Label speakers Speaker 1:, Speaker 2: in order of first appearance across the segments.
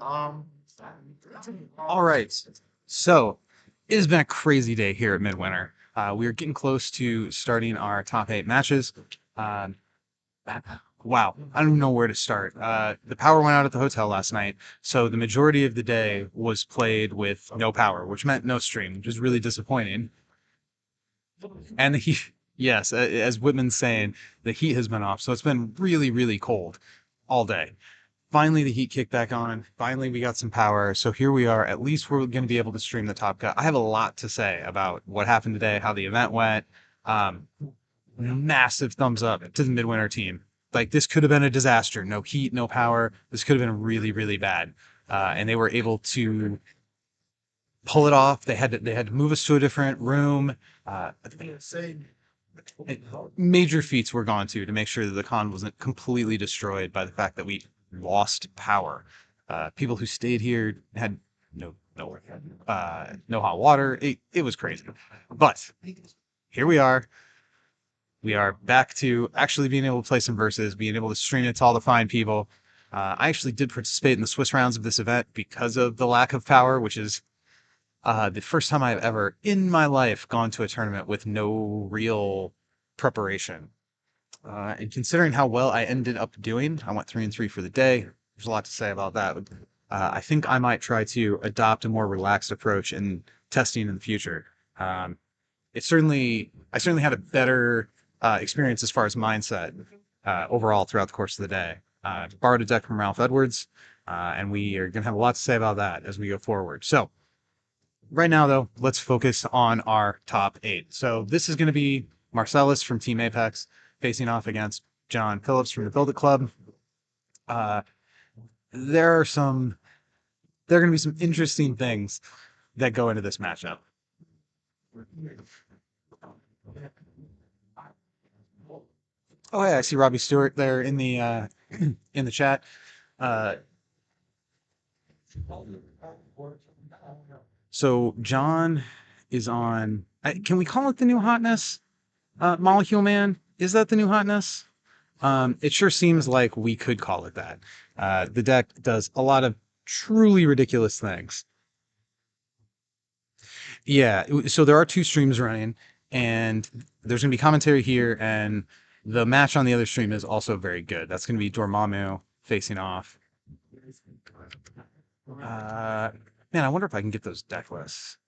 Speaker 1: Um, all right. So it has been a crazy day here at Midwinter. We are getting close to starting our top 8 matches. Um, wow, I don't know where to start. The power went out at the hotel last night, so the majority of the day was played with no power, which meant no stream, which is really disappointing. And the heat, yes, as Whitman's saying, the heat has been off, so it's been really, really cold all day. Finally, the heat kicked back on. Finally, we got some power. So here we are. At least we're going to be able to stream the Top Cut. I have a lot to say about what happened today, how the event went. Um, Massive thumbs up to the Midwinter team. Like, this could have been a disaster. No heat, no power. This could have been really, really bad. And they were able to pull it off. They had to move us to a different room. Uh, Major feats were gone to make sure that the con wasn't completely destroyed by the fact that we lost power. People who stayed here had no hot water. It was crazy. But here we are. We are back to actually being able to play some verses, being able to stream it to all the fine people. I actually did participate in the Swiss rounds of this event because of the lack of power, which is the first time I've ever in my life gone to a tournament with no real preparation. And considering how well I ended up doing, I went 3-3 for the day. There's a lot to say about that. I think I might try to adopt a more relaxed approach in testing in the future. I certainly had a better experience as far as mindset overall throughout the course of the day. Borrowed a deck from Ralph Edwards, and we are going to have a lot to say about that as we go forward. So right now, though, let's focus on our top 8. So this is going to be Marcellus from Team Apex facing off against John Phillips from the Build It Club. There are going to be some interesting things that go into this matchup. Oh, hey, I see Robbie Stewart there in the chat. So John is on. Can we call it the new hotness? Molecule Man, is that the new hotness? It sure seems like we could call it that. The deck does a lot of truly ridiculous things. Yeah, so there are 2 streams running, and there's going to be commentary here, and the match on the other stream is also very good. That's going to be Dormammu facing off. Man, I wonder if I can get those deck lists.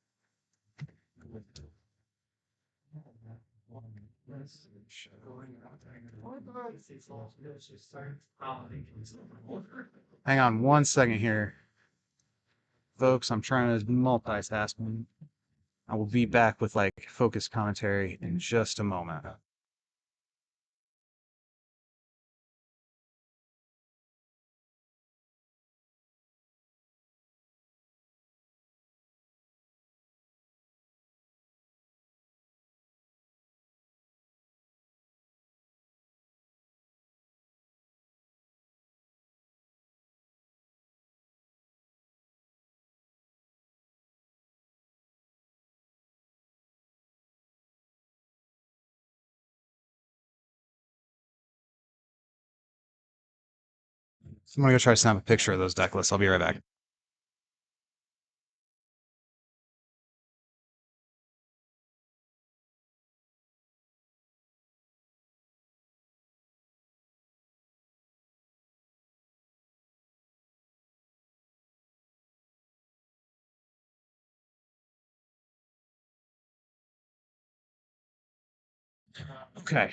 Speaker 1: Hang on 1 second here. Folks, I'm trying to multitask. I will be back with focused commentary in just a moment. So I'm gonna go try to snap a picture of those deck lists. I'll be right back. Okay.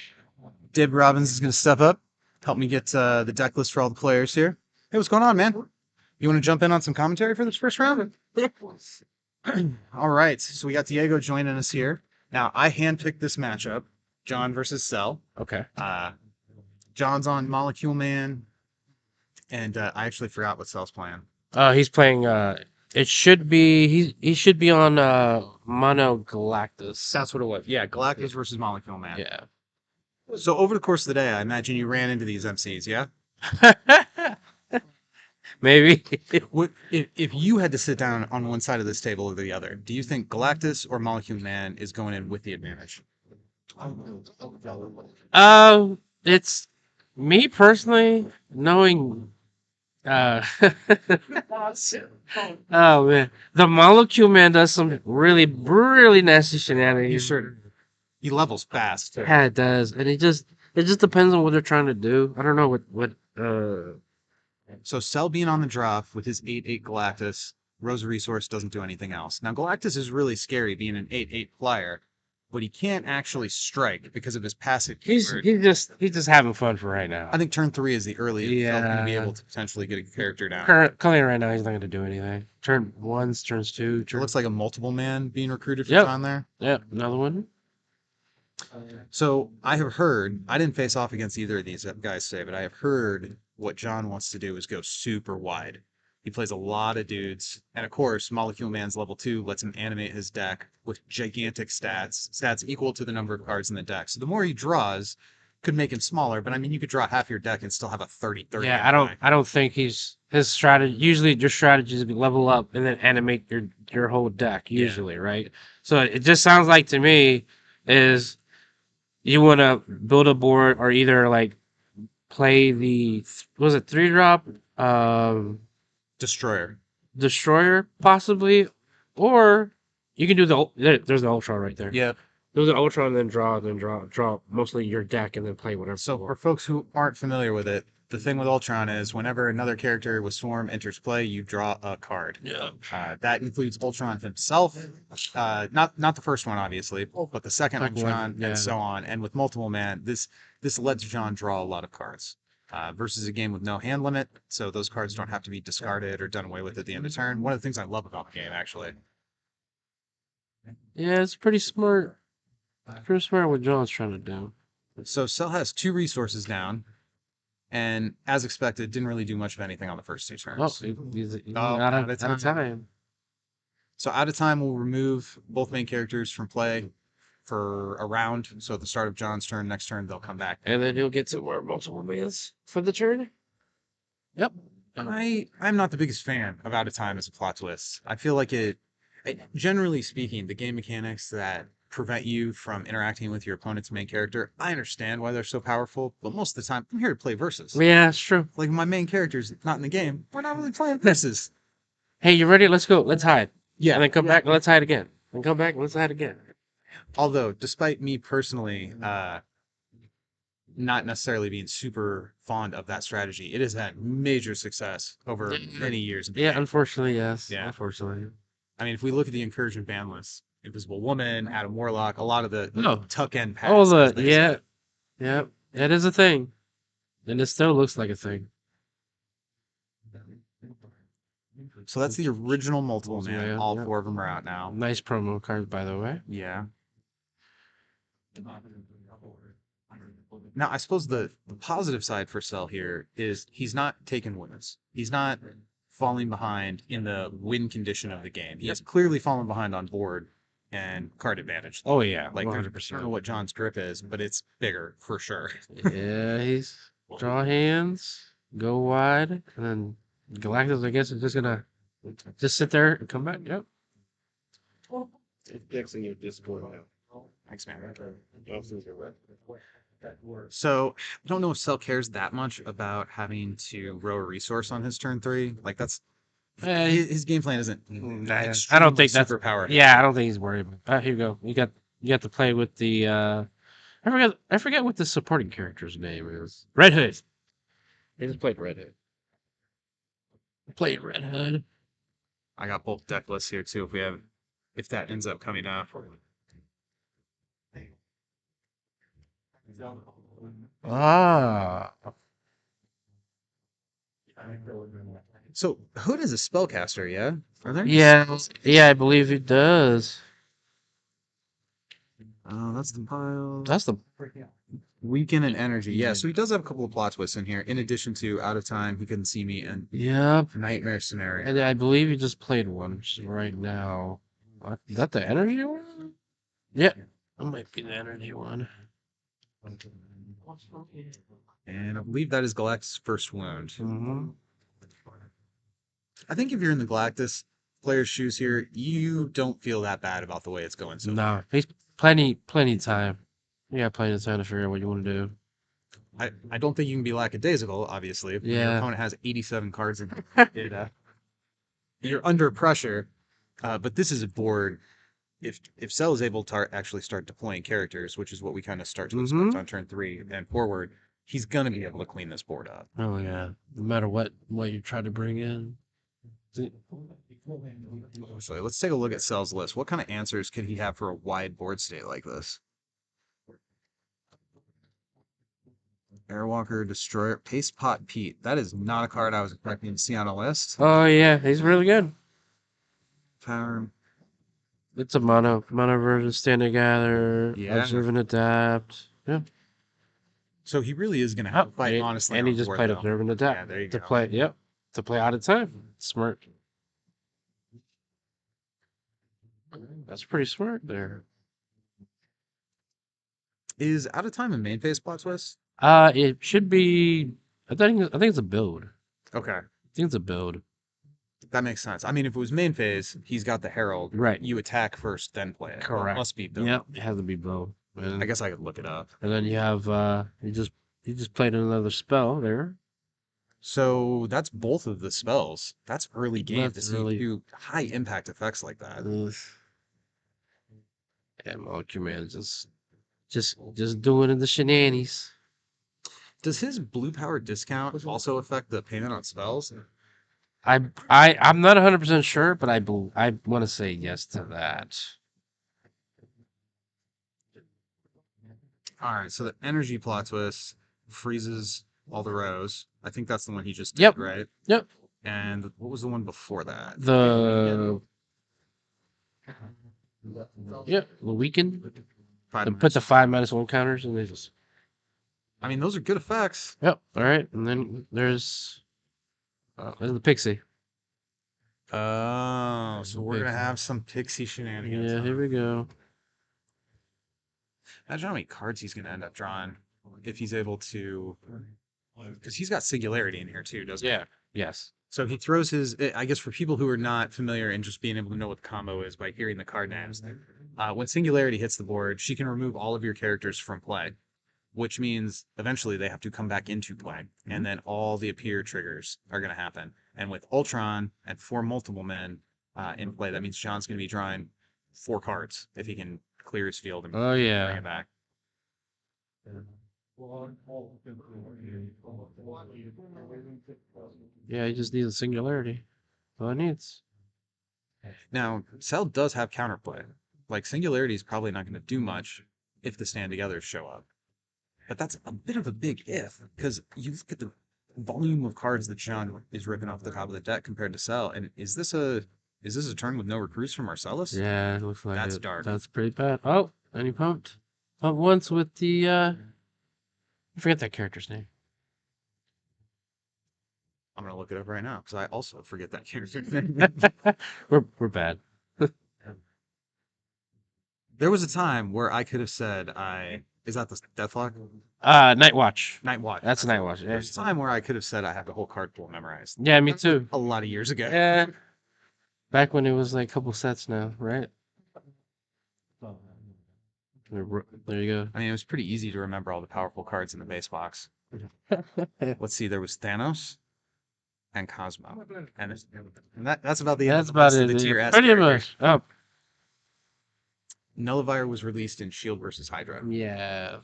Speaker 1: Dib Robbins is going to step up, help me get the deck list for all the players here. Hey, what's going on, man? You want to jump in on some commentary for this first round? All right. So we got Diego joining us here. Now, I handpicked this matchup, John versus Cell.
Speaker 2: Okay.
Speaker 1: John's on Molecule Man, and I actually forgot what Cell's playing.
Speaker 2: He's playing. It should be he should be on Mono Galactus.
Speaker 1: That's what it was. Yeah, Galactus versus Molecule Man.
Speaker 2: Yeah.
Speaker 1: So over the course of the day, I imagine you ran into these MCs, yeah?
Speaker 2: Maybe.
Speaker 1: If you had to sit down on one side of this table or the other, do you think Galactus or Molecule Man is going in with the advantage?
Speaker 2: It's me personally knowing. Oh man, the Molecule Man does some really nasty
Speaker 1: He
Speaker 2: shenanigans.
Speaker 1: sure he levels fast too.
Speaker 2: Yeah, it does, and it just depends on what they're trying to do. I don't know what.
Speaker 1: So Cell being on the drop with his 8/8 Galactus, Rosa Resource doesn't do anything else. Now Galactus is really scary being an 8/8 flyer, but he can't actually strike because of his passive
Speaker 2: He's
Speaker 1: keyword.
Speaker 2: he's just having fun for right now.
Speaker 1: I think turn 3 is the earliest Cell's going to be
Speaker 2: Yeah.
Speaker 1: able to potentially get a character down.
Speaker 2: Currently right now he's not gonna do anything. Turn ones, turns two.
Speaker 1: It looks like a multiple man being recruited for
Speaker 2: Yep.
Speaker 1: John there.
Speaker 2: Yep, another one.
Speaker 1: So I have heard, I didn't face off against either of these guys today, but I have heard what John wants to do is go super wide. He plays a lot of dudes, and of course, Molecule Man's level 2 lets him animate his deck with gigantic stats equal to the number of cards in the deck. So the more he draws, could make him smaller, but I mean, you could draw half your deck and still have a 30-30.
Speaker 2: Yeah, I don't think his strategy. Usually, your strategy is to level up and then animate your whole deck. Usually, right? So it just sounds like to me is you want to build a board or either like play the was it 3-drop
Speaker 1: Destroyer.
Speaker 2: destroyer possibly, or you can do there's the ultron right there.
Speaker 1: Yep.
Speaker 2: There's an ultron, then draw mostly your deck, and then play whatever.
Speaker 1: So for folks who aren't familiar with it, the thing with Ultron is whenever another character with Swarm enters play, you draw a card.
Speaker 2: Yeah.
Speaker 1: That includes Ultron himself, not the first one obviously, but the second
Speaker 2: Second one,
Speaker 1: Ultron
Speaker 2: yeah.
Speaker 1: and so on. And with multiple man, this lets John draw a lot of cards. Versus a game with no hand limit, so those cards don't have to be discarded or done away with at the end of turn. One of the things I love about the game, actually.
Speaker 2: Yeah, it's pretty smart. Pretty smart what John's trying to do.
Speaker 1: So Cell has 2 resources down, and as expected, didn't really do much of anything on the first 2 turns.
Speaker 2: He's
Speaker 1: Oh,
Speaker 2: out of time.
Speaker 1: So out of time, we'll remove both main characters from play for a round. So at the start of John's turn, next turn they'll come back.
Speaker 2: And then he'll get to where multiple mans for the turn. Yep.
Speaker 1: I'm not the biggest fan of out of time as a plot twist. I feel like generally speaking, the game mechanics that prevent you from interacting with your opponent's main character, I understand why they're so powerful, but most of the time, I'm here to play versus.
Speaker 2: Yeah, it's true.
Speaker 1: Like my main character's not in the game, we're not really playing versus.
Speaker 2: Hey, you ready? Let's go. Let's hide.
Speaker 1: Yeah.
Speaker 2: And then come back and let's hide again. And come back and let's hide again.
Speaker 1: Although, despite me personally not necessarily being super fond of that strategy, it has had major success over many years.
Speaker 2: Yeah, unfortunately, yes.
Speaker 1: Yeah.
Speaker 2: Unfortunately.
Speaker 1: I mean, if we look at the incursion ban list, Invisible Woman, Adam Warlock, a lot of the tuck end paths.
Speaker 2: Oh, yeah. That is a thing. And it still looks like a thing.
Speaker 1: So that's the original multiple man.
Speaker 2: Man,
Speaker 1: All
Speaker 2: yeah.
Speaker 1: 4 of them are out now.
Speaker 2: Nice promo card, by the way.
Speaker 1: Yeah. Now, I suppose the positive side for Cell here is he's not taking wins. He's not falling behind in the win condition of the game. He has clearly fallen behind on board and card advantage.
Speaker 2: Oh, yeah.
Speaker 1: Like, I
Speaker 2: 100%.
Speaker 1: don't know what John's grip is, but it's bigger for sure.
Speaker 2: Yeah, he's draw hands, go wide, and then Galactus, I guess, is just gonna just sit there and come back. Yep.
Speaker 3: Fixing your Discord now.
Speaker 1: Thanks, man.
Speaker 3: Officers are wet.
Speaker 1: So I don't know if Cell cares that much about having to row a resource on his turn 3. Like that's his game plan isn't.
Speaker 2: I don't think that's
Speaker 1: superpowered.
Speaker 2: Yeah, I don't think he's worried about. Here you go. You got to play with the. I forget what the supporting character's name is. Red Hood. He just played Red Hood. Played Red Hood.
Speaker 1: I got both deck lists here too. If that ends up coming up.
Speaker 2: Ah.
Speaker 1: So Hood is a spellcaster, yeah? Are there?
Speaker 2: Yeah, I believe he does.
Speaker 1: Oh, that's the pile.
Speaker 2: That's the.
Speaker 1: Weaken and energy. Yeah, so he does have a couple of plot twists in here. In addition to out of time, he couldn't see me and
Speaker 2: Yep.
Speaker 1: nightmare scenario.
Speaker 2: And I believe he just played one right now. What? Is that the energy one? Yeah. That might be the energy one.
Speaker 1: And I believe that is Galactus' first wound.
Speaker 2: Mm-hmm.
Speaker 1: I think if you're in the Galactus player's shoes here, you don't feel that bad about the way it's going. So
Speaker 2: No, he's plenty time. You got plenty of time to figure out what you want to do.
Speaker 1: I don't think you can be lackadaisical, obviously. When your
Speaker 2: Yeah.
Speaker 1: opponent has 87 cards in it, you're under pressure. But this is a board. If Cell is able to actually start deploying characters, which is what we kind of start to expect
Speaker 2: Mhm.
Speaker 1: on turn 3 and forward, he's gonna be able to clean this board up.
Speaker 2: Oh yeah. No matter what you try to bring in.
Speaker 1: So let's take a look at Cell's list. What kind of answers could he have for a wide board state like this? Airwalker, Destroyer, Paste Pot Pete. That is not a card I was expecting to see on a list.
Speaker 2: Oh yeah, he's really good.
Speaker 1: Power.
Speaker 2: It's a mono version, stand and gather,
Speaker 1: Yeah.
Speaker 2: observe and adapt. Yeah.
Speaker 1: So he really is going to have to fight,
Speaker 2: and,
Speaker 1: honestly.
Speaker 2: and he
Speaker 1: on
Speaker 2: just
Speaker 1: board,
Speaker 2: played
Speaker 1: though.
Speaker 2: observe and adapt.
Speaker 1: Yeah, there you
Speaker 2: to
Speaker 1: go.
Speaker 2: play. Yep. To play out of time. Smart. That's pretty smart there.
Speaker 1: Is Out of Time a main phase plot twist?
Speaker 2: It should be. I think it's a build.
Speaker 1: Okay.
Speaker 2: I think it's a build.
Speaker 1: That makes sense. I mean, if it was main phase, he's got the Herald.
Speaker 2: Right.
Speaker 1: You attack first, then play it. Well, it
Speaker 2: Correct.
Speaker 1: must be built.
Speaker 2: Yep. It has to be build. And,
Speaker 1: I guess I could look it up.
Speaker 2: and then you have you just played another spell there.
Speaker 1: So that's both of the spells. That's early game
Speaker 2: That's
Speaker 1: to see
Speaker 2: really-
Speaker 1: do high impact effects like that.
Speaker 2: Yeah, Molecule Man just doing the shenanigans.
Speaker 1: Does his blue power discount also affect the payment on spells?
Speaker 2: I'm not 100% sure, but I want to say yes to that.
Speaker 1: All right, so the energy plot twist freezes all the rows. I think that's the one he just did,
Speaker 2: Yep.
Speaker 1: right?
Speaker 2: Yep.
Speaker 1: And what was the one before that?
Speaker 2: The weekend.
Speaker 1: Five
Speaker 2: And put the 5-1 counters, and they just.
Speaker 1: I mean, those are good effects.
Speaker 2: Yep. All right, and then there's the Pixie.
Speaker 1: Oh, so we're gonna
Speaker 2: Pixie.
Speaker 1: have some pixie shenanigans.
Speaker 2: Yeah, here we go.
Speaker 1: Imagine how many cards he's gonna end up drawing if he's able to, because he's got Singularity in here too, doesn't he?
Speaker 2: Yeah. Yes.
Speaker 1: So he throws his. I guess for people who are not familiar and just being able to know what the combo is by hearing the card names, when Singularity hits the board, she can remove all of your characters from play, which means eventually they have to come back into play, and then all the appear triggers are going to happen. And with Ultron and 4 multiple men in play, that means John's going to be drawing 4 cards if he can clear his field and
Speaker 2: Oh
Speaker 1: bring
Speaker 2: yeah.
Speaker 1: it back.
Speaker 2: Yeah, he just needs a Singularity. All it needs.
Speaker 1: Now, Cell does have counterplay. Like, Singularity is probably not going to do much if the stand together show up. But that's a bit of a big if, because you look at the volume of cards that John is ripping off the top of the deck compared to Cell, and is this a turn with no recruits from Marcellus?
Speaker 2: Yeah, it looks like
Speaker 1: That's
Speaker 2: it.
Speaker 1: dark.
Speaker 2: That's pretty bad. Oh, and he pumped. Pumped once with the I forget that character's name.
Speaker 1: I'm gonna look it up right now because I also forget that character.
Speaker 2: We're bad.
Speaker 1: There was a time where I could have said is that the Deathlock?
Speaker 2: Night Watch.
Speaker 1: Night Watch.
Speaker 2: That's Night Watch. Yeah.
Speaker 1: There's a time where I could have said I have the whole card pool memorized.
Speaker 2: Yeah, me too.
Speaker 1: A lot of years ago.
Speaker 2: Yeah. Back when it was like a couple sets now, right? There you go.
Speaker 1: I mean, it was pretty easy to remember all the powerful cards in the base box. Let's see, there was Thanos and Cosmo. And that's about the end
Speaker 2: That's
Speaker 1: of
Speaker 2: about
Speaker 1: the
Speaker 2: it.
Speaker 1: rest of the tier
Speaker 2: Yeah,
Speaker 1: S
Speaker 2: pretty
Speaker 1: characters.
Speaker 2: much. Oh,
Speaker 1: Nullifier was released in Shield versus Hydra.
Speaker 2: yeah.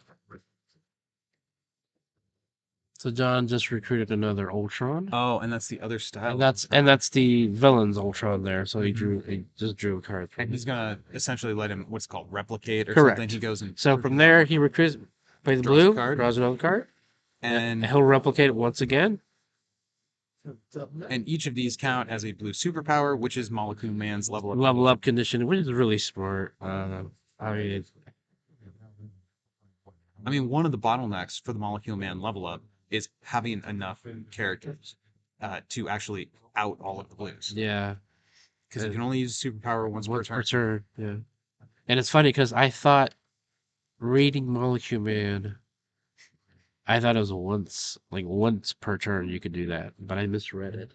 Speaker 2: So John just recruited another Ultron.
Speaker 1: Oh, and that's the other style.
Speaker 2: And that's the villain's Ultron there. So he just drew a card.
Speaker 1: And he's gonna essentially let him what's called replicate or
Speaker 2: Correct.
Speaker 1: something. He goes and
Speaker 2: So from there he recruits, plays the
Speaker 1: Draws a
Speaker 2: blue,
Speaker 1: card.
Speaker 2: draws another card,
Speaker 1: and
Speaker 2: he'll replicate it once again.
Speaker 1: each of these count as a blue superpower, which is Molecule Man's level up.
Speaker 2: Level up condition, which is really smart. I mean,
Speaker 1: one of the bottlenecks for the Molecule Man level up is having enough characters to actually out all of the blues.
Speaker 2: yeah.
Speaker 1: Because you can only use a superpower once per turn.
Speaker 2: turn, yeah. And it's funny because I thought reading Molecule Man, I thought it was once per turn you could do that, but I misread it.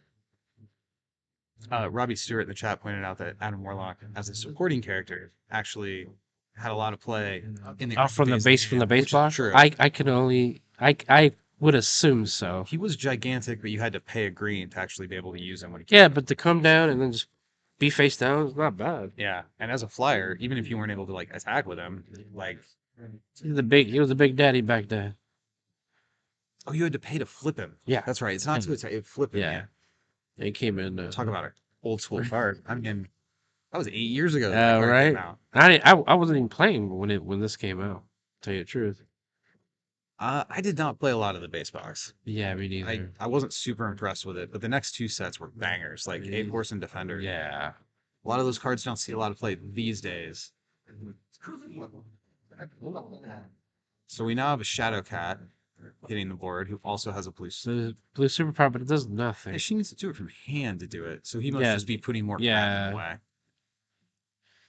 Speaker 1: Robbie Stewart in the chat pointed out that Adam Warlock, as a supporting character, actually had a lot of play in the
Speaker 2: Oh, from the
Speaker 1: phase of
Speaker 2: base
Speaker 1: game, which is
Speaker 2: box.
Speaker 1: true.
Speaker 2: I can only I would assume so.
Speaker 1: He was gigantic, but you had to pay a green to actually be able to use him when he
Speaker 2: Yeah, but to come down and then just be face down is not bad.
Speaker 1: Yeah, and as a flyer, even if you weren't able to like attack with him, like
Speaker 2: He was a big daddy back then.
Speaker 1: oh, you had to pay to flip him.
Speaker 2: Yeah.
Speaker 1: That's right. It's not to attack; it flip him.
Speaker 2: Yeah.
Speaker 1: Yeah.
Speaker 2: He came in.
Speaker 1: Talk about an old school card. I mean, that was 8 years ago. That
Speaker 2: Yeah,
Speaker 1: card
Speaker 2: right.
Speaker 1: came out.
Speaker 2: I wasn't even playing when this came out. To tell you the truth.
Speaker 1: I did not play a lot of the base box.
Speaker 2: Yeah, me neither.
Speaker 1: I wasn't super impressed with it, but the next two sets were bangers, like Eight Horse and Defender.
Speaker 2: Yeah.
Speaker 1: A lot of those cards don't see a lot of play these days. So we now have a Shadow Cat hitting the board who also has a blue.
Speaker 2: The blue superpower, but it does
Speaker 1: Yeah,
Speaker 2: nothing.
Speaker 1: she needs to do it from hand to do it, so he must
Speaker 2: Yeah,
Speaker 1: just be putting more crap in
Speaker 2: yeah.
Speaker 1: the way.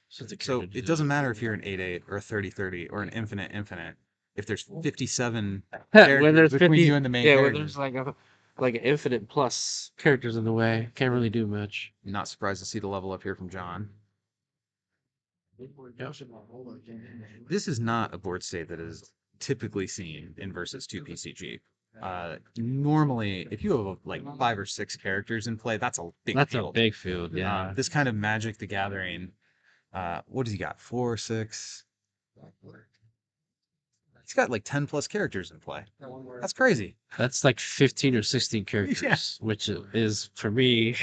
Speaker 2: So
Speaker 1: So it doesn't matter if you're an 8/8 or a 30/30 or an infinite. If there's 57
Speaker 2: when
Speaker 1: characters
Speaker 2: there's
Speaker 1: between
Speaker 2: 50,
Speaker 1: you and the main
Speaker 2: yeah, when
Speaker 1: characters,
Speaker 2: there's like an infinite plus characters in the way, can't really do much.
Speaker 1: I'm not surprised to see the level up here from John. This is not a board state that is typically seen in versus 2 PCG. Normally, if you have like 5 or 6 characters in play, that's a big
Speaker 2: That's
Speaker 1: field.
Speaker 2: a big field, yeah.
Speaker 1: This kind of Magic the Gathering, what does he got? 4, 6. He's got like 10 plus characters in play. That's crazy.
Speaker 2: That's like 15 or 16 characters, which is for me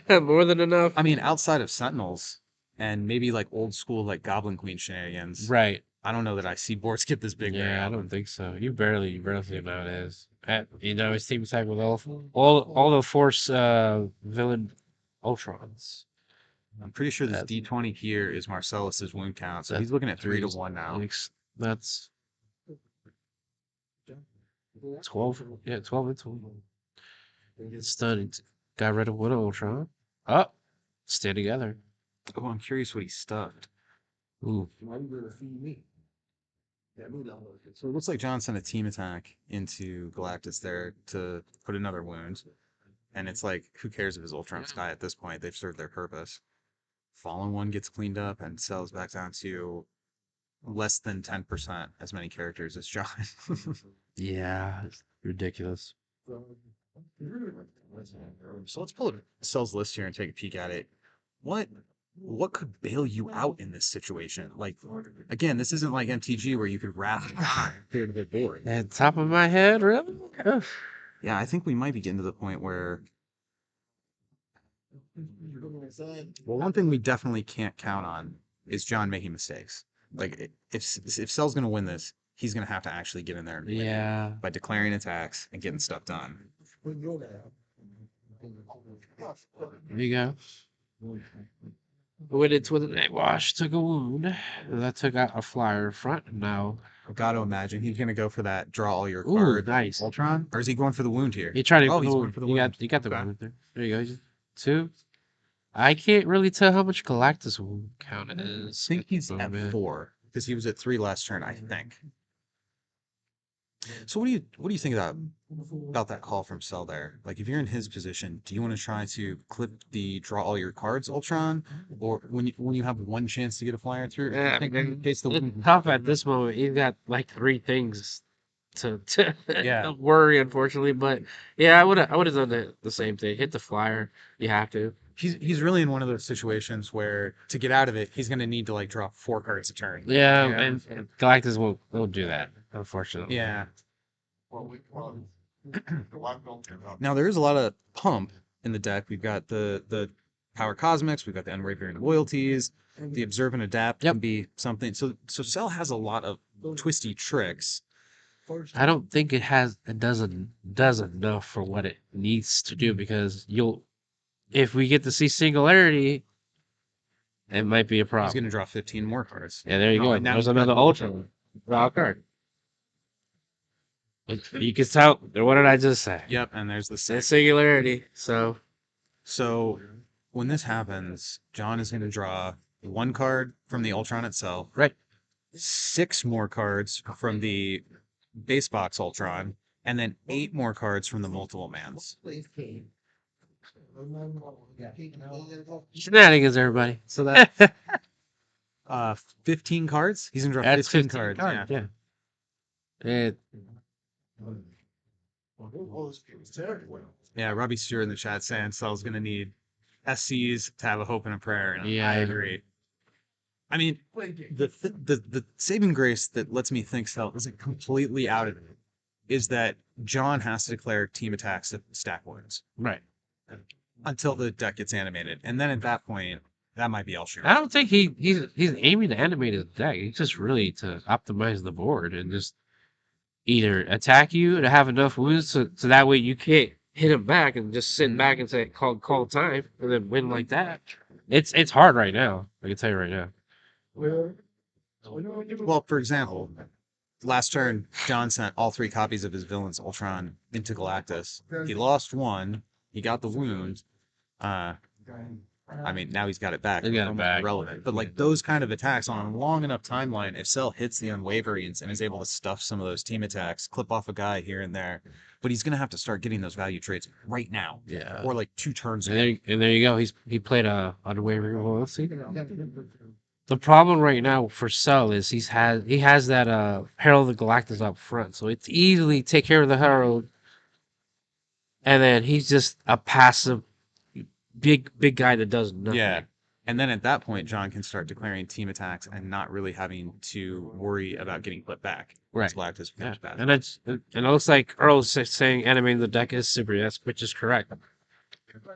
Speaker 2: more than enough.
Speaker 1: I mean, outside of Sentinels and maybe like old school like Goblin Queen shenanigans,
Speaker 2: Right.
Speaker 1: I don't know that I see boards get this big.
Speaker 2: Yeah, I don't think so. You barely see him nowadays. His team attack with all the Force villain Ultrons.
Speaker 1: I'm pretty sure this
Speaker 2: That's-
Speaker 1: D20 here is Marcellus's wound count, so
Speaker 2: That's
Speaker 1: he's looking at 3 to 1 now.
Speaker 2: That's 12. Yeah, 12 and 12. Stunned. Got rid of one Ultron. Oh, stay together.
Speaker 1: Oh, I'm curious what he stuffed.
Speaker 2: Ooh.
Speaker 1: So it looks like John sent a team attack into Galactus there to put another wound. And it's like, who cares if his Ultrons die at this point? They've served their purpose. Fallen one gets cleaned up and sells back down to less than 10% as many characters as John.
Speaker 2: Yeah, it's ridiculous.
Speaker 1: So let's pull up Cell's list here and take a peek at it. What could bail you out in this situation? Like, again, this isn't like MTG where you could wrap clear the board.
Speaker 2: At top of my head, really?
Speaker 1: Yeah, I think we might be getting to the point where. Well, one thing we definitely can't count on is John making mistakes. Like, if Cell's going to win this, he's going to have to actually get in there and win
Speaker 2: Yeah.
Speaker 1: by declaring attacks and getting stuff done.
Speaker 2: There you go. When it's with an egg wash, took a wound. That took out a flyer front. Now,
Speaker 1: I've got to imagine he's going to go for that draw all your
Speaker 2: ooh,
Speaker 1: cards.
Speaker 2: nice.
Speaker 1: Ultron? Or is he going for the wound here?
Speaker 2: You tried to.
Speaker 1: Oh, he's going for the wound.
Speaker 2: You got the
Speaker 1: Okay.
Speaker 2: wound there. There you go. 2. I can't really tell how much Galactus wound count is.
Speaker 1: I think he's
Speaker 2: Oh,
Speaker 1: at
Speaker 2: man.
Speaker 1: 4 because he was at 3 last turn, I think. So what do you think about that call from Cell there? Like, if you're in his position, do you want to try to clip the draw all your cards Ultron, or when you have one chance to get a flyer through?
Speaker 2: Yeah,
Speaker 1: I think in case the
Speaker 2: It's tough at this moment. He's got like 3 things to
Speaker 1: Yeah.
Speaker 2: worry, unfortunately. But yeah, I would have done the same thing. Hit the flyer. You have to.
Speaker 1: he's really in one of those situations where to get out of it, he's going to need to like draw 4 cards a turn.
Speaker 2: Yeah,
Speaker 1: Yeah.
Speaker 2: and Galactus won't do that, unfortunately.
Speaker 1: Yeah. Now there is a lot of pump in the deck. We've got the Power Cosmics, we've got the Unwavering Loyalties, the Observe and Adapt can be something. So Cell has a lot of twisty tricks.
Speaker 2: I don't think it does enough for what it needs to do, because if we get to see Singularity, it might be a
Speaker 1: He's
Speaker 2: problem.
Speaker 1: going to draw 15 more cards.
Speaker 2: Yeah, there you
Speaker 1: No,
Speaker 2: go.
Speaker 1: and now
Speaker 2: There's
Speaker 1: we've got-
Speaker 2: another Ultra. Draw a card. You can tell. What did I just say?
Speaker 1: Yep, and there's the
Speaker 2: It's
Speaker 1: 6.
Speaker 2: Singularity. So
Speaker 1: So when this happens, John is going to draw 1 card from the Ultron itself,
Speaker 2: right.
Speaker 1: 6 more cards from the base box Ultron, and then 8 more cards from the multiple mans.
Speaker 2: Shenanigans, everybody.
Speaker 1: So that 15 cards. He's gonna draw
Speaker 2: That's
Speaker 1: 15 cards.
Speaker 2: Yeah.
Speaker 1: Yeah, Robbie Stewart in the chat saying Cell's going to need SCs to have a hope and a prayer. And
Speaker 2: Yeah.
Speaker 1: I agree. I mean, the saving grace that lets me think Cell isn't completely out of it is that John has to declare team attacks at stack wounds
Speaker 2: Right.
Speaker 1: until the deck gets animated. And then at that point, that might be all shooter.
Speaker 2: I don't think he's aiming to animate his deck. He's just really to optimize the board and just either attack you to have enough wounds so that way you can't hit him back and just sit back and say call time and then win like that. It's hard right now. I can tell you right now.
Speaker 1: Well, for example, last turn, John sent all 3 copies of his villains Ultron into Galactus. He lost 1. He got the wound. I mean, now he's got it back.
Speaker 2: He got it
Speaker 1: Almost
Speaker 2: back.
Speaker 1: irrelevant. But like those kind of attacks on a long enough timeline, if Cell hits the Unwaverings and is able to stuff some of those team attacks, clip off a guy here and there, but he's gonna have to start getting those value trades right now.
Speaker 2: Yeah.
Speaker 1: Or like 2 turns.
Speaker 2: And there you go. He played a unwavering. Well, let's see. The problem right now for Cell is he has that Herald of the Galactus up front, so it's easily take care of the Herald, and then he's just a passive big guy that does nothing.
Speaker 1: Yeah. And then at that point, John can start declaring team attacks and not really having to worry about getting clipped back.
Speaker 2: Right.
Speaker 1: Galactus becomes bad.
Speaker 2: And it looks like Earl's saying animating the deck is super, which is correct.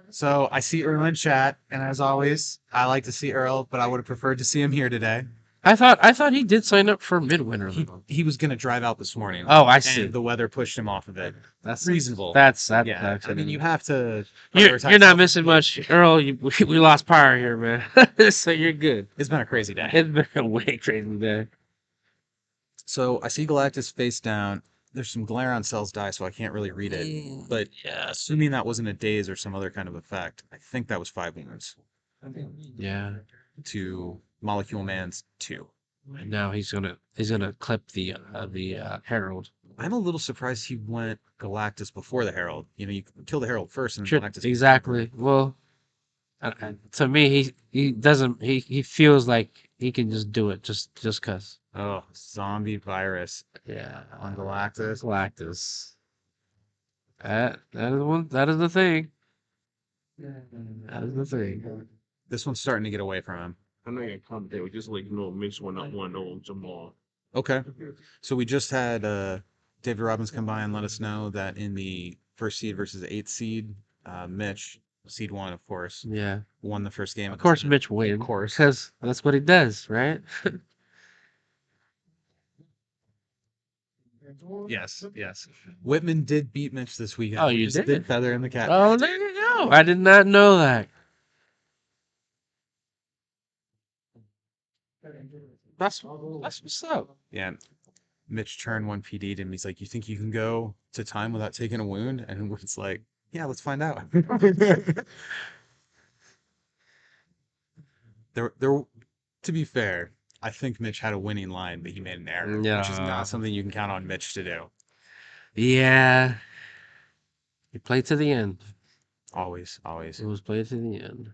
Speaker 1: So I see Earl in chat, and as always, I like to see Earl, but I would have preferred to see him here today.
Speaker 2: I thought he did sign up for Midwinter.
Speaker 1: He was going to drive out this morning.
Speaker 2: Oh, I see.
Speaker 1: And the weather pushed him off of it.
Speaker 2: That's
Speaker 1: reasonable.
Speaker 2: Yeah.
Speaker 1: I mean, you have to.
Speaker 2: You're not missing much, Earl. We lost power here, man. So you're good.
Speaker 1: It's been a crazy day.
Speaker 2: It's been a way crazy day.
Speaker 1: So I see Galactus face down. There's some glare on Cell's die, so I can't really read it. But yeah, assuming that wasn't a daze or some other kind of effect, I think that was 5 wounds.
Speaker 2: Yeah.
Speaker 1: To Molecule Man's 2.
Speaker 2: And now he's gonna clip the Herald.
Speaker 1: I'm a little surprised he went Galactus before the Herald. You know, you kill the Herald first and
Speaker 2: Sure,
Speaker 1: Galactus.
Speaker 2: exactly. Well, to me, he doesn't. He feels like he can just do it just cause.
Speaker 1: Oh, zombie virus.
Speaker 2: Yeah,
Speaker 1: on Galactus.
Speaker 2: Galactus. That is the thing. That is the thing.
Speaker 1: This one's starting to get away from him.
Speaker 3: I'm not gonna comment. We just like Mitch went up 1-0 Jamar.
Speaker 1: Okay. So we just had David Robbins come by and let us know that in the 1st seed versus 8th seed, Mitch, seed 1, of course,
Speaker 2: Yeah.
Speaker 1: won the first game.
Speaker 2: Of course, Mitch wins.
Speaker 1: Of course.
Speaker 2: Because that's what he does, right?
Speaker 1: Yes. Whitman did beat Mitch this weekend.
Speaker 2: Oh, you
Speaker 1: Just
Speaker 2: did?
Speaker 1: feather in the cap.
Speaker 2: Oh, there you go. I did not know that. That's what's up.
Speaker 1: Yeah. Mitch turned 1 PD'd him. He's like, "You think you can go to time without taking a wound?" And it's like, "Yeah, let's find out." there. To be fair, I think Mitch had a winning line, but he made an error, which is
Speaker 2: Yeah.
Speaker 1: not something you can count on Mitch to do.
Speaker 2: Yeah. He played to the end.
Speaker 1: Always.
Speaker 2: It was played to the end.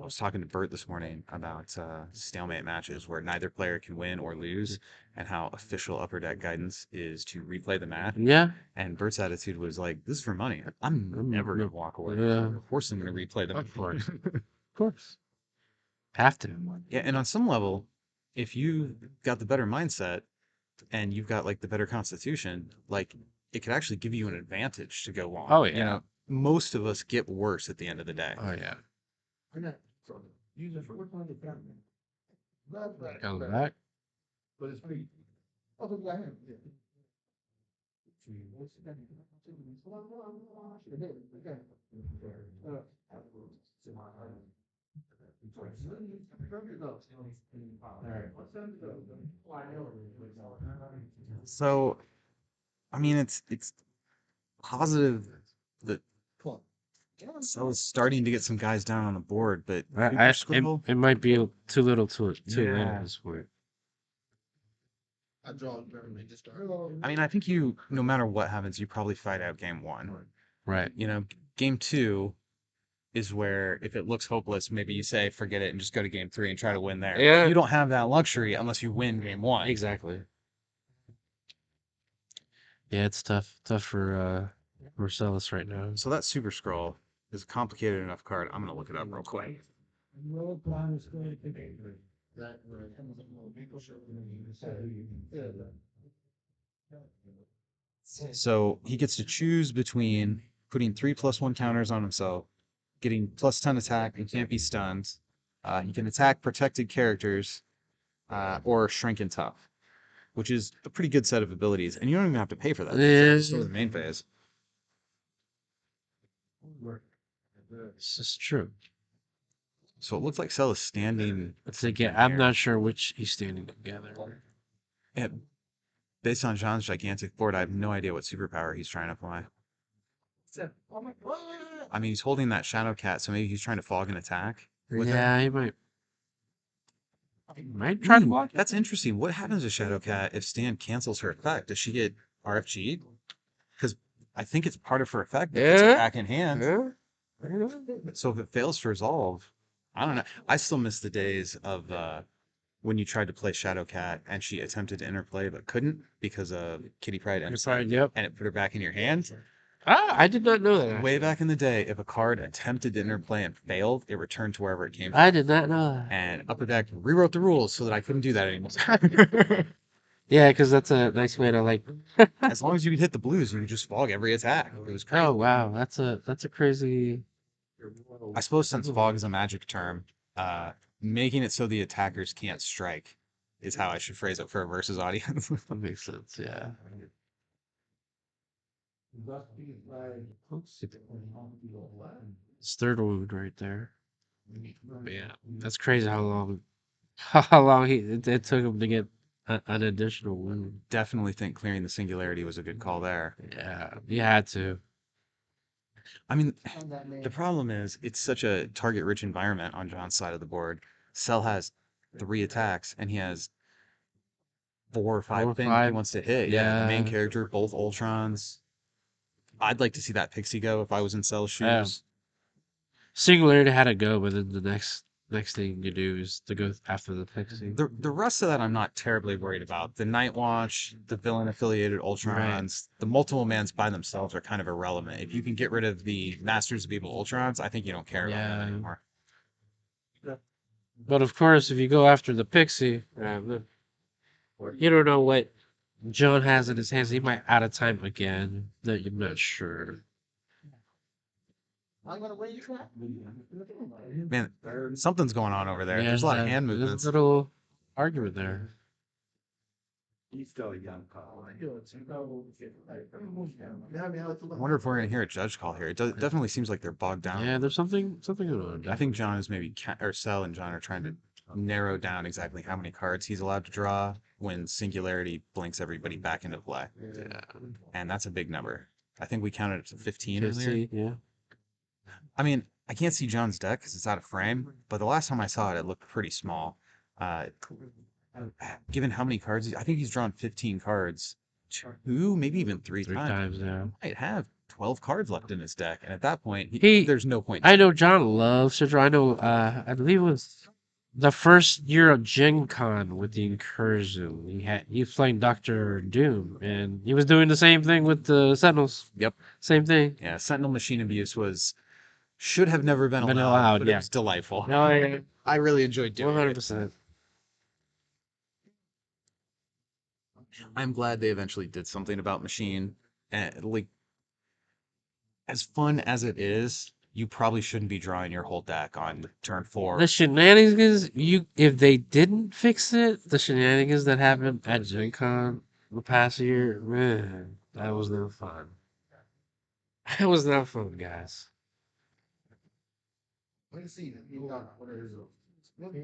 Speaker 1: I was talking to Bert this morning about stalemate matches where neither player can win or lose, and how official Upper Deck guidance is to replay the match.
Speaker 2: Yeah.
Speaker 1: And Bert's attitude was like, "This is for money. I'm never gonna walk away.
Speaker 2: Yeah.
Speaker 1: Of course, I'm gonna replay the match."
Speaker 2: Of course. Of course. Have to.
Speaker 1: Yeah, and on some level, if you got the better mindset and you've got like the better constitution, like it could actually give you an advantage to go long.
Speaker 2: Oh, yeah.
Speaker 1: You know, most of us get worse at the end of the day.
Speaker 2: Oh, yeah. Comes back.
Speaker 1: So, I mean, it's positive that so it's starting to get some guys down on the board, but
Speaker 2: It might be too little too late
Speaker 1: Yeah.
Speaker 2: at this point.
Speaker 1: I mean, I think no matter what happens, you probably fight out game 1.
Speaker 2: Right.
Speaker 1: You know, game 2 is where if it looks hopeless, maybe you say forget it and just go to game 3 and try to win there.
Speaker 2: Yeah.
Speaker 1: You don't have that luxury unless you win game 1.
Speaker 2: Exactly. Yeah, it's tough. Tough for Marcellus right now.
Speaker 1: So that Super Scroll is a complicated enough card. I'm gonna look it up real quick. So he gets to choose between putting 3+1 counters on himself, getting +10 attack and can't be stunned. He can attack protected characters, or shrink and tough, which is a pretty good set of abilities, and you don't even have to pay for that. It's still the main phase.
Speaker 2: This is true.
Speaker 1: So it looks like Cell is standing.
Speaker 2: I'm not sure which he's standing together.
Speaker 1: And based on John's gigantic board, I have no idea what superpower he's trying to apply. I mean, he's holding that Shadow Cat, so maybe he's trying to fog an attack.
Speaker 2: Yeah, he might. Might try to block.
Speaker 1: That's interesting. What happens to Shadow Cat if Stan cancels her effect? Does she get RFG'd? Because I think it's part of her effect. It's back in hand. So if it fails to resolve, I don't know. I still miss the days of when you tried to play Shadow Cat and she attempted to interplay but couldn't because of Kitty Pryde and
Speaker 2: Yep.
Speaker 1: and it put her back in your hand.
Speaker 2: Ah, I did not know that.
Speaker 1: Way back in the day, if a card attempted to interplay and failed, it returned to wherever it came from.
Speaker 2: I did not know that.
Speaker 1: And Upper Deck rewrote the rules so that I couldn't do that anymore.
Speaker 2: Yeah, because that's a nice way to like.
Speaker 1: As long as you could hit the blues, you could just fog every attack. It was crazy.
Speaker 2: Oh wow, that's a crazy.
Speaker 1: I suppose since fog is a magic term, making it so the attackers can't strike is how I should phrase it for a versus audience.
Speaker 2: That makes sense. Yeah. It's third wound right there. Yeah, that's crazy how long it took him to get an additional wound.
Speaker 1: Definitely think clearing the singularity was a good call there.
Speaker 2: Yeah, you had to.
Speaker 1: I mean, the problem is it's such a target-rich environment on John's side of the board. Cell has 3 attacks, and he has 4 or 5 things he wants to hit. Yeah, the main character, both Ultrons. I'd like to see that Pixie go if I was in Cell's shoes.
Speaker 2: Singularity had to go, but then the next thing you do is to go after the Pixie.
Speaker 1: The rest of that I'm not terribly worried about. The Night Watch, the villain-affiliated Ultrons, the multiple mans by themselves are kind of irrelevant. If you can get rid of the Masters of Evil Ultrons, I think you don't care about that anymore.
Speaker 2: But of course, if you go after the Pixie, you don't know what John has in his hands. He might out of time again. That you're not sure.
Speaker 1: Man, something's going on over there.
Speaker 2: Yeah,
Speaker 1: There's a lot of hand
Speaker 2: there's
Speaker 1: movements.
Speaker 2: a little argument there.
Speaker 1: I wonder if we're going to hear a judge call here. It definitely seems like they're bogged down.
Speaker 2: Yeah, there's something going on.
Speaker 1: I think John is maybe, or Cell and John are trying to narrow down exactly how many cards he's allowed to draw when Singularity blinks everybody back into play.
Speaker 2: Yeah.
Speaker 1: And that's a big number. I think we counted it to 15 earlier.
Speaker 2: 50, yeah.
Speaker 1: I mean, I can't see John's deck because it's out of frame, but the last time I saw it, it looked pretty small. Given how many cards, I think he's drawn 15 cards, 2, maybe even 3 times.
Speaker 2: Yeah.
Speaker 1: He might have 12 cards left in his deck, and at that point, there's no point.
Speaker 2: I know John loves to draw. I know, I believe it was the first year of Gen Con with the Incursion. He was playing Doctor Doom, and he was doing the same thing with the Sentinels.
Speaker 1: Yep.
Speaker 2: Same thing.
Speaker 1: Yeah, Sentinel Machine Abuse should have never been allowed, but it was delightful.
Speaker 2: No,
Speaker 1: I really enjoyed doing
Speaker 2: 100%.
Speaker 1: I'm glad they eventually did something about Machine. And like, as fun as it is, you probably shouldn't be drawing your whole deck on turn 4.
Speaker 2: The shenanigans, if they didn't fix it, the shenanigans that happened at Gen Con the past year, man, that was not fun. That was not fun, guys.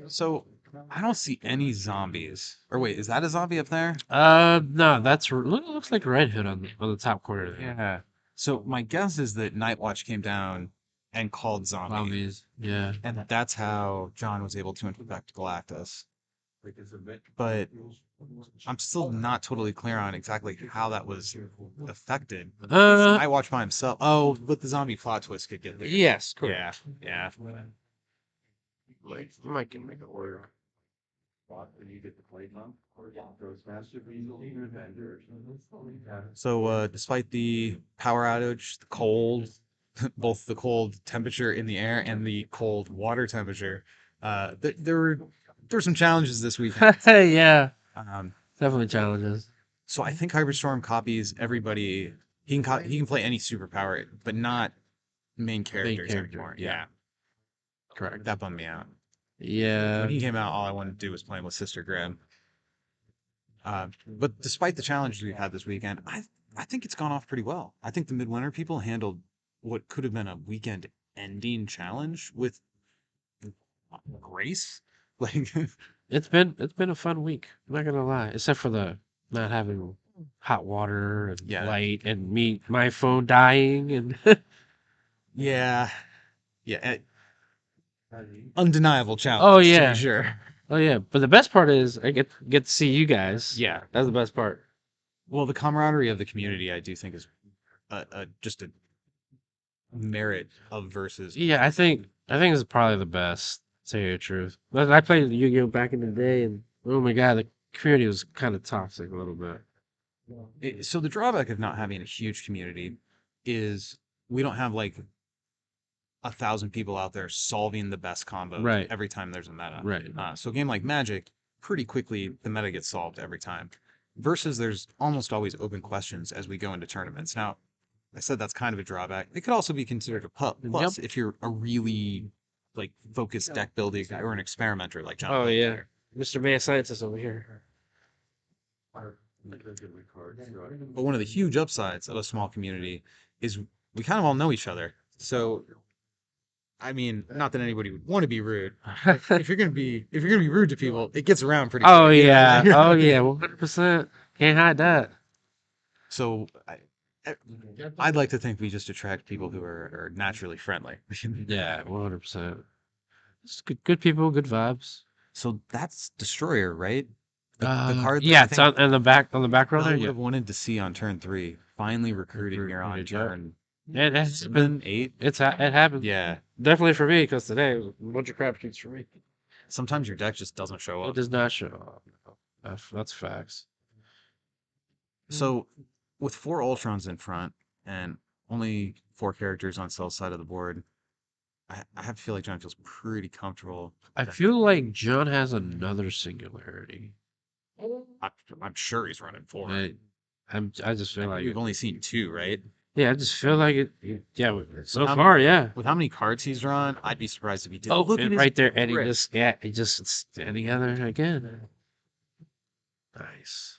Speaker 1: So I don't see any zombies. Or wait, is that a zombie up there?
Speaker 2: No, looks like Red Hood on the top corner there.
Speaker 1: Yeah. So my guess is that Night Watch came down and called zombies.
Speaker 2: Yeah.
Speaker 1: And that's how John was able to infect Galactus. But I'm still not totally clear on exactly how that was affected. Night Watch by himself. Oh, but the zombie plot twist could get there.
Speaker 2: Yes, correct.
Speaker 1: Yeah.
Speaker 2: You might can make it work.
Speaker 1: So, despite the power outage, the cold, both the cold temperature in the air and the cold water temperature, there were some challenges this weekend.
Speaker 2: Yeah,
Speaker 1: Um,
Speaker 2: definitely challenges.
Speaker 1: so I think Hyperstorm copies everybody. He can play any superpower, but not main characters
Speaker 2: character,
Speaker 1: anymore.
Speaker 2: yeah.
Speaker 1: Yeah,
Speaker 2: Correct.
Speaker 1: that bummed me out.
Speaker 2: Yeah.
Speaker 1: When he came out, all I wanted to do was play him with Sister Grimm. But despite the challenges we've had this weekend, I think it's gone off pretty well. I think the Midwinter people handled what could have been a weekend-ending challenge with grace. Like,
Speaker 2: It's been a fun week. I'm not gonna lie, except for the not having hot water and
Speaker 1: Yeah.
Speaker 2: light and my phone dying and
Speaker 1: yeah, yeah, undeniable challenge.
Speaker 2: Oh,
Speaker 1: To
Speaker 2: yeah.
Speaker 1: be sure.
Speaker 2: oh yeah. But the best part is I get to see you guys.
Speaker 1: Yeah.
Speaker 2: That's the best part.
Speaker 1: Well, the camaraderie of the community, I do think, is just a merit of versus.
Speaker 2: Yeah, I think it's probably the best. To tell you the truth, but I played Yu-Gi-Oh back in the day, and oh my god, the community was kind of toxic a little bit.
Speaker 1: So the drawback of not having a huge community is we don't have like 1,000 people out there solving the best combos
Speaker 2: Right.
Speaker 1: every time there's a meta.
Speaker 2: Right.
Speaker 1: So a game like Magic, pretty quickly the meta gets solved every time. Versus there's almost always open questions as we go into tournaments. Now, I said that's kind of a drawback. It could also be considered a plus if you're a really like focused deck building or an experimenter like John.
Speaker 2: Oh
Speaker 1: Built
Speaker 2: yeah,
Speaker 1: there.
Speaker 2: Mr. Man Scientist over here.
Speaker 1: But one of the huge upsides of a small community is we kind of all know each other. So, I mean, not that anybody would want to be rude. If you're gonna be rude to people, it gets around pretty.
Speaker 2: Oh
Speaker 1: quick, you know?
Speaker 2: yeah, oh yeah, 100%. Can't hide that.
Speaker 1: So I'd like to think we just attract people who are naturally friendly.
Speaker 2: Yeah, 100%. It's good people, good vibes.
Speaker 1: So that's Destroyer, right? The card. That
Speaker 2: Yeah,
Speaker 1: I
Speaker 2: it's
Speaker 1: think
Speaker 2: on the back row
Speaker 1: I
Speaker 2: there.
Speaker 1: would
Speaker 2: Yeah,
Speaker 1: have wanted to see on turn 3. Finally recruiting here on
Speaker 2: Recruited, yeah.
Speaker 1: turn
Speaker 2: it's been
Speaker 1: 8.
Speaker 2: it happened.
Speaker 1: Yeah.
Speaker 2: Definitely for me because today was a bunch of crap shoots for me.
Speaker 1: Sometimes your deck just doesn't show
Speaker 2: It
Speaker 1: up.
Speaker 2: does not show up. That's facts.
Speaker 1: So with 4 Ultrons in front and only 4 characters on Cell's side of the board, I have to feel like John feels pretty comfortable.
Speaker 2: I feel like John has another singularity.
Speaker 1: I'm sure he's running 4.
Speaker 2: I just feel like
Speaker 1: We've only seen 2, right?
Speaker 2: yeah, I just feel like it. Yeah, so
Speaker 1: how
Speaker 2: far, yeah.
Speaker 1: With how many cards he's drawn, I'd be surprised if he did.
Speaker 2: Oh,
Speaker 1: Look
Speaker 2: and
Speaker 1: at
Speaker 2: right there,
Speaker 1: his
Speaker 2: Eddie
Speaker 1: wrist.
Speaker 2: he just standing together again. Nice.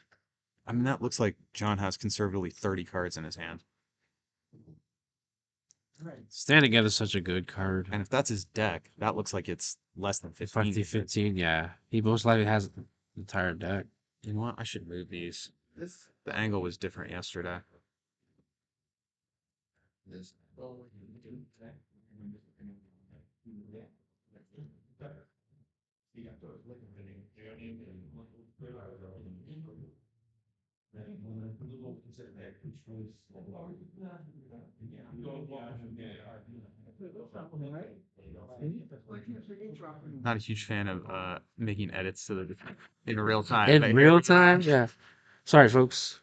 Speaker 1: I mean, that looks like John has conservatively 30 cards in his hand.
Speaker 2: Stand together is such a good card.
Speaker 1: And if that's his deck, that looks like it's less than 15.
Speaker 2: 15, yeah. He most likely has the entire deck.
Speaker 1: You know what? I should move these. The angle was different yesterday. Not a huge fan of making edits to the in real time.
Speaker 2: In real time? Yeah. Sorry, folks.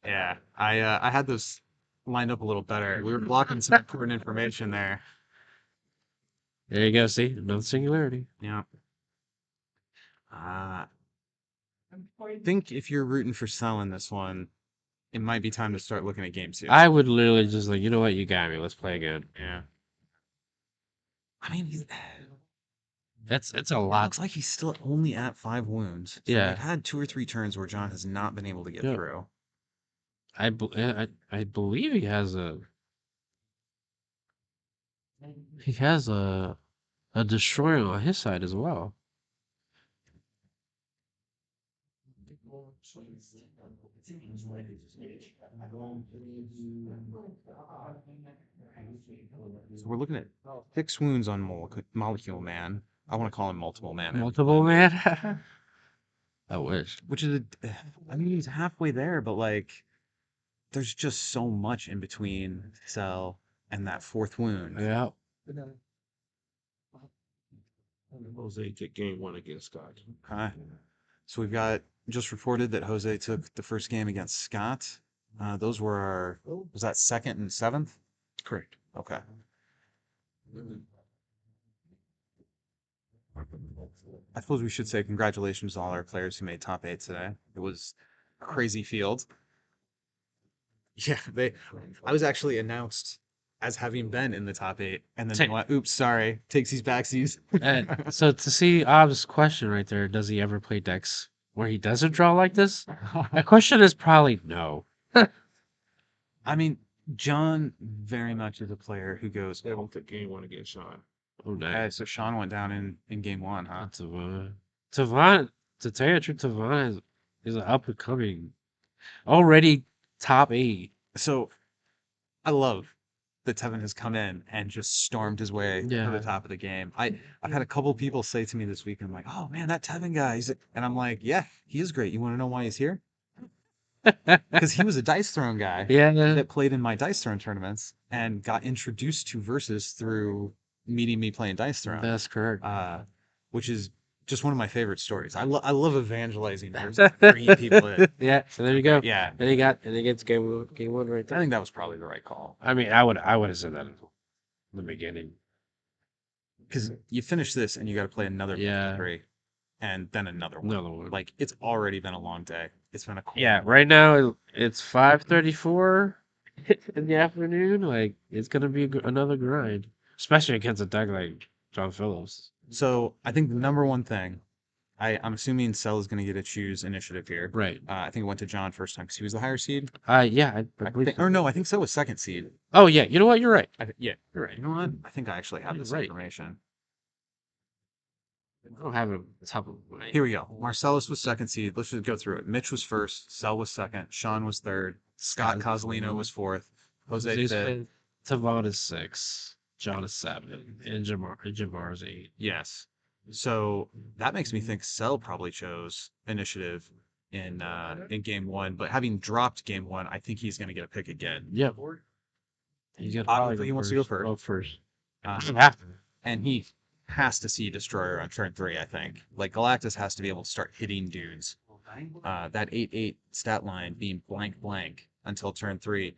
Speaker 1: Yeah, I had those lined up a little better. We were blocking some important information there.
Speaker 2: There you go. See, another singularity.
Speaker 1: Yeah. I think if you're rooting for selling this one, it might be time to start looking at game 2.
Speaker 2: I would literally just like, you know what, you got me. Let's play again.
Speaker 1: Yeah. I mean,
Speaker 2: It's a lot.
Speaker 1: looks like he's still only at 5 wounds. So
Speaker 2: Yeah.
Speaker 1: we've had 2 or 3 turns where John has not been able to get
Speaker 2: Yeah.
Speaker 1: through.
Speaker 2: I believe he has a destroyer on his side as well.
Speaker 1: So we're looking at 6 wounds on Molecule Man. I want to call him Multiple Man.
Speaker 2: Multiple man. I wish.
Speaker 1: Which is, I mean, he's halfway there, but like, there's just so much in between Cell and that 4th wound.
Speaker 2: Yeah.
Speaker 3: Jose took game one against Scott.
Speaker 1: Okay. So we've got just reported that Jose took the first game against Scott. Those were our, was that 2nd and 7th?
Speaker 3: Correct.
Speaker 1: Okay. I suppose we should say congratulations to all our players who made top 8 today. It was a crazy field. Yeah, I was actually announced as having been in the top 8, and then they went, oops, sorry, takesies backsies.
Speaker 2: So to see Ob's question right there, does he ever play decks where he doesn't draw like this? My question is probably no.
Speaker 1: I mean, John very much is a player who goes,
Speaker 3: Tevon took game one against Sean.
Speaker 2: Oh,
Speaker 1: okay,
Speaker 2: nice.
Speaker 1: so Sean went down in game 1, huh?
Speaker 2: Tevon. Tevon, to tell you the truth, Tevon is an up and coming, already top 8.
Speaker 1: So I love that Tevin has come in and just stormed his way to
Speaker 2: Yeah.
Speaker 1: the top of the game. I've had a couple people say to me this week, I'm like, oh man, that Tevin guy, and I'm like, yeah, he is great. You want to know why he's here? Because he was a dice throne guy
Speaker 2: Yeah.
Speaker 1: that played in my dice throne tournaments and got introduced to Versus through meeting me playing dice throne.
Speaker 2: That's correct.
Speaker 1: Which is just one of my favorite stories. I love evangelizing Versus, bringing people in.
Speaker 2: Yeah, so there you go.
Speaker 1: Yeah,
Speaker 2: And he gets game one right
Speaker 1: I
Speaker 2: there.
Speaker 1: think that was probably the right call.
Speaker 2: I mean, I would have said that in the beginning.
Speaker 1: Because you finish this and you got to play another
Speaker 2: Yeah.
Speaker 1: 3, and then another one.
Speaker 2: Another one.
Speaker 1: Like it's already been a long day. It's been a cool.
Speaker 2: Yeah, right now it's 5:34 in the afternoon. Like it's gonna be another grind, especially against a deck like John Phillips.
Speaker 1: So I think the number one thing, I'm assuming Cell is going to get to choose initiative here.
Speaker 2: Right.
Speaker 1: I think it went to John first time because he was the higher seed.
Speaker 2: Yeah, I believe.
Speaker 1: Or no, I think Cell was second seed.
Speaker 2: Oh yeah, you know what? You're right.
Speaker 1: Yeah, you're right. You know what? I think I actually have
Speaker 2: You're
Speaker 1: this
Speaker 2: right.
Speaker 1: information.
Speaker 2: I don't have it on the top of my.
Speaker 1: Here we go. Marcellus was second seed. Let's just go through it. Mitch was first. Cell was second. Sean was third. Scott Cosolino was fourth. Jose fifth.
Speaker 2: Tevon is 6. John is 7, and Jamar is 8.
Speaker 1: Yes. So that makes me think Cell probably chose initiative in game 1, but having dropped game 1, I think he's going to get a pick again.
Speaker 2: Yep. He's gonna
Speaker 1: Obviously, he wants to go first.
Speaker 2: Go first.
Speaker 1: Uh, and he has to see Destroyer on turn 3, I think. Like Galactus has to be able to start hitting dudes. That 8/8 stat line being blank blank until turn 3.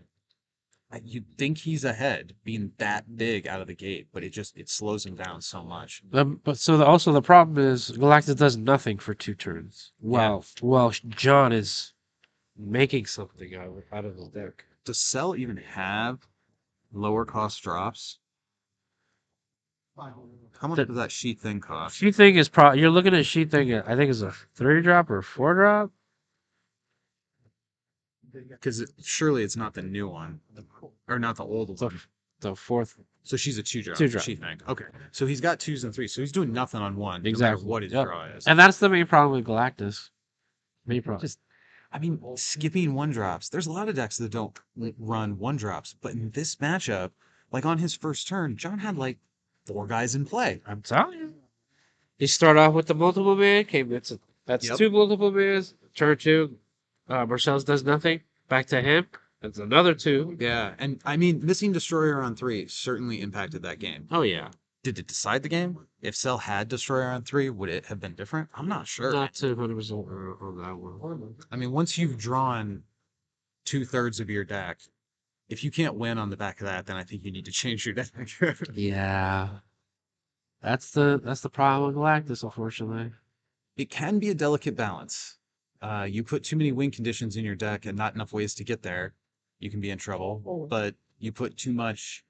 Speaker 1: You'd think he's ahead, being that big out of the gate, but it slows him down so much.
Speaker 2: But so also the problem is Galactus does nothing for 2 turns. Well, John is making something out of his deck.
Speaker 1: Does Cell even have lower cost drops? How much does that sheet thing cost?
Speaker 2: Sheet thing is probably you're looking at sheet thing. I think it's a 3 drop or a 4 drop.
Speaker 1: Because surely it's not the new one, or not the old one.
Speaker 2: The 4th.
Speaker 1: So she's a 2 drop.
Speaker 2: 2 drop.
Speaker 1: Sheet thing. Okay, so he's got 2s and 3s. So he's doing nothing on 1. No
Speaker 2: Exactly.
Speaker 1: matter what his
Speaker 2: Yep.
Speaker 1: draw is.
Speaker 2: And that's the main problem with Galactus. Main problem.
Speaker 1: I mean, skipping 1-drops. There's a lot of decks that don't run 1-drops, but in this matchup, like on his first turn, John had like 4 guys in play.
Speaker 2: I'm telling you. You start off with the multiple man. That's
Speaker 1: Yep.
Speaker 2: 2 multiple mans. Turn 2, Marcellus does nothing. Back to him. That's another 2.
Speaker 1: Yeah, and I mean, missing Destroyer on 3 certainly impacted that game.
Speaker 2: Oh yeah.
Speaker 1: Did it decide the game? If Cell had Destroyer on 3, would it have been different? I'm not sure.
Speaker 2: Not 200% on that one.
Speaker 1: I mean, once you've drawn 2/3 of your deck, if you can't win on the back of that, then I think you need to change your deck.
Speaker 2: Yeah. That's the problem with Galactus, unfortunately.
Speaker 1: It can be a delicate balance. You put too many win conditions in your deck and not enough ways to get there, you can be in trouble. But you put too much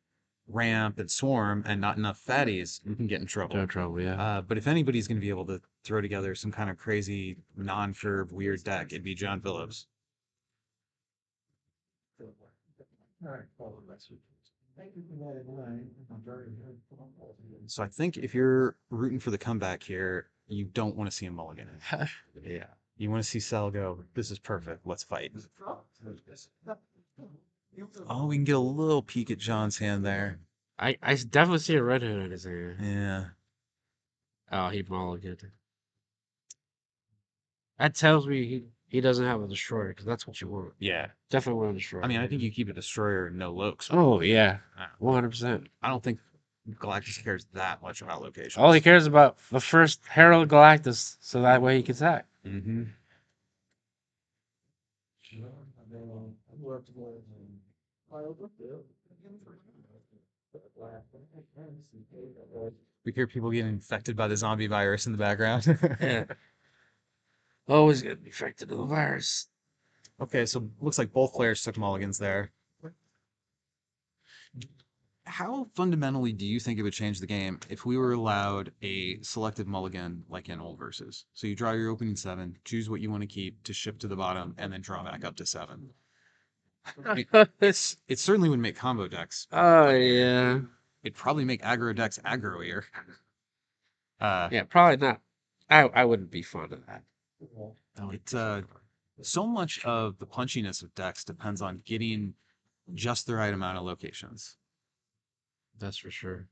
Speaker 1: ramp and swarm and not enough fatties, you can get in trouble.
Speaker 2: No trouble, yeah.
Speaker 1: But if anybody's going to be able to throw together some kind of crazy non-curve weird deck, it'd be John Phillips. So I think if you're rooting for the comeback here, you don't want to see a mulligan. Yeah. You want to see Cell go, this is perfect, let's fight. Oh, we can get a little peek at John's hand there.
Speaker 2: I definitely see a red hand in his hand.
Speaker 1: Yeah.
Speaker 2: Oh, he mulliganed. That tells me he doesn't have a destroyer, because that's what you want.
Speaker 1: Yeah.
Speaker 2: Definitely want a destroyer.
Speaker 1: I mean, I think you keep a destroyer no lokes.
Speaker 2: Oh, yeah. 100%.
Speaker 1: I don't think Galactus cares that much about location.
Speaker 2: All he cares about the first Herald Galactus, so that way he can attack.
Speaker 1: Mm-hmm. We hear people getting infected by the zombie virus in the background.
Speaker 2: Yeah. Always get infected with the virus.
Speaker 1: Okay, so looks like both players took mulligans there. How fundamentally do you think it would change the game if we were allowed a selective mulligan like in old versus? So you draw your opening 7, choose what you want to keep to ship to the bottom, and then draw back up to 7. It certainly would make combo decks.
Speaker 2: Oh yeah.
Speaker 1: It'd probably make aggro decks aggroier.
Speaker 2: Yeah, probably not. I wouldn't be fond of that.
Speaker 1: It's so much of the punchiness of decks depends on getting just the right amount of locations.
Speaker 2: That's for sure.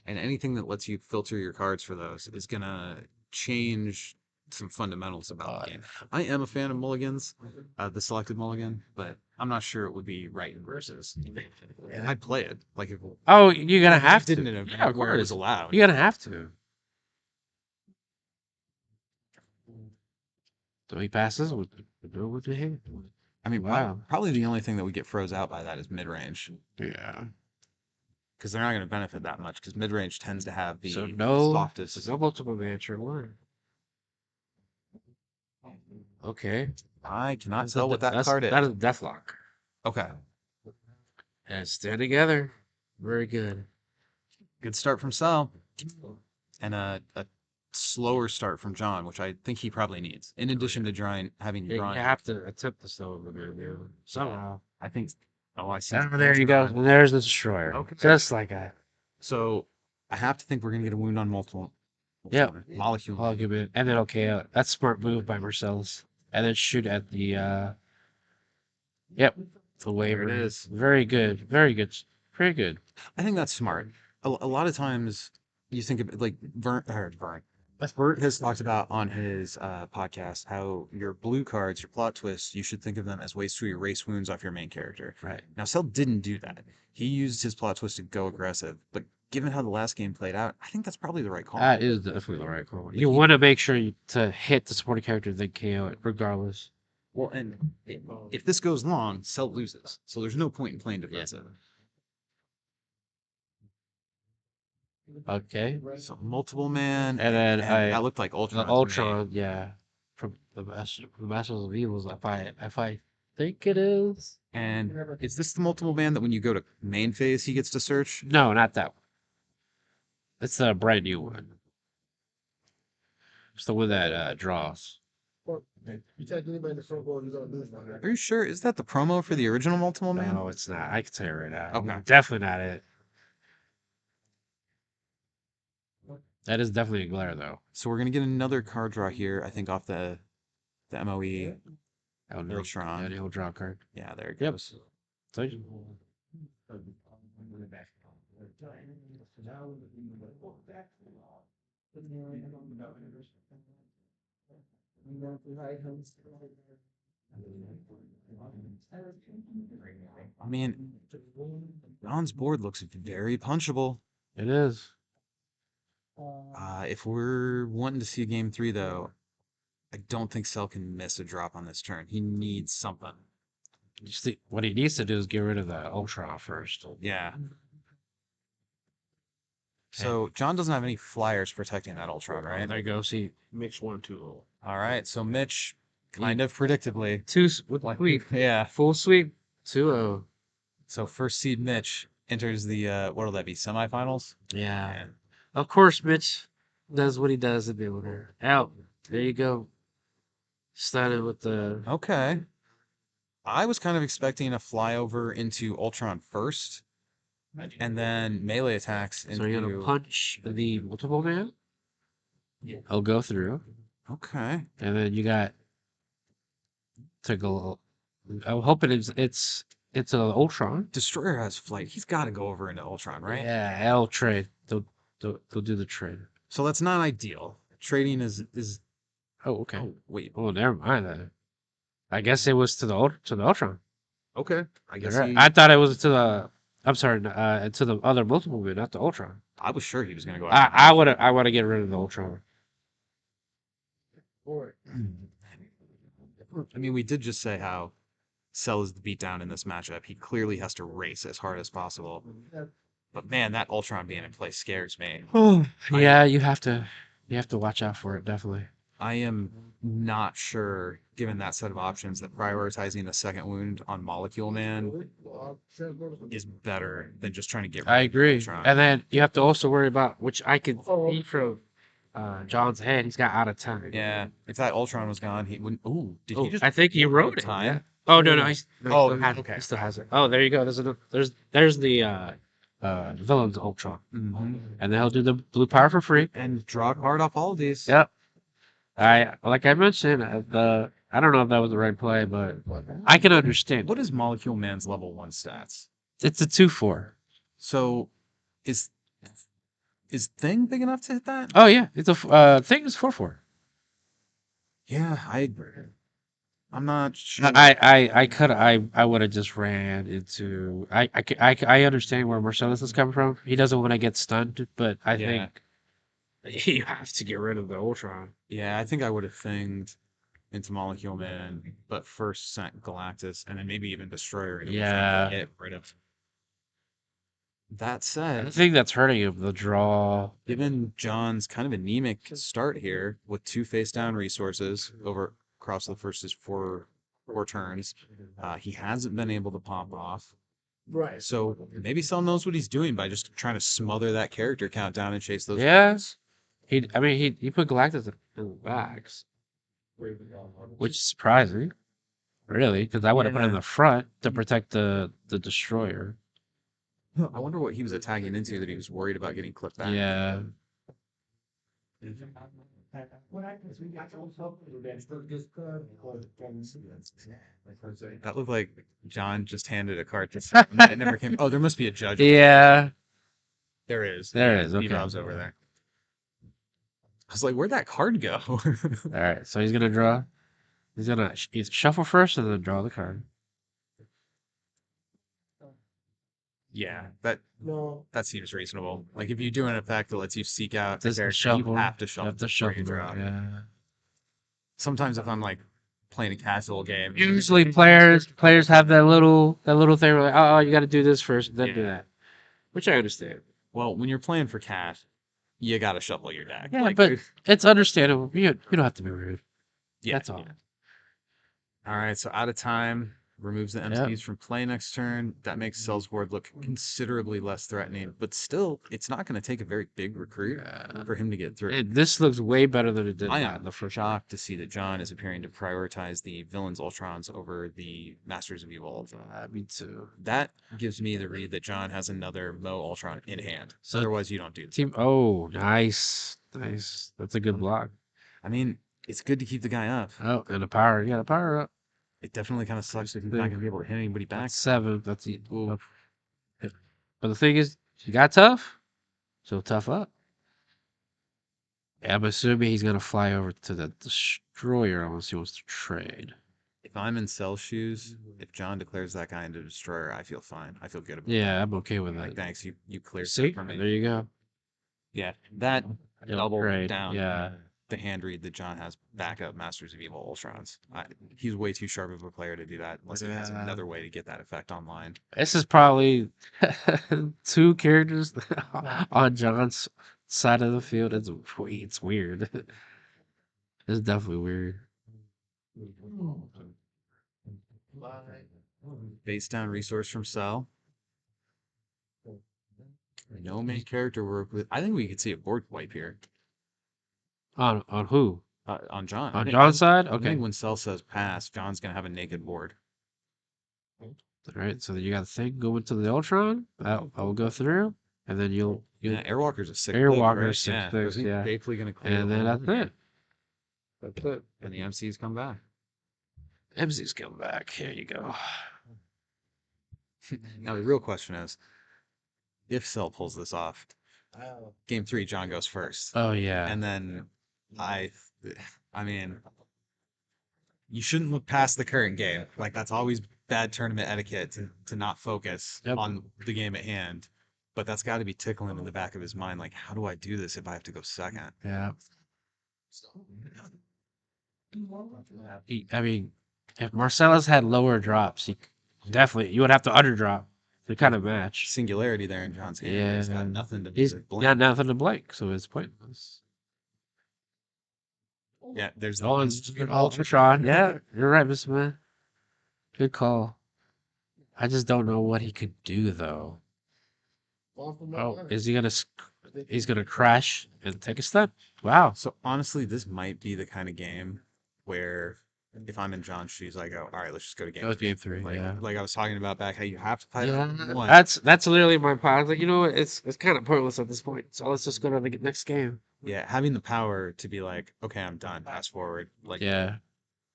Speaker 1: And anything that lets you filter your cards for those is gonna change some fundamentals about the game. I am a fan of mulligans, the selected mulligan, but I'm not sure it would be right in versus. I'd play it like if
Speaker 2: Oh, you're gonna have to.
Speaker 1: didn't in a
Speaker 2: Yeah, of
Speaker 1: where it was
Speaker 2: course.
Speaker 1: allowed.
Speaker 2: You're gonna have to. So he passes with the hand.
Speaker 1: I mean,
Speaker 2: Wow.
Speaker 1: probably the only thing that would get froze out by that is mid range,
Speaker 2: Yeah.
Speaker 1: because they're not going to benefit that much. Because mid range tends to have the
Speaker 2: So no,
Speaker 1: softest.
Speaker 2: no multiple mantra one. Okay.
Speaker 1: I cannot
Speaker 2: That's
Speaker 1: tell what that card is.
Speaker 2: That is Deathlock.
Speaker 1: Okay,
Speaker 2: And stand together. Very good.
Speaker 1: good start from Sal, and a slower start from John, which I think he probably needs. In addition to having
Speaker 2: You
Speaker 1: drawn,
Speaker 2: have to attempt to slow him somehow.
Speaker 1: I think. Oh, I see.
Speaker 2: Oh, there you go. And there's the destroyer.
Speaker 1: Okay.
Speaker 2: Just like that.
Speaker 1: So I have to think we're going to get a wound on multiple.
Speaker 2: Yep.
Speaker 1: Molecule.
Speaker 2: I'll give it. And then okay, that's smart move by Marcellus. And then shoot at the yep. The waiver.
Speaker 1: There it is.
Speaker 2: Very good. Very good. Pretty good.
Speaker 1: I think that's smart. A lot of times you think of it like Vern. Bert has talked about on his podcast how your blue cards, your plot twists, you should think of them as ways to erase wounds off your main character.
Speaker 2: Right.
Speaker 1: Now, Cell didn't do that. He used his plot twist to go aggressive, but given how the last game played out, I think that's probably the right call.
Speaker 2: That is definitely the right call. You want to make sure to hit the supporting character, then KO it, regardless.
Speaker 1: Well, and if this goes long, Cell loses, so there's no point in playing defensive.
Speaker 2: Okay.
Speaker 1: So multiple man,
Speaker 2: And then
Speaker 1: that looked like Ultron.
Speaker 2: the Ultron, yeah, from the Masters of Evils. If I think it is.
Speaker 1: And is this the multiple man that when you go to main phase he gets to search?
Speaker 2: No, not that one. It's a brand new one. It's the one that draws.
Speaker 1: Are you sure? Is that the promo for the original multiple man?
Speaker 2: No, it's not. I can tell you right now.
Speaker 1: Okay.
Speaker 2: Definitely not it. That is definitely a glare, though.
Speaker 1: So we're gonna get another card draw here, I think, off the MOE.
Speaker 2: Oh, no.
Speaker 1: Ultron.
Speaker 2: Yeah, the old draw card.
Speaker 1: Yeah, there it
Speaker 2: Yep.
Speaker 1: goes.
Speaker 2: So you-
Speaker 1: I mean, John's board looks very punchable.
Speaker 2: It is.
Speaker 1: If we're wanting to see a game 3, though, I don't think Cell can miss a drop on this turn. He needs something.
Speaker 2: You see, what he needs to do is get rid of the Ultron first.
Speaker 1: Yeah. So John doesn't have any flyers protecting that Ultron, right?
Speaker 2: There you go. See,
Speaker 3: Mix 1, 2.
Speaker 1: All right. So Mitch, kind of predictably,
Speaker 2: with sweep.
Speaker 1: yeah.
Speaker 2: Full sweep. 2-0.
Speaker 1: So first seed Mitch enters the what'll that be? Semifinals.
Speaker 2: Yeah.
Speaker 1: And
Speaker 2: Of course, Mitch does what he does in the order. Out. There you go. Started with the.
Speaker 1: okay. I was kind of expecting a flyover into Ultron first, and then melee attacks
Speaker 2: So you're
Speaker 1: into.
Speaker 2: gonna punch the multiple man. He'll go through,
Speaker 1: Okay.
Speaker 2: and then you got to go. I'm hoping it's an Ultron.
Speaker 1: Destroyer has flight. He's got to go over into Ultron, right?
Speaker 2: Yeah, L trade. They'll do the trade.
Speaker 1: So that's not ideal. Trading is.
Speaker 2: Oh, okay.
Speaker 1: Oh, wait.
Speaker 2: Oh, never mind that. I guess it was to the Ultron.
Speaker 1: Okay. I guess.
Speaker 2: I thought it was to the I'm sorry, to the other multiple man, not the Ultron.
Speaker 1: I was sure he was gonna go after.
Speaker 2: I want to get rid of the Ultron.
Speaker 1: I mean, we did just say how Cell is the beatdown in this matchup. He clearly has to race as hard as possible. But man, that Ultron being in play scares me.
Speaker 2: Yeah, you have to watch out for it, definitely.
Speaker 1: I am not sure, given that set of options, that prioritizing a second wound on Molecule Man is better than just trying to get rid
Speaker 2: I
Speaker 1: of
Speaker 2: agree.
Speaker 1: Ultron.
Speaker 2: And then you have to also worry about, which I could see from John's head, he's got out of time.
Speaker 1: Yeah, if that Ultron was gone, he wouldn't. Ooh, did he just?
Speaker 2: I think he wrote it.
Speaker 1: time?
Speaker 2: Yeah. Oh no, he
Speaker 1: Oh,
Speaker 2: still has it.
Speaker 1: okay.
Speaker 2: He still has it. Oh, there you go. There's the villain's Ultron,
Speaker 1: Mhm.
Speaker 2: and then he'll do the blue power for free.
Speaker 1: And draw a card off all of these.
Speaker 2: Yep. Like I mentioned, I don't know if that was the right play, but I can understand.
Speaker 1: What is Molecule Man's level 1 stats?
Speaker 2: It's a 2/4.
Speaker 1: So, is Thing big enough to hit that?
Speaker 2: Oh yeah, it's a thing is 4/4.
Speaker 1: Yeah, I'm not sure.
Speaker 2: I would have just ran into. I understand where Marcellus is coming from. He doesn't want to get stunned, but I
Speaker 1: Yeah.
Speaker 2: think you have to get rid of the Ultron.
Speaker 1: Yeah, I think I would have thinged into Molecule Man, but first sent Galactus and then maybe even Destroyer. And
Speaker 2: Yeah.
Speaker 1: get rid of. That
Speaker 2: I
Speaker 1: said,
Speaker 2: think that's hurting him. The draw.
Speaker 1: given John's kind of anemic start here with 2 face down resources over across the first is four turns, he hasn't been able to pop off.
Speaker 4: Right.
Speaker 1: So maybe Cell knows what he's doing by just trying to smother that character count down and chase those.
Speaker 2: Yes. He put Galactus in the backs, which is surprising, really, because I would have put him in the front to protect the Destroyer.
Speaker 1: I wonder what he was attacking into that he was worried about getting clipped back.
Speaker 2: Yeah.
Speaker 1: That looked like John just handed a card to someone. It never came. Oh, there must be a judge.
Speaker 2: Yeah.
Speaker 1: There is.
Speaker 2: There is. Okay.
Speaker 1: Bebop's over there. I was like, where'd that card go?
Speaker 2: All right. So he's gonna draw. He's gonna shuffle first and then draw the card.
Speaker 1: Yeah, that seems reasonable. Like if you do an effect that lets you seek out the
Speaker 2: Just
Speaker 1: character,
Speaker 2: shuffle.
Speaker 1: you have to shuffle.
Speaker 2: You have to
Speaker 1: before you
Speaker 2: shuffle.
Speaker 1: draw.
Speaker 2: Yeah.
Speaker 1: Sometimes if I'm like playing a casual game,
Speaker 2: Usually players have that little thing where like, oh, you got to do this first, then do
Speaker 1: Yeah.
Speaker 2: that, which I understand.
Speaker 1: well, when you're playing for cash, you gotta shuffle your deck.
Speaker 2: Yeah,
Speaker 1: Like,
Speaker 2: but it's understandable. You don't have to be rude.
Speaker 1: yeah,
Speaker 2: That's all.
Speaker 1: All right, so out of time removes the MCs from play next turn. That makes Cell's board look considerably less threatening, but still, it's not going to take a very big recruit for him to get through.
Speaker 2: This looks way better than it did.
Speaker 1: I
Speaker 2: in
Speaker 1: am
Speaker 2: the first.
Speaker 1: shocked to see that John is appearing to prioritize the villains Ultrons over the Masters of Evil Ultron.
Speaker 2: Me too.
Speaker 1: That gives me the read that John has another Mo Ultron in hand.
Speaker 2: So-
Speaker 1: Otherwise, you don't do that.
Speaker 2: Team. Oh, nice. That's a good block.
Speaker 1: I mean, it's good to keep the guy up.
Speaker 2: Oh, and the power. Yeah, the power up.
Speaker 1: It definitely kind of sucks if he's not going to be able to hit anybody back.
Speaker 2: That's 7. That's it.
Speaker 1: Ooh.
Speaker 2: But the thing is, you got tough, so tough up. Yeah, I'm assuming he's gonna fly over to the Destroyer unless he wants to trade.
Speaker 1: If I'm in Cell's shoes, if John declares that guy into Destroyer, I feel fine. I feel good about
Speaker 2: Yeah, I'm okay with
Speaker 1: it.
Speaker 2: that.
Speaker 1: Like, thanks, you cleared
Speaker 2: See,
Speaker 1: that for me.
Speaker 2: there you go.
Speaker 1: Yeah, that double
Speaker 2: Trade,
Speaker 1: down
Speaker 2: yeah.
Speaker 1: the hand read that John has backup Masters of Evil Ultrons. He's way too sharp of a player to do that unless he has
Speaker 2: Yeah.
Speaker 1: another way to get that effect online.
Speaker 2: This is probably 2 characters on John's side of the field. It's weird. It's definitely weird.
Speaker 1: Base down resource from Cell. No main character work with. I think we could see a board wipe here.
Speaker 2: On who?
Speaker 1: On John.
Speaker 2: On John's side?
Speaker 1: I
Speaker 2: Okay.
Speaker 1: think when Cell says pass, John's gonna have a naked board.
Speaker 2: All right. So then you got the thing go into the Ultron. I will go through, and then you'll
Speaker 1: Yeah, Airwalker's a sick.
Speaker 2: Airwalker's
Speaker 1: pick,
Speaker 2: sick
Speaker 1: right?
Speaker 2: picks,
Speaker 1: He's
Speaker 2: yeah.
Speaker 1: safely gonna clear.
Speaker 2: and
Speaker 1: the
Speaker 2: then
Speaker 1: board.
Speaker 2: that's it. That's it.
Speaker 1: And the MCs come back.
Speaker 2: MZ's coming back. Here you go.
Speaker 1: Now the real question is, if Cell pulls this off, game 3, John goes first,
Speaker 2: Oh yeah.
Speaker 1: and then I mean, you shouldn't look past the current game. Like that's always bad tournament etiquette to not focus
Speaker 2: Yep.
Speaker 1: on the game at hand. But that's got to be tickling in the back of his mind. Like, how do I do this if I have to go second?
Speaker 2: Yeah. I mean, if Marcellus had lower drops, definitely you would have to underdrop to kind of match.
Speaker 1: Singularity there in John's hand.
Speaker 2: Yeah.
Speaker 1: He's got nothing to
Speaker 2: He's
Speaker 1: blink.
Speaker 2: got nothing to blink, so it's pointless.
Speaker 1: Yeah, there's
Speaker 2: Oh, it's good ultra shot. Yeah, you're right, Mr. Man. Good call. I just don't know what he could do though. Oh, is he gonna? He's gonna crash and take a step. Wow.
Speaker 1: So honestly, this might be the kind of game where if I'm in John's shoes, I go, all right, let's just go to game.
Speaker 2: That was game 3.
Speaker 1: Like,
Speaker 2: Yeah.
Speaker 1: like I was talking about back, how you have to fight
Speaker 2: Yeah,
Speaker 1: one.
Speaker 2: that's literally my plan. I was like, you know what? It's kind of pointless at this point. So let's just go to the next game.
Speaker 1: Yeah, having the power to be like, okay, I'm done. Fast forward. Like,
Speaker 2: Yeah.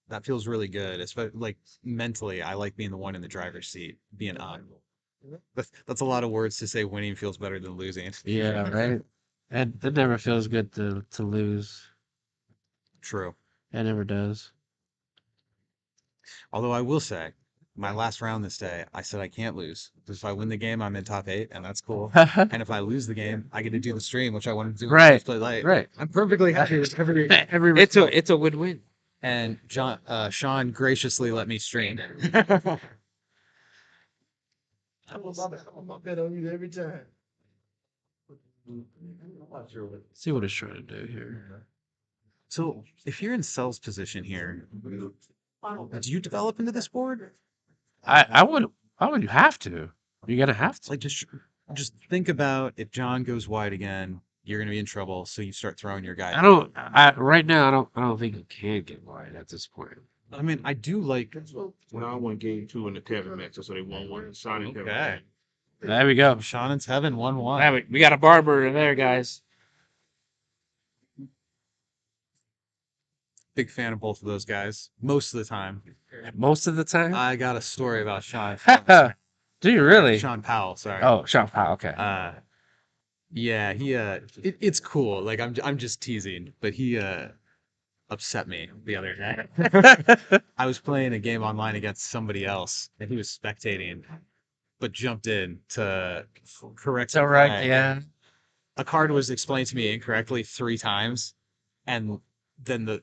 Speaker 1: that feels really good. Especially like mentally, I like being the one in the driver's seat, being up. That's a lot of words to say. Winning feels better than losing.
Speaker 2: Yeah. Right. And it never feels good to lose.
Speaker 1: True.
Speaker 2: It never does.
Speaker 1: Although I will say, my last round this day, I said I can't lose. Because if I win the game, I'm in top 8, and that's cool. And if I lose the game, I get to do the stream, which I wanted to do.
Speaker 2: Right.
Speaker 1: Play late.
Speaker 2: Right.
Speaker 1: I'm perfectly happy with every.
Speaker 2: It's a win-win.
Speaker 1: And Sean graciously let me stream.
Speaker 4: I'm bet on you every time.
Speaker 2: See what it's trying to do here.
Speaker 1: So if you're in Cell's position here, do you develop into this board?
Speaker 2: I would have to. You're gonna have
Speaker 1: It's
Speaker 2: to.
Speaker 1: like just think about if John goes wide again, you're gonna be in trouble. So you start throwing your guy.
Speaker 2: Right now I don't think you can get wide at this point.
Speaker 1: I mean, I do like.
Speaker 3: When I won game 2 in the Tevon match, so they won one. Sean and Tevon.
Speaker 1: Okay.
Speaker 2: There we go.
Speaker 1: Sean and Tevon 1-1.
Speaker 2: We got a barber in there, guys.
Speaker 1: Big fan of both of those guys. Most of the time.
Speaker 2: Most of the time.
Speaker 1: I got a story about Sean.
Speaker 2: Do you really?
Speaker 1: Sean Powell, sorry.
Speaker 2: Oh, Sean Powell. Okay.
Speaker 1: Yeah, he it's cool. Like I'm just teasing, but he upset me the other day. I was playing a game online against somebody else, and he was spectating, but jumped in to correct.
Speaker 2: So right.
Speaker 1: flag.
Speaker 2: Yeah.
Speaker 1: A card was explained to me incorrectly 3 times, and then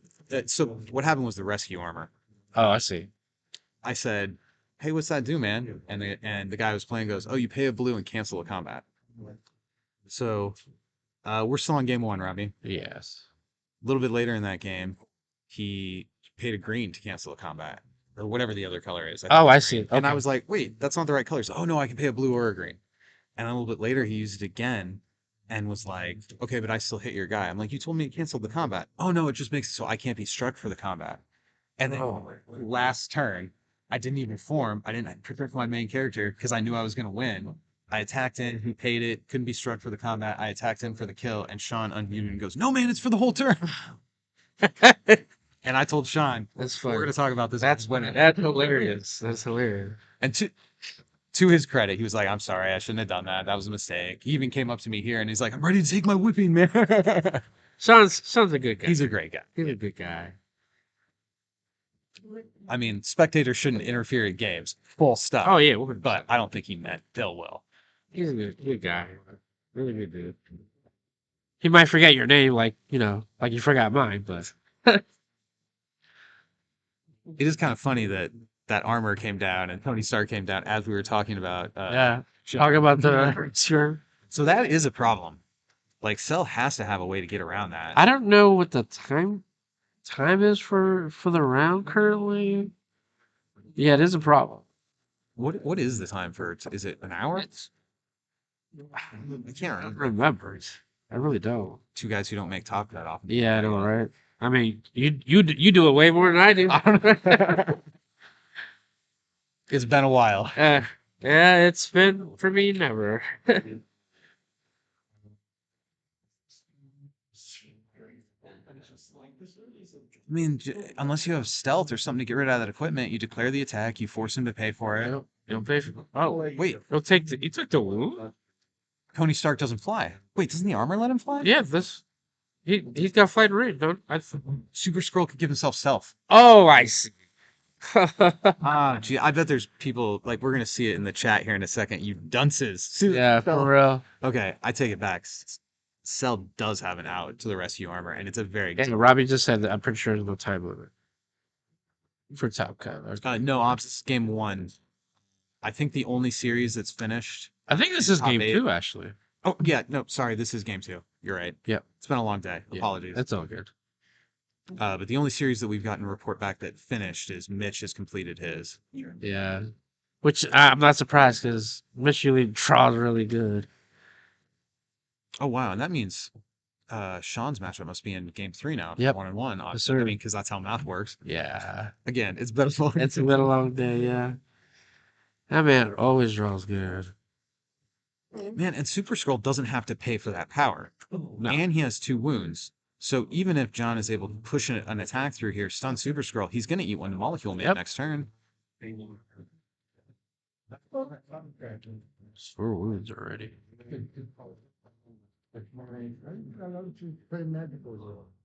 Speaker 1: so what happened was the rescue armor.
Speaker 2: Oh, I see.
Speaker 1: I said, "Hey, what's that do, man?" And the guy who was playing goes, "Oh, you pay a blue and cancel a combat." So, we're still on game 1, Robbie.
Speaker 2: Yes.
Speaker 1: A little bit later in that game, he paid a green to cancel a combat, or whatever the other color is.
Speaker 2: Oh,
Speaker 1: think
Speaker 2: I
Speaker 1: it's
Speaker 2: see.
Speaker 1: green. And I
Speaker 2: Okay.
Speaker 1: was like, "Wait, that's not the right color." So, oh no, I can pay a blue or a green. And a little bit later, he used it again, and was like, "Okay, but I still hit your guy." I'm like, "You told me to cancel the combat." "Oh no, it just makes it so I can't be struck for the combat." And then
Speaker 2: Oh.
Speaker 1: last turn, I didn't even form. I didn't prepare for my main character because I knew I was going to win. I attacked in, he paid it, couldn't be struck for the combat. I attacked him for the kill, and Sean unmuted and goes, "No, man, it's for the whole turn." And I told Sean,
Speaker 2: That's
Speaker 1: we're
Speaker 2: funny.
Speaker 1: going to talk about this.
Speaker 2: That's hilarious. That's hilarious.
Speaker 1: And to his credit, he was like, "I'm sorry, I shouldn't have done that. That was a mistake." He even came up to me here, and he's like, "I'm ready to take my whipping, man."
Speaker 2: Sean's a good guy.
Speaker 1: He's a great guy.
Speaker 2: He's a good guy.
Speaker 1: I mean, spectators shouldn't interfere at games. Full stop.
Speaker 2: Oh yeah,
Speaker 1: But I don't think he meant Bill will.
Speaker 2: he's a good guy. Really good dude. He might forget your name, like like you forgot mine, but
Speaker 1: It is kind of funny that that armor came down and Tony Stark came down as we were talking about.
Speaker 2: yeah. Talk about the sure.
Speaker 1: So that is a problem. Like, Cell has to have a way to get around that.
Speaker 2: I don't know what the time is for the round currently. Yeah, it is a problem.
Speaker 1: What is the time for? Is it an hour? I can't
Speaker 2: I don't
Speaker 1: remember.
Speaker 2: remember it. I really don't.
Speaker 1: 2 guys who don't make Top Cut often.
Speaker 2: Yeah, I know, right? I mean, you do it way more than I do.
Speaker 1: It's been a while.
Speaker 2: Yeah, it's been for me never.
Speaker 1: I mean, unless you have stealth or something to get rid of that equipment, you declare the attack, you force him to pay for it.
Speaker 2: You don't pay for. Oh,
Speaker 1: Wait,
Speaker 2: he'll take the. He took the wound.
Speaker 1: Tony Stark doesn't fly. Wait, doesn't the armor let him fly?
Speaker 2: Yeah, he's got flight range. Don't I?
Speaker 1: Super Skrull could give himself stealth.
Speaker 2: Oh, I see.
Speaker 1: Gee, I bet there's people like we're gonna see it in the chat here in a second. You dunces.
Speaker 2: Yeah, for real.
Speaker 1: Okay, I take it back. Cell does have an out to the rescue armor, and it's a very good.
Speaker 2: Yeah, Robbie just said that. I'm pretty sure there's no time limit for Top Cut.
Speaker 1: No, Ops game 1. I think the only series that's finished.
Speaker 2: I think this
Speaker 1: in
Speaker 2: is
Speaker 1: top
Speaker 2: game
Speaker 1: 8
Speaker 2: 2, actually.
Speaker 1: Oh yeah, no, sorry, this is game 2. You're right.
Speaker 2: Yep.
Speaker 1: It's been a long day.
Speaker 2: Yeah,
Speaker 1: Apologies.
Speaker 2: that's all good.
Speaker 1: But the only series that we've gotten a report back that finished is Mitch has completed his.
Speaker 2: Yeah. Which I'm not surprised because Mitch usually draws really good.
Speaker 1: Oh wow, and that means Sean's matchup must be in game 3 now.
Speaker 2: Yep.
Speaker 1: 1-1.
Speaker 2: Yes,
Speaker 1: Obviously.
Speaker 2: sir.
Speaker 1: I mean, because that's how math works.
Speaker 2: Yeah.
Speaker 1: Again, it's been a long.
Speaker 2: It's been a long day, yeah. That man always draws good.
Speaker 1: Man, and Super Scroll doesn't have to pay for that power.
Speaker 2: No.
Speaker 1: And he has 2 wounds. So even if John is able to push an attack through here, stun Super Scroll, he's going to eat one molecule made
Speaker 2: Yep.
Speaker 1: next turn.
Speaker 2: 4 wounds already.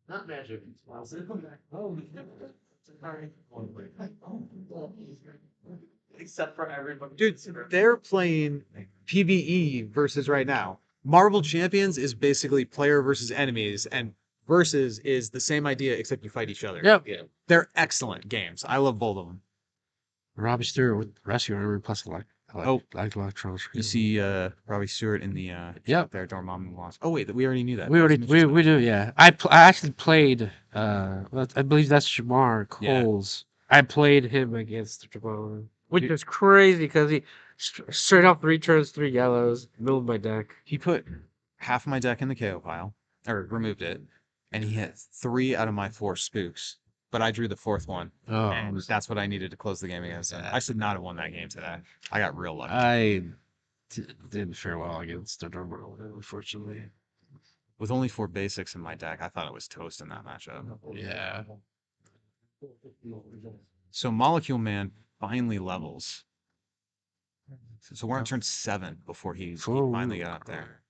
Speaker 4: Not magic. Except for everybody.
Speaker 1: Dude, they're playing PvE versus right now. Marvel Champions is basically player versus enemies, and versus is the same idea except you fight each other.
Speaker 2: Yep.
Speaker 1: They're excellent games. I love both of them.
Speaker 2: Robbie Stewart with rescue armor plus electrons.
Speaker 1: You see Robbie Stewart in the
Speaker 2: Yep.
Speaker 1: there, Dormammu lost. Oh wait, we already knew that.
Speaker 2: We already
Speaker 1: That was
Speaker 2: we do, yeah. I actually played I believe that's Jamar
Speaker 1: Yeah.
Speaker 2: Coles. I played him against Jamar, which is crazy because he straight off 3 turns, 3 yellows, middle of my deck.
Speaker 1: He put half of my deck in the KO pile, or removed it, and he hit 3 out of my 4 spooks. But I drew the 4th one,
Speaker 2: Oh,
Speaker 1: and that's what I needed to close the game against him. I should not have won that game today. I got real lucky.
Speaker 2: I didn't fare well against the Dormammu, unfortunately.
Speaker 1: With only 4 basics in my deck, I thought it was toast in that matchup.
Speaker 2: Yeah.
Speaker 1: So Molecule Man finally levels. So we're on turn 7 before he finally got up there.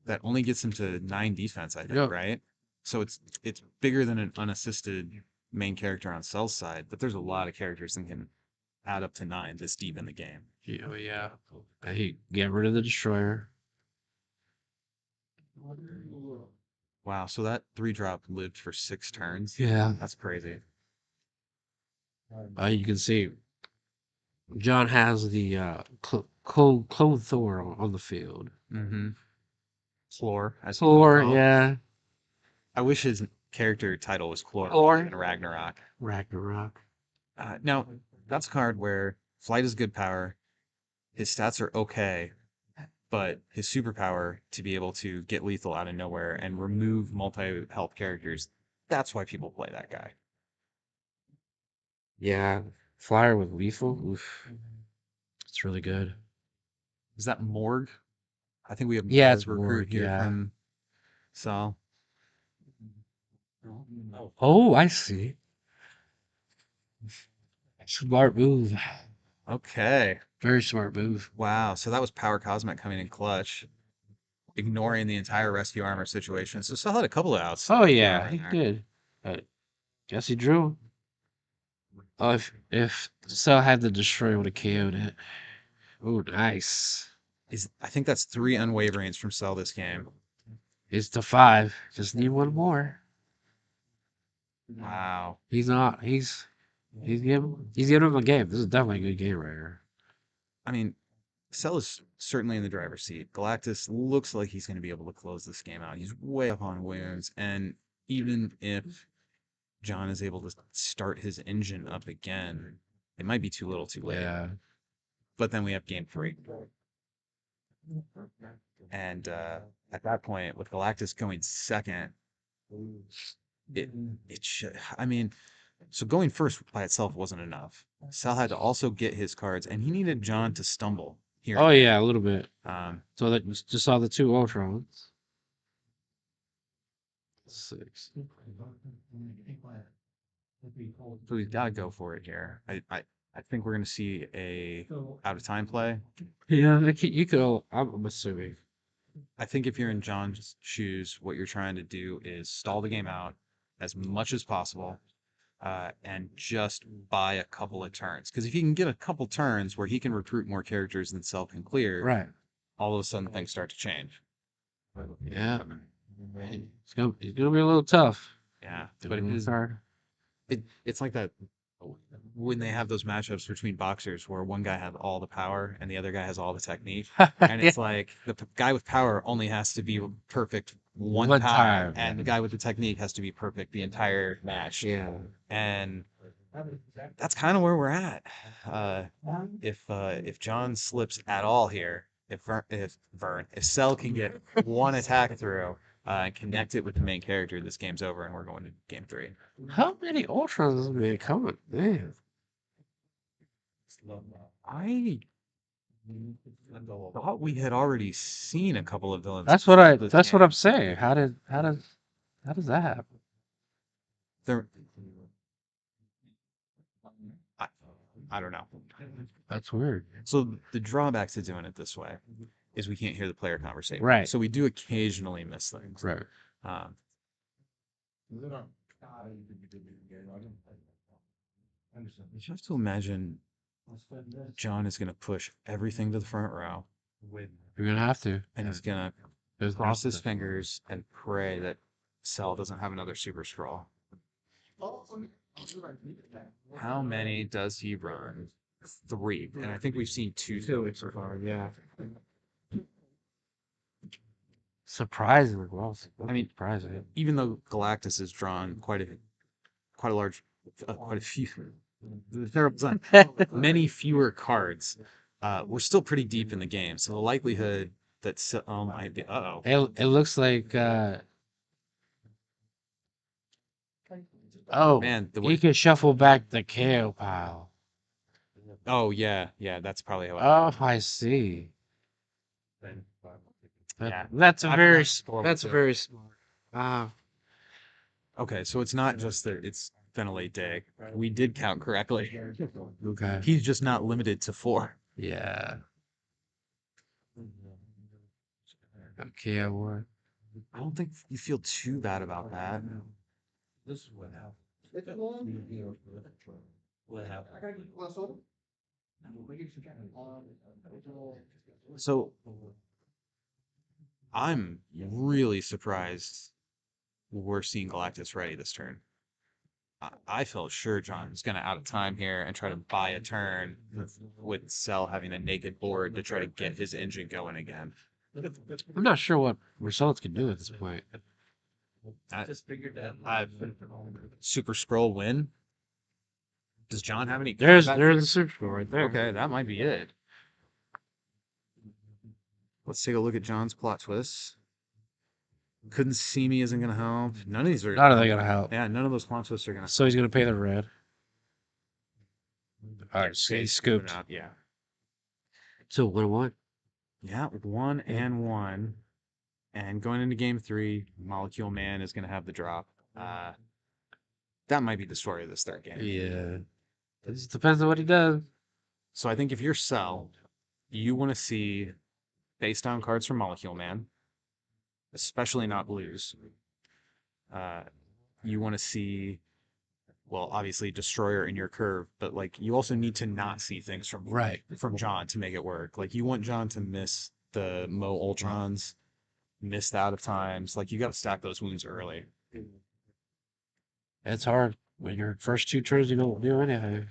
Speaker 1: That only gets him to 9 defense, I think,
Speaker 2: Yep.
Speaker 1: right? So it's bigger than an unassisted main character on Cell's side, but there's a lot of characters that can add up to 9 this deep in the game.
Speaker 2: Yeah. He get rid of the destroyer.
Speaker 1: Wow, so that 3-drop lived for 6 turns.
Speaker 2: Yeah.
Speaker 1: That's crazy.
Speaker 2: You can see John has the Clone Thor on the field.
Speaker 1: Mm-hmm. Chlor.
Speaker 2: Yeah.
Speaker 1: I wish his character title was Chlor
Speaker 2: Chlor.
Speaker 1: in Ragnarok.
Speaker 2: Ragnarok.
Speaker 1: Now, that's a card where flight is good power, his stats are okay, but his superpower to be able to get lethal out of nowhere and remove multi-health characters, that's why people play that guy.
Speaker 2: Yeah. Flyer with lethal. Oof. It's really good.
Speaker 1: Is that Morg? I think we have
Speaker 2: Yeah, it's
Speaker 1: recruit
Speaker 2: Morg,
Speaker 1: here
Speaker 2: yeah.
Speaker 1: from Sal.
Speaker 2: Oh, I see. Smart move.
Speaker 1: Okay.
Speaker 2: Very smart move.
Speaker 1: Wow. So that was Power Cosmic coming in clutch, ignoring the entire rescue armor situation. So Sal had a couple of outs.
Speaker 2: Oh yeah, he
Speaker 1: there.
Speaker 2: did. Guess he drew. Oh, if Cell had the destroyer, would have KO'd it. Oh, nice.
Speaker 1: I think that's 3 unwaverings from Cell this game.
Speaker 2: It's to 5. Just need one more.
Speaker 1: Wow.
Speaker 2: He's not. He's giving him a game. This is definitely a good game right here.
Speaker 1: I mean, Cell is certainly in the driver's seat. Galactus looks like he's going to be able to close this game out. He's way up on wounds, and even if John is able to start his engine up again, it might be too little too late.
Speaker 2: Yeah.
Speaker 1: But then we have game 3. And at that point, with Galactus going second, it should. I mean, so going first by itself wasn't enough. Sal had to also get his cards, and he needed John to stumble here.
Speaker 2: Oh yeah, a little bit.
Speaker 1: Um,
Speaker 2: So that just saw the 2 Ultrons. 6.
Speaker 1: so he's got to go for it here. I think we're going to see a out of time play.
Speaker 2: Yeah, you could. I'm assuming.
Speaker 1: I think if you're in John's shoes, what you're trying to do is stall the game out as much as possible, and just buy a couple of turns. Because if he can get a couple turns where he can recruit more characters than Cell can clear,
Speaker 2: Right.
Speaker 1: all of a sudden things start to change.
Speaker 2: Yeah. It's gonna be a little tough,
Speaker 1: Yeah,
Speaker 2: but it's hard.
Speaker 1: it's like that when they have those matchups between boxers where one guy has all the power and the other guy has all the technique, and it's like the guy with power only has to be perfect one
Speaker 2: One
Speaker 1: time,
Speaker 2: time,
Speaker 1: and the guy with the technique has to be perfect the entire match.
Speaker 2: Yeah.
Speaker 1: And that's kind of where we're at. If John slips at all here, if Cell can get one attack through and connect it with the main character, this game's over and we're going to game 3.
Speaker 2: How many Ultrons has been coming? Man.
Speaker 1: I thought we had already seen a couple of villains.
Speaker 2: That's what I'm saying. How does that happen?
Speaker 1: They're, I don't know.
Speaker 2: That's weird.
Speaker 1: So the drawback to doing it this way is we can't hear the player conversation.
Speaker 2: Right.
Speaker 1: So we do occasionally miss things.
Speaker 2: Right.
Speaker 1: You have to imagine John is going to push everything to the front row.
Speaker 2: You're gonna have to.
Speaker 1: And he's going to cross his fingers and pray that Cell doesn't have another super scroll. How many does he run? 3. And I think we've seen 2 so far.
Speaker 2: Yeah. Surprisingly well.
Speaker 1: I mean,
Speaker 2: surprising.
Speaker 1: even though Galactus has drawn quite a large, quite a few, many fewer cards, we're still pretty deep in the game. So the likelihood that Cell might be,
Speaker 2: It looks like oh
Speaker 1: man,
Speaker 2: you can shuffle back the KO pile.
Speaker 1: Oh yeah, that's probably how.
Speaker 2: Oh, I see.
Speaker 1: Yeah,
Speaker 2: That's a very
Speaker 1: too.
Speaker 2: smart.
Speaker 1: Okay, so it's not just that it's been a late day. We did count correctly.
Speaker 2: Okay.
Speaker 1: He's just not limited to 4.
Speaker 2: Yeah. Okay, I would.
Speaker 1: I don't think you feel too bad about that.
Speaker 4: This is what happened. What happened?
Speaker 1: So I'm really surprised we're seeing Galactus ready this turn. I felt sure John was going to out of time here and try to buy a turn with Cell having a naked board to try to get his engine going again.
Speaker 2: I'm not sure what results can do at this point.
Speaker 4: Just figured that.
Speaker 1: Super Scroll win. Does John have any?
Speaker 2: There's the super scroll right there.
Speaker 1: Okay, that might be it. Let's take a look at John's plot twists. Couldn't see me isn't gonna help. None of these are.
Speaker 2: None of them gonna help.
Speaker 1: Yeah, none of those plot twists are gonna.
Speaker 2: So he's gonna pay the red. All right, so he scooped.
Speaker 1: Yeah.
Speaker 2: So 1-1.
Speaker 1: Yeah, 1 and 1. And going into game 3, Molecule Man is gonna have the drop. That might be the story of this third game.
Speaker 2: Yeah. It just depends on what he does.
Speaker 1: So I think if you're Cell, you want to see face down cards from Molecule Man, especially not blues. You want to see, well, obviously Destroyer in your curve, but like you also need to not see things from John to make it work. Like you want John to miss the Mo Ultrons, missed out of times. Like you got to stack those wounds early.
Speaker 2: It's hard when your first 2 turns you don't do anything.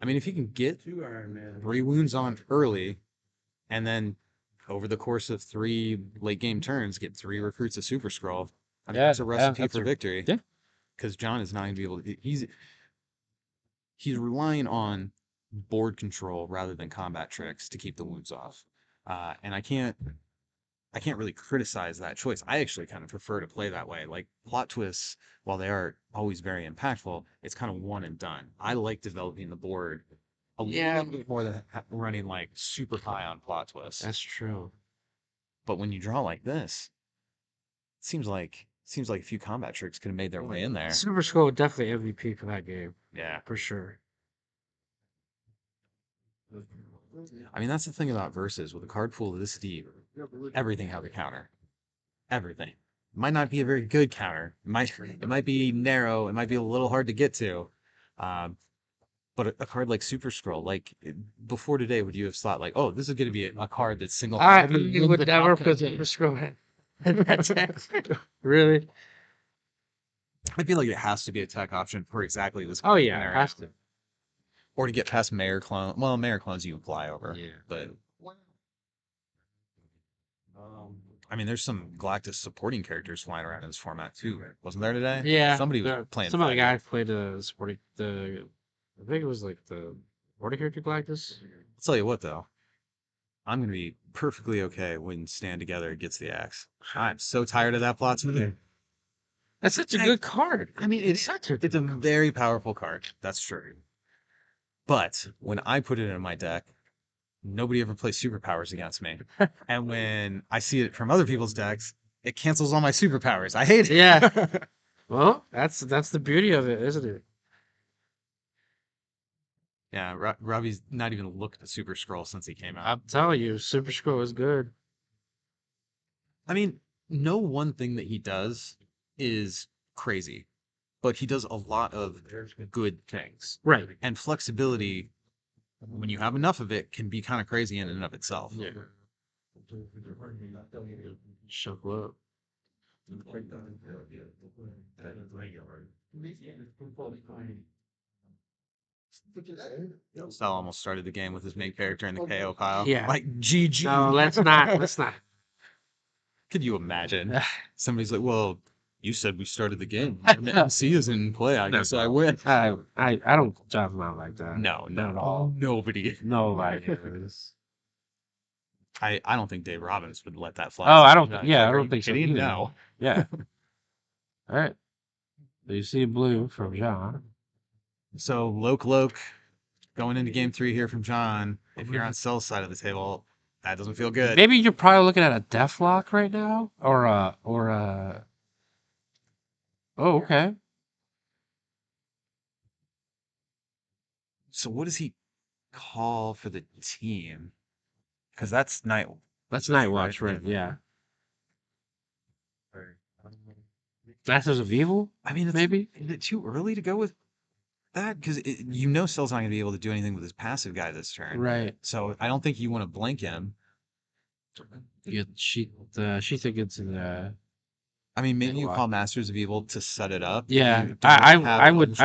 Speaker 1: I mean, if you can get 3 wounds on early, and then over the course of 3 late game turns, get 3 recruits of Super Scroll, I mean, that's a recipe for victory.
Speaker 2: Yeah.
Speaker 1: Because John is not going to be able to. He's relying on board control rather than combat tricks to keep the wounds off, and I can't really criticize that choice. I actually kind of prefer to play that way. Like plot twists, while they are always very impactful, it's kind of one and done. I like developing the board a little bit more than running like super high on plot twists.
Speaker 2: That's true.
Speaker 1: But when you draw like this, it seems like a few combat tricks could have made their way in there.
Speaker 2: Super Skull definitely MVP for that game.
Speaker 1: Yeah,
Speaker 2: for sure.
Speaker 1: I mean, that's the thing about Versus. With a card pool this deep, everything has a counter. Everything. might not be a very good counter. It might be narrow. It might be a little hard to get to. Um, but a card like Super Scroll, like before today, would you have thought like, oh, this is going to be a card that's single?
Speaker 2: I would never put Super Scroll in. Really?
Speaker 1: I feel like it has to be a tech option for exactly this.
Speaker 2: Oh yeah, it
Speaker 1: scenario.
Speaker 2: has to.
Speaker 1: Or to get past Mayor Clone. Well, Mayor Clones you can fly over.
Speaker 2: Yeah.
Speaker 1: But I mean, there's some Galactus supporting characters flying around in this format too. Wasn't there today?
Speaker 2: Yeah.
Speaker 1: Somebody was playing.
Speaker 2: Some of the
Speaker 1: Faggot.
Speaker 2: guys played I think it was like the supporting character Galactus.
Speaker 1: I'll tell you what though. I'm gonna be perfectly okay when Stand Together gets the axe. I'm so tired of that plot today.
Speaker 2: That's such a good card.
Speaker 1: I mean, it's a very powerful card. That's true. But when I put it in my deck, nobody ever plays superpowers against me. And when I see it from other people's decks, it cancels all my superpowers. I hate it.
Speaker 2: Yeah. Well, that's the beauty of it, isn't it?
Speaker 1: Yeah, Robbie's not even looked at Super Scroll since he came out.
Speaker 2: I'm telling you, Super Scroll is good.
Speaker 1: I mean, no one thing that he does is crazy, but he does a lot of good things.
Speaker 2: Right.
Speaker 1: And flexibility, when you have enough of it, can be kind of crazy in and of itself.
Speaker 2: Yeah. Shuffle up.
Speaker 1: Sal almost started the game with his main character in the KO pile.
Speaker 2: Yeah.
Speaker 1: Like, GG.
Speaker 2: No, let's not. Let's not.
Speaker 1: Could you imagine? Somebody's like, well, you said we started the game. The MC is in play. I guess I win.
Speaker 2: I don't drive them out like that.
Speaker 1: No,
Speaker 2: Not at all.
Speaker 1: Nobody.
Speaker 2: Nobody.
Speaker 1: I don't think Dave Robbins would let that fly.
Speaker 2: Oh, I don't.
Speaker 1: Are
Speaker 2: Yeah, I
Speaker 1: you
Speaker 2: don't think so.
Speaker 1: kidding?
Speaker 2: Either.
Speaker 1: No.
Speaker 2: Yeah. All right. So you see blue from John.
Speaker 1: So Loke going into game 3 here from John. If you're on Cell's side of the table, that doesn't feel good.
Speaker 2: Maybe you're probably looking at a Deathlock right now, or Oh, okay.
Speaker 1: So what does he call for the team? Because that's Night.
Speaker 2: That's Night Watch, right? Yeah. Masters of Evil?
Speaker 1: I mean,
Speaker 2: Maybe?
Speaker 1: Is it too early to go with that? Because Cell's not going to be able to do anything with his passive guy this turn.
Speaker 2: Right.
Speaker 1: So I don't think you want to blink him.
Speaker 2: Yeah, Sheetha gets in the.
Speaker 1: I mean, maybe you
Speaker 2: Why?
Speaker 1: call Masters of Evil to set it up.
Speaker 2: Yeah, I would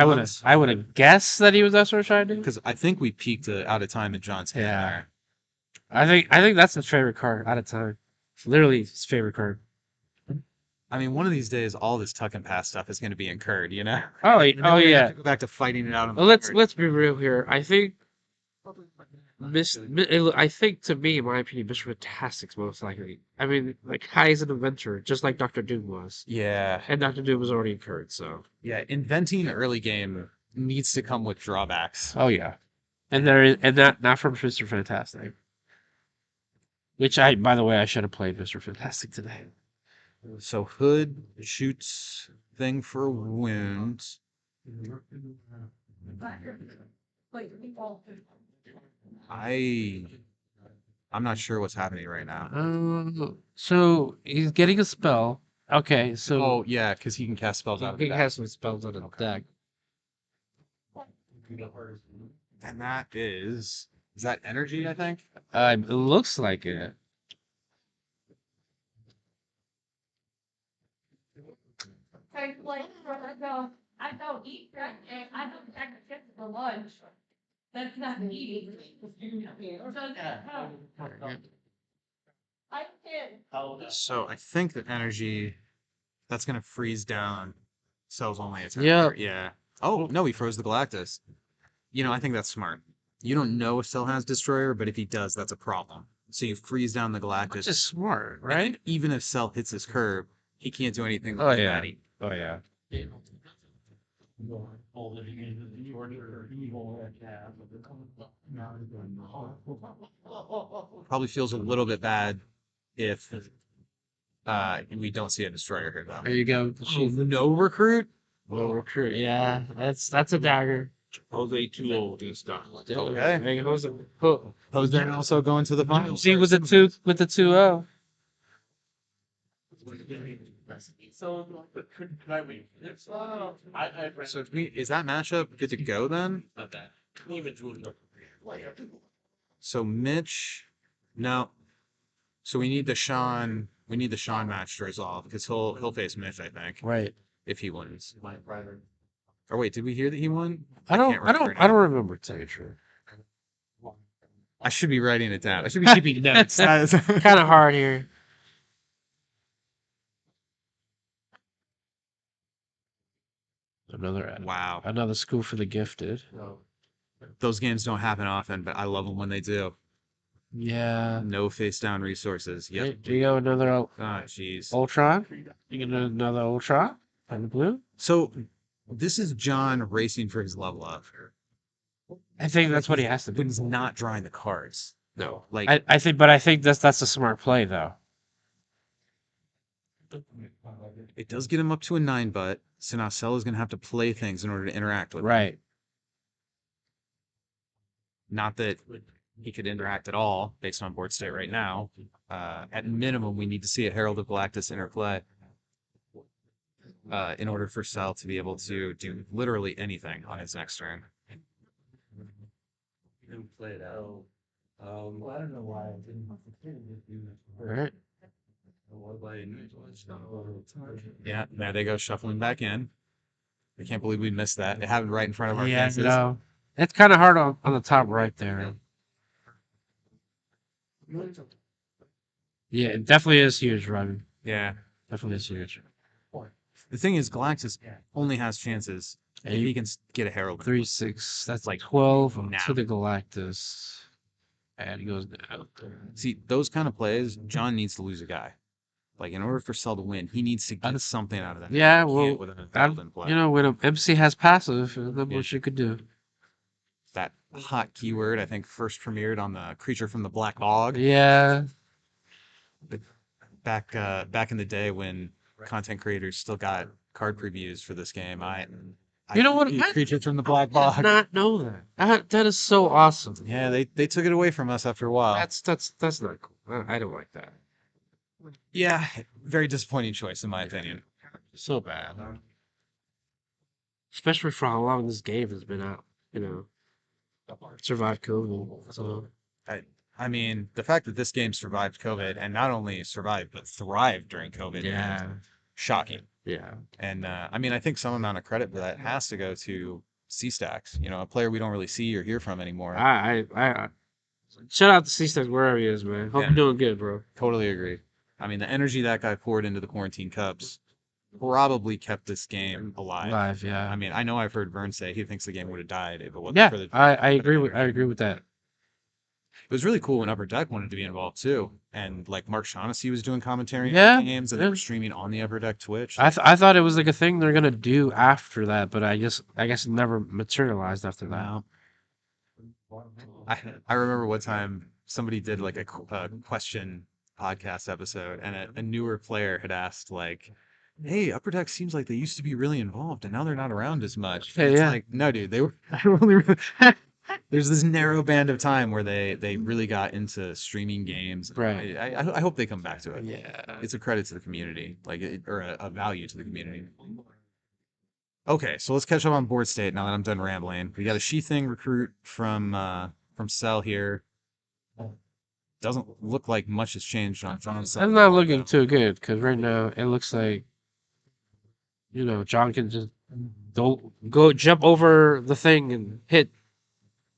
Speaker 2: have guessed that he was that's what I'm trying to do.
Speaker 1: Because I think we peaked out of time in John's hand
Speaker 2: Yeah.
Speaker 1: there.
Speaker 2: I think that's his favorite card out of time. Literally his favorite card.
Speaker 1: I mean, one of these days, all this tuck and pass stuff is going to be incurred, you know?
Speaker 2: Oh,
Speaker 1: And then we're gonna
Speaker 2: yeah.
Speaker 1: have to go back to fighting it out. On the
Speaker 2: Well, let's
Speaker 1: board.
Speaker 2: be real here. I think I think to me, in my opinion, Mr. Fantastic's most likely. I mean, like High is an inventor, just like Dr. Doom was,
Speaker 1: Yeah.
Speaker 2: and Dr. Doom was already incurred. So.
Speaker 1: Yeah. Inventing early game needs to come with drawbacks.
Speaker 2: Oh yeah, and there is, and that not from Mr. Fantastic. Which by the way, I should have played Mr. Fantastic today.
Speaker 1: So Hood shoots thing for wounds. I'm not sure what's happening right now.
Speaker 2: So he's getting a spell. Okay, so
Speaker 1: Oh yeah, because he can cast spells out of the
Speaker 2: he
Speaker 1: deck.
Speaker 2: has some spells on the deck.
Speaker 1: And that is that energy, I think?
Speaker 2: It looks like it.
Speaker 5: I don't eat that, and I don't take a chip for lunch. That's not eating. I can't.
Speaker 1: So I think that energy that's gonna freeze down Cell's only attack.
Speaker 2: Yeah.
Speaker 1: Yeah. Oh no, he froze the Galactus. I think that's smart. You don't know if Cell has Destroyer, but if he does, that's a problem. So you freeze down the Galactus.
Speaker 2: Which is smart,
Speaker 1: And
Speaker 2: right?
Speaker 1: even if Cell hits his curb, he can't do anything with
Speaker 2: Oh
Speaker 1: his
Speaker 2: yeah.
Speaker 1: Maddie.
Speaker 2: Oh yeah.
Speaker 1: Probably feels a little bit bad if we don't see a Destroyer here though.
Speaker 2: There you go.
Speaker 1: Oh, no recruit?
Speaker 2: Well, recruit. Yeah, that's a dagger.
Speaker 3: Jose too old and stuff.
Speaker 1: Okay.
Speaker 2: Hey, Jose
Speaker 1: Also going to the finals.
Speaker 2: with the 2-0.
Speaker 3: So,
Speaker 1: So is that matchup good to go then? So Mitch, no. So we need the Sean match to resolve because he'll face Mitch, I think,
Speaker 2: Right.
Speaker 1: if he wins. Or wait, did we hear that he won?
Speaker 2: I
Speaker 1: can't remember
Speaker 2: don't
Speaker 1: now.
Speaker 2: remember, to tell you the truth.
Speaker 1: I should be writing it down. I should be keeping notes.
Speaker 2: Kind of hard here.
Speaker 1: Wow.
Speaker 2: Another school for the gifted.
Speaker 1: Those games don't happen often, but I love them when they do.
Speaker 2: Yeah.
Speaker 1: No face down resources. Yep.
Speaker 2: Do you go another
Speaker 1: Oh, jeez.
Speaker 2: Ultron? You get another Ultron on the blue?
Speaker 1: So this is John racing for his level up.
Speaker 2: I think that's what he has to
Speaker 1: But
Speaker 2: do.
Speaker 1: he's not drawing the cards.
Speaker 2: No.
Speaker 1: Like
Speaker 2: I think that's a smart play though.
Speaker 1: it does get him up to a 9, but so now Sel is gonna have to play things in order to interact with them.
Speaker 2: Right.
Speaker 1: Not that he could interact at all based on board state right now. At minimum, we need to see a Herald of Galactus interplay in order for Sel to be able to do literally anything on his next turn.
Speaker 4: Play it out. Well, I don't know why I didn't do
Speaker 2: Right.
Speaker 1: Yeah, there they go shuffling back in. I can't believe we missed that. It happened right in front of our
Speaker 2: Yeah,
Speaker 1: faces.
Speaker 2: no. It's kind of hard on the top right there. Yeah, it definitely is huge, Robin.
Speaker 1: Yeah.
Speaker 2: Definitely is huge.
Speaker 1: The thing is, Galactus only has chances if he can get a Herald.
Speaker 2: 3-6. That's
Speaker 1: Like,
Speaker 2: like 12
Speaker 1: now.
Speaker 2: to the Galactus. And he goes down.
Speaker 1: See, those kind of plays, John needs to lose a guy. Like, in order for Sel to win, he needs to get something out of that.
Speaker 2: Yeah,
Speaker 1: He
Speaker 2: well,
Speaker 1: can't with an Herald in play.
Speaker 2: you know, when an MC has passive, that's what you could do.
Speaker 1: That hot keyword, I think, first premiered on the Creature from the Black Bog.
Speaker 2: Yeah.
Speaker 1: Back in the day when content creators still got card previews for this game.
Speaker 2: You know what?
Speaker 1: Creature from the Black
Speaker 2: I
Speaker 1: Bog.
Speaker 2: did not know that. That is so awesome.
Speaker 1: Yeah, they took it away from us after a while.
Speaker 2: That's not cool. I don't like that.
Speaker 1: Yeah, very disappointing choice in my opinion.
Speaker 2: So bad. Especially for how long this game has been out. You know, survived COVID. So
Speaker 1: I mean, the fact that this game survived COVID and not only survived but thrived during COVID,
Speaker 2: yeah,
Speaker 1: is shocking.
Speaker 2: yeah.
Speaker 1: And I mean, I think some amount of credit for that has to go to C-Stacks. You know, a player we don't really see or hear from anymore.
Speaker 2: I shout out to C-Stacks wherever he is, man. Hope
Speaker 1: Yeah.
Speaker 2: you're doing good, bro.
Speaker 1: Totally agree. I mean, the energy that guy poured into the Quarantine Cups probably kept this game alive.
Speaker 2: Live, yeah.
Speaker 1: I mean, I know I've heard Vern say he thinks the game would have died if it wasn't
Speaker 2: Yeah,
Speaker 1: for the.
Speaker 2: I agree with that.
Speaker 1: It was really cool when Upper Deck wanted to be involved too, and like Mark Shaughnessy was doing commentary
Speaker 2: Yeah,
Speaker 1: on games, and they
Speaker 2: yeah.
Speaker 1: were streaming on the Upper Deck Twitch.
Speaker 2: I thought it was like a thing they're gonna do after that, but I guess it never materialized after that.
Speaker 1: No. I remember one time somebody did like a question podcast episode, and a newer player had asked like, "Hey, Upper Deck seems like they used to be really involved, and now they're not around as much."
Speaker 2: Yeah,
Speaker 1: It's
Speaker 2: yeah.
Speaker 1: like, no, dude, they were only. There's this narrow band of time where they really got into streaming games.
Speaker 2: Right.
Speaker 1: I hope they come back to it.
Speaker 2: Yeah.
Speaker 1: It's a credit to the community, like or a value to the community. Okay, so let's catch up on board state now that I'm done rambling. We got a She-Thing recruit from Cell here. Doesn't look like much has changed on John's side.
Speaker 2: That's not looking too good because right now it looks like, you know, John can just jump over the thing and hit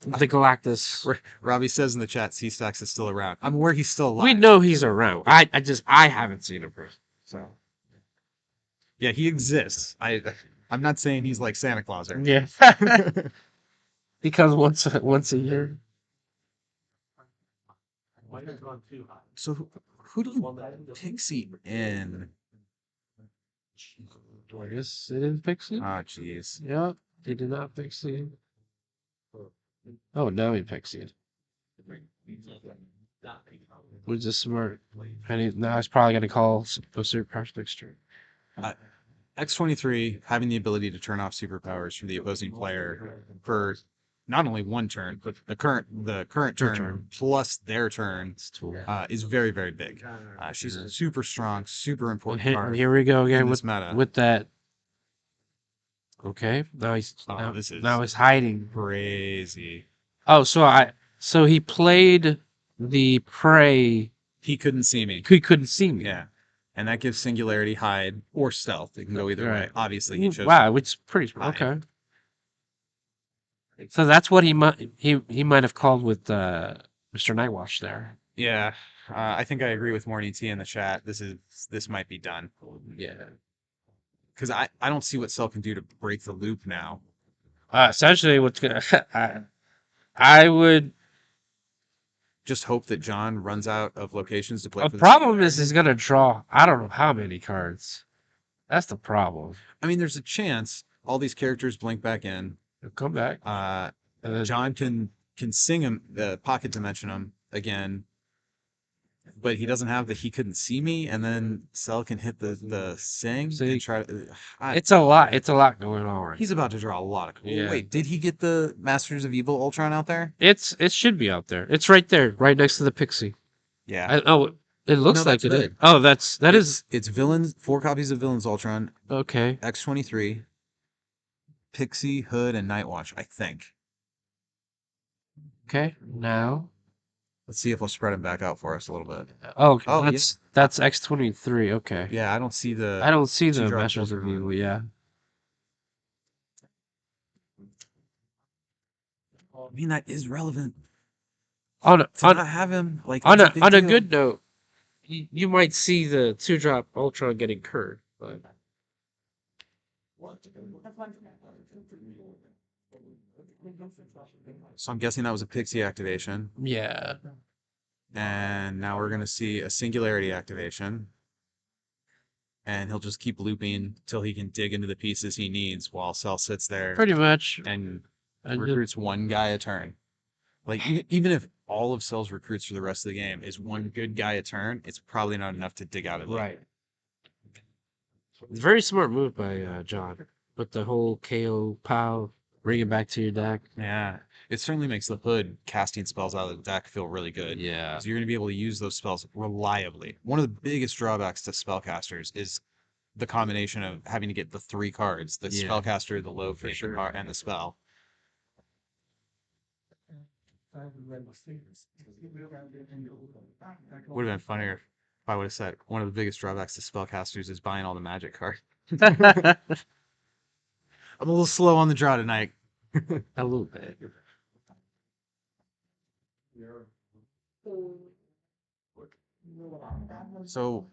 Speaker 2: the Galactus.
Speaker 1: Robbie says in the chat, C-Stacks is still around. I'm aware he's still alive.
Speaker 2: We know he's around. I haven't seen him first. So
Speaker 1: Yeah, he exists. I'm not saying he's like Santa Claus or
Speaker 2: yeah, he comes once a year.
Speaker 1: So who do you pixie in?
Speaker 2: I guess it is Pixie.
Speaker 1: Ah, jeez.
Speaker 2: Yeah, he did not Pixie. Oh, now he Pixied. Which is smart. And now he's probably gonna call a super fixture.
Speaker 1: X23 having the ability to turn off superpowers from the opposing player for not only one turn, but the current
Speaker 2: Their
Speaker 1: turn,
Speaker 2: turn.
Speaker 1: plus their turn
Speaker 2: It's tool.
Speaker 1: is very, very big. She's a super strong, super important card.
Speaker 2: Here we go again
Speaker 1: in
Speaker 2: with
Speaker 1: this meta.
Speaker 2: with that. Okay,
Speaker 1: Oh, this is
Speaker 2: now he's hiding.
Speaker 1: crazy.
Speaker 2: Oh, so he played the prey.
Speaker 1: He couldn't see me.
Speaker 2: He couldn't see me.
Speaker 1: Yeah. And that gives singularity, hide, or stealth. It can go either way.
Speaker 2: Right.
Speaker 1: Obviously, he chose.
Speaker 2: Wow, it's pretty
Speaker 1: hide.
Speaker 2: okay. So that's what he might have called with Mr. Nightwatch there.
Speaker 1: Yeah. I think I agree with Morning Tea in the chat. This might be done.
Speaker 2: Yeah.
Speaker 1: Because I don't see what Cell can do to break the loop now.
Speaker 2: Essentially, what's gonna I would.
Speaker 1: Just hope that John runs out of locations to play
Speaker 2: The
Speaker 1: for the
Speaker 2: problem is
Speaker 1: singularity.
Speaker 2: he's gonna draw. I don't know how many cards. That's the problem.
Speaker 1: I mean, there's a chance all these characters blink back in.
Speaker 2: He'll come back.
Speaker 1: Uh,
Speaker 2: And then,
Speaker 1: John can sing him pocket dimension him again, but he doesn't have the he couldn't see me, and then Cell can hit the sing
Speaker 2: See,
Speaker 1: and try to.
Speaker 2: it's a lot. It's a lot going on right.
Speaker 1: He's about to draw a lot of.
Speaker 2: Yeah.
Speaker 1: Wait, did he get the Masters of Evil Ultron out there?
Speaker 2: It should be out there. It's right there, right next to the Pixie.
Speaker 1: Yeah.
Speaker 2: It looks
Speaker 1: No,
Speaker 2: like
Speaker 1: that's
Speaker 2: it
Speaker 1: right.
Speaker 2: is. Oh, that is
Speaker 1: It's villains. 4 copies of Villains Ultron,
Speaker 2: okay.
Speaker 1: X-23, Pixie, Hood, and Nightwatch. I think.
Speaker 2: Okay, now.
Speaker 1: Let's see if we'll spread him back out for us a little bit.
Speaker 2: Oh, okay,
Speaker 1: Oh,
Speaker 2: that's X-23. Okay.
Speaker 1: Yeah, I don't see the.
Speaker 2: I don't see the
Speaker 1: two-drop
Speaker 2: Masters of
Speaker 1: filter on
Speaker 2: Evil.
Speaker 1: it.
Speaker 2: Yeah.
Speaker 1: I mean, that is relevant.
Speaker 2: On
Speaker 1: To
Speaker 2: on
Speaker 1: not have him like
Speaker 2: on
Speaker 1: that's
Speaker 2: a
Speaker 1: big
Speaker 2: on a
Speaker 1: deal.
Speaker 2: good note, you might see the 2-drop Ultron getting curved, but
Speaker 1: So I'm guessing that was a Pixie activation,
Speaker 2: yeah.
Speaker 1: and now we're gonna see a Singularity activation, and he'll just keep looping till he can dig into the pieces he needs while Cell sits there
Speaker 2: Pretty much.
Speaker 1: and
Speaker 2: And just-
Speaker 1: recruits one guy a turn. Like even if all of Cell's recruits for the rest of the game is one good guy a turn, it's probably not enough to dig out of it.
Speaker 2: Right. It's a very smart move by John. With the whole KO POW, bring it back to your deck.
Speaker 1: Yeah, it certainly makes the Hood casting spells out of the deck feel really good.
Speaker 2: Yeah.
Speaker 1: So you're going to be able to use those spells reliably. One of the biggest drawbacks to spellcasters is the combination of having to get the 3 cards: the
Speaker 2: Yeah.
Speaker 1: spellcaster, the low for
Speaker 2: sure.
Speaker 1: card, and the spell. Would have been funnier if I would have said one of the biggest drawbacks to spellcasters is buying all the magic cards. I'm a little slow on the draw tonight.
Speaker 2: A little bit.
Speaker 1: So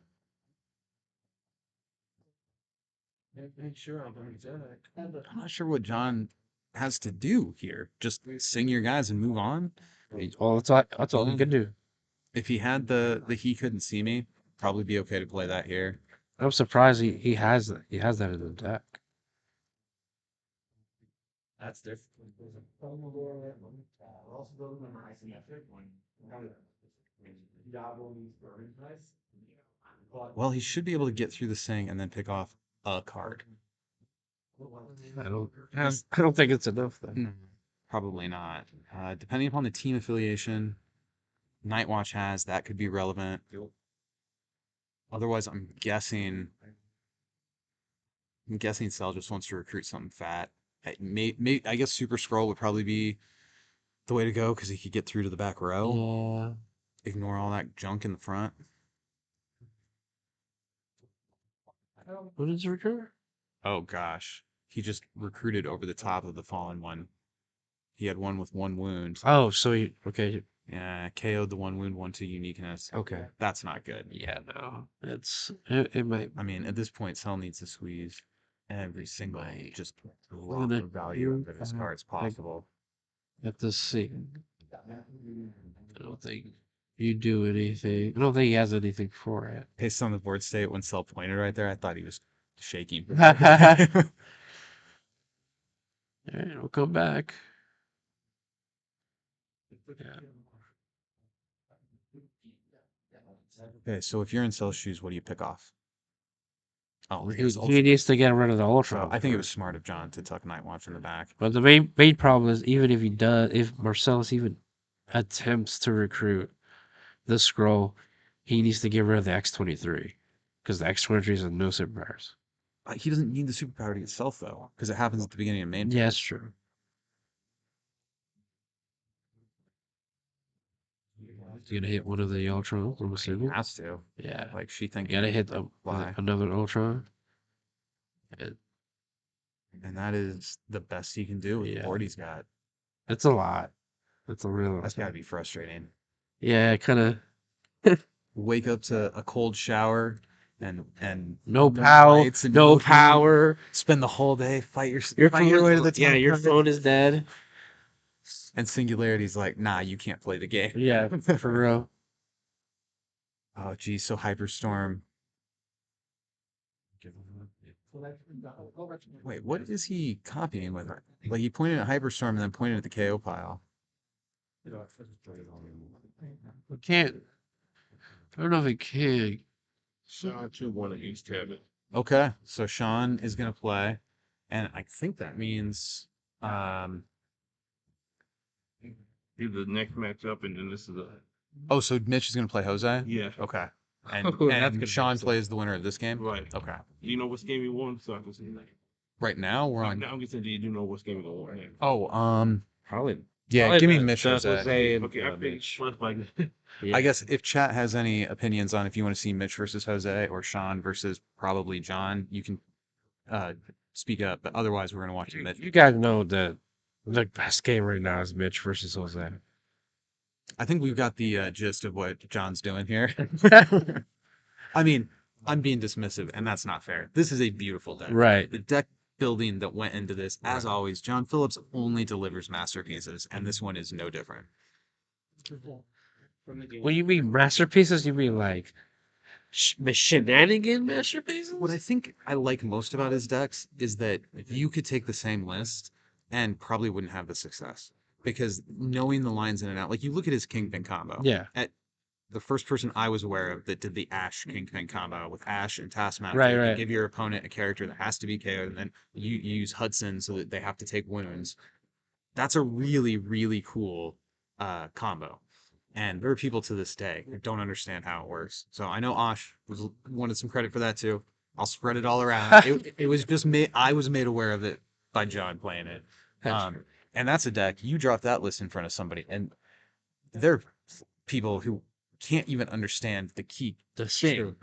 Speaker 4: Make sure I don't jack.
Speaker 1: I'm not sure what John has to do here. Just sing your guys and move on.
Speaker 2: Well, that's all he can do.
Speaker 1: If he had the he couldn't see me, probably be okay to play that here.
Speaker 2: I'm surprised he has that. He has that in the deck.
Speaker 4: That's different.
Speaker 1: Well, he should be able to get through the sing and then pick off a card.
Speaker 2: I don't think it's enough though.
Speaker 1: No, probably not. Depending upon the team affiliation, Nightwatch has that could be relevant. Otherwise, I'm guessing Cell just wants to recruit something fat. I guess Super Scroll would probably be the way to go because he could get through to the back row.
Speaker 2: Yeah.
Speaker 1: Ignore all that junk in the front.
Speaker 2: What is the recruiter?
Speaker 1: Oh gosh, he just recruited over the top of the fallen one. He had one with 1 wound.
Speaker 2: Oh, so okay.
Speaker 1: Yeah, KO'd the 1 wound, 1/2 uniqueness.
Speaker 2: Okay.
Speaker 1: That's not good.
Speaker 2: Yeah, no. It might.
Speaker 1: I mean, at this point, Cell needs to squeeze every single
Speaker 2: Right.
Speaker 1: just
Speaker 2: Well,
Speaker 1: drop
Speaker 2: then
Speaker 1: of value
Speaker 2: you
Speaker 1: out of his cards possible.
Speaker 2: Have to see. I don't think you do anything. I don't think he has anything for it.
Speaker 1: Based on the board state, when Cell pointed right there, I thought he was shaking.
Speaker 2: All right, we'll come back. Yeah.
Speaker 1: Okay, so if you're in Cell's shoes, what do you pick off? Oh,
Speaker 2: He needs to get rid of the
Speaker 1: so
Speaker 2: Ultron.
Speaker 1: I think it was smart of John to tuck Night Watch in the back.
Speaker 2: But the main problem is even if he does, if Marcellus even attempts to recruit the Skrull, he needs to get rid of the X-23 because the X-23 has no superpowers.
Speaker 1: He doesn't need the superpower to itself though, because it happens at the beginning of main.
Speaker 2: Yeah, that's true. You gonna hit one of the Ultrons, I'm
Speaker 1: He
Speaker 2: assuming.
Speaker 1: has to.
Speaker 2: Yeah,
Speaker 1: Like she
Speaker 2: you
Speaker 1: thinks
Speaker 2: gotta hit
Speaker 1: Why?
Speaker 2: another Ultron.
Speaker 1: and that is the best he can do with the
Speaker 2: Yeah.
Speaker 1: board he's got.
Speaker 2: It's a lot. It's a real.
Speaker 1: That's gotta be frustrating.
Speaker 2: Yeah, kind of.
Speaker 1: Wake up to a cold shower and
Speaker 2: No power,
Speaker 1: lights and
Speaker 2: no
Speaker 1: heat.
Speaker 2: power.
Speaker 1: Spend the whole day fight
Speaker 2: Your
Speaker 1: fight your way to the top.
Speaker 2: yeah, your
Speaker 1: of it.
Speaker 2: phone is dead.
Speaker 1: And Singularity's like, nah, you can't play the game.
Speaker 2: Yeah, for real.
Speaker 1: Oh, geez, so Hyperstorm. Wait, what is he copying with it? Like he pointed at Hyperstorm and then pointed at the KO pile.
Speaker 2: We can't. I don't know if it can.
Speaker 3: Sean 2-1 against Tevon.
Speaker 1: Okay, so Sean is gonna play, and I think that means
Speaker 3: He's the next matchup, and then this is a
Speaker 1: oh, so Mitch is gonna play Jose?
Speaker 3: yeah.
Speaker 1: Okay. And,
Speaker 2: Oh, that's
Speaker 1: and
Speaker 2: gonna be
Speaker 1: Sean
Speaker 2: upset.
Speaker 1: plays the winner of this game?
Speaker 3: Right.
Speaker 1: Okay.
Speaker 3: Do you know what game he won? So I can see.
Speaker 1: Right now we're on
Speaker 3: Now I'm guessing. Do you know what game he won?
Speaker 1: oh,
Speaker 2: Probably.
Speaker 1: yeah,
Speaker 2: Probably
Speaker 1: give me
Speaker 2: the-
Speaker 1: Mitch
Speaker 2: the
Speaker 1: Jose.
Speaker 2: Jose and,
Speaker 3: Okay, I think
Speaker 2: Mitch.
Speaker 3: first like
Speaker 2: Yeah.
Speaker 1: I guess if chat has any opinions on if you want to see Mitch versus Jose or Sean versus probably John, you can speak up. But otherwise, we're gonna watch Mitch.
Speaker 2: You guys know that the best game right now is Mitch versus Jose.
Speaker 1: I think we've got the gist of what John's doing here. I mean, I'm being dismissive, and that's not fair. This is a beautiful deck.
Speaker 2: Right.
Speaker 1: The deck building that went into this, as always, John Phillips only delivers masterpieces, and this one is no different.
Speaker 2: When you mean masterpieces, you mean like shenanigan masterpieces?
Speaker 1: What I think I like most about his decks is that you could take the same list and probably wouldn't have the success. Because knowing the lines in and out, like you look at his Kingpin combo.
Speaker 2: Yeah.
Speaker 1: The first person I was aware of that did the Ash Kingpin combo with Ash and Taskmaster.
Speaker 2: Right,
Speaker 1: You
Speaker 2: right.
Speaker 1: give your opponent a character that has to be KO'd, and then you use Hudson so that they have to take wounds. That's a really, really cool combo. And there are people to this day who don't understand how it works. So I know Ash wanted some credit for that too. I'll spread it all around. it was just I was made aware of it by John playing it. And that's a deck. You drop that list in front of somebody, and there are people who can't even understand the key
Speaker 2: That's
Speaker 1: thing,
Speaker 2: true.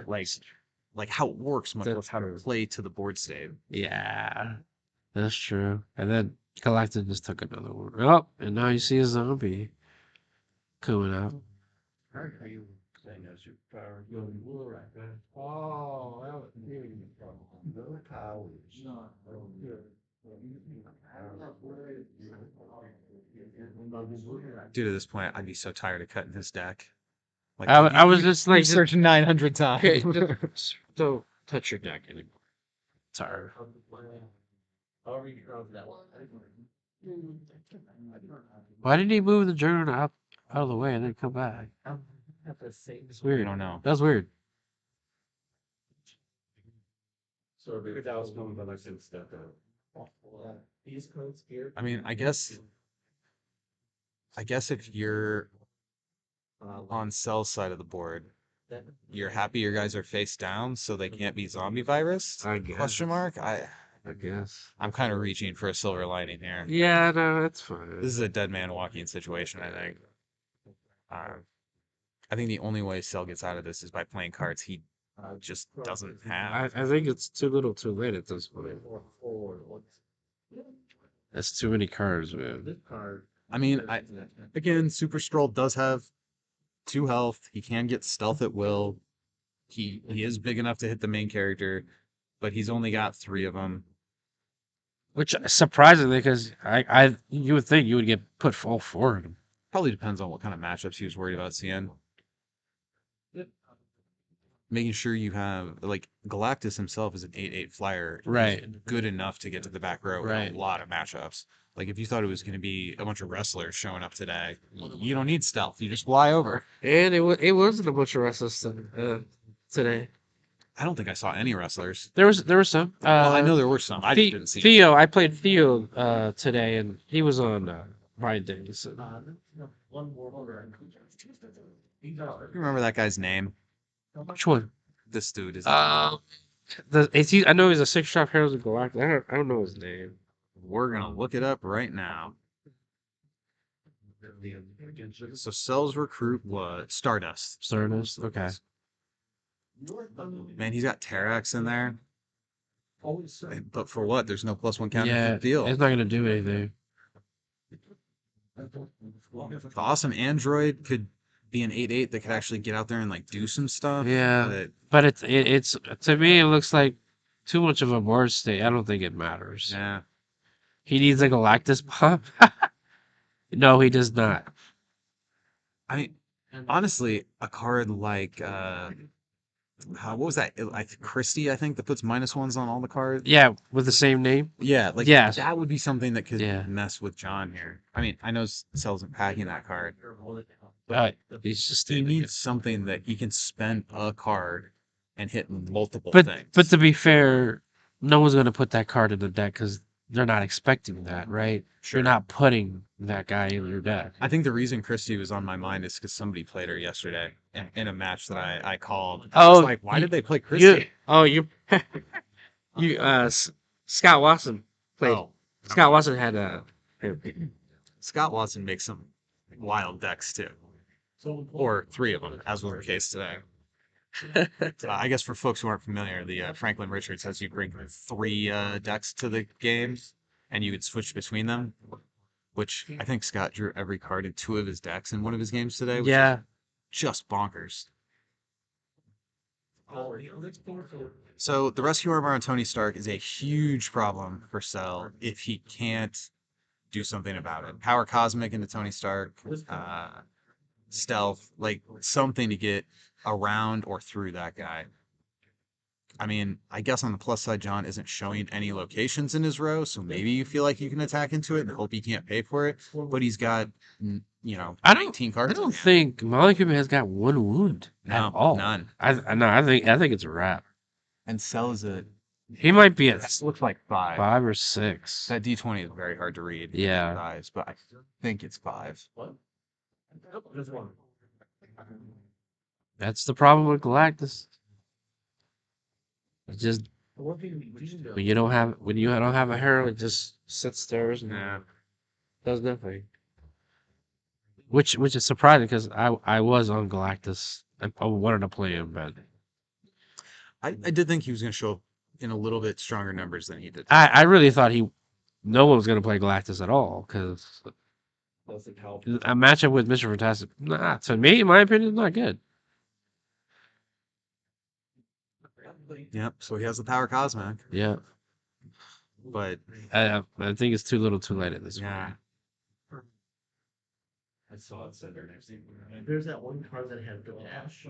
Speaker 1: like how it works, much
Speaker 2: That's
Speaker 1: less how to
Speaker 2: true.
Speaker 1: play to the board state.
Speaker 2: Yeah, that's true. And then Collective just took another one. Oh, and now you see a zombie coming out.
Speaker 4: Are you saying a superpower? Oh, that was huge. No powers.
Speaker 1: Dude, at this point, I'd be so tired of cutting his deck. Like
Speaker 2: I was just like,
Speaker 1: you've searched 900 times.
Speaker 2: okay, just don't touch your deck anymore. Sorry. Why didn't he move the journal out of the way and then come back? It's
Speaker 1: We
Speaker 2: weird.
Speaker 1: don't know.
Speaker 2: That's weird.
Speaker 4: So that was coming, but I said step out. East Coast here.
Speaker 1: I mean, I guess if you're on Cell's side of the board, you're happy your guys are face down so they can't be zombie virus?
Speaker 2: I guess.
Speaker 1: Question mark?
Speaker 2: I guess.
Speaker 1: I'm kind of reaching for a silver lining here.
Speaker 2: Yeah, no, that's fine.
Speaker 1: This is a dead man walking situation, I think. I think the only way Cell gets out of this is by playing cards he just doesn't have.
Speaker 2: I think it's too little too late at this point. That's too many cards, man.
Speaker 1: I mean, again, Super Stroll does have 2 health. He can get stealth at will. He is big enough to hit the main character, but he's only got 3 of them.
Speaker 2: Which surprisingly, because you would think you would get put all 4 of them.
Speaker 1: Probably depends on what kind of matchups he was worried about seeing. Making sure you have, like, Galactus himself is an 8/8 flyer. He's
Speaker 2: Right.
Speaker 1: good enough to get to the back row
Speaker 2: Right.
Speaker 1: in a lot of matchups. Like, if you thought it was going to be a bunch of wrestlers showing up today, you don't need stealth. You just fly over.
Speaker 2: And it wasn't a bunch of wrestlers today.
Speaker 1: I don't think I saw any wrestlers.
Speaker 2: There was some.
Speaker 1: Well, I know there were some. I just didn't see.
Speaker 2: Theo, I played Theo today, and he was on Pride Day. So.
Speaker 4: One more.
Speaker 1: You remember that guy's name?
Speaker 2: Which one?
Speaker 1: This dude is.
Speaker 2: I know he's a six-shot Heroes of Galactic. I don't know his name.
Speaker 1: We're gonna look it up right now. So Cell's recruit was Stardust.
Speaker 2: Stardust. Okay.
Speaker 1: Man, he's got Terax in there. But for what? There's no +1 counter
Speaker 2: Yeah,
Speaker 1: for the deal.
Speaker 2: it's not gonna do anything.
Speaker 1: The awesome android could be an 8/8 that could actually get out there and like do some stuff.
Speaker 2: Yeah, but it's to me it looks like too much of a board state. I don't think it matters.
Speaker 1: Yeah.
Speaker 2: He needs a Galactus pop. No, he does not.
Speaker 1: I mean, honestly, a card like what was that? Like Christie, I think, that puts -1s on all the cards.
Speaker 2: Yeah, with the same name.
Speaker 1: Yeah, like
Speaker 2: Yes.
Speaker 1: that would be something that could
Speaker 2: Yeah.
Speaker 1: mess with John here. I mean, I know Cell's not packing that card.
Speaker 2: He's just
Speaker 1: He needs something that he can spend a card and hit multiple
Speaker 2: But
Speaker 1: things.
Speaker 2: to be fair, no one's gonna put that card in the deck because they're not expecting that, right? You're not putting that guy in your deck.
Speaker 1: I think the reason Christie was on my mind is because somebody played her yesterday in a match that I called.
Speaker 2: Oh,
Speaker 1: It's like, why did they play Christie?
Speaker 2: Scott Watson played.
Speaker 1: Oh,
Speaker 2: Scott Watson had
Speaker 1: Scott Watson makes some wild decks too, or 3 of them, as was the case today. I guess for folks who aren't familiar, the Franklin Richards has you bring 3 decks to the games, and you could switch between them. Which I think Scott drew every card in 2 of his decks in one of his games today. Which
Speaker 2: Yeah.
Speaker 1: is just bonkers. So the rescue armor on Tony Stark is a huge problem for Cell if he can't do something about it. Power Cosmic into Tony Stark, Stealth, like something to get around or through that guy. I mean, I guess on the plus side, John isn't showing any locations in his row, so maybe you feel like you can attack into it and hope he can't pay for it. But he's got, 19 cards.
Speaker 2: I don't think Molecule has got 1 wound
Speaker 1: No,
Speaker 2: at all.
Speaker 1: none.
Speaker 2: I think it's a wrap.
Speaker 1: And Cell is
Speaker 2: He might be at
Speaker 1: this looks like 5.
Speaker 2: 5 or 6.
Speaker 1: That D20 is very hard to read.
Speaker 2: Yeah.
Speaker 1: Size, but I think it's 5.
Speaker 2: That's the problem with Galactus. It's just when you don't have a hero, it just sits there and does nothing. Which is surprising because I was on Galactus. I wanted to play him, but
Speaker 1: I did think he was going to show up in a little bit stronger numbers than he did.
Speaker 2: I really thought no one was going to play Galactus at all because a matchup with Mr. Fantastic, to me, in my opinion, is not good.
Speaker 1: Yep. So he has the Power Cosmic,
Speaker 2: Yeah,
Speaker 1: but
Speaker 2: I think it's too little, too late at this point.
Speaker 1: yeah.
Speaker 4: I saw it said there next thing. There's that one card that had the dash.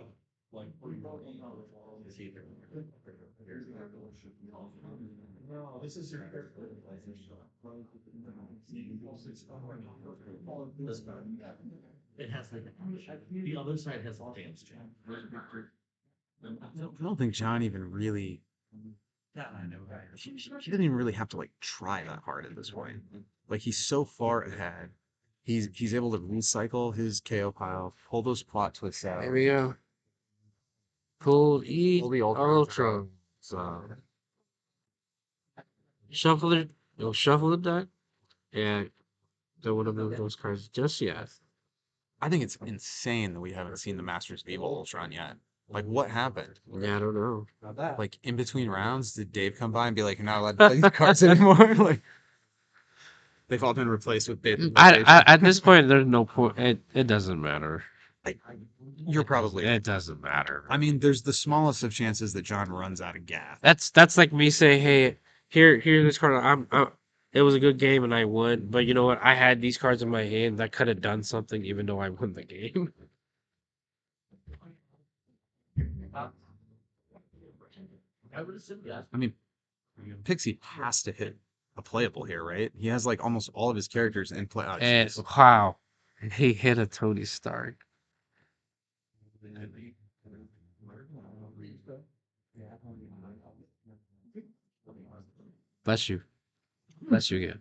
Speaker 4: Like, is he there? No, this is your this card. It has like the other side has all damage.
Speaker 1: I don't think John even really. He didn't even really have to like try that hard at this point. Like he's so far ahead. He's able to recycle his KO pile, pull those plot twists out.
Speaker 2: There we go. Pull
Speaker 1: Pull the
Speaker 2: Ultra.
Speaker 1: So
Speaker 2: Shuffle it. You'll shuffle the deck. Yeah. Don't want to move those cards just yet.
Speaker 1: I think it's insane that we haven't seen the Masters of Evil Ultron yet. Like what happened?
Speaker 2: Yeah, I don't know.
Speaker 1: Like in between rounds, did Dave come by and be like, "You're not allowed to play these cards anymore"? Like they've all been replaced with bit.
Speaker 2: At this point, there's no point. It doesn't matter.
Speaker 1: You're probably.
Speaker 2: It doesn't matter.
Speaker 1: I mean, there's the smallest of chances that John runs out of gas.
Speaker 2: That's like me saying, "Hey, here's this card. It was a good game and I won, but you know what? I had these cards in my hand that could have done something, even though I won the game."
Speaker 4: I would assume yes.
Speaker 1: I mean, Pixie has to hit a playable here, right? He has like almost all of his characters in play. Oh,
Speaker 2: And
Speaker 1: jeez.
Speaker 2: wow, he hit a Tony Stark. Bless you. Bless you again.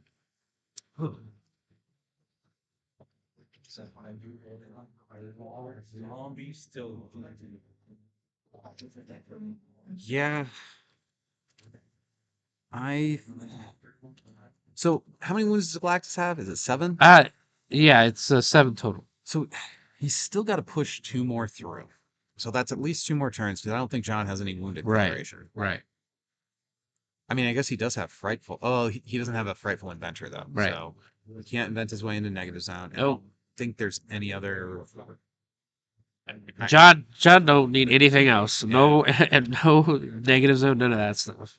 Speaker 1: Yeah. I. So, how many wounds does Galactus have? Is it 7?
Speaker 2: Yeah, it's 7 total.
Speaker 1: So, he's still got to push 2 more through. So that's at least 2 more turns because I don't think John has any wounded generation.
Speaker 2: Right.
Speaker 1: I mean, I guess he does have frightful. Oh, he doesn't have a frightful inventor though.
Speaker 2: Right.
Speaker 1: So he can't invent his way into negative zone. And I
Speaker 2: Nope.
Speaker 1: don't think there's any other.
Speaker 2: John don't need anything else. No and no negative zone, none of that stuff.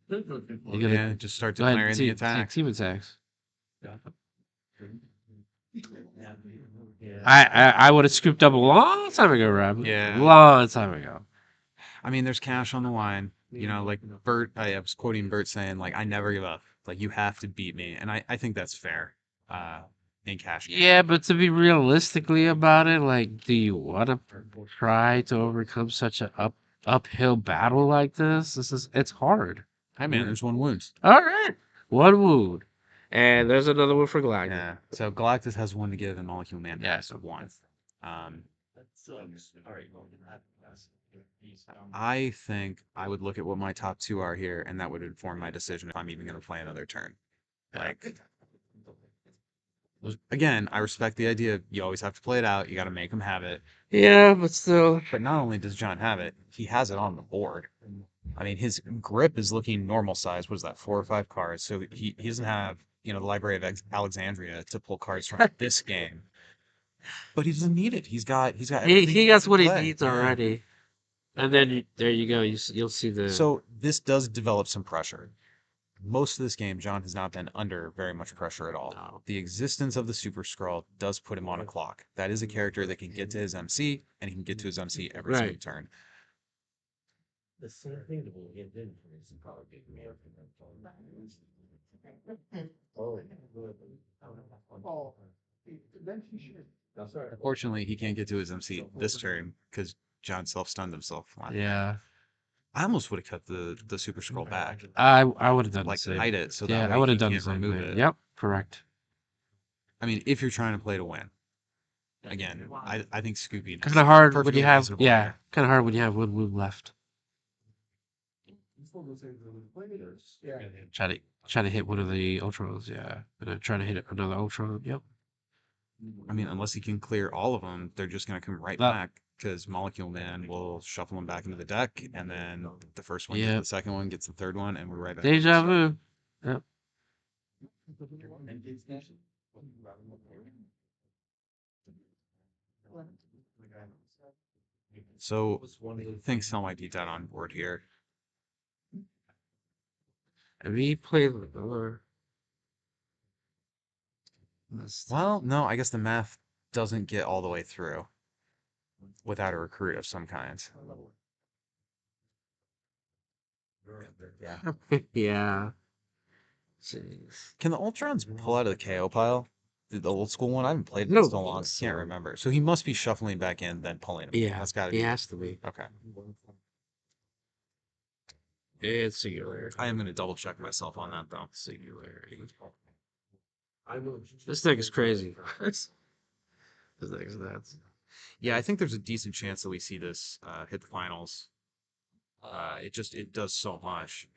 Speaker 2: You're gonna
Speaker 1: Yeah, just start
Speaker 2: go ahead
Speaker 1: declaring
Speaker 2: and
Speaker 1: the
Speaker 2: take
Speaker 1: attack.
Speaker 2: team attacks. I would have scooped up a long time ago, Rob.
Speaker 1: Yeah.
Speaker 2: Long time ago.
Speaker 1: I mean, there's cash on the line. You know, like Bert, I was quoting Bert saying, like, I never give up. Like, you have to beat me. And I think that's fair in cash. Game.
Speaker 2: Yeah, but to be realistically about it, like, do you want to try to overcome such a uphill battle like this? It's hard.
Speaker 1: Hi, man, there's 1 wound.
Speaker 2: All right, 1 wound, and there's another one for Galactus.
Speaker 1: Yeah. So Galactus has 1 to give, and Molecule Man
Speaker 2: Yeah.
Speaker 1: has 1. I think I would look at what my top 2 are here, and that would inform my decision if I'm even going to play another turn. Like, again, I respect the idea. You always have to play it out. You got to make him have it.
Speaker 2: Yeah, but still.
Speaker 1: But not only does John have it, he has it on the board. I mean, his grip is looking normal size. What is that, 4 or 5 cards? So he doesn't have, the Library of Alexandria to pull cards from this game. But he doesn't need it. He's got
Speaker 2: He
Speaker 1: everything
Speaker 2: gets
Speaker 1: to
Speaker 2: what he
Speaker 1: play.
Speaker 2: needs
Speaker 1: Yeah.
Speaker 2: already. And then there you go. You'll see the.
Speaker 1: So this does develop some pressure. Most of this game, John has not been under very much pressure at all.
Speaker 2: No.
Speaker 1: The existence of the Super Skrull does put him on a clock. That is a character that can get to his MC, and he can get to his MC every single
Speaker 2: Right.
Speaker 1: turn.
Speaker 4: The same thing that will get in for this probably give me
Speaker 1: Unfortunately, he can't get to his MC this turn because John self-stunned himself.
Speaker 2: Yeah,
Speaker 1: I almost would have cut the Super Skrull back,
Speaker 2: I would have done
Speaker 1: like
Speaker 2: the same.
Speaker 1: hide it, so
Speaker 2: Yeah,
Speaker 1: that
Speaker 2: I
Speaker 1: way
Speaker 2: would
Speaker 1: he
Speaker 2: have done the
Speaker 1: can't
Speaker 2: same
Speaker 1: remove
Speaker 2: thing.
Speaker 1: it.
Speaker 2: Yep, correct.
Speaker 1: I mean, if you're trying to play to win, again, I think scooping is
Speaker 2: Kind of hard when
Speaker 1: perfectly
Speaker 2: you have
Speaker 1: reasonable
Speaker 2: yeah,
Speaker 1: here.
Speaker 2: kind of hard when you have 1 wound left. Try to hit one of the Ultrons. Yeah, and then try to hit another Ultron. Yep.
Speaker 1: I mean, unless he can clear all of them, they're just going to come right
Speaker 2: That-
Speaker 1: back because Molecule Man will shuffle them back into the deck, and then the first one gets
Speaker 2: Yep.
Speaker 1: the second one, gets the third one, and we're right back.
Speaker 2: Deja vu. Yep.
Speaker 1: So I think Cell might be dead on board here.
Speaker 2: Have we played or
Speaker 1: Well, no, I guess the math doesn't get all the way through without a recruit of some kind.
Speaker 2: yeah. Jeez.
Speaker 1: Can the Ultrons pull out of the KO pile? The old school one? I haven't played it
Speaker 2: No,
Speaker 1: in so long. Can't remember. So he must be shuffling back in, then pulling him.
Speaker 2: Yeah,
Speaker 1: That's got to
Speaker 2: he
Speaker 1: be.
Speaker 2: has to be.
Speaker 1: Okay.
Speaker 2: It's singularity.
Speaker 1: I am going to double check myself on that, though.
Speaker 2: Singularity. This deck is crazy. This deck is nuts.
Speaker 1: Yeah, I think there's a decent chance that we see this hit the finals. It does so much.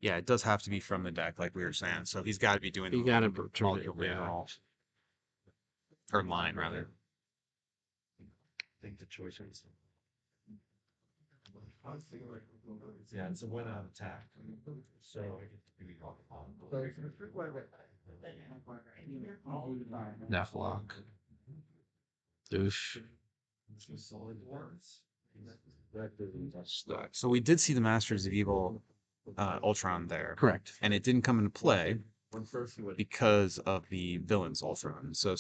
Speaker 1: Yeah, it does have to be from the deck, like we were saying. So he's got to be doing
Speaker 2: You
Speaker 1: the
Speaker 2: gotta
Speaker 1: turn
Speaker 2: turn it,
Speaker 1: it
Speaker 2: yeah.
Speaker 1: roll. Or line, rather.
Speaker 4: think the choice is. Yeah, it's a one out attack. So.
Speaker 2: Deathlock. Douche.
Speaker 1: So we did see the Masters of Evil Ultron there.
Speaker 2: Correct.
Speaker 1: And it didn't come into play because of the villain's Ultron. So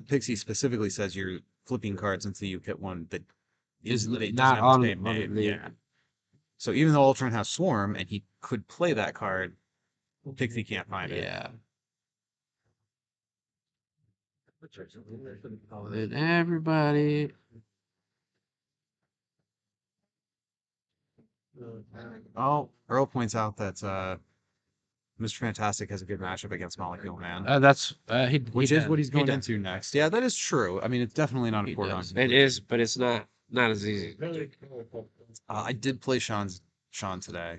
Speaker 1: Pixie specifically says you're flipping cards until you hit one that
Speaker 2: Is
Speaker 1: that doesn't
Speaker 2: not
Speaker 1: have the
Speaker 2: on
Speaker 1: same
Speaker 2: on
Speaker 1: name.
Speaker 2: the
Speaker 1: Yeah. So even though Ultron has Swarm and he could play that card, Pixie can't find it.
Speaker 2: yeah. And everybody.
Speaker 1: Oh, Earl points out that Mr. Fantastic has a good matchup against Molecule Man,
Speaker 2: That's
Speaker 1: which is what he's going
Speaker 2: does.
Speaker 1: into next. Yeah, that is true. I mean, it's definitely not a
Speaker 2: He
Speaker 1: foregone.
Speaker 2: does. It is, but it's not as easy.
Speaker 1: I did play Sean today,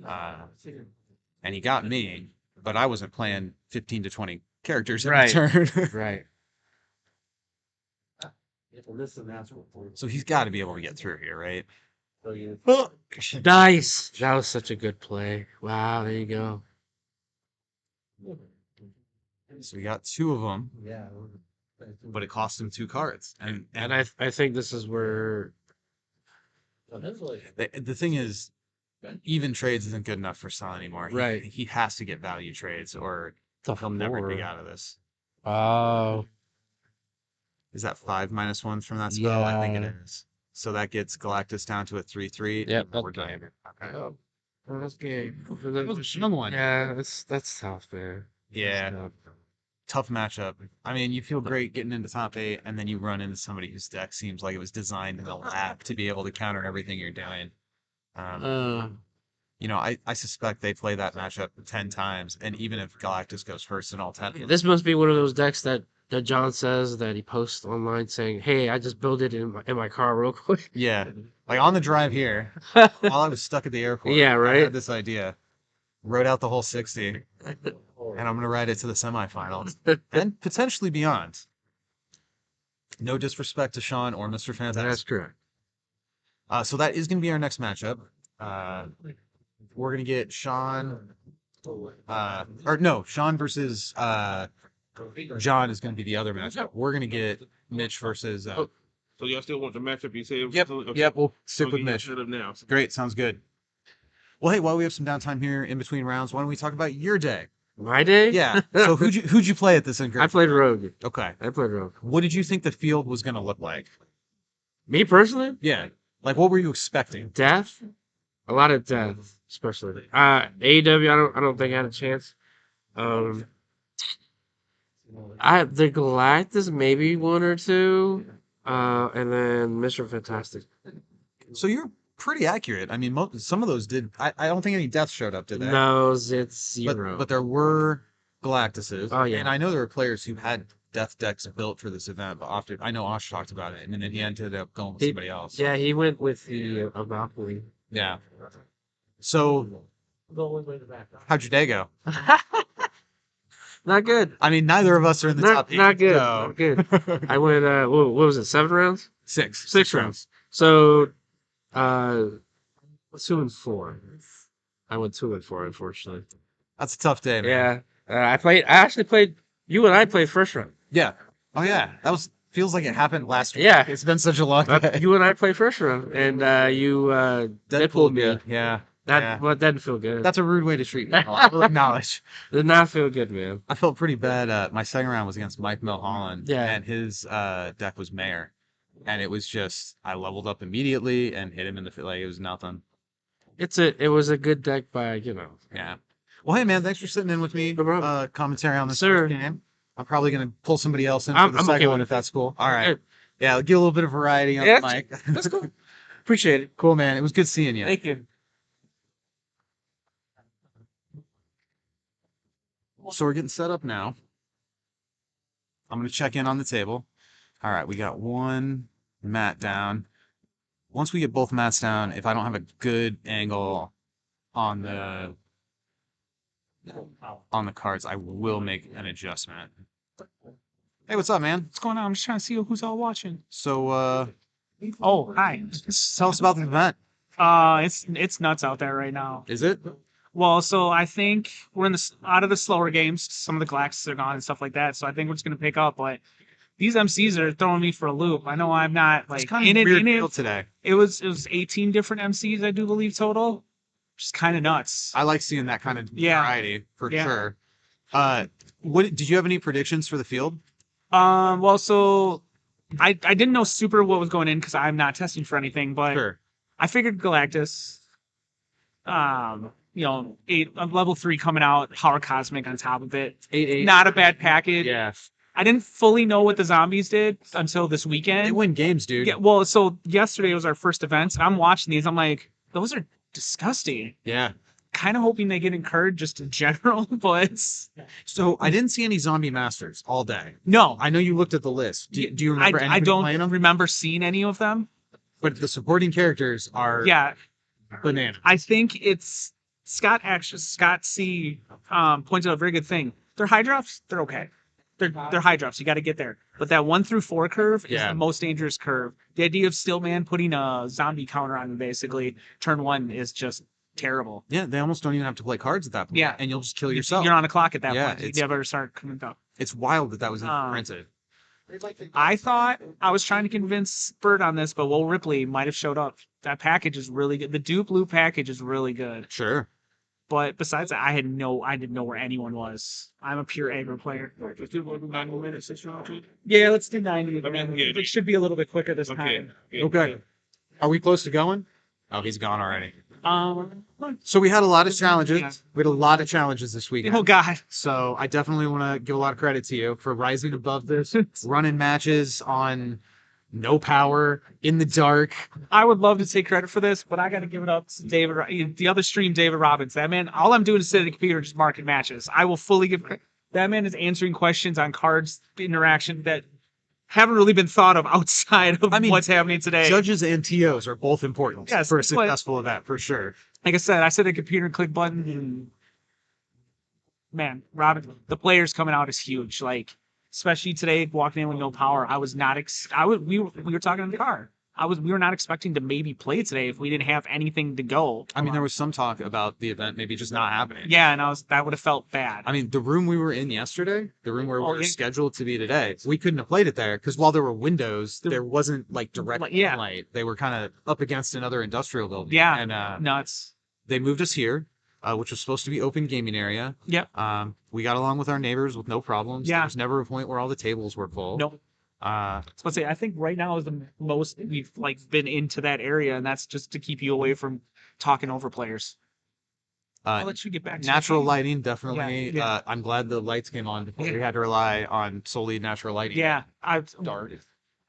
Speaker 1: and he got me, but I wasn't playing 15 to 20 characters in
Speaker 2: Right.
Speaker 1: turn.
Speaker 2: Right.
Speaker 1: So he's got to be able to get through here, right?
Speaker 2: Nice. That was such a good play. Wow. There you go.
Speaker 1: So we got 2 of them, but it cost him 2 cards. And
Speaker 2: I think this is where
Speaker 1: the thing is, even trades isn't good enough for Son anymore.
Speaker 2: Right.
Speaker 1: He has to get value trades, or
Speaker 2: the
Speaker 1: he'll never dig
Speaker 2: four.
Speaker 1: out of this.
Speaker 2: Oh.
Speaker 1: Is that 5-1 from that spell? I think it
Speaker 2: Yeah.
Speaker 1: is. So that gets Galactus down to a 3/3.
Speaker 2: Yep,
Speaker 1: We're
Speaker 2: that's
Speaker 1: done. Okay.
Speaker 2: Oh, that's game.
Speaker 1: That was a strong one.
Speaker 2: Yeah, that's tough, man.
Speaker 1: Yeah.
Speaker 2: That's
Speaker 1: Tough matchup. I mean, you feel great getting into top 8, and then you run into somebody whose deck seems like it was designed in the lab to be able to counter everything you're doing.
Speaker 2: tough.
Speaker 1: I suspect they play that matchup 10 times, and even if Galactus goes first in all 10 of them,
Speaker 2: This must be one of those decks that John says that he posts online saying, "Hey, I just built it in my car real quick."
Speaker 1: yeah, like on the drive here, while I was stuck at the airport,
Speaker 2: Yeah,
Speaker 1: I
Speaker 2: right?
Speaker 1: had this idea, wrote out the whole 60, and I'm going to ride it to the semifinals, and potentially beyond. No disrespect to Sean or Mr.
Speaker 2: That's
Speaker 1: Fantastic.
Speaker 2: correct.
Speaker 1: So that is going to be our next matchup. We're going to get Sean, Sean versus John is going to be the other matchup. We're going to get Mitch versus.
Speaker 3: So y'all still want the matchup you said?
Speaker 1: Yep,
Speaker 3: Okay.
Speaker 1: yep. We'll stick
Speaker 3: So
Speaker 1: with
Speaker 3: get
Speaker 1: Mitch.
Speaker 3: set up now.
Speaker 1: Great, sounds good. Well, hey, while we have some downtime here in between rounds, why don't we talk about your day?
Speaker 2: My day?
Speaker 1: Yeah. So who'd you play at this
Speaker 2: I
Speaker 1: incursion?
Speaker 2: played Rogue.
Speaker 1: Okay.
Speaker 2: I played Rogue.
Speaker 1: What did you think the field was going to look like?
Speaker 2: Me personally,
Speaker 1: Yeah. Like, what were you expecting?
Speaker 2: death. A lot of death, especially. AEW, I don't think I had a chance. The Galactus maybe 1 or 2, and then Mr. Fantastic.
Speaker 1: So you're pretty accurate. I mean, some of those did. I don't think any deaths showed up, did they?
Speaker 2: No, it's 0.
Speaker 1: But there were Galactuses.
Speaker 2: Oh, yeah.
Speaker 1: And I know there were players who had death decks built for this event, but often I know Osh talked about it, and then he ended up going with somebody else.
Speaker 2: Yeah, he went with the Valkyrie.
Speaker 1: Yeah. So how'd your day go?
Speaker 2: Not good.
Speaker 1: I mean, neither of us are in the top 8.
Speaker 2: Not good.
Speaker 1: so-
Speaker 2: Not good. I went. What was it? 7 rounds?
Speaker 1: 6.
Speaker 2: 6 rounds. So, 2 and 4. I went 2 and 4, unfortunately.
Speaker 1: That's a tough day, man.
Speaker 2: Yeah. I actually played. You and I played first round.
Speaker 1: Yeah. Oh yeah. Feels like it happened last week.
Speaker 2: Yeah.
Speaker 1: It's been such a long day.
Speaker 2: You and I played first round, and you Deadpooled me.
Speaker 1: Yeah.
Speaker 2: That didn't feel good.
Speaker 1: That's a rude way to treat me. I will acknowledge.
Speaker 2: Did not feel good, man.
Speaker 1: I felt pretty bad. My second round was against Mike Milholland,
Speaker 2: Yeah.
Speaker 1: and his deck was Mayor, and it was just I leveled up immediately and hit him in the like it was nothing.
Speaker 2: It was a good deck by
Speaker 1: Yeah. Well, hey man, thanks for sitting in with me.
Speaker 2: No problem.
Speaker 1: Commentary on this
Speaker 2: Sir.
Speaker 1: first game. I'm probably gonna pull somebody else in for
Speaker 2: I'm
Speaker 1: the
Speaker 2: okay
Speaker 1: second one
Speaker 2: with
Speaker 1: if that's cool. All right.
Speaker 2: Good.
Speaker 1: Yeah, get a little bit of variety on
Speaker 2: Yeah,
Speaker 1: the mic.
Speaker 2: That's cool. Appreciate it.
Speaker 1: Cool, man. It was good seeing you.
Speaker 2: Thank you.
Speaker 1: So we're getting set up now. I'm going to check in on the table. All right, we got one mat down. Once we get both mats down, if I don't have a good angle on the cards, I will make an adjustment. Hey, what's up, man?
Speaker 6: What's going on? I'm just trying to see who's all watching.
Speaker 1: So,
Speaker 6: Oh, hi.
Speaker 1: tell us about the event.
Speaker 6: It's nuts out there right now.
Speaker 1: Is it?
Speaker 6: Well, so I think we're out of the slower games. Some of the Galactus are gone and stuff like that. So I think we're just gonna pick up. But these MCs are throwing me for a loop. I know I'm not
Speaker 1: It's
Speaker 6: like
Speaker 1: kind
Speaker 6: in
Speaker 1: of
Speaker 6: it.
Speaker 1: weird
Speaker 6: In
Speaker 1: field
Speaker 6: it.
Speaker 1: today.
Speaker 6: It was 18 different MCs, I do believe, total. Just kind of nuts.
Speaker 1: I like seeing that kind of
Speaker 6: Yeah.
Speaker 1: variety for
Speaker 6: Yeah.
Speaker 1: sure. What did you have any predictions for the field?
Speaker 6: Well, so I didn't know super what was going in because I'm not testing for anything, but
Speaker 1: Sure.
Speaker 6: I figured Galactus. Level 3 coming out, Power Cosmic on top of it.
Speaker 2: 8-8.
Speaker 6: Not a bad package.
Speaker 2: Yeah.
Speaker 6: I didn't fully know what the zombies did until this
Speaker 1: They
Speaker 6: weekend.
Speaker 1: win games, dude.
Speaker 6: Yeah, well, so yesterday was our first event, and I'm watching these. I'm like, those are disgusting.
Speaker 1: Yeah.
Speaker 6: Kind of hoping they get encouraged just in general, but
Speaker 1: So I didn't see any zombie masters all day.
Speaker 6: no,
Speaker 1: I know you looked at the list. Do you remember
Speaker 6: I
Speaker 1: anybody
Speaker 6: don't
Speaker 1: playing them?
Speaker 6: remember seeing any of them.
Speaker 1: But the supporting characters are
Speaker 6: Yeah,
Speaker 1: bananas.
Speaker 6: I think it's Scott C. Pointed out a very good thing. Their high drops, they're okay. They're high drops. You got to get there. But that 1 through 4 curve is
Speaker 1: Yeah.
Speaker 6: the most dangerous curve. The idea of Stillman putting a zombie counter on basically turn 1 is just terrible.
Speaker 1: Yeah, they almost don't even have to play cards at that point.
Speaker 6: Yeah.
Speaker 1: And you'll just kill yourself.
Speaker 6: You're on a clock at that
Speaker 1: Yeah,
Speaker 6: point.
Speaker 1: it's-
Speaker 6: You better start coming up.
Speaker 1: It's wild that was
Speaker 6: Um,
Speaker 1: printed.
Speaker 6: I thought I was trying to convince Bird on this, but Will Ripley might have showed up. That package is really good. The Dupe Blue package is really good.
Speaker 1: Sure.
Speaker 6: But besides that, I didn't know where anyone was. I'm a pure aggro player.
Speaker 3: Let's do 90 minutes.
Speaker 6: Yeah, let's do 90.
Speaker 3: I mean, yeah.
Speaker 6: It should be a little bit quicker this
Speaker 3: Okay.
Speaker 6: time.
Speaker 1: Okay. Are we close to going? Oh, he's gone already.
Speaker 6: Um,
Speaker 1: So we had a lot of challenges.
Speaker 6: Yeah.
Speaker 1: We had a lot of challenges this weekend.
Speaker 6: oh god.
Speaker 1: So I definitely want to give a lot of credit to you for rising above this, running matches on no power, in the dark.
Speaker 6: I would love to take credit for this, but I got to give it up to the other stream, David Robbins. That man, all I'm doing is sitting at the computer and just marking matches. I will fully give credit. That man is answering questions on cards interaction that haven't really been thought of outside of what's happening today.
Speaker 1: Judges and TOs are both important
Speaker 6: Yes,
Speaker 1: for a
Speaker 6: but-
Speaker 1: successful event, for sure.
Speaker 6: Like I said, I sit at a computer and click button, and man, Robin, the players coming out is huge. Like, especially today, walking in with no power, I was not. We were talking in the car. We were not expecting to maybe play today if we didn't have anything to go.
Speaker 1: I mean, there was some talk about the event maybe just not happening.
Speaker 6: Yeah, and that would have felt bad.
Speaker 1: I mean, the room we were in yesterday, the room where we were
Speaker 6: yeah.
Speaker 1: scheduled to be today, we couldn't have played it there because while there were windows, there wasn't like direct
Speaker 6: Yeah.
Speaker 1: light. They were kind of up against another industrial building.
Speaker 6: Yeah.
Speaker 1: And
Speaker 6: Nuts.
Speaker 1: they moved us here, which was supposed to be open gaming area.
Speaker 6: Yep.
Speaker 1: We got along with our neighbors with no problems.
Speaker 6: Yeah.
Speaker 1: There was never a point where all the tables were full.
Speaker 6: Nope. Let's say I think right now is the most we've been into that area, and that's just to keep you away from talking over players. I'll let you get back to
Speaker 1: Natural
Speaker 6: the game.
Speaker 1: lighting, definitely.
Speaker 6: Yeah.
Speaker 1: I'm glad the lights came on before we had to rely on solely natural lighting.
Speaker 6: Yeah, I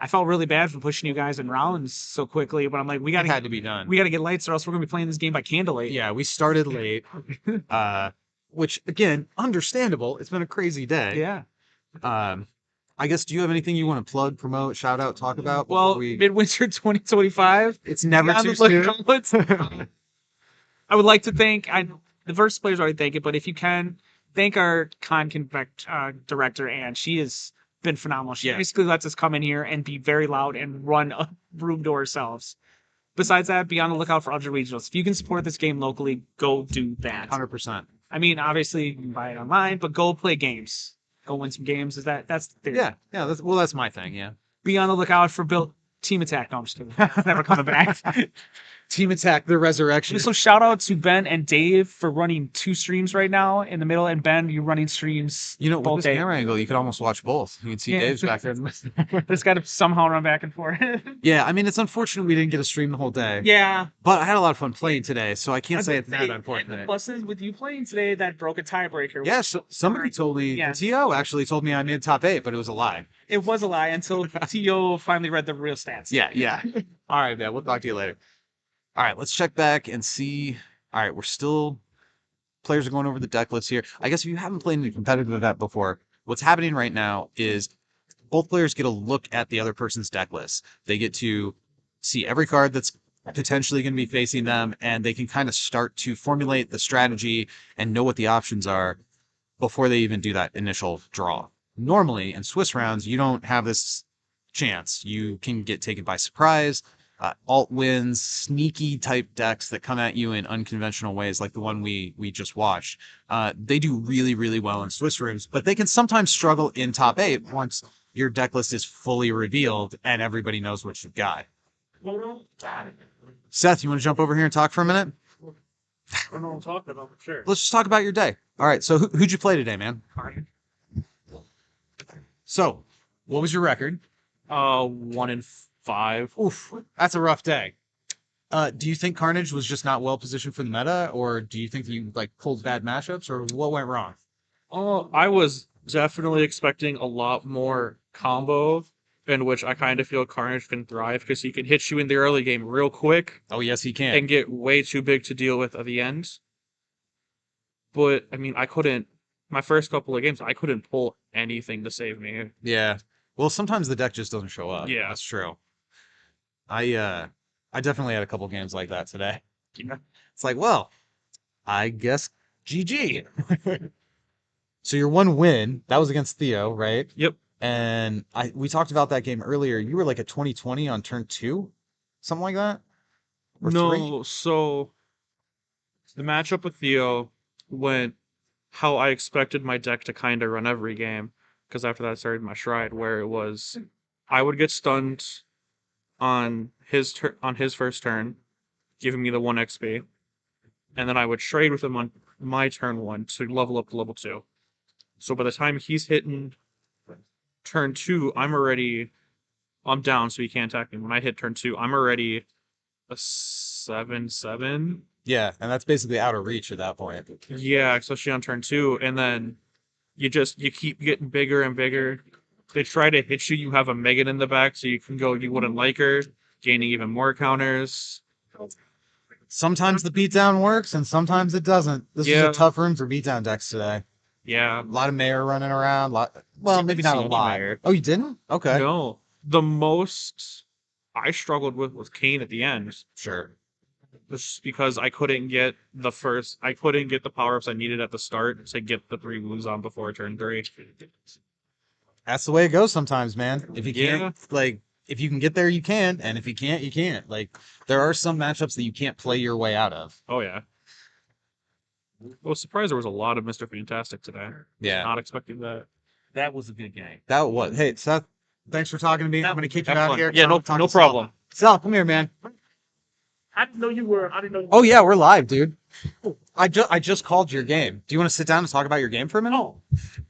Speaker 6: felt really bad for pushing you guys in rounds so quickly, but I'm like, we
Speaker 1: It
Speaker 6: gotta
Speaker 1: had to be done.
Speaker 6: we gotta get lights, or else we're gonna be playing this game by candlelight.
Speaker 1: Yeah, we started late, which again, understandable. It's been a crazy day.
Speaker 6: Yeah.
Speaker 1: I guess, do you have anything you want to plug, promote, shout out, talk about?
Speaker 6: Well, Midwinter 2025.
Speaker 1: It's never
Speaker 6: on
Speaker 1: too
Speaker 6: the
Speaker 1: soon.
Speaker 6: lookout. I would like to thank the Versus players already thank it, but if you can, thank our director, and she has been phenomenal. She
Speaker 1: Yeah.
Speaker 6: basically lets us come in here and be very loud and run a room to ourselves. Besides that, be on the lookout for other regionals. If you can support this game locally, go do that.
Speaker 1: 100%.
Speaker 6: I mean, obviously you can buy it online, but go play games. Go win some games. That's the theory.
Speaker 1: Yeah, that's my thing. Yeah.
Speaker 6: Be on the lookout for Team Attack. No, I'm just kidding. It's never coming back.
Speaker 1: Team Attack, the Resurrection.
Speaker 6: So shout out to Ben and Dave for running 2 streams right now in the middle, and Ben, you're running streams.
Speaker 1: You know, with
Speaker 6: both
Speaker 1: this
Speaker 6: days.
Speaker 1: camera angle, you could almost watch both. You can see
Speaker 6: Yeah.
Speaker 1: Dave's back there.
Speaker 6: Just got to somehow run back and forth.
Speaker 1: Yeah, I mean, it's unfortunate we didn't get to stream the whole day.
Speaker 6: Yeah.
Speaker 1: But I had a lot of fun playing today, so I can't say it's that
Speaker 6: And the
Speaker 1: unfortunate.
Speaker 6: pluses with you playing today, that broke a tiebreaker.
Speaker 1: Yeah, somebody told me,
Speaker 6: Yeah.
Speaker 1: TO actually told me I made top 8, but it was a lie.
Speaker 6: It was a lie until T.O. finally read the real stats.
Speaker 1: Yeah. All right, man. We'll talk to you later. All right, let's check back and see. All right, players are going over the deck list here. I guess if you haven't played in a competitive event before, what's happening right now is both players get a look at the other person's deck list. They get to see every card that's potentially going to be facing them, and they can kind of start to formulate the strategy and know what the options are before they even do that initial draw. Normally, in Swiss rounds, you don't have this chance. You can get taken by surprise. Alt wins, sneaky type decks that come at you in unconventional ways, like the one we just watched. They do really, really well in Swiss rooms, but they can sometimes struggle in top 8 once your deck list is fully revealed and everybody knows what you've got. Seth, you want to jump over here and talk for a minute?
Speaker 3: I don't know what I'm talking about, but sure.
Speaker 1: Let's just talk about your day. All right, so who'd you play today, man? So, what was your record?
Speaker 3: 1-5.
Speaker 1: Oof, that's a rough day. Do you think Carnage was just not well positioned for the meta, or do you think you pulled bad matchups, or what went wrong?
Speaker 3: Oh, I was
Speaker 7: definitely expecting a lot more combo, in which I kind of feel Carnage can thrive because he can hit you in the early game real quick
Speaker 1: Oh yes, he can.
Speaker 7: and get way too big to deal with at the end. But I mean, I couldn't. My first couple of games, I couldn't pull anything to save me.
Speaker 1: Yeah. Well, sometimes the deck just doesn't show up.
Speaker 7: Yeah.
Speaker 1: That's true. I definitely had a couple games like that today.
Speaker 7: Yeah.
Speaker 1: It's like, well, I guess GG. So your one win, that was against Theo, right?
Speaker 7: Yep.
Speaker 1: And we talked about that game earlier. You were like a 20-20 on turn 2, something like that? Or 3?
Speaker 7: No, so the matchup with Theo went how I expected my deck to kind of run every game. Because after that, I started my Shrine, where it was I would get stunned on his first turn, giving me the 1 XP, and then I would trade with him on my turn 1 to level up to level 2. So by the time he's hitting turn 2, I'm down, so he can't attack me. When I hit turn 2, I'm already a 7/7.
Speaker 1: Yeah, and that's basically out of reach at that point.
Speaker 7: Yeah, especially on turn 2, and then you keep getting bigger and bigger. They try to hit you. You have a Megan in the back, so you can go. You wouldn't like her, gaining even more counters.
Speaker 1: Sometimes the beatdown works, and sometimes it doesn't. This was
Speaker 7: Yeah.
Speaker 1: a tough room for beatdown decks today.
Speaker 7: Yeah.
Speaker 1: A lot of Mayor running around. Well, maybe not a
Speaker 7: Didn't see
Speaker 1: lot.
Speaker 7: Mayor.
Speaker 1: Oh, you didn't? Okay.
Speaker 7: No, the most I struggled with was Kane at the end.
Speaker 1: Sure.
Speaker 7: Just because I couldn't get the power-ups I needed at the start to get the 3 moves on before turn 3.
Speaker 1: That's the way it goes sometimes, man. If you can't,
Speaker 7: Yeah.
Speaker 1: if you can get there, you can, and if you can't, you can't. Like, there are some matchups that you can't play your way out of.
Speaker 7: Oh yeah. I was surprised there was a lot of Mr. Fantastic today.
Speaker 1: Yeah.
Speaker 7: Not expecting that.
Speaker 4: That was a good game.
Speaker 1: That was. Hey, Seth, thanks for talking to me. I'm going to kick you
Speaker 7: Have
Speaker 1: out
Speaker 7: fun.
Speaker 1: here.
Speaker 7: Yeah, no
Speaker 1: Talk to
Speaker 7: problem.
Speaker 1: Sal, come here, man.
Speaker 4: I didn't know you were.
Speaker 1: Oh, yeah, we're live, dude. I just called your game. Do you want to sit down and talk about your game for a minute?
Speaker 4: Oh,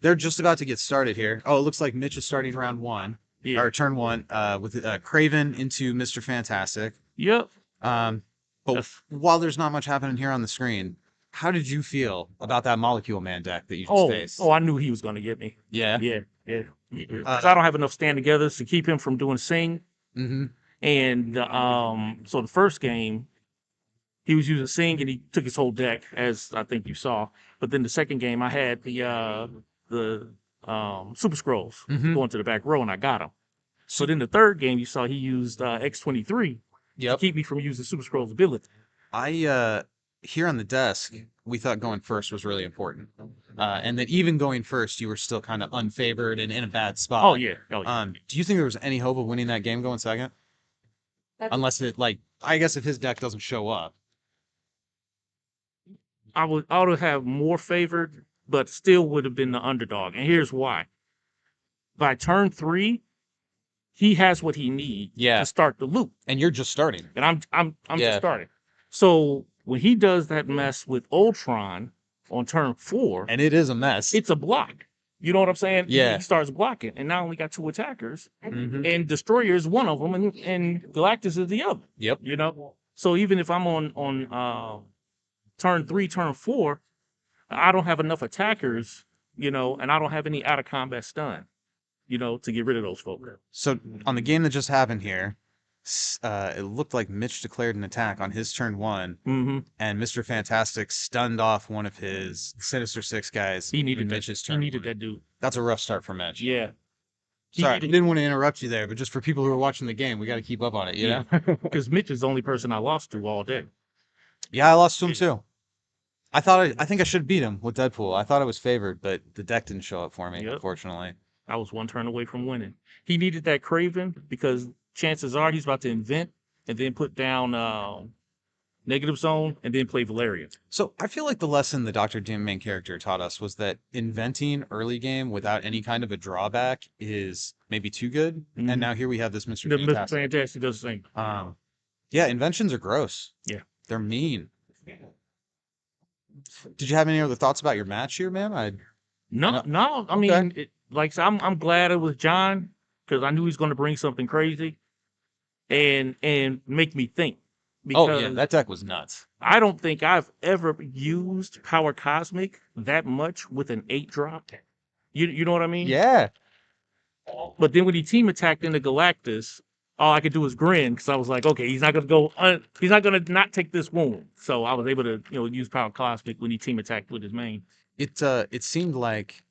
Speaker 1: They're just about to get started here. Oh, it looks like Mitch is starting round 1.
Speaker 4: yeah.
Speaker 1: Or turn 1 with Craven into Mr. Fantastic.
Speaker 4: Yep.
Speaker 1: But
Speaker 4: That's-
Speaker 1: while there's not much happening here on the screen, how did you feel about that Molecule Man deck that you just faced?
Speaker 4: I knew he was going to get me.
Speaker 1: Yeah.
Speaker 4: Yeah. Because I don't have enough stand togethers to keep him from doing Sing.
Speaker 1: Mm-hmm.
Speaker 4: And so the first game, he was using Sing and he took his whole deck, as I think you saw. But then the second game, I had the Super Scrolls
Speaker 1: Mhm.
Speaker 4: going to the back row, and I got him. So then the third game, you saw he used X23 to
Speaker 1: Yep.
Speaker 4: keep me from using Super Scrolls ability.
Speaker 1: Here on the desk, we thought going first was really important. And that even going first, you were still kind of unfavored and in a bad spot.
Speaker 4: Oh yeah.
Speaker 1: Do you think there was any hope of winning that game going second? Unless I guess if his deck doesn't show up.
Speaker 4: I would have more favored, but still would have been the underdog. And here's why. By turn 3, he has what he needs
Speaker 1: Yeah.
Speaker 4: to start the loop.
Speaker 1: And you're just starting.
Speaker 4: And I'm
Speaker 1: Yeah.
Speaker 4: just starting. So when he does that mess with Ultron on turn 4,
Speaker 1: And it is a mess.
Speaker 4: it's a block. You know what I'm saying?
Speaker 1: Yeah.
Speaker 4: He starts blocking, and now only got 2 attackers,
Speaker 1: Mhm.
Speaker 4: and Destroyer is one of them, and Galactus is the other.
Speaker 1: Yep.
Speaker 4: You know, so even if I'm on turn 3, turn 4, I don't have enough attackers, and I don't have any out of combat stun, to get rid of those folks.
Speaker 1: So on the game that just happened here, it looked like Mitch declared an attack on his turn 1,
Speaker 4: Mm-hmm.
Speaker 1: and Mr. Fantastic stunned off one of his Sinister Six guys.
Speaker 4: He needed
Speaker 1: in
Speaker 4: that.
Speaker 1: Mitch's
Speaker 4: He
Speaker 1: turn.
Speaker 4: needed that dude.
Speaker 1: That's a rough start for Mitch.
Speaker 4: Yeah.
Speaker 1: Sorry, I didn't want to interrupt you there, but just for people who are watching the game, we got to keep up on it. You know?
Speaker 4: Because Mitch is the only person I lost to all day.
Speaker 1: Yeah, I lost to him too. I think I should beat him with Deadpool. I thought I was favored, but the deck didn't show up for me,
Speaker 4: Yep.
Speaker 1: unfortunately.
Speaker 4: I was 1 turn away from winning. He needed that Craven because chances are he's about to invent and then put down Negative Zone and then play Valerian.
Speaker 1: So I feel like the lesson the Dr. Doom main character taught us was that inventing early game without any kind of a drawback is maybe too good.
Speaker 4: Mhm.
Speaker 1: And now here we have this Mr.
Speaker 4: The Mr.
Speaker 1: Fantastic.
Speaker 4: Fantastic does the same.
Speaker 1: Yeah, inventions are gross.
Speaker 4: Yeah.
Speaker 1: They're mean. Did you have any other thoughts about your match here, man?
Speaker 4: No. I mean, I'm glad it was John because I knew he was going to bring something crazy and make me think.
Speaker 1: Oh yeah, that deck was nuts.
Speaker 4: I don't think I've ever used Power Cosmic that much with an 8 drop. You know what I mean?
Speaker 1: Yeah.
Speaker 4: But then when he team attacked into Galactus, all I could do was grin because I was like, okay, he's not gonna go. He's not gonna not take this wound. So I was able to, use Power Cosmic when he team attacked with his main.
Speaker 1: It seemed like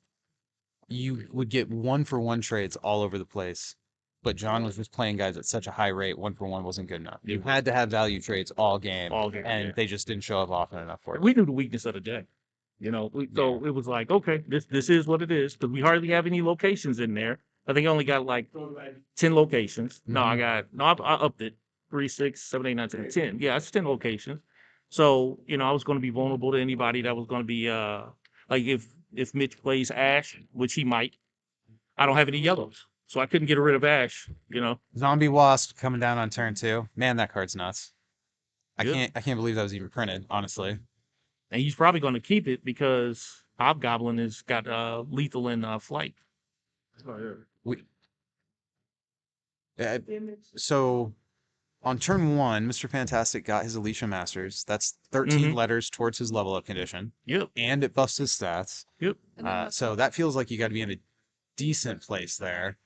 Speaker 1: you would get 1-for-1 trades all over the place, but John was just playing guys at such a high rate. 1-for-1 wasn't good enough. You had to have value trades all game, and
Speaker 4: Yeah.
Speaker 1: they just didn't show up often enough for it.
Speaker 4: We knew the weakness of the deck. So it was like, okay, this is what it is because we hardly have any locations in there. I think I only got like 10 locations. No, I upped it 3, 6, 7, 8, 9, 10. 10. Yeah, it's 10 locations. So I was going to be vulnerable to anybody that was going to be like if Mitch plays Ash, which he might. I don't have any yellows, so I couldn't get rid of Ash.
Speaker 1: Zombie Wasp coming down on turn 2. Man, that card's nuts.
Speaker 4: Yeah.
Speaker 1: I can't believe that was even printed, honestly.
Speaker 4: And he's probably going to keep it because Hobgoblin has got lethal in flight.
Speaker 1: So on turn 1, Mr. Fantastic got his Alicia Masters. That's 13 letters towards his level up condition.
Speaker 4: Yep.
Speaker 1: And it buffs his stats.
Speaker 4: Yep.
Speaker 1: So that feels like you got to be in a decent place there.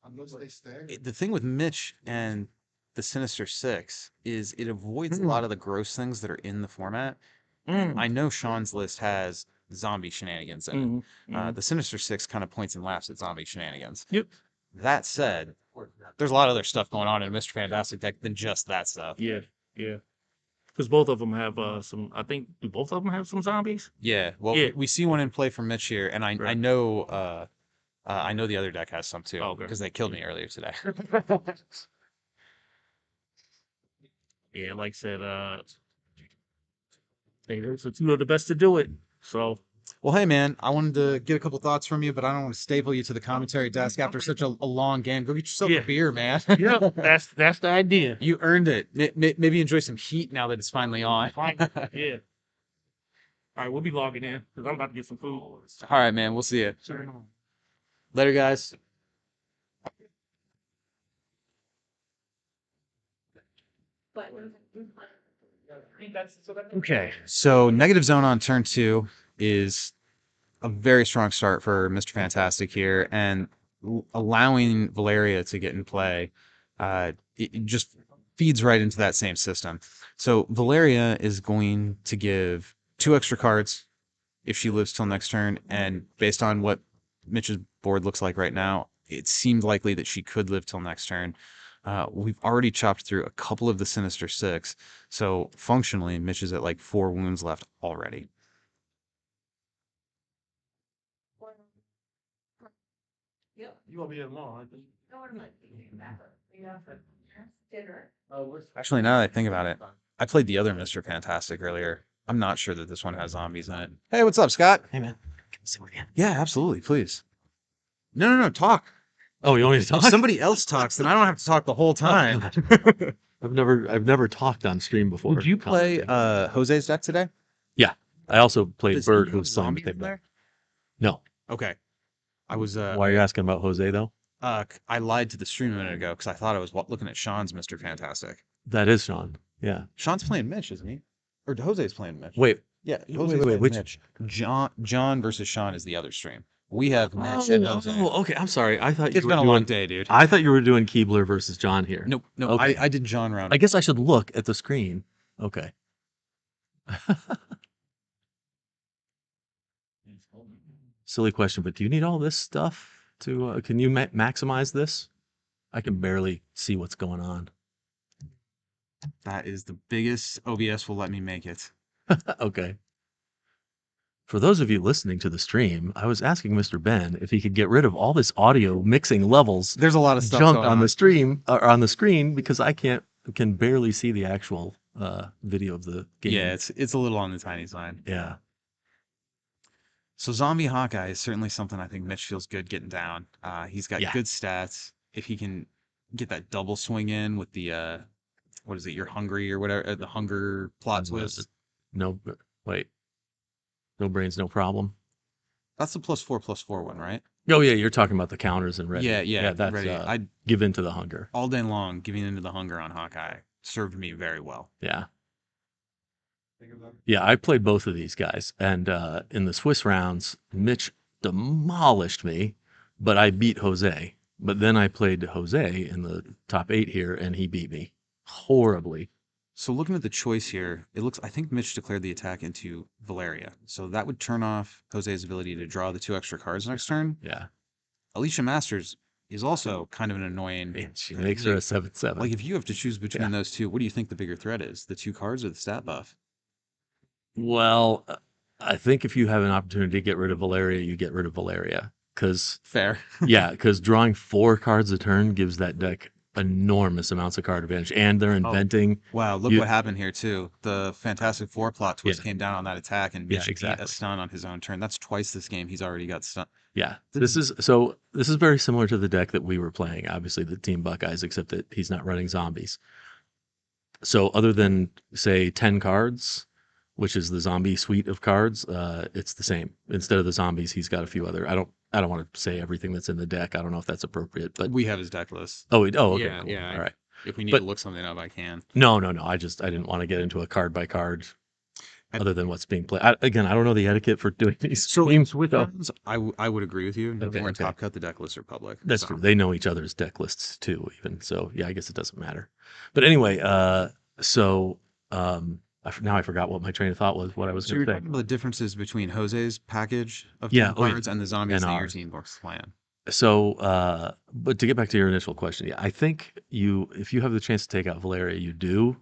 Speaker 1: The thing with Mitch and the Sinister Six is it avoids a lot of the gross things that are in the format. I know Sean's list has zombie shenanigans in it. The Sinister Six kind of points and laughs at zombie shenanigans.
Speaker 4: Yep.
Speaker 1: That said, there's a lot of other stuff going on in Mr. Fantastic deck than just that stuff.
Speaker 4: Yeah. Because both of them have some. I think do both of them have some zombies?
Speaker 1: Yeah. Well,
Speaker 4: Yeah.
Speaker 1: we see one in play from Mitch here, and I
Speaker 4: Right.
Speaker 1: know the other deck has some too
Speaker 4: Oh, okay.
Speaker 1: because they killed me earlier today.
Speaker 4: Yeah, like I said, those are two of the best to do it. So
Speaker 1: Well, hey man, I wanted to get a couple thoughts from you, but I don't want to staple you to the commentary desk after such a long game. Go get yourself
Speaker 4: Yeah.
Speaker 1: a beer, man.
Speaker 4: yeah, that's the idea.
Speaker 1: You earned it. Maybe enjoy some heat now that it's finally on.
Speaker 4: Yeah. All right, we'll be logging in because I'm about to get some food.
Speaker 1: All right, man. We'll see you later, guys. Okay, so negative zone on turn 2 is a very strong start for Mr. Fantastic here, and allowing Valeria to get in play, it just feeds right into that same system. So Valeria is going to give 2 extra cards if she lives till next turn, and based on what Mitch's board looks like right now, it seems likely that she could live till next turn. We've already chopped through a couple of the Sinister Six, so functionally, Mitch is at like 4 wounds left already.
Speaker 3: You gonna be here tomorrow, aren't you?
Speaker 1: Actually, now that I think about it, I played the other Mr. Fantastic earlier. I'm not sure that this one has zombies in it. Hey, what's up, Scott?
Speaker 8: Hey, man. Can I sit with you?
Speaker 1: Yeah, absolutely, please. No, talk.
Speaker 8: Oh, you want me to talk?
Speaker 1: If somebody else talks, then I don't have to talk the whole time.
Speaker 8: I've never talked on stream before.
Speaker 1: Did you play Jose's deck today?
Speaker 8: I also played
Speaker 1: Does
Speaker 8: Bird,
Speaker 1: he have
Speaker 8: who's selling
Speaker 1: zombies
Speaker 8: the
Speaker 1: in there?
Speaker 8: No.
Speaker 1: Okay. I was
Speaker 8: Why are you asking about Jose though?
Speaker 1: I lied to the stream a minute ago because I thought I was looking at Sean's Mr. Fantastic.
Speaker 8: That is Sean. Yeah.
Speaker 1: Sean's playing Mitch, isn't he? Or Jose's playing Mitch.
Speaker 8: Wait.
Speaker 1: Yeah,
Speaker 8: wait,
Speaker 1: Jose's
Speaker 8: wait,
Speaker 1: playing
Speaker 8: which-
Speaker 1: Mitch. John versus Sean is the other stream. We have Mitch and Jose.
Speaker 8: Okay. I'm sorry. I thought
Speaker 1: It's
Speaker 8: you were
Speaker 1: been a
Speaker 8: doing,
Speaker 1: long day, dude.
Speaker 8: I thought you were doing Keebler versus John here.
Speaker 1: No,
Speaker 8: Okay.
Speaker 1: I did John round.
Speaker 8: I guess I should look at the screen. Okay. Silly question, but do you need all this stuff to? Can you maximize this? I can barely see what's going on.
Speaker 1: That is the biggest OBS will let me make it.
Speaker 8: Okay. For those of you listening to the stream, I was asking Mr. Ben if he could get rid of all this audio mixing levels
Speaker 1: There's a lot of stuff
Speaker 8: junk
Speaker 1: going
Speaker 8: on the stream or on the screen because I can barely see the actual video of the game.
Speaker 1: Yeah, it's a little on the tiny side.
Speaker 8: Yeah.
Speaker 1: So Zombie Hawkeye is certainly something I think Mitch feels good getting down. He's got
Speaker 8: Yeah.
Speaker 1: good stats. If he can get that double swing in with the what is it? You're hungry or whatever. The hunger plot twist.
Speaker 8: No, wait. No brains, no problem.
Speaker 1: That's the +4/+4 one, right?
Speaker 8: Oh yeah, you're talking about the counters and ready.
Speaker 1: Yeah.
Speaker 8: That's
Speaker 1: ready. I
Speaker 8: give in to the hunger.
Speaker 1: all day long giving into the hunger on Hawkeye served me very well.
Speaker 8: Yeah. Yeah, I played both of these guys, and in the Swiss rounds, Mitch demolished me, but I beat Jose. But then I played Jose in the top 8 here, and he beat me horribly.
Speaker 1: So looking at the choice here, it looks I think Mitch declared the attack into Valeria. So that would turn off Jose's ability to draw the 2 extra cards next turn.
Speaker 8: Yeah.
Speaker 1: Alicia Masters is also kind of an annoying.
Speaker 8: And she makes her a 7/7.
Speaker 1: Like if you have to choose between
Speaker 8: Yeah.
Speaker 1: those two, what do you think the bigger threat is? The 2 cards or the stat buff?
Speaker 8: Well, I think if you have an opportunity to get rid of Valeria, you get rid of Valeria. Because
Speaker 1: Fair.
Speaker 8: yeah, because drawing 4 cards a turn gives that deck enormous amounts of card advantage, and they're inventing.
Speaker 1: Wow, look
Speaker 8: You-
Speaker 1: what happened here too. The Fantastic Four plot twist
Speaker 8: Yeah.
Speaker 1: came down on that attack and
Speaker 8: Yeah,
Speaker 1: Mitch beat
Speaker 8: exactly.
Speaker 1: a stun on his own turn. That's twice this game he's already got stun.
Speaker 8: Yeah, this is very similar to the deck that we were playing. Obviously, the Team Buckeyes, except that he's not running zombies. So other than say 10 cards, which is the zombie suite of cards, it's the same. Instead of the zombies, he's got a few other. I don't want to say everything that's in the deck. I don't know if that's appropriate, but
Speaker 1: We have his deck list.
Speaker 8: oh, okay,
Speaker 1: Yeah,
Speaker 8: cool.
Speaker 1: yeah,
Speaker 8: All right.
Speaker 1: If we need
Speaker 8: But-
Speaker 1: to look something up, I can.
Speaker 8: No. I didn't want to get into a card by card,
Speaker 1: And-
Speaker 8: other than what's being played. Again, I don't know the etiquette for doing these.
Speaker 1: So
Speaker 8: streams,
Speaker 1: with
Speaker 8: so-
Speaker 1: rounds, I would agree with you.
Speaker 8: Okay,
Speaker 1: We're in
Speaker 8: okay.
Speaker 1: Top Cut, the deck lists are public.
Speaker 8: That's
Speaker 1: so.
Speaker 8: true. They know each other's deck lists too, even. So yeah, I guess it doesn't matter. But anyway, now I forgot what my train of thought was. What I was
Speaker 1: So
Speaker 8: going
Speaker 1: you're
Speaker 8: to say.
Speaker 1: talking about the differences between Jose's package of
Speaker 8: Yeah,
Speaker 1: 10
Speaker 8: oh, yeah.
Speaker 1: cards and the zombies
Speaker 8: And
Speaker 1: that your
Speaker 8: ours.
Speaker 1: team works plan.
Speaker 8: So, but to get back to your initial question, yeah, I think if you have the chance to take out Valeria, you do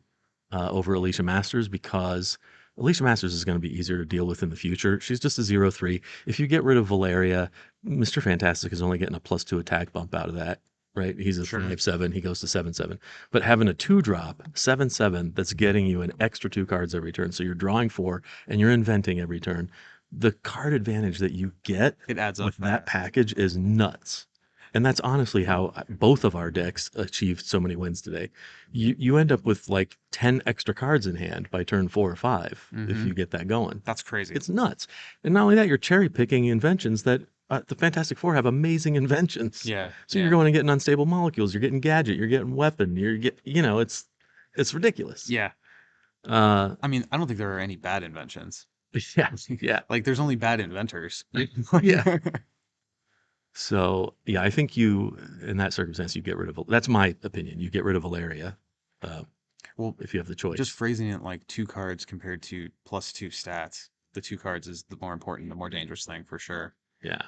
Speaker 8: over Alicia Masters, because Alicia Masters is going to be easier to deal with in the future. She's just a 0/3. If you get rid of Valeria, Mr. Fantastic is only getting a +2 attack bump out of that, right? He's a
Speaker 1: Sure.
Speaker 8: 5/7. He goes to 7/7. But having a 2-drop 7/7 that's getting you an extra 2 cards every turn, so you're drawing 4 and you're inventing every turn. The card advantage that you get
Speaker 1: It adds up.
Speaker 8: with that
Speaker 1: fast.
Speaker 8: package is nuts. And that's honestly how both of our decks achieved so many wins today. You end up with like 10 extra cards in hand by turn 4 or 5 if
Speaker 1: Mhm.
Speaker 8: you get that going.
Speaker 1: That's crazy.
Speaker 8: It's nuts. And not only that, you're cherry picking inventions that the Fantastic Four have amazing inventions.
Speaker 1: yeah.
Speaker 8: So you're going and getting unstable molecules, you're getting gadget, you're getting weapon, it's ridiculous.
Speaker 1: Yeah.
Speaker 8: Uh,
Speaker 1: I mean, I don't think there are any bad inventions.
Speaker 8: yeah.
Speaker 1: Like, there's only bad inventors.
Speaker 8: Yeah. So yeah, I think in that circumstance, you get rid of. That's my opinion. You get rid of Valeria,
Speaker 1: Well,
Speaker 8: if you have the choice.
Speaker 1: just phrasing it like 2 cards compared to +2 stats. The 2 cards is the more important, the more dangerous thing for sure.
Speaker 8: yeah.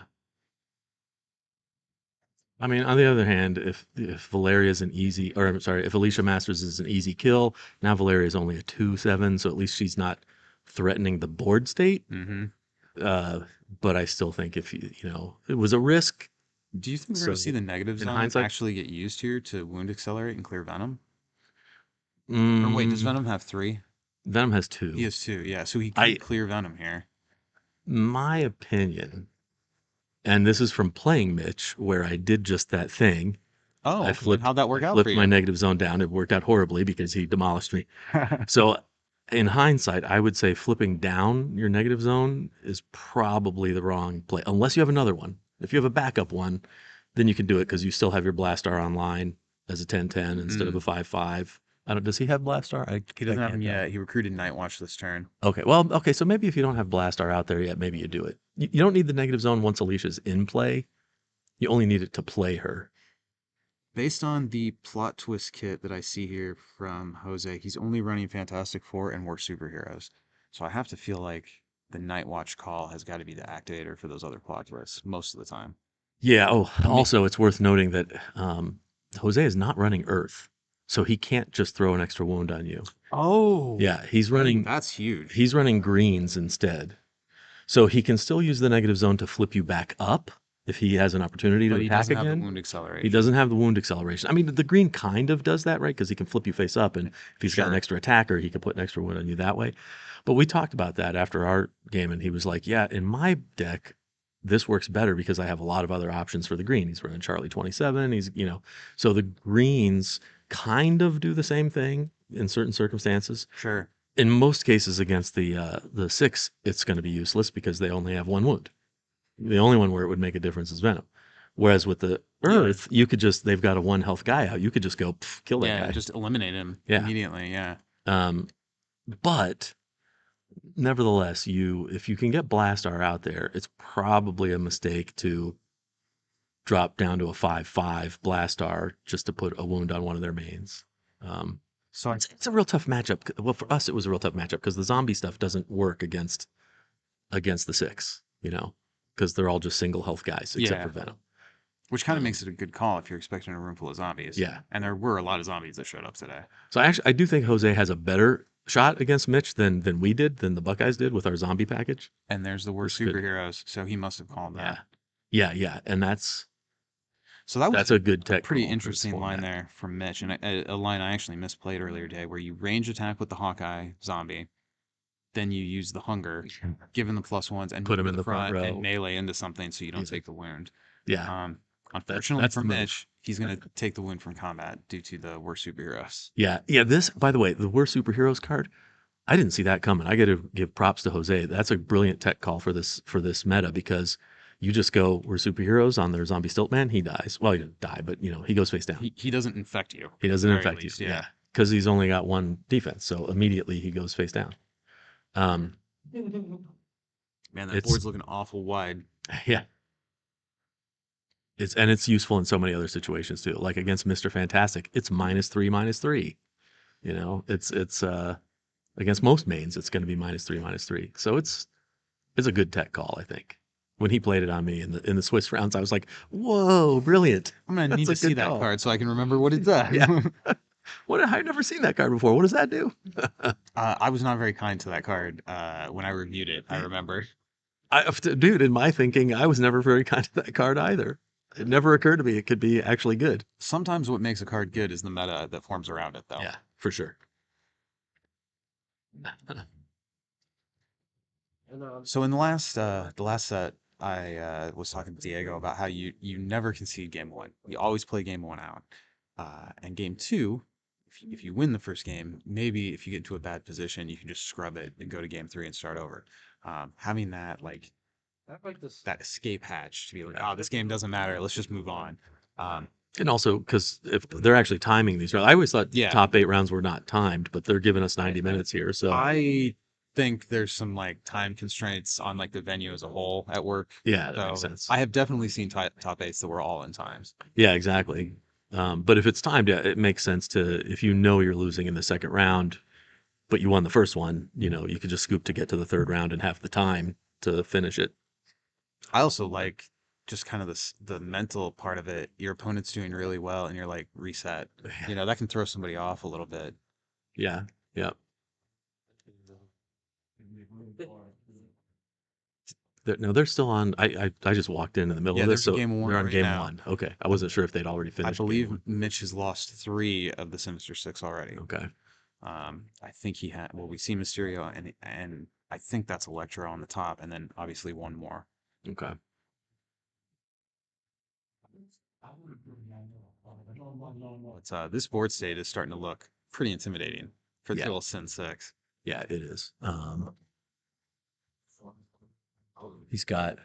Speaker 8: I mean, on the other hand, if Valeria is if Alicia Masters is an easy kill, now Valeria is only a 2/7, so at least she's not threatening the board state.
Speaker 1: Mm-hmm.
Speaker 8: But I still think if it was a risk.
Speaker 1: Do you think we're
Speaker 8: So,
Speaker 1: going to see the negative
Speaker 8: in
Speaker 1: zone
Speaker 8: hindsight-
Speaker 1: actually get used here to wound accelerate and clear venom? Or wait, does
Speaker 8: Mm,
Speaker 1: venom have 3?
Speaker 8: Venom has 2.
Speaker 1: He has 2. Yeah, so he
Speaker 8: I-
Speaker 1: can clear venom here.
Speaker 8: My opinion, and this is from playing Mitch, where I did just that thing.
Speaker 1: Oh,
Speaker 8: I flipped.
Speaker 1: how'd that work
Speaker 8: I
Speaker 1: out for
Speaker 8: flipped
Speaker 1: you?
Speaker 8: my negative zone down. It worked out horribly because he demolished me. So, in hindsight, I would say flipping down your negative zone is probably the wrong play, unless you have another one. If you have a backup one, then you can do it because you still have your Blastar online as a 10/10 instead of a 5/5. I don't. Does he have Blastar?
Speaker 1: He doesn't have him yet. He recruited Night Watch this turn.
Speaker 8: Okay. Well, okay. So maybe if you don't have Blastar out there yet, maybe you do it. You don't need the negative zone once Alicia's in play. You only need it to play her.
Speaker 1: Based on the plot twist kit that I see here from Jose, he's only running Fantastic Four and War Superheroes. So I have to feel like the Night Watch call has got to be the activator for those other plot twists most of the time.
Speaker 8: Yeah. Oh, also, it's worth noting that Jose is not running Earth, so he can't just throw an extra wound on you.
Speaker 1: Oh,
Speaker 8: Yeah, he's running.
Speaker 1: That's huge.
Speaker 8: He's running greens instead, so he can still use the negative zone to flip you back up if he has an opportunity to
Speaker 1: But he
Speaker 8: attack
Speaker 1: doesn't have the
Speaker 8: again.
Speaker 1: wound acceleration.
Speaker 8: He doesn't have the wound acceleration. I mean, the green kind of does that, right? Because he can flip you face up, and if he's got an
Speaker 1: Sure.
Speaker 8: extra attacker, he can put an extra wound on you that way. But we talked about that after our game, and he was like, "Yeah, in my deck, this works better because I have a lot of other options for the green. He's running Charlie 27. So the greens kind of do the same thing in certain circumstances.
Speaker 1: Sure.
Speaker 8: In most cases against the 6, it's going to be useless because they only have 1 wound. The only one where it would make a difference is Venom. Whereas with the Earth, they've got a 1 health guy out. You could just go kill that
Speaker 1: Yeah,
Speaker 8: guy.
Speaker 1: just eliminate him
Speaker 8: Yeah.
Speaker 1: immediately. Yeah.
Speaker 8: But nevertheless, if you can get Blastar out there, it's probably a mistake to drop down to a 5/5 Blastar just to put a wound on one of their mains.
Speaker 1: So
Speaker 8: It's a real tough matchup. Well, for us, it was a real tough matchup because the zombie stuff doesn't work against the 6, because they're all just single health guys except
Speaker 1: Yeah.
Speaker 8: for Venom.
Speaker 1: which kind of makes it a good call if you're expecting a room full of zombies.
Speaker 8: Yeah.
Speaker 1: And there were a lot of zombies that showed up today.
Speaker 8: So I do think Jose has a better shot against Mitch than the Buckeyes did with our zombie package.
Speaker 1: And there's the worst
Speaker 8: That's good.
Speaker 1: superheroes, so he must have called that.
Speaker 8: Yeah, and that's
Speaker 1: So that was
Speaker 8: a good tech.
Speaker 1: pretty
Speaker 8: call for this
Speaker 1: interesting line
Speaker 8: format.
Speaker 1: there from Mitch, and a line I actually misplayed earlier today, where you range attack with the Hawkeye zombie, then you use the hunger, give him the +1s, and
Speaker 8: Put him
Speaker 1: move
Speaker 8: in
Speaker 1: to
Speaker 8: the front row.
Speaker 1: and melee into something so you don't
Speaker 8: Easy.
Speaker 1: take the wound.
Speaker 8: Yeah,
Speaker 1: Unfortunately
Speaker 8: that's
Speaker 1: for
Speaker 8: the move.
Speaker 1: Mitch, he's going to take the wound from combat due to the worst superheroes.
Speaker 8: yeah. This, by the way, the worst superheroes card. I didn't see that coming. I got to give props to Jose. That's a brilliant tech call for this meta because you just go, we're superheroes on their zombie stilt man. He dies. Well, he didn't die, but he goes face down.
Speaker 1: He doesn't infect you.
Speaker 8: He doesn't
Speaker 1: at the very
Speaker 8: infect
Speaker 1: least,
Speaker 8: you.
Speaker 1: yeah.
Speaker 8: Because he's only got one defense, so immediately he goes face down.
Speaker 1: Man, that
Speaker 8: It's-
Speaker 1: board's looking awful wide.
Speaker 8: Yeah. It's useful in so many other situations too. Like against Mr. Fantastic, it's -3/-3. It's against most mains, it's going to be -3/-3. So it's a good tech call, I think. When he played it on me in the Swiss rounds, I was like, "Whoa, brilliant!"
Speaker 1: I'm going to need to
Speaker 8: That's a
Speaker 1: see
Speaker 8: good
Speaker 1: that
Speaker 8: call.
Speaker 1: card so I can remember what it does.
Speaker 8: Yeah. I've never seen that card before. What does that do?
Speaker 1: I was not very kind to that card when I reviewed it, I remember.
Speaker 8: Dude, in my thinking, I was never very kind to that card either. It never occurred to me it could be actually good.
Speaker 1: Sometimes what makes a card good is the meta that forms around it, though.
Speaker 8: Yeah, for sure.
Speaker 1: So in the last set, I was talking to Diego about how you never concede game 1. You always play game 1 out. And game 2, if you win the first game, maybe if you get into a bad position, you can just scrub it and go to game 3 and start over. Having that that escape hatch to be like, oh, this game doesn't matter, let's just move on.
Speaker 8: And also, because if they're actually timing these rounds, I always thought
Speaker 1: Yeah.
Speaker 8: top 8 rounds were not timed, but they're giving us 90 minutes here. So
Speaker 1: I think there's some time constraints on the venue as a whole at work.
Speaker 8: yeah, that
Speaker 1: So
Speaker 8: makes sense.
Speaker 1: I have definitely seen top 8s that were all in times.
Speaker 8: Yeah, exactly. But if it's timed, yeah, it makes sense if you're losing in the second round, but you won the first one, you could just scoop to get to the third round and have the time to finish it.
Speaker 1: I also like just kind of the mental part of it. Your opponent's doing really well, and you're reset. That can throw somebody off a little bit.
Speaker 8: Yeah, yeah. They're still on. I just walked in the middle
Speaker 1: Yeah,
Speaker 8: of this,
Speaker 1: there's
Speaker 8: so
Speaker 1: game 1
Speaker 8: they're on
Speaker 1: right
Speaker 8: game
Speaker 1: now.
Speaker 8: 1. Okay, I wasn't sure if they'd already
Speaker 1: I
Speaker 8: finished. game
Speaker 1: believe
Speaker 8: one.
Speaker 1: Mitch has lost 3 of the Sinister 6 already.
Speaker 8: Okay.
Speaker 1: I think he had. Well, we see Mysterio, and I think that's Electro on the top, and then obviously one more.
Speaker 8: Okay.
Speaker 1: But this board state is starting to look pretty intimidating for the
Speaker 8: Yeah.
Speaker 1: little Sin 6.
Speaker 8: Yeah, it is. He's got.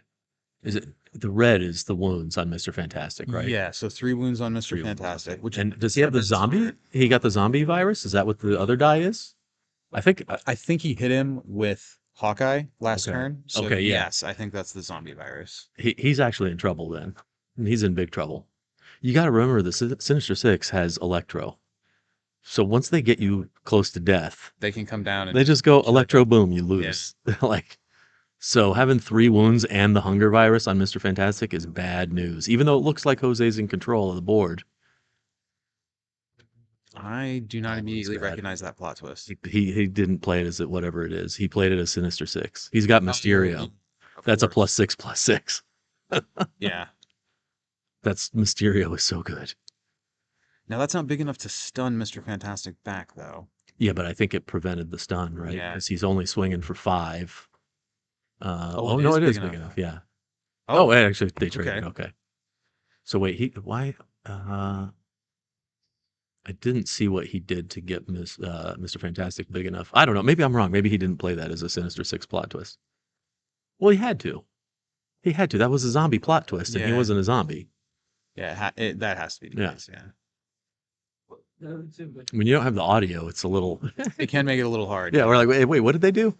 Speaker 8: Is it the red? Is the wounds on Mr. Fantastic, right?
Speaker 1: Yeah, so 3 wounds on Mr.
Speaker 8: 3 wounds,
Speaker 1: Fantastic.
Speaker 8: okay.
Speaker 1: Which
Speaker 8: And does he have the zombie? He got the zombie virus. Is that what the other die is? I think.
Speaker 1: I think he hit him with Hawkeye last
Speaker 8: Okay.
Speaker 1: turn. So
Speaker 8: Okay, yeah.
Speaker 1: yes, I think that's the zombie virus.
Speaker 8: He's actually in trouble then. He's in big trouble. You got to remember the Sinister Six has Electro. So once they get you close to death,
Speaker 1: They can come down and
Speaker 8: they just go Electro boom, you lose. So having 3 wounds and the hunger virus on Mr. Fantastic is bad news. Even though it looks like Jose's in control of the board,
Speaker 1: I do not
Speaker 8: Oh,
Speaker 1: immediately
Speaker 8: that's bad.
Speaker 1: recognize that plot twist.
Speaker 8: he didn't play it as whatever it is. He played it as Sinister Six. He's got Mysterio.
Speaker 1: Of
Speaker 8: That's a
Speaker 1: course.
Speaker 8: +6/+6.
Speaker 1: Yeah.
Speaker 8: That's Mysterio is so good.
Speaker 1: Now that's not big enough to stun Mr. Fantastic back, though.
Speaker 8: Yeah, but I think it prevented the stun, right?
Speaker 1: Yeah.
Speaker 8: Because he's only swinging for 5.
Speaker 1: Oh,
Speaker 8: No,
Speaker 1: it
Speaker 8: it
Speaker 1: is
Speaker 8: is
Speaker 1: big
Speaker 8: big
Speaker 1: enough.
Speaker 8: enough. Yeah. Oh, actually, they
Speaker 1: Okay.
Speaker 8: traded. Okay. So wait, why? I didn't see what he did to get Mr. Fantastic big enough. I don't know. Maybe I'm wrong. Maybe he didn't play that as a Sinister Six plot twist. Well, he had to. He had to. That was a zombie plot twist, and he
Speaker 1: Yeah.
Speaker 8: wasn't a zombie.
Speaker 1: Yeah, that has to be the
Speaker 8: Yeah.
Speaker 1: case, yeah.
Speaker 8: When you don't have the audio, it's a little.
Speaker 1: It can make it a little hard.
Speaker 8: Yeah, we're like, wait, what did they do?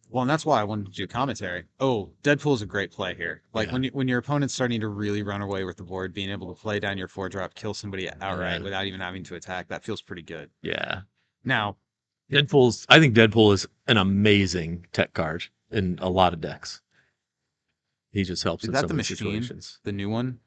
Speaker 1: Well, and that's why I wanted to do commentary. Oh, Deadpool's a great play here. Like
Speaker 8: Yeah.
Speaker 1: when your opponent's starting to really run away with the board, being able to play down your 4-drop, kill somebody outright
Speaker 8: Yeah.
Speaker 1: without even having to attack, that feels pretty good.
Speaker 8: Yeah.
Speaker 1: Now,
Speaker 8: I think Deadpool is an amazing tech card in a lot of decks. He just helps
Speaker 1: is
Speaker 8: in
Speaker 1: that
Speaker 8: some
Speaker 1: the
Speaker 8: of the
Speaker 1: machine,
Speaker 8: situations.
Speaker 1: the new one?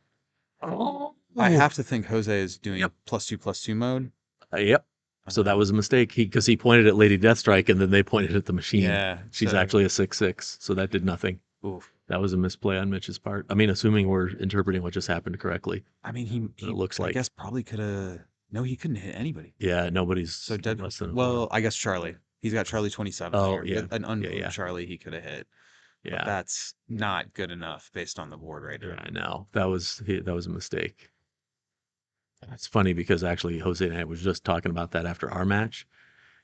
Speaker 8: Oh,
Speaker 1: I have to think Jose is doing
Speaker 8: Yep.
Speaker 1: +2/+2 mode.
Speaker 8: Yep. So that was a mistake. Because he pointed at Lady Deathstrike and then they pointed at the machine.
Speaker 1: Yeah.
Speaker 8: She's
Speaker 1: so-
Speaker 8: actually a 6/6, so that did nothing.
Speaker 1: Oof.
Speaker 8: That was a misplay on Mitch's part. I mean, assuming we're interpreting what just happened correctly.
Speaker 1: I mean, he
Speaker 8: looks
Speaker 1: I
Speaker 8: like-
Speaker 1: guess probably could have. No, he couldn't hit anybody.
Speaker 8: Yeah, nobody's
Speaker 1: So
Speaker 8: less
Speaker 1: Deadpool.
Speaker 8: than a
Speaker 1: Well, I guess Charlie. He's got Charlie 27.
Speaker 8: Oh,
Speaker 1: there.
Speaker 8: yeah.
Speaker 1: An unblocked
Speaker 8: yeah.
Speaker 1: Charlie he could have hit. But
Speaker 8: yeah.
Speaker 1: that's not good enough based on the board right
Speaker 8: Yeah,
Speaker 1: now.
Speaker 8: I know. That was a mistake. It's funny because actually Jose and I was just talking about that after our match.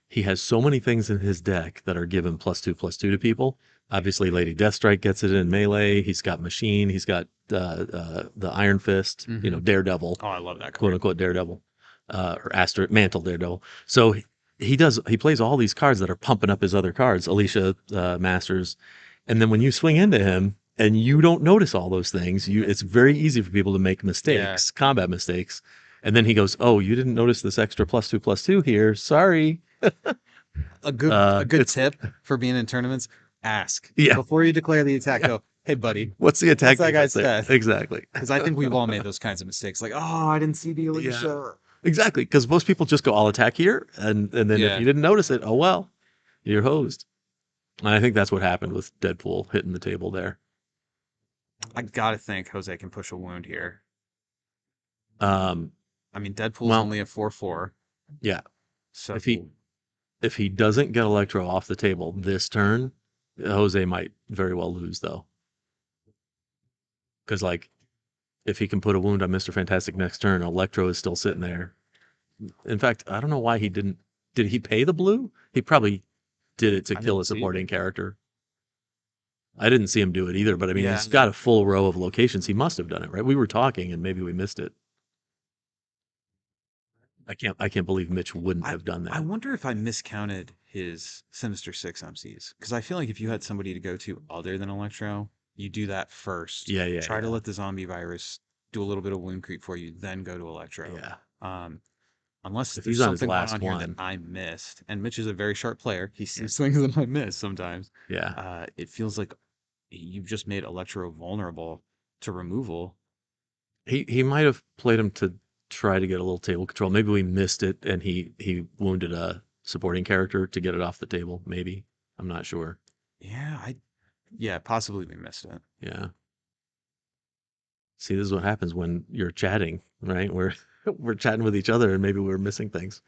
Speaker 8: He has so many things in his deck that are given +2/+2 to people. Obviously, Lady Deathstrike gets it in melee. He's got Machine. He's got the Iron Fist. You know, Daredevil,
Speaker 1: Oh, I love that
Speaker 8: quote
Speaker 1: card.
Speaker 8: unquote Daredevil, or Mantle Daredevil. So he plays all these cards that are pumping up his other cards, Alicia, Masters, and then when you swing into him and you don't notice all those things, it's very easy for people to make mistakes, combat mistakes. And then he goes, "Oh, you didn't notice this extra +2/+2 here. Sorry."
Speaker 1: A good
Speaker 8: it's-
Speaker 1: tip for being in tournaments: ask
Speaker 8: Yeah.
Speaker 1: before you declare the attack. Go, hey buddy,
Speaker 8: What's the attack?
Speaker 1: that guy's
Speaker 8: defense there?
Speaker 1: stat?
Speaker 8: Exactly.
Speaker 1: because I think we've all made those kinds of mistakes. Like, oh, I didn't see the Alicia.
Speaker 8: Exactly. Because most people just go, "I'll attack here," and then
Speaker 1: Yeah.
Speaker 8: if you didn't notice it, oh well, you're hosed. And I think that's what happened with Deadpool hitting the table there.
Speaker 1: I gotta think Jose can push a wound here. I mean, Deadpool's
Speaker 8: Well-
Speaker 1: only a 4/4.
Speaker 8: Yeah.
Speaker 1: So
Speaker 8: If he doesn't get Electro off the table this turn, Jose might very well lose though. Because like, if he can put a wound on Mr. Fantastic next turn, Electro is still sitting there. In fact, I don't know why he didn't. Did he pay the blue? He probably did it to
Speaker 1: I
Speaker 8: kill a
Speaker 1: didn't see it.
Speaker 8: supporting character. I didn't see him do it either, but I mean,
Speaker 1: Yeah.
Speaker 8: he's got a full row of locations. He must have done it, right? We were talking and maybe we missed it. I can't believe Mitch wouldn't have done that.
Speaker 1: I wonder if I miscounted his Sinister Six MCs because I feel like if you had somebody to go to other than Electro, you do that first.
Speaker 8: Yeah.
Speaker 1: Try to let the zombie virus do a little bit of wound creep for you, then go to Electro.
Speaker 8: Yeah.
Speaker 1: Unless
Speaker 8: If
Speaker 1: there's
Speaker 8: he's on his
Speaker 1: something going
Speaker 8: last
Speaker 1: on here
Speaker 8: one.
Speaker 1: that I missed, and Mitch is a very sharp player. He sees things that I miss sometimes.
Speaker 8: Yeah.
Speaker 1: It feels like you've just made Electro vulnerable to removal.
Speaker 8: He might have played him to try to get a little table control. Maybe we missed it and he wounded a supporting character to get it off the table. Maybe. I'm not sure.
Speaker 1: Yeah, possibly we missed it.
Speaker 8: Yeah. See, this is what happens when you're chatting, right? We're chatting with each other and maybe we're missing things.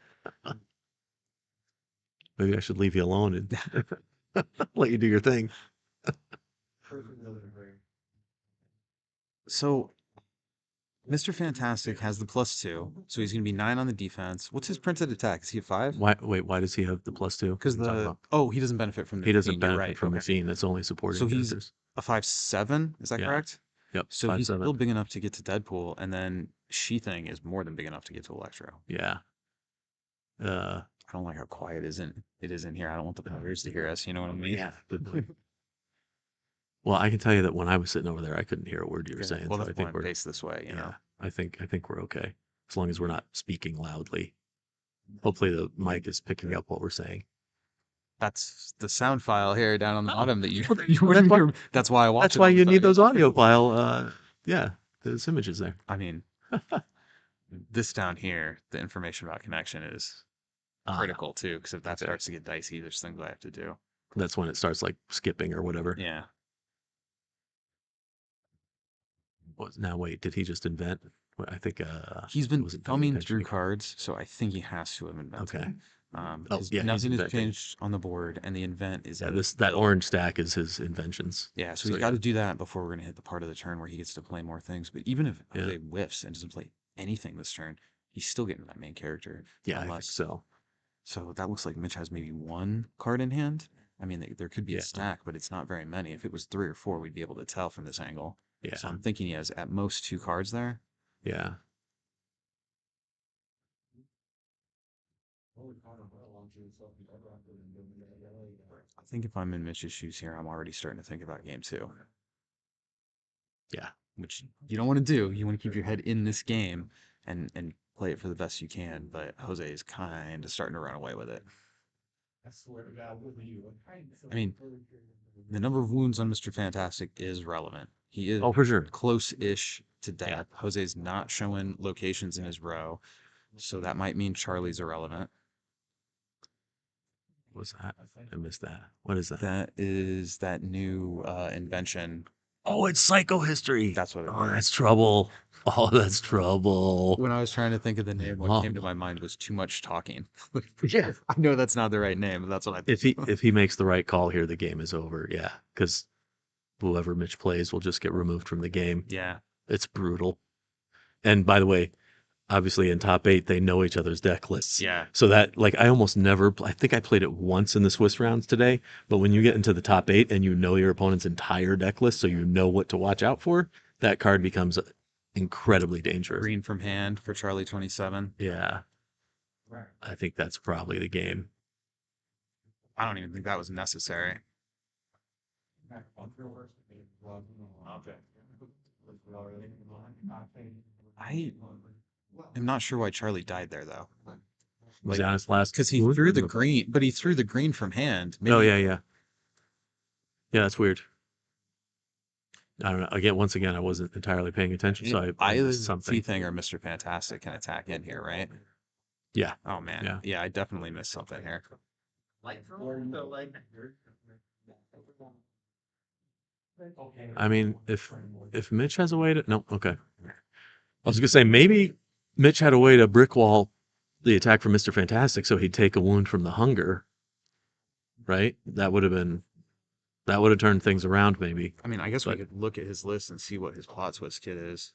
Speaker 8: Maybe I should leave you alone and let you do your thing.
Speaker 1: So, Mr. Fantastic has the +2, so he's going to be 9 on the defense. What's his printed attack? Is he a 5?
Speaker 8: Why does he have the +2?
Speaker 1: Because he doesn't benefit from the
Speaker 8: he doesn't
Speaker 1: machine, you're
Speaker 8: benefit
Speaker 1: right.
Speaker 8: from
Speaker 1: Okay.
Speaker 8: machine. That's only supporting
Speaker 1: So he's
Speaker 8: characters.
Speaker 1: a 5/7. Is that
Speaker 8: Yeah.
Speaker 1: correct?
Speaker 8: Yep.
Speaker 1: So he's
Speaker 8: 5/7.
Speaker 1: still big enough to get to Deadpool, and then She-Thing is more than big enough to get to Electro.
Speaker 8: Yeah.
Speaker 1: I don't like how quiet it is in here. I don't want the players to hear us. You know what I mean?
Speaker 8: Yeah. Well, I can tell you that when I was sitting over there, I couldn't hear a word you were
Speaker 1: Okay.
Speaker 8: saying.
Speaker 1: Well,
Speaker 8: so I
Speaker 1: that's
Speaker 8: think
Speaker 1: why
Speaker 8: we're
Speaker 1: I'm based this way. You know.
Speaker 8: I think we're okay as long as we're not speaking loudly. Hopefully, the mic is picking up what we're saying.
Speaker 1: That's the sound file here down on the
Speaker 8: Oh.
Speaker 1: bottom that you wouldn't hear. That's why I watch
Speaker 8: That's
Speaker 1: it
Speaker 8: why
Speaker 1: all the
Speaker 8: you need
Speaker 1: time.
Speaker 8: those audio file. Yeah, there's images there.
Speaker 1: I mean, this down here, the information about connection is
Speaker 8: Ah,
Speaker 1: critical too, because if that
Speaker 8: okay.
Speaker 1: starts to get dicey, there's things I have to do.
Speaker 8: That's when it starts like skipping or whatever.
Speaker 1: Yeah.
Speaker 8: Now wait, did he just invent? I think
Speaker 1: He's been
Speaker 8: wasn't done
Speaker 1: thumbing through
Speaker 8: intentionally.
Speaker 1: cards, so I think he has to have invented.
Speaker 8: Okay.
Speaker 1: Oh,
Speaker 8: yeah, he's
Speaker 1: nothing has
Speaker 8: inventing.
Speaker 1: changed on the board, and the invent is
Speaker 8: Yeah, that orange stack is his inventions.
Speaker 1: Yeah, so
Speaker 8: so
Speaker 1: he's got to do that before we're gonna hit the part of the turn where he gets to play more things. But even if
Speaker 8: Yeah.
Speaker 1: Jose whiffs and doesn't play anything this turn, he's still getting that main character.
Speaker 8: Yeah, I think
Speaker 1: unless-
Speaker 8: so.
Speaker 1: So that looks like Mitch has maybe 1 card in hand. I mean, there could be
Speaker 8: Yeah.
Speaker 1: a stack, but it's not very many. If it was 3 or 4, we'd be able to tell from this angle.
Speaker 8: Yeah,
Speaker 1: So I'm thinking he has at most 2 cards there.
Speaker 8: yeah.
Speaker 1: think if I'm in Mitch's shoes here, I'm already starting to think about game 2.
Speaker 8: Yeah.
Speaker 1: Which you don't want to do. You want to keep your head in this game and play it for the best you can. But Jose is kind of starting to run away with it. I mean, the number of wounds on Mr. Fantastic is relevant. He is
Speaker 8: Oh, for sure.
Speaker 1: close-ish to death. Jose's not showing locations in his row, so that might mean Charlie's irrelevant.
Speaker 8: What's that? I missed that. What is that?
Speaker 1: That is that new invention.
Speaker 8: Oh, it's psychohistory.
Speaker 1: That's what it
Speaker 8: Oh,
Speaker 1: is.
Speaker 8: that's trouble. Oh, that's trouble.
Speaker 1: When I was trying to think of the name, what
Speaker 8: Oh.
Speaker 1: came to my mind was too much talking.
Speaker 8: Yeah.
Speaker 1: I know that's not the right name, but that's what I think.
Speaker 8: If he makes the right call here, the game is over. Yeah, because whoever Mitch plays will just get removed from the game.
Speaker 1: Yeah.
Speaker 8: It's brutal. And by the way, obviously in top 8 they know each other's deck lists.
Speaker 1: Yeah.
Speaker 8: So that like I almost never. I think I played it once in the Swiss rounds today. But when you get into the top 8 and you know your opponent's entire deck list, so you know what to watch out for, that card becomes incredibly dangerous.
Speaker 1: Green from hand for Charlie 27.
Speaker 8: Yeah. I think that's probably the game.
Speaker 1: I don't even think that was necessary. I am not sure why Charlie died there though.
Speaker 8: Was he on his last?
Speaker 1: Because he
Speaker 8: wound?
Speaker 1: threw the green, but he threw the green from hand.
Speaker 8: Oh yeah, yeah. Yeah, that's weird. I don't know. Once again, I wasn't entirely paying attention, so I
Speaker 1: either
Speaker 8: missed something.
Speaker 1: Thing or Mr. Fantastic can attack in here, right?
Speaker 8: Yeah.
Speaker 1: Oh man.
Speaker 8: Yeah.
Speaker 1: I definitely missed something here.
Speaker 8: I mean, if Mitch has a way to no, okay. I was gonna say maybe Mitch had a way to brick wall the attack from Mr. Fantastic, so he'd take a wound from the hunger. Right? That would have turned things around, maybe.
Speaker 1: I mean, I guess we
Speaker 8: But-
Speaker 1: could look at his list and see what his plot twist kit is.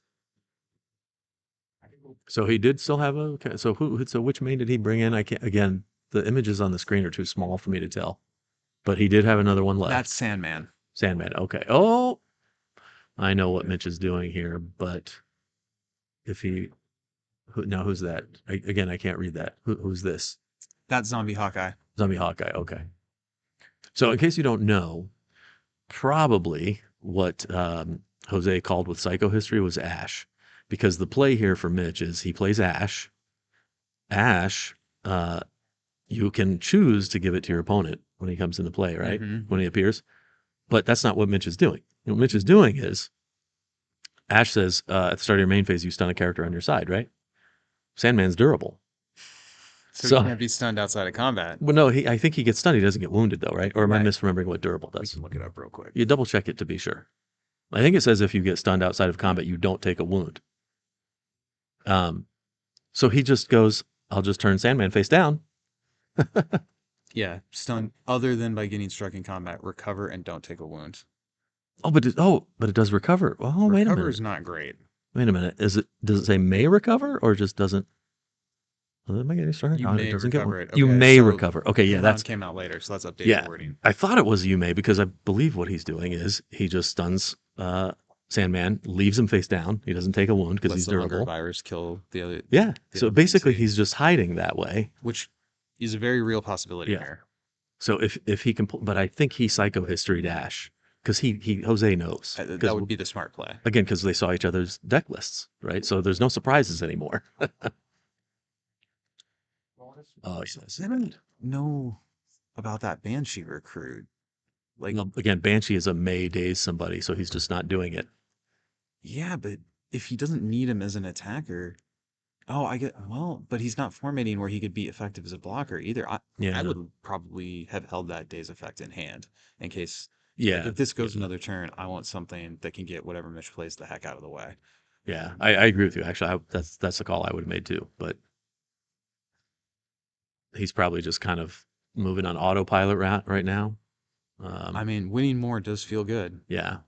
Speaker 8: So he did still have a. Okay, so so which main did he bring in? I can't. Again, the images on the screen are too small for me to tell. But he did have another one left.
Speaker 1: That's Sandman.
Speaker 8: Sandman. Okay. Oh, I know what Mitch is doing here, but if he, now who's that? Again, I can't read that. Who's this?
Speaker 1: That's Zombie Hawkeye.
Speaker 8: Zombie Hawkeye. Okay. So in case you don't know, probably what Jose called with Psychohistory was Ash, because the play here for Mitch is he plays Ash. Ash, you can choose to give it to your opponent when he comes into play, right?
Speaker 1: Mhm.
Speaker 8: When he appears. But that's not what Mitch is doing. What Mitch is doing is Ash says at the start of your main phase, you stun a character on your side, right? Sandman's durable.
Speaker 1: So,
Speaker 8: So-
Speaker 1: he can't be stunned outside of combat.
Speaker 8: Well, no, I think he gets stunned. He doesn't get wounded, though, right? Or am I
Speaker 1: Right.
Speaker 8: misremembering what durable
Speaker 1: We
Speaker 8: does?
Speaker 1: can look it up real quick.
Speaker 8: You double check it to be sure. I think it says if you get stunned outside of combat, you don't take a wound. So he just goes, I'll just turn Sandman face down.
Speaker 1: Yeah, stun other than by getting struck in combat, recover and don't take a wound.
Speaker 8: Oh, but it does recover. Oh, wait a
Speaker 1: Recover
Speaker 8: minute.
Speaker 1: is not great.
Speaker 8: Wait a minute. Does it say may recover or just doesn't? Well, am I getting started?
Speaker 1: You
Speaker 8: Oh,
Speaker 1: may
Speaker 8: it doesn't get
Speaker 1: recover
Speaker 8: one.
Speaker 1: it.
Speaker 8: You
Speaker 1: Okay,
Speaker 8: may
Speaker 1: so
Speaker 8: recover. Okay, yeah,
Speaker 1: Tevon
Speaker 8: that's.
Speaker 1: came out later, so that's updated
Speaker 8: Yeah.
Speaker 1: wording.
Speaker 8: I thought it was you may because I believe what he's doing is he just stuns Sandman, leaves him face down. He doesn't take a wound because
Speaker 1: Lets
Speaker 8: he's
Speaker 1: the hunger
Speaker 8: durable.
Speaker 1: virus kill the other,
Speaker 8: Yeah.
Speaker 1: the
Speaker 8: So
Speaker 1: other
Speaker 8: basically,
Speaker 1: NPC.
Speaker 8: he's just hiding that way.
Speaker 1: which is a very real possibility
Speaker 8: Yeah.
Speaker 1: here.
Speaker 8: So if he can, but I think he psychohistory Dash because he Jose knows.
Speaker 1: That would be the smart play.
Speaker 8: Again, because they saw each other's deck lists, right? So there's no surprises anymore. Oh, he says.
Speaker 1: I don't know about that Banshee recruit. Like,
Speaker 8: No, again, Banshee is a May days somebody, so he's just not doing it.
Speaker 1: yeah, but if he doesn't need him as an attacker, but he's not formatting where he could be effective as a blocker either. I
Speaker 8: Yeah,
Speaker 1: would probably have held that day's effect in hand in case
Speaker 8: yeah,
Speaker 1: if this goes another turn, I want something that can get whatever Mitch plays the heck out of the way.
Speaker 8: yeah. I agree with you. Actually, that's the call I would have made too. But he's probably just kind of moving on autopilot right now.
Speaker 1: I mean, winning more does feel good.
Speaker 8: Yeah.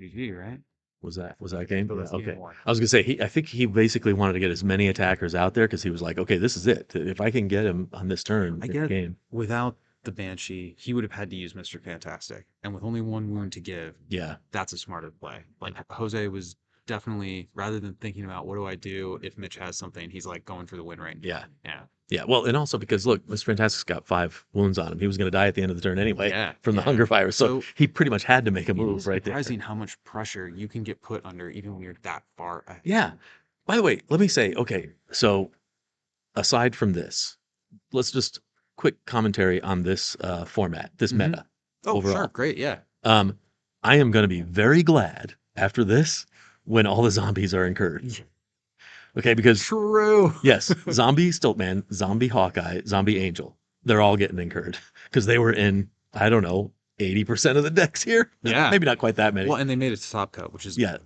Speaker 1: GG, right?
Speaker 8: Was that game?
Speaker 1: So
Speaker 8: Yeah,
Speaker 1: that's game
Speaker 8: okay.
Speaker 1: one.
Speaker 8: I was gonna say I think he basically wanted to get as many attackers out there because he was like, okay, this is it. If I can get him on this turn,
Speaker 1: I
Speaker 8: it's
Speaker 1: get it.
Speaker 8: game.
Speaker 1: Without the Banshee, he would have had to use Mr. Fantastic. And with only one wound to give,
Speaker 8: Yeah,
Speaker 1: that's a smarter play. Like Jose was definitely, rather than thinking about what do I do if Mitch has something, he's like going for the win right now.
Speaker 8: Yeah.
Speaker 1: Yeah.
Speaker 8: Yeah. Well, and also because look, Mr. Fantastic's got 5 wounds on him. He was going to die at the end of the turn anyway
Speaker 1: Yeah,
Speaker 8: from the
Speaker 1: yeah.
Speaker 8: hunger virus. So
Speaker 1: So
Speaker 8: he pretty much had to make a
Speaker 1: It
Speaker 8: move
Speaker 1: is
Speaker 8: right there.
Speaker 1: surprising how much pressure you can get put under even when you're that far ahead.
Speaker 8: Yeah. By the way, let me say, okay, so aside from this, let's just quick commentary on this format, this
Speaker 1: Mhm.
Speaker 8: meta.
Speaker 1: Oh,
Speaker 8: overall.
Speaker 1: sure. Great. Yeah.
Speaker 8: I am going to be very glad after this when all the zombies are incurred. Okay, because
Speaker 1: True.
Speaker 8: yes, zombie Stiltman, zombie Hawkeye, zombie Angel, they're all getting incurred because they were in, I don't know, 80% of the decks here.
Speaker 1: Yeah.
Speaker 8: Maybe not quite that many.
Speaker 1: Well, and they made it to top cut, which is
Speaker 8: Yeah.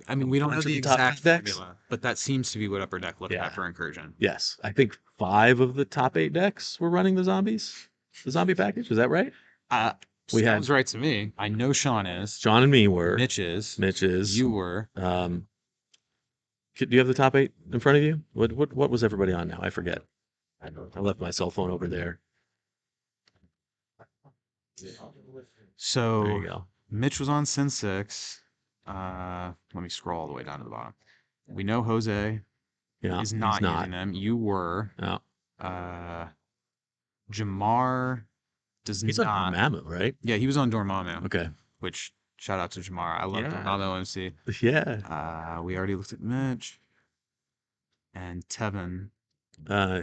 Speaker 1: I mean, we don't
Speaker 8: bunch
Speaker 1: have
Speaker 8: of
Speaker 1: the
Speaker 8: the top
Speaker 1: exact
Speaker 8: decks.
Speaker 1: formula, but that seems to be what upper deck looked
Speaker 8: Yeah.
Speaker 1: at for incursion.
Speaker 8: Yes, I think 5 of the top 8 decks were running the zombies, the zombie package. Is that right?
Speaker 1: We
Speaker 8: We had-
Speaker 1: sounds right to me. I know Sean is.
Speaker 8: Sean and me were.
Speaker 1: Mitch is.
Speaker 8: Mitch is.
Speaker 1: You were.
Speaker 8: Do you have the top 8 in front of you? What was everybody on now? I forget. I left my cell phone over there. There
Speaker 1: So
Speaker 8: you go.
Speaker 1: Mitch was on Sin 6. Let me scroll all the way down to the bottom. We know Jose
Speaker 8: Yeah,
Speaker 1: is
Speaker 8: he's
Speaker 1: not using them. You were.
Speaker 8: Yeah.
Speaker 1: Jamar does
Speaker 8: He's
Speaker 1: not.
Speaker 8: on Dormammu, right?
Speaker 1: Yeah, he was on Dormammu,
Speaker 8: Okay.
Speaker 1: which shout out to Jamar. I love
Speaker 8: Yeah.
Speaker 1: Dormammu MC.
Speaker 8: Yeah.
Speaker 1: We already looked at Mitch and Tevon.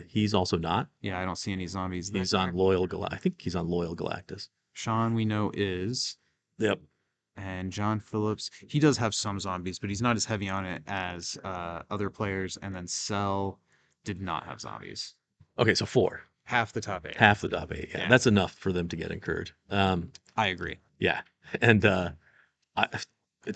Speaker 8: He's also not.
Speaker 1: Yeah, I don't see any zombies there.
Speaker 8: He's on Loyal I think he's on Loyal Galactus.
Speaker 1: Sean, we know is.
Speaker 8: Yep.
Speaker 1: And John Phillips, he does have some zombies, but he's not as heavy on it as other players. And then Cell did not have zombies.
Speaker 8: Okay, so 4.
Speaker 1: Half the top 8.
Speaker 8: Half the top 8. Yeah,
Speaker 1: Yeah.
Speaker 8: that's enough for them to get incurred.
Speaker 1: I agree.
Speaker 8: Yeah. And to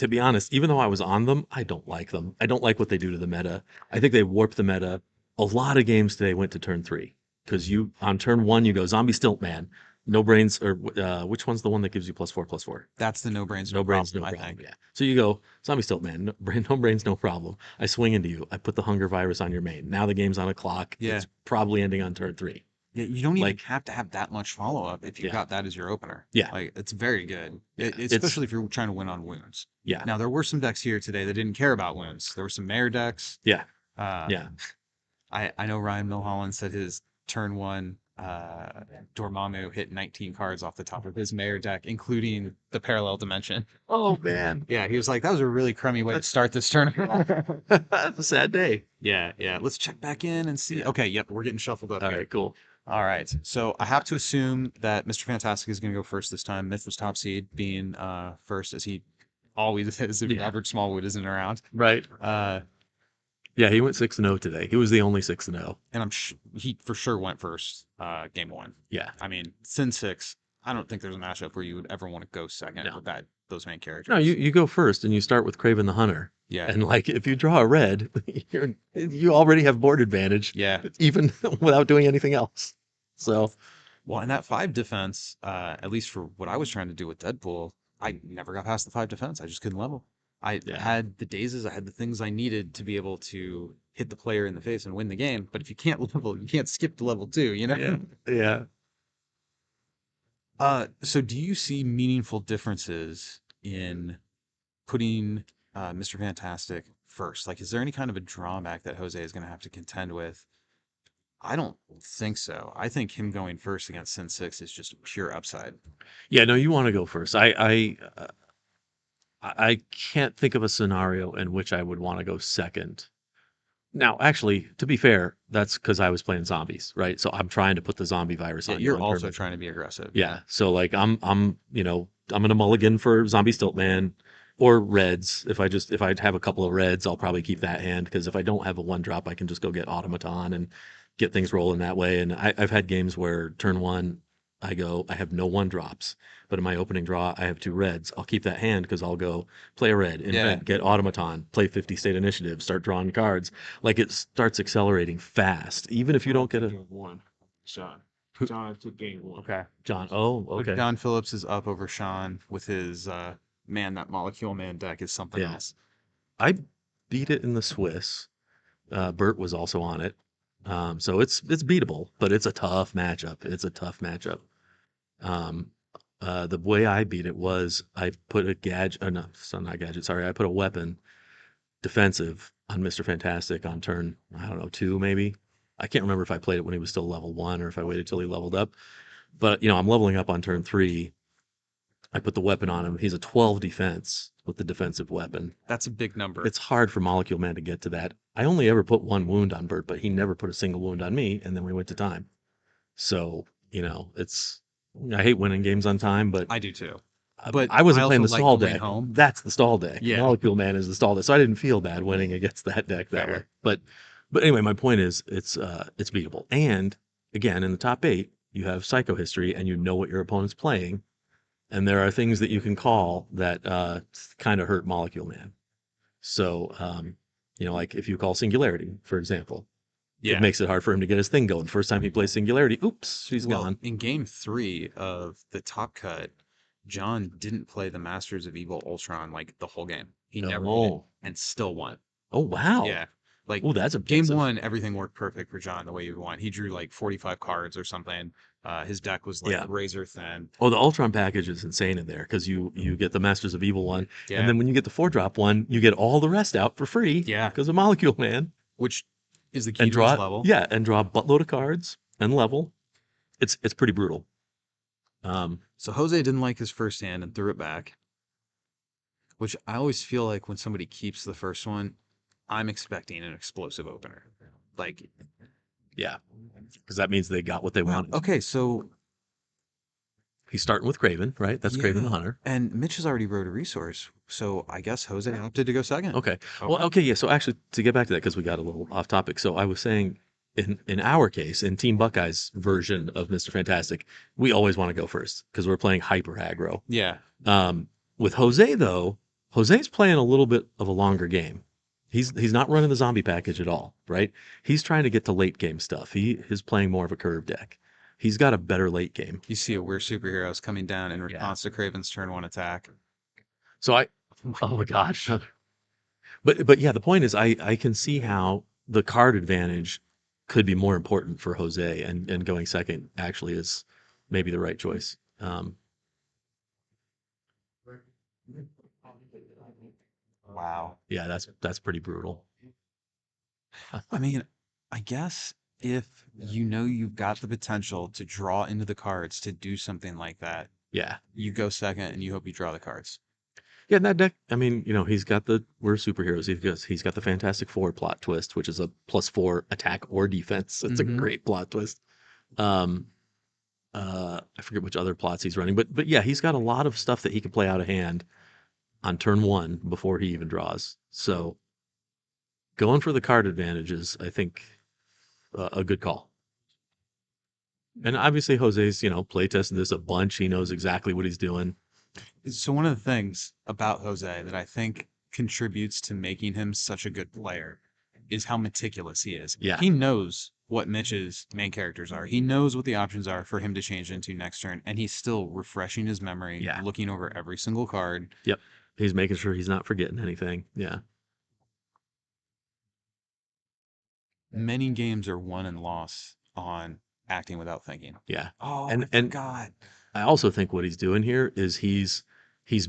Speaker 8: be honest, even though I was on them, I don't like them. I don't like what they do to the meta. I think they warped the meta. A lot of games today went to turn 3 because you on turn 1 you go zombie Stiltman, no brains, or which one's the one that gives you +4/+4?
Speaker 1: That's the no brains,
Speaker 8: No brains, no
Speaker 1: I
Speaker 8: problem.
Speaker 1: think.
Speaker 8: Yeah. So you go zombie Stiltman, no brains, no problem. I swing into you. I put the hunger virus on your main. Now the game's on a clock.
Speaker 1: Yeah.
Speaker 8: It's probably ending on turn 3.
Speaker 1: Yeah, you don't even
Speaker 8: Like-
Speaker 1: have to have that much follow up if you
Speaker 8: Yeah.
Speaker 1: got that as your opener.
Speaker 8: Yeah.
Speaker 1: Like it's very good.
Speaker 8: Yeah,
Speaker 1: Especially if you're trying to win on wounds.
Speaker 8: Yeah.
Speaker 1: Now there were some decks here today that didn't care about wounds. There were some mayor decks.
Speaker 8: Yeah.
Speaker 1: Uh,
Speaker 8: Yeah.
Speaker 1: I know Ryan Milholland said his turn 1 Dormammu hit 19 cards off the top of his mayor deck, including the parallel dimension.
Speaker 8: Oh man.
Speaker 1: Yeah, he was like, that was a really crummy way to start this tournament.
Speaker 8: That's a sad day.
Speaker 1: Yeah. Let's check back in and see. Okay, yep, we're getting shuffled up
Speaker 8: All
Speaker 1: here.
Speaker 8: right, cool.
Speaker 1: All right. So I have to assume that Mr. Fantastic is going to go first this time. Mitch was top seed, being first as he always is if
Speaker 8: Yeah.
Speaker 1: average Smallwood isn't around.
Speaker 8: Right. Yeah, he went 6-0 today. He was the only 6-0.
Speaker 1: And he for sure went first game 1.
Speaker 8: Yeah.
Speaker 1: I mean, Sin 6, I don't think there's a matchup where you would ever want to go second
Speaker 8: No.
Speaker 1: with those main characters.
Speaker 8: No, you go first and you start with Craven the Hunter.
Speaker 1: Yeah.
Speaker 8: And like if you draw a red, you already have board advantage,
Speaker 1: Yeah.
Speaker 8: even without doing anything else. So
Speaker 1: Well, and that 5 defense, at least for what I was trying to do with Deadpool, I never got past the 5 defense. I just couldn't level. I
Speaker 8: Yeah.
Speaker 1: had the dazes, I had the things I needed to be able to hit the player in the face and win the game. But if you can't level, you can't skip to level 2, you know?
Speaker 8: yeah.
Speaker 1: So do you see meaningful differences in putting Mr. Fantastic first? Like, is there any kind of a drawback that Jose is going to have to contend with? I don't think so. I think him going first against Sin 6 is just pure upside.
Speaker 8: Yeah, no, you want to go first. I can't think of a scenario in which I would want to go second. Now, actually, to be fair, that's because I was playing zombies, right? So I'm trying to put the zombie virus
Speaker 1: Yeah,
Speaker 8: on you
Speaker 1: you're
Speaker 8: on
Speaker 1: also
Speaker 8: purpose.
Speaker 1: trying to be aggressive.
Speaker 8: Yeah. So like I'm gonna mulligan for zombie Stiltman or reds. If I have a couple of reds, I'll probably keep that hand because if I don't have a 1-drop, I can just go get automaton and get things rolling that way. And I've had games where turn 1 I have no 1-drops, but in my opening draw I have 2 reds. I'll keep that hand because I'll go play a red, invent, get automaton, play 50 state initiative, start drawing cards. Like it starts accelerating fast, even if you don't get a
Speaker 3: Game 1. Sean. John took game 1.
Speaker 8: okay, John. Oh, okay.
Speaker 1: John Phillips is up over Sean with his man, that Molecule Man deck is something
Speaker 8: Yeah.
Speaker 1: else.
Speaker 8: I beat it in the Swiss. Bert was also on it. So it's beatable, but it's a tough matchup. The way I beat it was I put a gadget, no, it's not gadget, sorry. I put a weapon defensive on Mr. Fantastic on turn, I don't know, 2 maybe. I can't remember if I played it when he was still level 1 or if I waited till he leveled up. But, I'm leveling up on turn 3. I put the weapon on him. He's a 12 defense with the defensive weapon.
Speaker 1: That's a big number.
Speaker 8: It's hard for Molecule Man to get to that. I only ever put 1 wound on Bert, but he never put a single wound on me, and then we went to time. So, I hate winning games on time, but
Speaker 1: I do too.
Speaker 8: but I wasn't
Speaker 1: I
Speaker 8: playing the
Speaker 1: also like
Speaker 8: stall
Speaker 1: going
Speaker 8: deck.
Speaker 1: home.
Speaker 8: That's the stall deck.
Speaker 1: Yeah.
Speaker 8: Molecule Man is the stall deck. So I didn't feel bad winning against that deck that
Speaker 1: Fair.
Speaker 8: way. But anyway, my point is it's beatable. And again, in the top 8, you have Psycho History and you know what your opponent's playing. And there are things that you can call that kind of hurt Molecule Man. So like if you call Singularity, for example, it makes it hard for him to get his thing going. First time he plays Singularity, oops, she's gone.
Speaker 1: In game 3 of the Top Cut, John didn't play the Masters of Evil Ultron like the whole game. He never did, and still won.
Speaker 8: Oh wow.
Speaker 1: Yeah. Like
Speaker 8: Oh, that's
Speaker 1: game
Speaker 8: impressive.
Speaker 1: 1, everything worked perfect for John the way you want. He drew like 45 cards or something. His deck was like razor thin.
Speaker 8: Oh, the Ultron package is insane in there because you get the Masters of Evil one,
Speaker 1: Yeah.
Speaker 8: and then when you get the 4-drop one, you get all the rest out for free.
Speaker 1: Yeah.
Speaker 8: Because of Molecule Man.
Speaker 1: Which is the key
Speaker 8: And
Speaker 1: to
Speaker 8: draw
Speaker 1: his level.
Speaker 8: Yeah, and draw a buttload of cards and level. It's pretty brutal.
Speaker 1: So Jose didn't like his first hand and threw it back. Which I always feel like when somebody keeps the first one, I'm expecting an explosive opener. Like,
Speaker 8: Yeah, because that means they got what they wanted.
Speaker 1: okay, so
Speaker 8: He's starting with Craven, right? That's Craven the
Speaker 1: Yeah.
Speaker 8: Hunter.
Speaker 1: And Mitch has already wrote a resource, so I guess Jose opted to go second.
Speaker 8: Okay. Well, okay, yeah. So actually, to get back to that, because we got a little off topic. So I was saying, in our case, in Team Buckeye's version of Mr. Fantastic, we always want to go first because we're playing hyper aggro.
Speaker 1: Yeah.
Speaker 8: With Jose though, Jose's playing a little bit of a longer game. He's not running the zombie package at all, right? He's trying to get to late game stuff. He is playing more of a curve deck. He's got a better late game.
Speaker 1: You see a We're Superheroes coming down in response to Craven's turn 1 attack.
Speaker 8: So oh my gosh. But yeah, the point is I can see how the card advantage could be more important for Jose, and going second actually is maybe the right choice.
Speaker 1: Wow.
Speaker 8: Yeah, that's pretty brutal.
Speaker 1: I mean, I guess if you know you've got the potential to draw into the cards to do something like that,
Speaker 8: Yeah.
Speaker 1: you go second and you hope you draw the cards.
Speaker 8: Yeah, in that deck, I mean, he's got we're superheroes. He's got the Fantastic Four plot twist, which is a +4 attack or defense. It's a great plot twist. I forget which other plots he's running, but yeah, he's got a lot of stuff that he can play out of hand on turn 1 before he even draws. So going for the card advantages, I think, a good call. And obviously Jose's, play tested this a bunch. He knows exactly what he's doing.
Speaker 1: So one of the things about Jose that I think contributes to making him such a good player is how meticulous he is.
Speaker 8: Yeah.
Speaker 1: He knows what Mitch's main characters are. He knows what the options are for him to change into next turn, and he's still refreshing his memory, looking over every single card.
Speaker 8: Yep. He's making sure he's not forgetting anything. Yeah.
Speaker 1: Many games are won and lost on acting without thinking.
Speaker 8: Yeah.
Speaker 1: Oh,
Speaker 8: and
Speaker 1: God.
Speaker 8: I also think what he's doing here is he's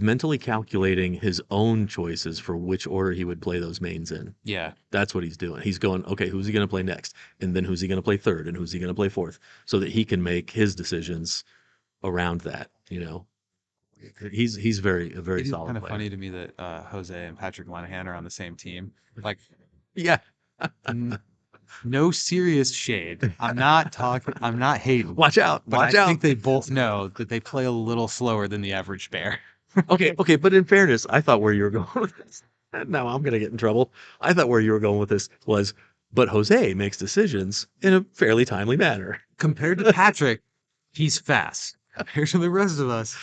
Speaker 8: mentally calculating his own choices for which order he would play those mains in.
Speaker 1: Yeah.
Speaker 8: That's what he's doing. He's going, okay, who's he going to play next? And then who's he going to play third? And who's he going to play fourth? So that he can make his decisions around that, He's a very
Speaker 1: It's
Speaker 8: solid
Speaker 1: kind of
Speaker 8: player.
Speaker 1: funny to me that Jose and Patrick Lanahan are on the same team. Like,
Speaker 8: Yeah.
Speaker 1: no serious shade. I'm not hating.
Speaker 8: Watch out.
Speaker 1: But
Speaker 8: Watch
Speaker 1: I
Speaker 8: out.
Speaker 1: think they both know that they play a little slower than the average bear.
Speaker 8: Okay, but in fairness, I thought where you were going with this. Now I'm going to get in trouble. I thought where you were going with this was, but Jose makes decisions in a fairly timely manner.
Speaker 1: Compared to Patrick, he's fast. Compared to the rest of us,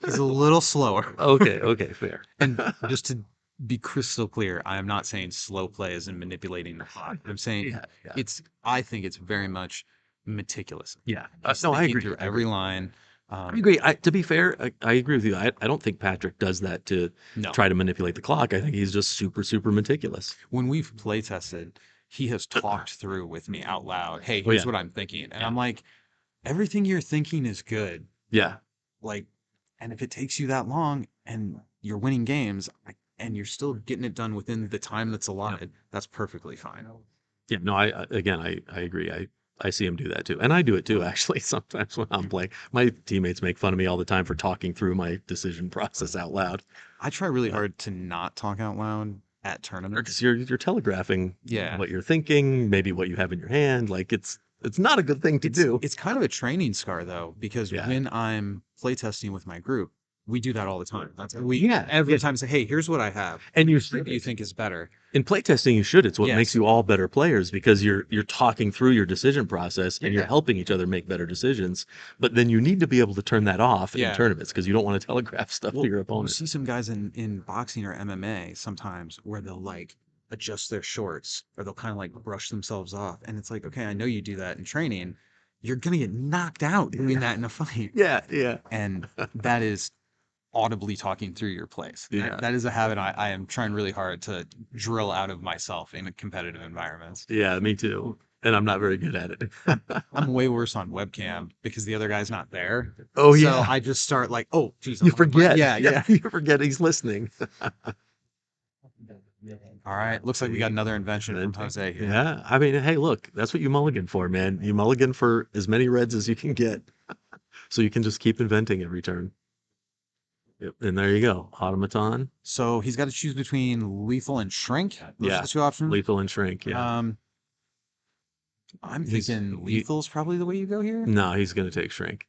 Speaker 1: he's a little slower.
Speaker 8: Okay, fair.
Speaker 1: And just to be crystal clear, I am not saying slow play is in manipulating the clock. I'm saying
Speaker 8: Yeah.
Speaker 1: I think it's very much meticulous.
Speaker 8: Yeah.
Speaker 1: He's
Speaker 8: No, I
Speaker 1: thinking
Speaker 8: agree.
Speaker 1: through every line.
Speaker 8: I agree. To be fair, I agree with you. I don't think Patrick does that to
Speaker 1: No.
Speaker 8: try to manipulate the clock. I think he's just super, super meticulous.
Speaker 1: When we've play tested, he has talked through with me out loud. Hey,
Speaker 8: Oh,
Speaker 1: here's
Speaker 8: yeah.
Speaker 1: what I'm thinking. And I'm like, everything you're thinking is good.
Speaker 8: Yeah.
Speaker 1: Like, and if it takes you that long and you're winning games, and you're still getting it done within the time that's allotted, that's perfectly fine.
Speaker 8: Yeah, no, I agree. I see him do that too. And I do it too, actually, sometimes when I'm playing. My teammates make fun of me all the time for talking through my decision process out loud.
Speaker 1: I try really
Speaker 8: Yeah.
Speaker 1: hard to not talk out loud at tournaments.
Speaker 8: Because you're telegraphing
Speaker 1: Yeah.
Speaker 8: what you're thinking, maybe what you have in your hand. Like it's not a good thing to do.
Speaker 1: It's kind of a training scar though, because
Speaker 8: Yeah.
Speaker 1: when I'm playtesting with my group, we do that all the time. That's every
Speaker 8: Yeah.
Speaker 1: time say, hey, here's what I have.
Speaker 8: And
Speaker 1: What do you think is better?
Speaker 8: in playtesting, you should. It's what
Speaker 1: Yes.
Speaker 8: makes you all better players because you're talking through your decision process and you're
Speaker 1: Yeah.
Speaker 8: helping each other make better decisions. But then you need to be able to turn that off
Speaker 1: Yeah.
Speaker 8: in tournaments because you don't want to telegraph stuff to your
Speaker 1: You
Speaker 8: opponent.
Speaker 1: see some guys in boxing or MMA sometimes where they'll like adjust their shorts or they'll kind of like brush themselves off. And it's like, okay, I know you do that in training. You're gonna get knocked out doing that in a fight.
Speaker 8: Yeah.
Speaker 1: And that is audibly talking through your plays.
Speaker 8: Yeah.
Speaker 1: That is a habit I am trying really hard to drill out of myself in competitive environments.
Speaker 8: Yeah, me too. And I'm not very good at it.
Speaker 1: I'm way worse on webcam because the other guy's not there.
Speaker 8: Oh,
Speaker 1: So
Speaker 8: yeah.
Speaker 1: I just start like, oh, geez.
Speaker 8: You forget.
Speaker 1: Yeah.
Speaker 8: You forget he's listening.
Speaker 1: All right. Looks like we got another invention from Jose here.
Speaker 8: Yeah. I mean, hey, look, that's what you mulligan for, man. You mulligan for as many reds as you can get. So you can just keep inventing every turn. Yep. And there you go. Automaton,
Speaker 1: So he's got to choose between lethal and shrink. Those
Speaker 8: Yeah.
Speaker 1: are the two options.
Speaker 8: lethal, and shrink. Yeah.
Speaker 1: I'm
Speaker 8: He's-
Speaker 1: thinking
Speaker 8: he-
Speaker 1: lethal's probably the way you go here.
Speaker 8: No, he's going to take shrink.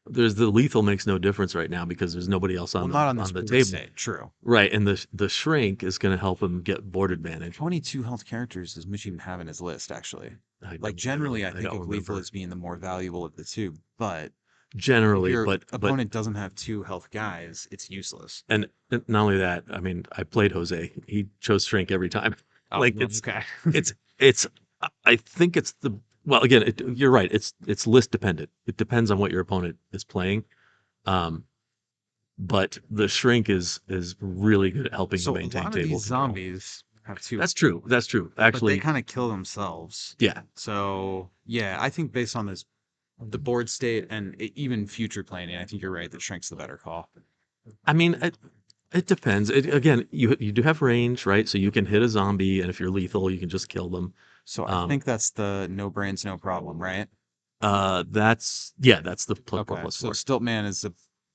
Speaker 8: There's the lethal makes no difference right now because there's nobody else
Speaker 1: Well,
Speaker 8: on,
Speaker 1: not on
Speaker 8: the
Speaker 1: this board
Speaker 8: table.
Speaker 1: state. True.
Speaker 8: Right. And the shrink is going to help him get board advantage.
Speaker 1: How many 2 health characters does Mitch even have in his list, actually?
Speaker 8: I
Speaker 1: Like,
Speaker 8: don't-
Speaker 1: generally, I
Speaker 8: don't
Speaker 1: think of lethal
Speaker 8: remember.
Speaker 1: as being the more valuable of the two, but if
Speaker 8: Generally,
Speaker 1: your
Speaker 8: but
Speaker 1: opponent doesn't have 2 health guys, it's useless.
Speaker 8: and not only that, I mean, I played Jose. He chose shrink every time. Like,
Speaker 1: well,
Speaker 8: it's-
Speaker 1: okay.
Speaker 8: It's I think it's well, again, you're right. It's list dependent. It depends on what your opponent is playing. But the shrink is really good at helping
Speaker 1: So
Speaker 8: you
Speaker 1: a
Speaker 8: maintain
Speaker 1: lot of
Speaker 8: table
Speaker 1: these
Speaker 8: control.
Speaker 1: zombies have 2,
Speaker 8: That's true. That's true.
Speaker 1: but they
Speaker 8: Actually,
Speaker 1: kind of kill themselves.
Speaker 8: yeah.
Speaker 1: So yeah, I think based on this, the board state and even future planning, I think you're right. That shrink's the better call.
Speaker 8: I mean, it depends. Again, you do have range, right? So you can hit a zombie, and if you're lethal, you can just kill them.
Speaker 1: So I
Speaker 8: Um,
Speaker 1: think that's the no brains, no problem, right?
Speaker 8: That's the plus
Speaker 1: Okay.
Speaker 8: 4+4.
Speaker 1: So Stiltman is the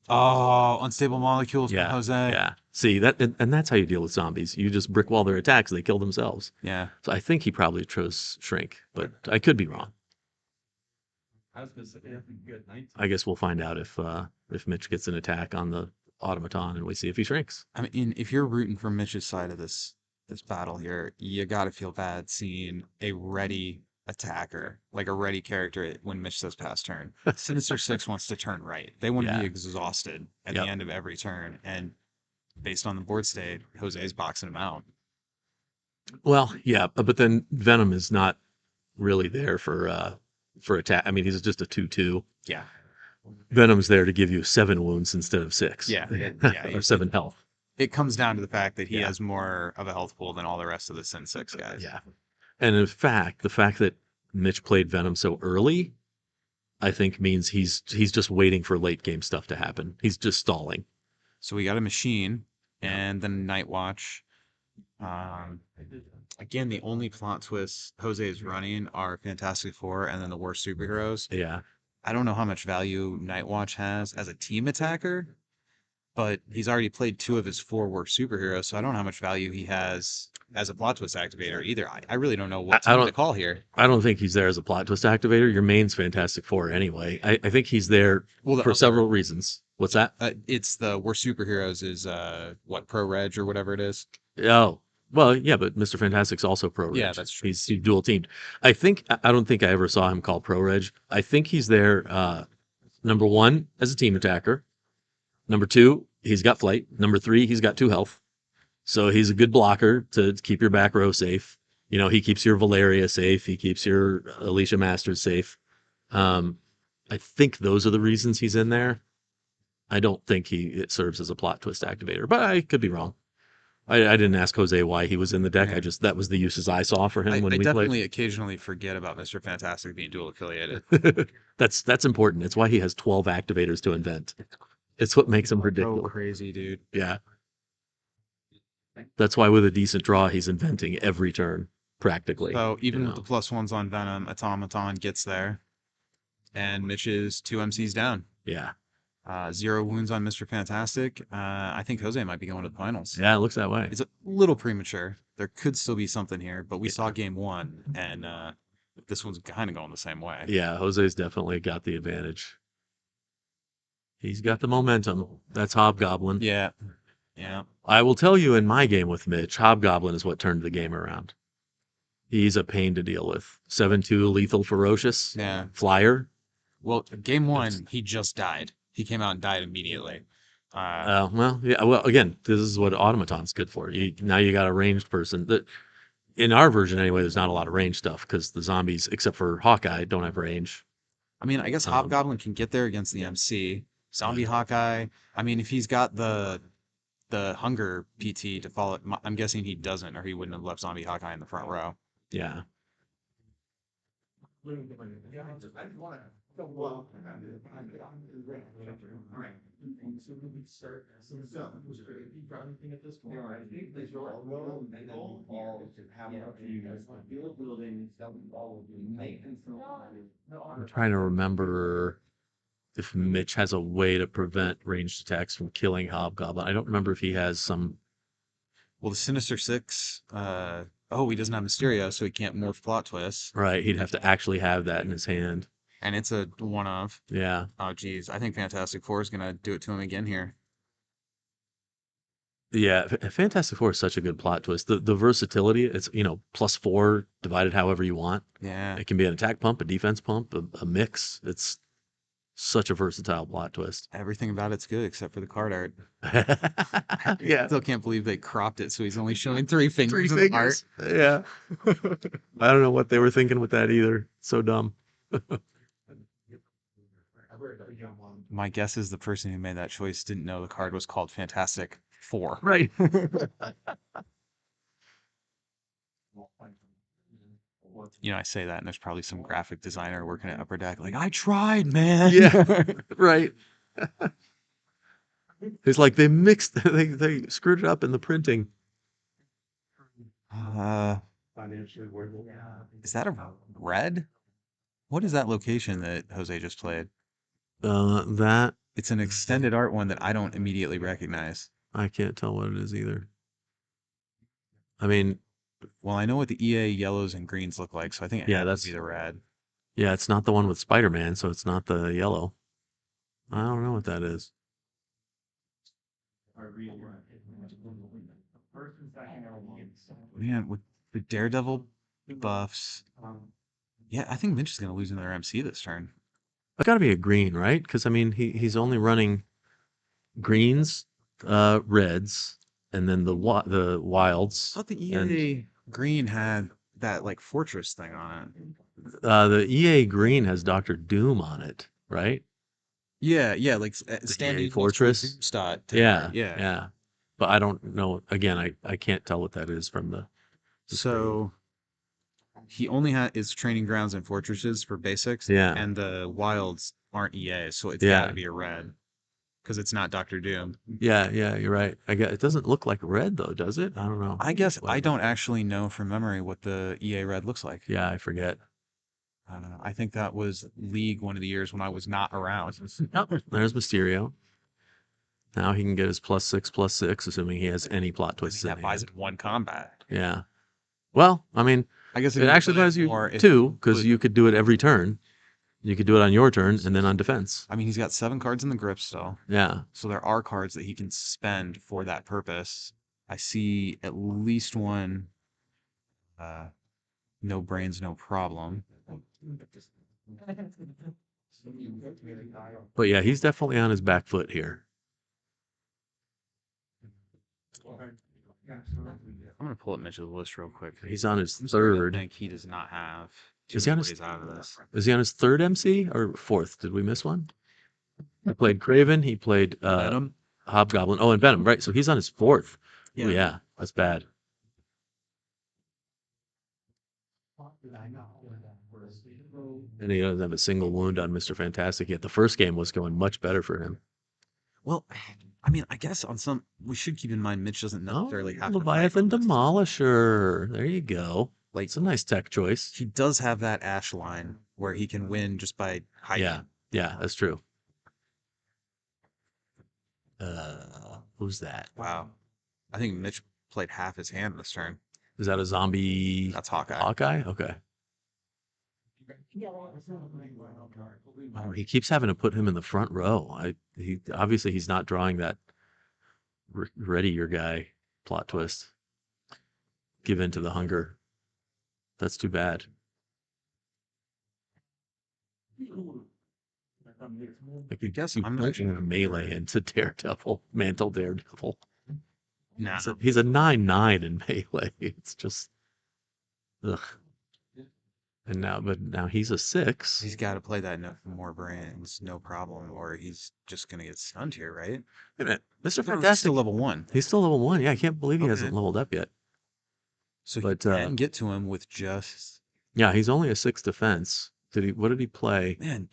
Speaker 1: unstable molecules
Speaker 8: Yeah,
Speaker 1: from Jose.
Speaker 8: Yeah. See that, and that's how you deal with zombies. You just brick wall their attacks; they kill themselves.
Speaker 1: Yeah.
Speaker 8: So I think he probably chose shrink, but I could be wrong. I guess we'll find out if Mitch gets an attack on the automaton and we see if he shrinks.
Speaker 1: I mean, if you're rooting for Mitch's side of this battle here, you got to feel bad seeing a ready attacker, like a ready character when Mitch says pass turn. Sinister Six wants to turn right. They want to
Speaker 8: Yeah.
Speaker 1: be exhausted at
Speaker 8: Yep.
Speaker 1: the end of every turn, and based on the board state, Jose's boxing him out.
Speaker 8: Well, yeah, but then Venom is not really there for attack. I mean, he's just a 2/2.
Speaker 1: Yeah.
Speaker 8: Venom's there to give you 7 wounds instead of 6.
Speaker 1: Yeah,
Speaker 8: or 7 health.
Speaker 1: It comes down to the fact that he
Speaker 8: Yeah.
Speaker 1: has more of a health pool than all the rest of the Sin 6 guys.
Speaker 8: Yeah. And in fact, the fact that Mitch played Venom so early, I think means he's just waiting for late game stuff to happen. He's just stalling.
Speaker 1: So we got a machine and then Night Watch. Again, the only plot twists Jose is running are Fantastic Four and then the worst superheroes.
Speaker 8: Yeah.
Speaker 1: I don't know how much value Night Watch has as a team attacker, but he's already played 2 of his 4 worst superheroes, so I don't know how much value he has as a plot twist activator either. I really don't know what
Speaker 8: I
Speaker 1: team
Speaker 8: don't-
Speaker 1: to call here.
Speaker 8: I don't think he's there as a plot twist activator. Your main's Fantastic Four anyway. I think he's there
Speaker 1: Well, the
Speaker 8: for
Speaker 1: other-
Speaker 8: several reasons. What's that?
Speaker 1: It's the worst superheroes is Pro Reg or whatever it is.
Speaker 8: Oh, well, yeah, but Mr. Fantastic's also pro reg.
Speaker 1: Yeah, that's true.
Speaker 8: He's dual teamed. I don't think I ever saw him call pro reg. I think he's there, number 1, as a team attacker. Number 2, he's got flight. Number 3, he's got 2 health. So he's a good blocker to keep your back row safe. You know, he keeps your Valeria safe. He keeps your Alicia Masters safe. I think those are the reasons he's in there. I don't think it serves as a plot twist activator, but I could be wrong. I didn't ask Jose why he was in the deck.
Speaker 1: Yeah.
Speaker 8: That was the uses I saw for him
Speaker 1: I
Speaker 8: when we
Speaker 1: definitely occasionally forget about Mr. Fantastic being dual affiliated.
Speaker 8: played. That's important. It's why he has 12 activators to invent. It's what makes him
Speaker 1: So
Speaker 8: ridiculous.
Speaker 1: crazy, dude.
Speaker 8: Yeah. That's why with a decent draw, he's inventing every turn practically.
Speaker 1: So even
Speaker 8: you
Speaker 1: with the
Speaker 8: know.
Speaker 1: +1s on Venom, Automaton gets there, and Mitch is 2 MCs down.
Speaker 8: Yeah,
Speaker 1: 0 wounds on Mr. Fantastic. I think Jose might be going to the finals.
Speaker 8: yeah, it looks that way.
Speaker 1: It's a little premature. There could still be something here, but we saw game 1, and this one's kind of going the same way.
Speaker 8: Yeah, Jose's definitely got the advantage. He's got the momentum. That's Hobgoblin.
Speaker 1: Yeah. Yeah.
Speaker 8: I will tell you, in my game with Mitch, Hobgoblin is what turned the game around. He's a pain to deal with. 7-2, lethal, ferocious,
Speaker 1: Yeah.
Speaker 8: flyer.
Speaker 1: Well, game 1, he just died. He came out and died immediately.
Speaker 8: Well, yeah. Well, again, this is what Automaton's good for. Now you got a ranged person. That in our version anyway, there's not a lot of range stuff because the zombies, except for Hawkeye, don't have range.
Speaker 1: I mean, I guess Hobgoblin can get there against the MC. Zombie Hawkeye. I mean, if he's got the hunger PT to follow, I'm guessing he doesn't, or he wouldn't have left Zombie Hawkeye in the front row.
Speaker 8: Yeah. I'm trying to remember if Mitch has a way to prevent ranged attacks from killing Hobgoblin. I don't remember if he has some.
Speaker 1: Well, the Sinister Six. He doesn't have Mysterio, so he can't morph plot twists,
Speaker 8: Right, he'd have to actually have that in his hand.
Speaker 1: and it's a one of.
Speaker 8: Yeah.
Speaker 1: Oh, geez, I think Fantastic Four is gonna do it to him again here.
Speaker 8: Yeah, Fantastic Four is such a good plot twist. The versatility, it's, +4 divided however you want.
Speaker 1: Yeah.
Speaker 8: It can be an attack pump, a defense pump, a mix. It's such a versatile plot twist.
Speaker 1: Everything about it's good except for the card art.
Speaker 8: Yeah.
Speaker 1: Still can't believe they cropped it so he's only showing 3 fingers in the art.
Speaker 8: Yeah. I don't know what they were thinking with that either. So dumb.
Speaker 1: My guess is the person who made that choice didn't know the card was called Fantastic Four.
Speaker 8: Right.
Speaker 1: I say that, and there's probably some graphic designer working at Upper Deck like, I tried, man.
Speaker 8: Yeah. Right. It's like they mixed, they screwed it up in the printing.
Speaker 1: Is that a red? What is that location that Jose just played?
Speaker 8: That
Speaker 1: It's an extended art one that I don't immediately recognize.
Speaker 8: I can't tell what it is either. I mean,
Speaker 1: Well, I know what the EA yellows and greens look like, so I think it
Speaker 8: Yeah,
Speaker 1: has to
Speaker 8: that's-
Speaker 1: be the red.
Speaker 8: yeah, it's not the one with Spider-Man, so it's not the yellow. I don't know what that is.
Speaker 1: Man, with the Daredevil buffs. Yeah, I think Mitch is going to lose another MC this turn.
Speaker 8: It's got to be a green, right? Because I mean, he's only running greens, reds, and then the
Speaker 1: I
Speaker 8: wilds.
Speaker 1: thought the
Speaker 8: And-
Speaker 1: EA green had that like fortress thing on it.
Speaker 8: The EA green has Doctor Doom on it, right?
Speaker 1: Yeah, like standing
Speaker 8: EA Fortress?
Speaker 1: Stot.
Speaker 8: Yeah. But I don't know. Again, I can't tell what that is from the.
Speaker 1: So he only is training grounds and fortresses for basics.
Speaker 8: Yeah.
Speaker 1: And the wilds aren't EA, so it's
Speaker 8: Yeah.
Speaker 1: got to be a red because it's not Doctor Doom.
Speaker 8: Yeah, you're right. I guess it doesn't look like red though, does it? I don't know.
Speaker 1: I guess I
Speaker 8: Whatever.
Speaker 1: don't actually know from memory what the EA red looks like.
Speaker 8: Yeah, I forget.
Speaker 1: I think that was League one of the years when I was not around.
Speaker 8: There's Mysterio. Now he can get his +6/+6, assuming he has any plot twists in
Speaker 1: That buys
Speaker 8: hand.
Speaker 1: it 1 combat.
Speaker 8: Yeah. Well, I mean,
Speaker 1: I guess
Speaker 8: it actually buys you
Speaker 1: more if
Speaker 8: 2 because
Speaker 1: would-
Speaker 8: you could do it every turn. You could do it on your turn and then on defense.
Speaker 1: I mean, he's got 7 cards in the grip still,
Speaker 8: Yeah.
Speaker 1: so there are cards that he can spend for that purpose. I see at least one. No brains, no problem.
Speaker 8: But yeah, he's definitely on his back foot here.
Speaker 1: I'm gonna pull up Mitch's list real quick.
Speaker 8: He's on his
Speaker 1: I'm starting to
Speaker 8: third.
Speaker 1: think he does not have too
Speaker 8: Is he on
Speaker 1: many
Speaker 8: his-
Speaker 1: ways out of this.
Speaker 8: Is he on his third MC or fourth? Did we miss one? He played Craven. He played
Speaker 1: Venom?
Speaker 8: Hobgoblin. Oh, and Venom, right? So he's on his fourth.
Speaker 1: Yeah.
Speaker 8: Oh, yeah, that's bad. And he doesn't have a single wound on Mr. Fantastic yet. The first game was going much better for him.
Speaker 1: Well, I mean, I guess on some we should keep in mind Mitch doesn't necessarily have to fight
Speaker 8: Leviathan
Speaker 1: on this.
Speaker 8: Demolisher. There you go.
Speaker 1: Like
Speaker 8: It's a nice tech choice.
Speaker 1: he does have that Ash line where he can win just by hiding.
Speaker 8: Yeah, yeah, that's true. Who's that?
Speaker 1: Wow. I think Mitch played half his hand this turn.
Speaker 8: Is that a zombie?
Speaker 1: That's Hawkeye.
Speaker 8: Hawkeye? Okay. Oh, he keeps having to put him in the front row. He obviously he's not drawing that ready your guy plot twist. Give in to the hunger. That's too bad. Like
Speaker 1: I guess
Speaker 8: you
Speaker 1: I'm not
Speaker 8: punching a melee into Daredevil, Mantle Daredevil.
Speaker 1: Nah.
Speaker 8: He's a 9/9 in melee. It's just, ugh. And now he's a 6.
Speaker 1: He's got to play that no more brands, no problem, or he's just gonna get stunned here, right?
Speaker 8: Wait a minute, Mr.
Speaker 1: He's
Speaker 8: Fantastic.
Speaker 1: still level 1,
Speaker 8: He's still level 1. Yeah, I can't believe he hasn't
Speaker 1: Okay.
Speaker 8: leveled up yet.
Speaker 1: so
Speaker 8: But,
Speaker 1: he can get to him with just
Speaker 8: Yeah, he's only a 6 defense. What did he play?
Speaker 1: man.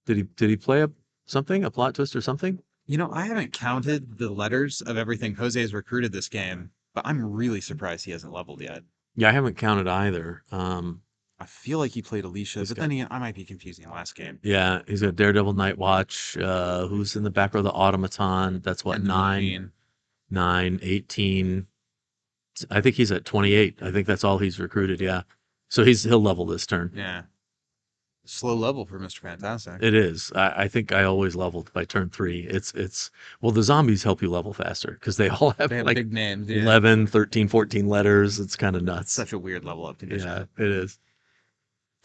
Speaker 8: Did he play a plot twist or something?
Speaker 1: I haven't counted the letters of everything Jose has recruited this game, but I'm really surprised he hasn't leveled yet.
Speaker 8: Yeah, I haven't counted either.
Speaker 1: I feel like he played Alicia,
Speaker 8: This
Speaker 1: but
Speaker 8: guy.
Speaker 1: then again, I might be confusing the last game.
Speaker 8: Yeah, he's got Daredevil, Night Watch. Who's in the back row? The Automaton. That's what,
Speaker 1: And the
Speaker 8: 9,
Speaker 1: Machine.
Speaker 8: 9, 18. I think he's at 28. I think that's all he's recruited. Yeah, so he'll level this turn.
Speaker 1: Yeah. Slow level for Mr. Fantastic.
Speaker 8: It is. I think I always leveled by turn 3. It's well, the zombies help you level faster because they all have,
Speaker 1: They have
Speaker 8: like
Speaker 1: big names. Yeah.
Speaker 8: 11, 13, 14 letters. It's kind of nuts.
Speaker 1: Such a weird level up condition.
Speaker 8: Yeah, it is.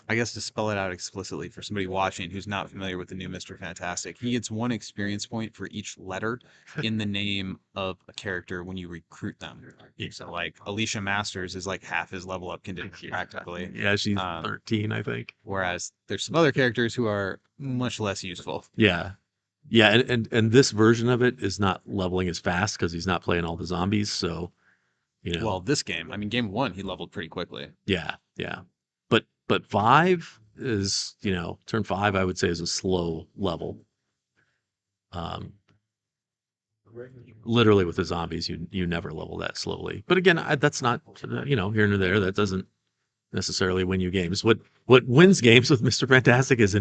Speaker 1: I guess to spell it out explicitly for somebody watching who's not familiar with the new Mr. Fantastic, he gets 1 experience point for each letter in the name of a character when you recruit them. So, like, Alicia Masters is like half his level up condition, practically.
Speaker 8: Yeah, she's
Speaker 1: Um,
Speaker 8: 13, I think.
Speaker 1: Whereas there's some other characters who are much less useful.
Speaker 8: Yeah. Yeah, and this version of it is not leveling as fast because he's not playing all the zombies. So,
Speaker 1: Well, this game, I mean, game 1, he leveled pretty quickly.
Speaker 8: yeah. But 5 is, turn 5, I would say, is a slow level. Literally with the zombies, you never level that slowly. But again, that's not, here and there. That doesn't necessarily win you games. What wins games with Mr. Fantastic is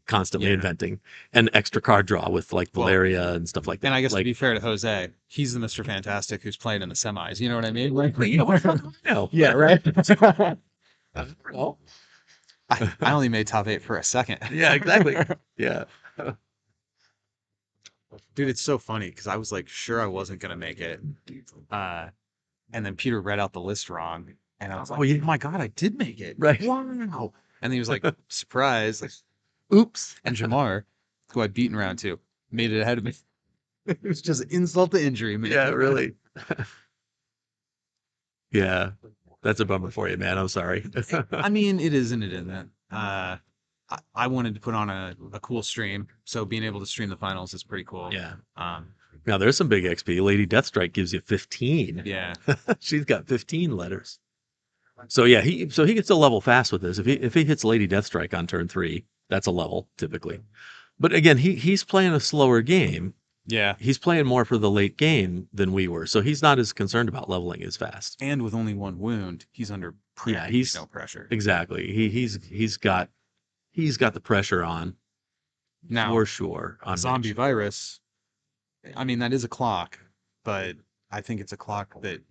Speaker 8: constantly
Speaker 1: Yeah.
Speaker 8: inventing, and extra card draw with like
Speaker 1: Well,
Speaker 8: Valeria and stuff like that.
Speaker 1: And I guess to
Speaker 8: like,
Speaker 1: be fair to Jose, he's the Mr. Fantastic who's playing in the semis. You know what I mean?
Speaker 8: no.
Speaker 1: Yeah, right.
Speaker 8: Well,
Speaker 1: I only made top 8 for a second.
Speaker 8: yeah, exactly. Yeah.
Speaker 1: Dude, it's so funny because I was like sure I wasn't gonna make it. And then Peter read out the list wrong. And I was like,
Speaker 8: Oh, yeah.
Speaker 1: oh my god, I did make it.
Speaker 8: Right.
Speaker 1: Wow. And he was like, surprise. Like, oops. And Jamar, who I'd beaten round 2, made it ahead of me. It was just insult to injury, man.
Speaker 8: Yeah, really. Yeah. That's a bummer for you, man. I'm sorry.
Speaker 1: I mean, it is and it isn't. I wanted to put on a cool stream, so being able to stream the finals is pretty cool.
Speaker 8: Yeah.
Speaker 1: Um,
Speaker 8: Now there's some big XP. Lady Deathstrike gives you 15.
Speaker 1: yeah.
Speaker 8: She's got 15 letters. So yeah, he gets a level fast with this. If he hits Lady Deathstrike on turn 3, that's a level typically. But again, he's playing a slower game.
Speaker 1: Yeah.
Speaker 8: He's playing more for the late game than we were, so he's not as concerned about leveling as fast.
Speaker 1: And with only 1 wound, he's under no pressure.
Speaker 8: Exactly. He's got the pressure on
Speaker 1: Now,
Speaker 8: for sure. On
Speaker 1: zombie
Speaker 8: Mitch.
Speaker 1: virus, I mean, that is a clock, but I think it's a clock that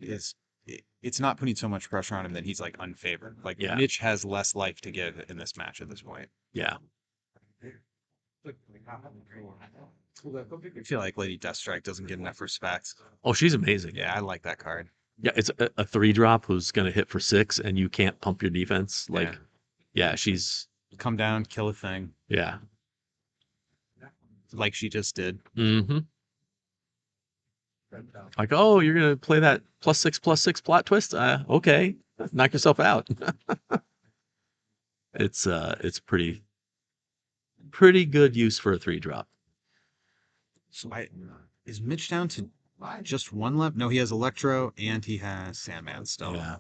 Speaker 1: it's not putting so much pressure on him that he's like unfavored. Like
Speaker 8: Yeah.
Speaker 1: Mitch has less life to give in this match at this point.
Speaker 8: Yeah.
Speaker 1: I feel like Lady Deathstrike doesn't get enough respect.
Speaker 8: Oh, she's amazing.
Speaker 1: Yeah, I like that card.
Speaker 8: Yeah, it's a 3-drop who's gonna hit for 6, and you can't pump your defense. Like,
Speaker 1: Yeah.
Speaker 8: she's
Speaker 1: Come down, kill a thing,
Speaker 8: yeah.
Speaker 1: like she just did.
Speaker 8: Mm-hmm. Like, oh, you're gonna play that +6/+6 plot twist? Okay, knock yourself out. It's pretty good use for a 3-drop.
Speaker 1: So is Mitch down to just 1 left? No, he has Electro and he has Sandman still.
Speaker 8: Yeah.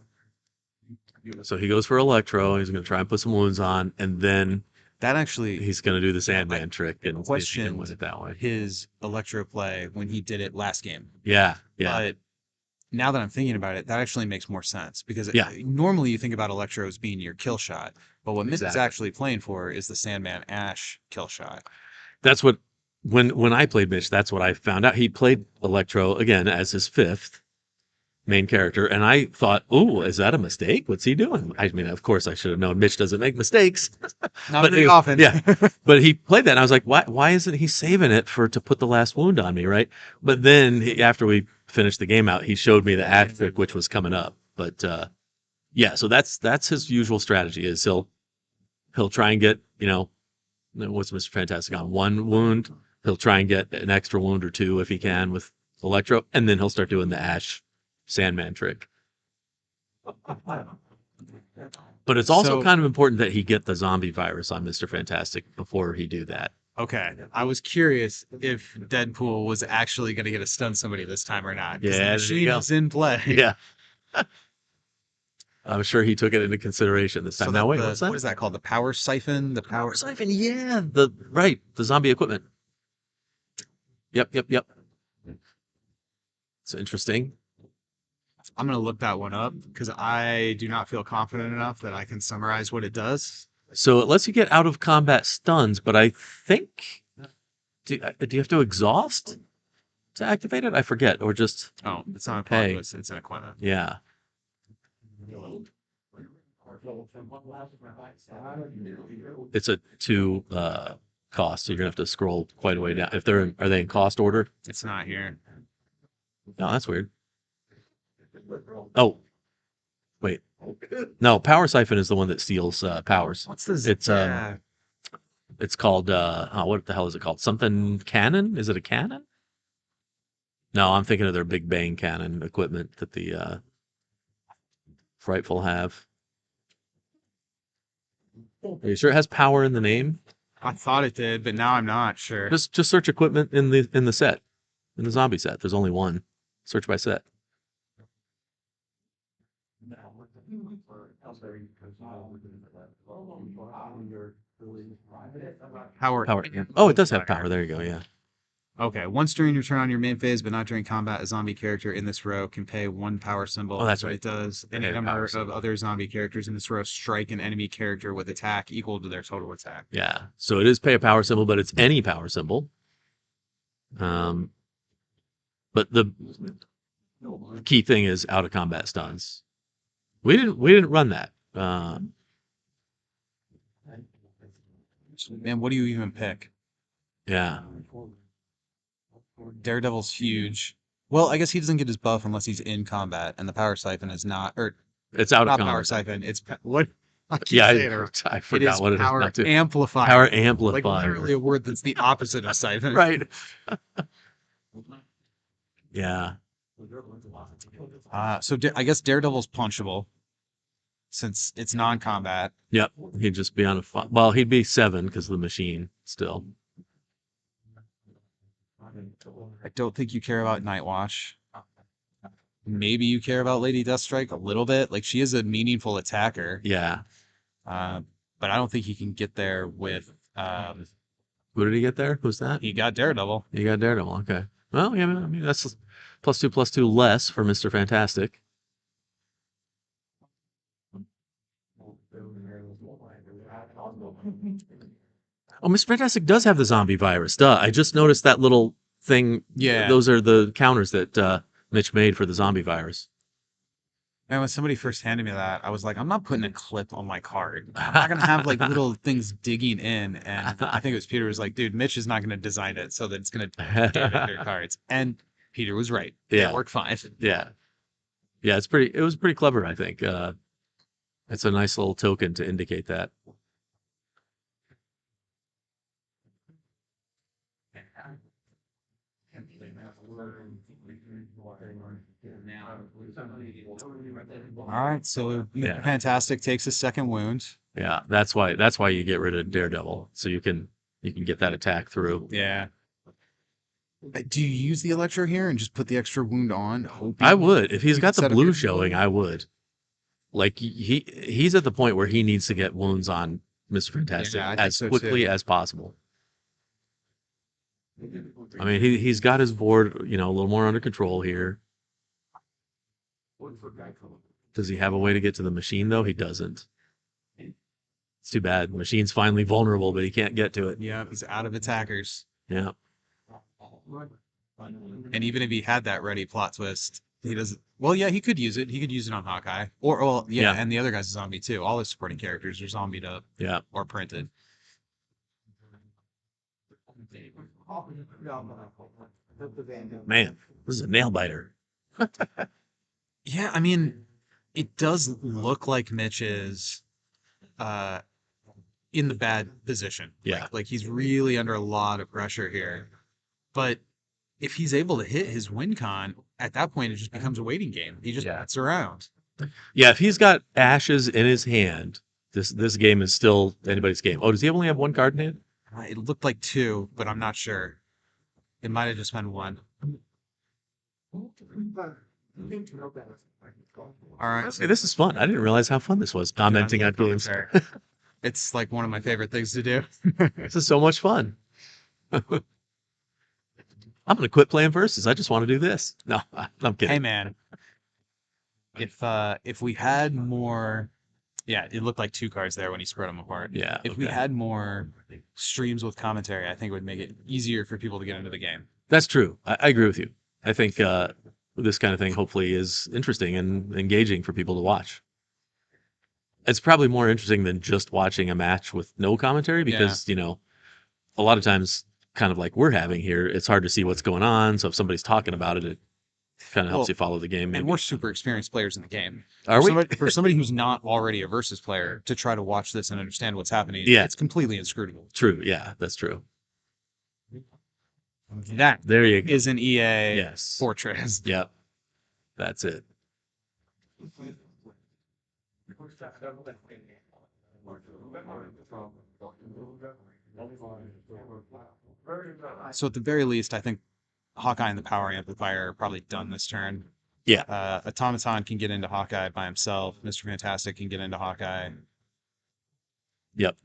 Speaker 8: So he goes for Electro. He's gonna try and put some wounds on, and then
Speaker 1: That actually
Speaker 8: He's going to do the Sandman trick and see if he can
Speaker 1: questioned
Speaker 8: win it that way.
Speaker 1: his electro play when he did it last game.
Speaker 8: Yeah, yeah,
Speaker 1: But now that I'm thinking about it, that actually makes more sense because
Speaker 8: Yeah.
Speaker 1: normally you think about electro as being your kill shot, but what Mitch is
Speaker 8: Exactly.
Speaker 1: actually playing for is the Sandman Ash kill shot.
Speaker 8: that's what when I played Mitch, that's what I found out. He played Electro again as his 5th main character, and I thought, "Oh, is that a mistake? What's he doing?" I mean, of course, I should have known Mitch doesn't make mistakes.
Speaker 1: Not
Speaker 8: But
Speaker 1: very
Speaker 8: it-
Speaker 1: often.
Speaker 8: yeah. But he played that, and I was like, "Why isn't he saving it to put the last wound on me?" Right? But then after we finished the game out, he showed me the act trick, which was coming up. But yeah, so that's his usual strategy. Is he'll try and get what's Mr. Fantastic on 1 wound. He'll try and get an extra wound or 2 if he can with Electro, and then he'll start doing the Ash Sandman trick. But it's also
Speaker 1: So-
Speaker 8: kind of important that he get the zombie virus on Mr. Fantastic before he do that.
Speaker 1: Okay. I was curious if Deadpool was actually going to get to stun somebody this time or not. 'Cause
Speaker 8: Yeah,
Speaker 1: the
Speaker 8: there you
Speaker 1: machine
Speaker 8: go.
Speaker 1: is in play.
Speaker 8: Yeah. I'm sure he took it into consideration this time.
Speaker 1: So
Speaker 8: Now wait,
Speaker 1: the-
Speaker 8: what's that?
Speaker 1: What is that called? The power siphon? The power
Speaker 8: Power siphon, yeah. The zombie equipment. Yep. It's interesting.
Speaker 1: I'm going to look that one up because I do not feel confident enough that I can summarize what it does.
Speaker 8: So it lets you get out of combat stuns, but I think do you have to exhaust to activate it? I forget, or just
Speaker 1: Oh, it's not a
Speaker 8: Hey.
Speaker 1: apocalypse, it's an equipment.
Speaker 8: yeah. It's a 2 cost, so you're gonna have to scroll quite a way down. If are they in cost order?
Speaker 1: It's not here.
Speaker 8: No, that's weird. Oh, wait. No, power siphon is the one that steals powers.
Speaker 1: What's this?
Speaker 8: It's It's called what the hell is it called? Something cannon? Is it a cannon? No, I'm thinking of their big bang cannon equipment that the Frightful have. Are you sure it has power in the name?
Speaker 1: I thought it did, but now I'm not sure.
Speaker 8: Just search equipment in the set. In the zombie set. There's only one. Search by set.
Speaker 1: Power.
Speaker 8: Power. Oh, it does have power. There you go. Yeah.
Speaker 1: Okay. Once during your turn on your main phase, but not during combat, a zombie character in this row can pay 1 power symbol.
Speaker 8: Oh, that's
Speaker 1: what
Speaker 8: right.
Speaker 1: it does. Any
Speaker 8: Okay,
Speaker 1: number
Speaker 8: power
Speaker 1: of
Speaker 8: symbol.
Speaker 1: other zombie characters in this row strike an enemy character with attack equal to their total attack.
Speaker 8: Yeah. So it is pay a power symbol, but it's any power symbol. But the key thing is out of combat stuns. We didn't run that.
Speaker 1: Man, what do you even pick?
Speaker 8: Yeah.
Speaker 1: Daredevil's huge. Well, I guess he doesn't get his buff unless he's in combat, and the power siphon is not, or
Speaker 8: It's out
Speaker 1: not
Speaker 8: of
Speaker 1: power
Speaker 8: combat.
Speaker 1: siphon. It's what? I keep
Speaker 8: Yeah,
Speaker 1: saying it wrong.
Speaker 8: I
Speaker 1: It
Speaker 8: forgot
Speaker 1: is
Speaker 8: what it is.
Speaker 1: power
Speaker 8: Not to.
Speaker 1: amplifier.
Speaker 8: Power
Speaker 1: Like
Speaker 8: amplifier.
Speaker 1: literally a word that's the opposite of siphon.
Speaker 8: Right. Yeah.
Speaker 1: So I guess Daredevil's punchable since it's non-combat.
Speaker 8: Yep. He'd just be on a well, he'd be 7 because of the machine still.
Speaker 1: I don't think you care about Nightwatch. Maybe you care about Lady Deathstrike a little bit. Like she is a meaningful attacker,
Speaker 8: Yeah.
Speaker 1: but I don't think he can get there with.
Speaker 8: Who did he get there? Who's that?
Speaker 1: He got Daredevil.
Speaker 8: You got Daredevil. Okay. Well, yeah, I mean that's +2/+2 less for Mr. Fantastic. Oh, Mr. Fantastic does have the zombie virus. Duh. I just noticed that little thing.
Speaker 1: Yeah.
Speaker 8: Those are the counters that Mitch made for the zombie virus.
Speaker 1: And when somebody first handed me that, I was like, I'm not putting a clip on my card. I'm not gonna have like little things digging in. And I think it was Peter was like, dude, Mitch is not gonna design it so that it's gonna damage their cards. And Peter was right.
Speaker 8: Yeah.
Speaker 1: It worked fine.
Speaker 8: Yeah. Yeah, it was pretty clever, I think. It's a nice little token to indicate that.
Speaker 1: All right, so
Speaker 8: Yeah.
Speaker 1: Fantastic takes his second wound.
Speaker 8: Yeah, that's why you get rid of Daredevil, so you can get that attack through.
Speaker 1: Yeah. Do you use the Electro here and just put the extra wound on? hoping
Speaker 8: I would. If he's
Speaker 1: you
Speaker 8: got
Speaker 1: can
Speaker 8: the
Speaker 1: set up
Speaker 8: blue
Speaker 1: your-
Speaker 8: showing, I would. Like he's at the point where he needs to get wounds on Mr. Fantastic
Speaker 1: Yeah, I think
Speaker 8: as
Speaker 1: so,
Speaker 8: quickly
Speaker 1: too.
Speaker 8: as possible. I mean, he's got his board, a little more under control here. Does he have a way to get to the machine though? He doesn't. It's too bad. The machine's finally vulnerable, but he can't get to it.
Speaker 1: Yeah, he's out of attackers.
Speaker 8: Yeah.
Speaker 1: And even if he had that ready plot twist, he doesn't. Well, yeah, he could use it. He could use it on Hawkeye, or well, yeah,
Speaker 8: Yeah.
Speaker 1: and the other guy's a zombie too. All his supporting characters are zombied up
Speaker 8: Yeah.
Speaker 1: or printed.
Speaker 8: Man, this is a nail biter.
Speaker 1: Yeah, I mean, it does look like Mitch is uh in the bad position.
Speaker 8: Yeah.
Speaker 1: Like he's really under a lot of pressure here. But if he's able to hit his win con, at that point it just becomes a waiting game. He just
Speaker 8: Yeah.
Speaker 1: bats around.
Speaker 8: Yeah, if he's got ashes in his hand, this game is still anybody's game. Oh, does he only have one card in hand?
Speaker 1: It looked like two, but I'm not sure. It might have just been one. All right.
Speaker 8: Hey, this is fun. I didn't realize how fun this was commenting on games.
Speaker 1: It's like one of my favorite things to do.
Speaker 8: This is so much fun. I'm gonna quit playing versus. I just want to do this. No, I'm kidding.
Speaker 1: Hey man, if we had more, yeah, it looked like two cards there when he spread them apart.
Speaker 8: Yeah.
Speaker 1: If we
Speaker 8: okay.
Speaker 1: had more streams with commentary, I think it would make it easier for people to get into the game.
Speaker 8: That's true. I agree with you. I think this kind of thing hopefully is interesting and engaging for people to watch. It's probably more interesting than just watching a match with no commentary because, a lot of times, kind of like we're having here, it's hard to see what's going on. So if somebody's talking about it, it kind of helps
Speaker 1: Well,
Speaker 8: you follow the game. Maybe.
Speaker 1: And we're super experienced players in the game.
Speaker 8: Are we?
Speaker 1: For somebody who's not already a versus player to try to watch this and understand what's happening,
Speaker 8: Yeah.
Speaker 1: it's completely inscrutable.
Speaker 8: True. Yeah, that's true.
Speaker 1: That
Speaker 8: There you go.
Speaker 1: is an EA
Speaker 8: Yes.
Speaker 1: fortress.
Speaker 8: Yep. That's it.
Speaker 1: So at the very least, I think Hawkeye and the Power Amplifier are probably done this turn.
Speaker 8: Yeah.
Speaker 1: Automaton can get into Hawkeye by himself. Mr. Fantastic can get into Hawkeye.
Speaker 8: Yep.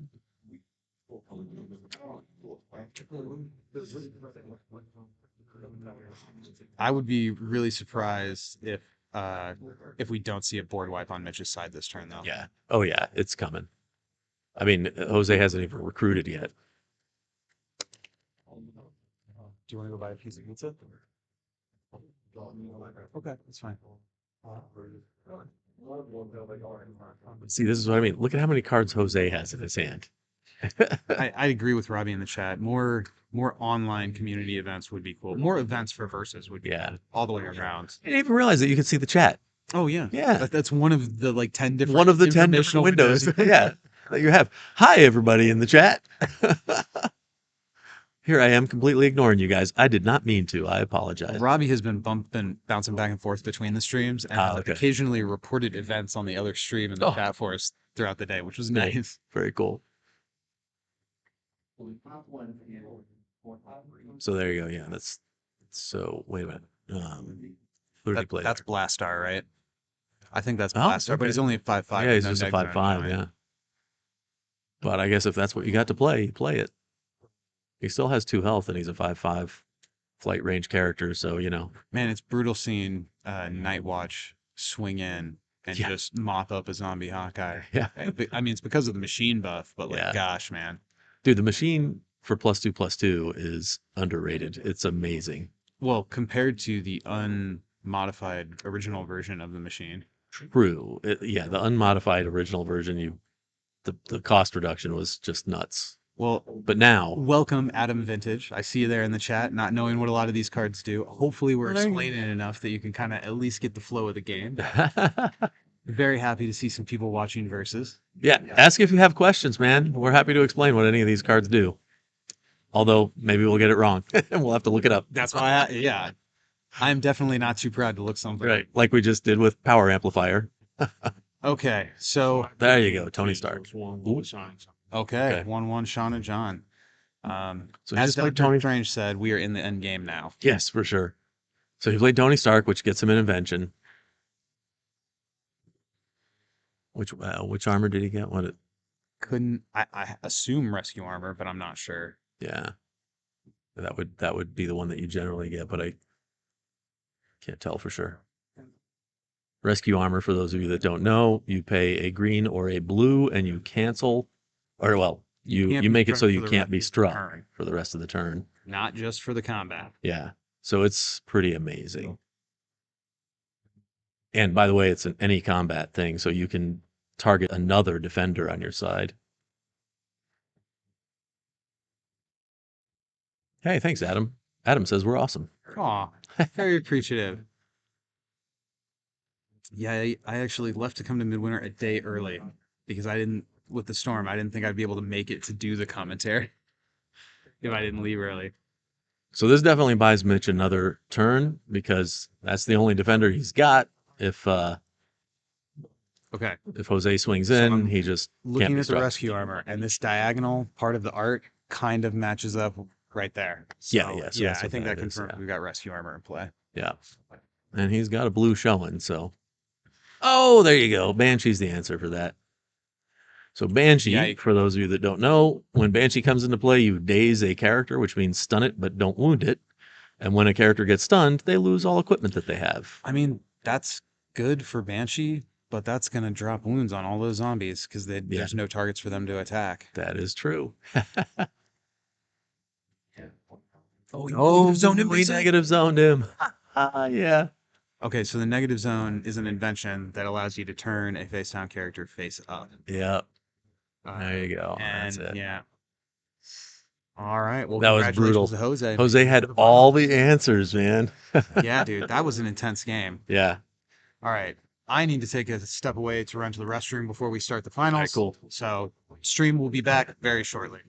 Speaker 1: I would be really surprised if we don't see a board wipe on Mitch's side this turn, though.
Speaker 8: Yeah. Oh, yeah. It's coming. I mean, Jose hasn't even recruited yet.
Speaker 1: Do you want to go buy a piece of pizza? Okay, that's fine.
Speaker 8: See, this is what I mean. Look at how many cards Jose has in his hand.
Speaker 1: I agree with Robbie in the chat. More online community events would be cool. More events for versus would be
Speaker 8: Yeah.
Speaker 1: all the way around.
Speaker 8: I didn't even realize that you could see the chat.
Speaker 1: Oh yeah,
Speaker 8: Yeah.
Speaker 1: That's one of the 10 different.
Speaker 8: One of the 10 different
Speaker 1: informational
Speaker 8: windows. Yeah. That you have. Hi, everybody in the chat. Here I am completely ignoring you guys. I did not mean to. I apologize.
Speaker 1: Robbie has been bouncing back and forth between the streams and has
Speaker 8: okay.
Speaker 1: occasionally reported events on the other stream in the
Speaker 8: Oh.
Speaker 1: chat for us throughout the day, which was
Speaker 8: Nice.
Speaker 1: nice.
Speaker 8: Very cool. So there you go. Yeah, that's so. Wait a minute. 30 players.
Speaker 1: That's Blastar, right? I think that's
Speaker 8: Oh,
Speaker 1: Blastar, but
Speaker 8: okay.
Speaker 1: he's only a 5/5.
Speaker 8: Yeah, he's
Speaker 1: no
Speaker 8: just a
Speaker 1: negative
Speaker 8: 5/5.
Speaker 1: on it.
Speaker 8: Yeah. But I guess if that's what you got to play, you play it. He still has 2 health, and he's a 5/5 flight range character. So
Speaker 1: Man, it's brutal seeing Night Watch swing in and
Speaker 8: Yeah.
Speaker 1: just mop up a zombie Hawkeye.
Speaker 8: Yeah.
Speaker 1: I mean, it's because of the machine buff, but
Speaker 8: Yeah.
Speaker 1: gosh, man.
Speaker 8: Dude, the machine for +2/+2 is underrated. It's amazing.
Speaker 1: Well, compared to the unmodified original version of the machine.
Speaker 8: True. Yeah, the unmodified original version, the cost reduction was just nuts.
Speaker 1: Well,
Speaker 8: But now,
Speaker 1: welcome, Adam Vintage. I see you there in the chat, not knowing what a lot of these cards do. Hopefully, we're
Speaker 8: Well, there you go.
Speaker 1: explaining it enough that you can kind of at least get the flow of the game. Very happy to see some people watching versus.
Speaker 8: yeah, ask if you have questions, man. We're happy to explain what any of these cards do. Although maybe we'll get it wrong, and we'll have to look it up.
Speaker 1: That's why, I'm definitely not too proud to look something.
Speaker 8: Right, like we just did with Power Amplifier.
Speaker 1: Okay, so
Speaker 8: There you go, Tony Stark.
Speaker 1: okay, 1-1 Sean and John.
Speaker 8: So he
Speaker 1: As
Speaker 8: just played
Speaker 1: Dr.
Speaker 8: Tony.
Speaker 1: Strange said, we are in the end game now.
Speaker 8: Yes, for sure. So he played Tony Stark, which gets him an invention. Which armor did he get?
Speaker 1: couldn't. I assume rescue armor, but I'm not sure.
Speaker 8: Yeah. That would be the one that you generally get, but I can't tell for sure. Rescue armor, for those of you that don't know, you pay a green or a blue and you cancel, or well, you
Speaker 1: can't be
Speaker 8: make it so
Speaker 1: struck for
Speaker 8: you
Speaker 1: the
Speaker 8: can't
Speaker 1: rest
Speaker 8: be
Speaker 1: of the
Speaker 8: struck
Speaker 1: turn.
Speaker 8: for the rest of the turn.
Speaker 1: Not just for the combat.
Speaker 8: Yeah. So it's pretty amazing. And by the way, it's an any combat thing, so you can target another defender on your side. Hey, thanks, Adam. Adam says we're awesome.
Speaker 1: Aw, very appreciative. Yeah, I actually left to come to Midwinter a day early because with the storm, I didn't think I'd be able to make it to do the commentary if I didn't leave early.
Speaker 8: So this definitely buys Mitch another turn because that's the only defender he's got. If
Speaker 1: Okay,
Speaker 8: Jose swings
Speaker 1: So
Speaker 8: in,
Speaker 1: I'm
Speaker 8: he just can't
Speaker 1: looking
Speaker 8: be
Speaker 1: at the
Speaker 8: struck.
Speaker 1: rescue armor, and this diagonal part of the art kind of matches up right there. So,
Speaker 8: Yeah, yeah, so that's
Speaker 1: I
Speaker 8: what
Speaker 1: think
Speaker 8: that
Speaker 1: that
Speaker 8: is,
Speaker 1: confirms
Speaker 8: yeah.
Speaker 1: we've got rescue armor in play.
Speaker 8: Yeah. And he's got a blue showing, so. Oh, there you go. Banshee's the answer for that. So Banshee,
Speaker 1: Yeah,
Speaker 8: for those of you that don't know, when Banshee comes into play, you daze a character, which means stun it, but don't wound it. And when a character gets stunned, they lose all equipment that they have.
Speaker 1: I mean, that's good for Banshee, but that's going to drop wounds on all those zombies because there's no targets for them to attack.
Speaker 8: That is true.
Speaker 1: Oh,
Speaker 8: we negative zoned him. Yeah.
Speaker 1: Okay, so the negative zone is an invention that allows you to turn a face down character face up.
Speaker 8: Yep.
Speaker 1: Uh,
Speaker 8: There you go.
Speaker 1: and
Speaker 8: That's it.
Speaker 1: yeah. All right. Well,
Speaker 8: That was
Speaker 1: congratulations
Speaker 8: brutal.
Speaker 1: to Jose.
Speaker 8: Jose had all the answers, man.
Speaker 1: Yeah, dude, that was an intense game.
Speaker 8: Yeah.
Speaker 1: All right. I need to take a step away to run to the restroom before we start the
Speaker 8: All right,
Speaker 1: finals.
Speaker 8: cool.
Speaker 1: So, stream will be back very shortly.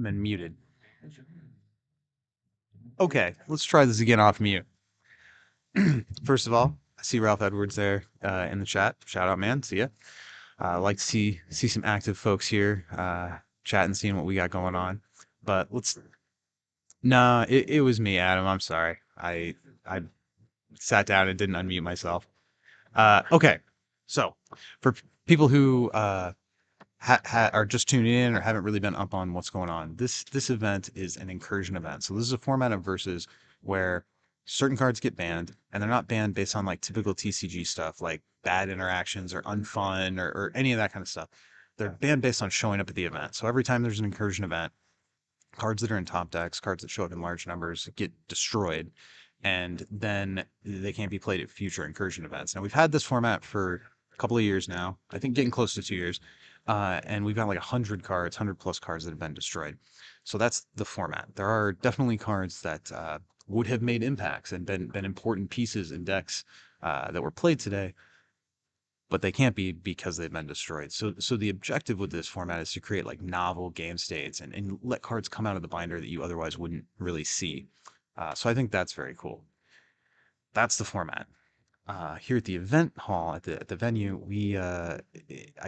Speaker 1: been muted. Okay, let's try this again off mute. First of all, I see Ralph Edwards there in the chat. Shout out, man. See ya. Like to see some active folks here chatting, seeing what we got going on. But let's. No, it was me, Adam. I'm sorry. I sat down and didn't unmute myself. Okay, so for people who are just tuning in or haven't really been up on what's going on, this event is an incursion event. So this is a format of versus where certain cards get banned, and they're not banned based on like typical TCG stuff like bad interactions or unfun or any of that kind of stuff. They're banned based on showing up at the event. So every time there's an incursion event, cards that are in top decks, cards that show up in large numbers get destroyed, and then they can't be played at future incursion events. Now we've had this format for a couple of years now, I think getting close to 2 years, and we've got like 100 cards, 100 plus cards that have been destroyed. So that's the format. There are definitely cards that would have made impacts and been important pieces in decks that were played today, but they can't be because they've been destroyed. So the objective with this format is to create like novel game states and let cards come out of the binder that you otherwise wouldn't really see. So I think that's very cool. That's the format. Here at the event hall at the venue, we I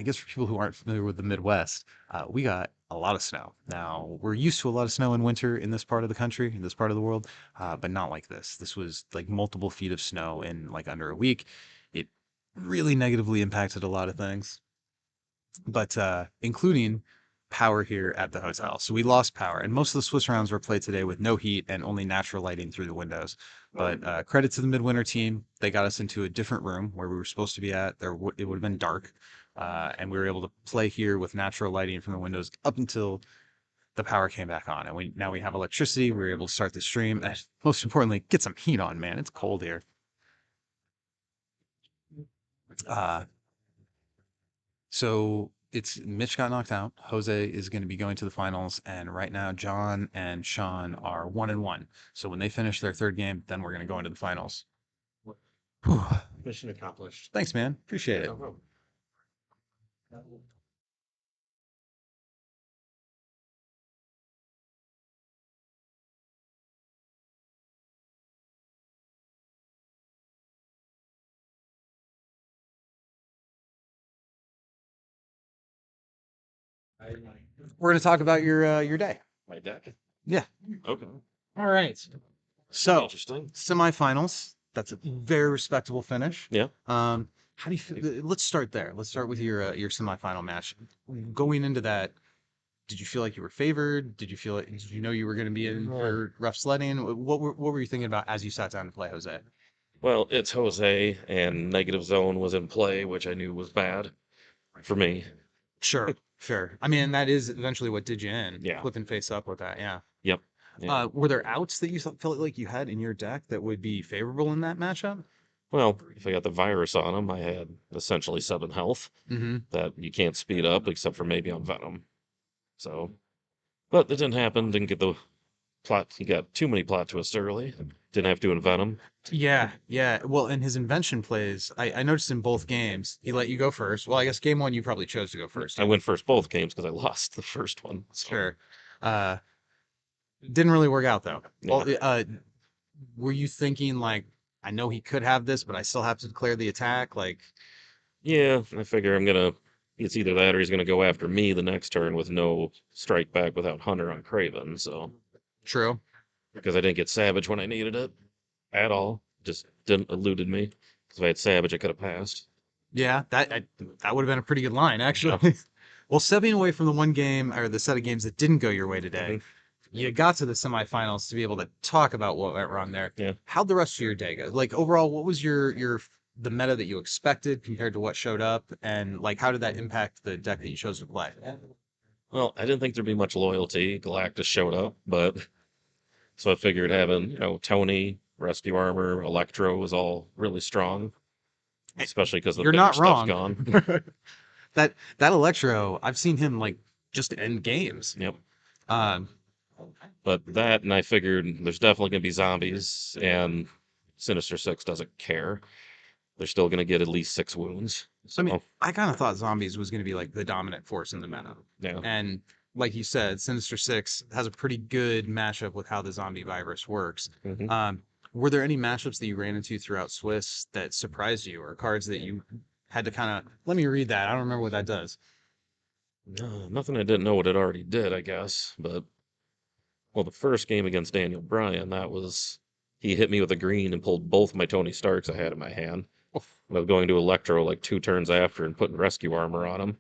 Speaker 1: guess for people who aren't familiar with the Midwest, we got a lot of snow. Now we're used to a lot of snow in winter in this part of the country, in this part of the world, but not like this. This was like multiple feet of snow in like under a week. It really negatively impacted a lot of things, but including power here at the hotel. So we lost power, and most of the Swiss rounds were played today with no heat and only natural lighting through the windows. But credit to the Midwinter team, they got us into a different room where we were supposed to be at. It would have been dark, and we were able to play here with natural lighting from the windows up until the power came back on. And now we have electricity. We were able to start the stream, and most importantly, get some heat on. Man, it's cold here. So it's Mitch got knocked out. Jose is going to be going to the finals, and right now John and Sean are 1-1. So when they finish their third game, then we're going to go into the finals. Whew.
Speaker 3: Mission accomplished.
Speaker 1: Thanks, man. Appreciate it.
Speaker 3: No problem.
Speaker 1: We're going to talk about your day.
Speaker 3: My deck.
Speaker 1: Yeah.
Speaker 3: Okay.
Speaker 1: All right. So
Speaker 3: Interesting.
Speaker 1: semifinals. That's a very respectable finish.
Speaker 3: Yeah.
Speaker 1: How do you feel? Let's start there. Let's start with your semifinal match. Going into that, did you feel like you were favored? Did you know you were going to be in for rough sledding? What were you thinking about as you sat down to play Jose?
Speaker 9: Well, it's Jose, and negative zone was in play, which I knew was bad for me.
Speaker 1: Sure, sure. I mean, that is eventually what did you in.
Speaker 9: Yeah.
Speaker 1: Flipping face up with that, yeah.
Speaker 9: Yep. Yeah.
Speaker 1: Were there outs that you felt like you had in your deck that would be favorable in that matchup?
Speaker 9: Well, if I got the virus on him, I had essentially 7 health
Speaker 1: Mm-hmm.
Speaker 9: that you can't speed up except for maybe on Venom. So, but it didn't happen. Didn't get the plot. He got too many plot twists early. Didn't have to invent them.
Speaker 1: Yeah, yeah. Well, in his invention plays, I noticed in both games, he let you go first. Well, I guess game one, you probably chose to go first.
Speaker 9: I went first both games because I lost the first one. So.
Speaker 1: Sure. Didn't really work out though.
Speaker 9: Yeah.
Speaker 1: Well, were you thinking like, I know he could have this, but I still have to declare the attack? Like,
Speaker 9: Yeah, I figure it's either that or he's gonna go after me the next turn with no strike back without Hunter on Craven. So
Speaker 1: true.
Speaker 9: because I didn't get Savage when I needed it at all, just didn't eluded me. Because if I had Savage, I could have passed.
Speaker 1: Yeah, that would have been a pretty good line, actually. Well, stepping away from the one game or the set of games that didn't go your way today, you got to the semifinals to be able to talk about what went wrong there.
Speaker 9: Yeah.
Speaker 1: How'd the rest of your day go? Like overall, what was the meta that you expected compared to what showed up, and like how did that impact the deck that you chose to play?
Speaker 9: Well, I didn't think there'd be much loyalty. Galactus showed up, but so I figured having Tony, Rescue Armor, Electro was all really strong, especially because the
Speaker 1: You're
Speaker 9: big
Speaker 1: not
Speaker 9: stuff's
Speaker 1: wrong.
Speaker 9: gone.
Speaker 1: that Electro, I've seen him like just end games.
Speaker 9: Yep.
Speaker 1: But
Speaker 9: that, and I figured there's definitely going to be zombies, and Sinister Six doesn't care. They're still going to get at least 6 wounds. So,
Speaker 1: I mean, I kind of thought zombies was going to be like the dominant force in the meta.
Speaker 9: yeah.
Speaker 1: And like you said, Sinister Six has a pretty good matchup with how the zombie virus works.
Speaker 9: Mhm.
Speaker 1: Were there any matchups that you ran into throughout Swiss that surprised you, or cards that you had to kind of let me read that? I don't remember what that does.
Speaker 9: Nothing I didn't know what it already did, I guess. But well, the first game against Daniel Bryan, that was he hit me with a green and pulled both my Tony Starks I had in my hand. I was going to Electro like 2 turns after and putting rescue armor on him,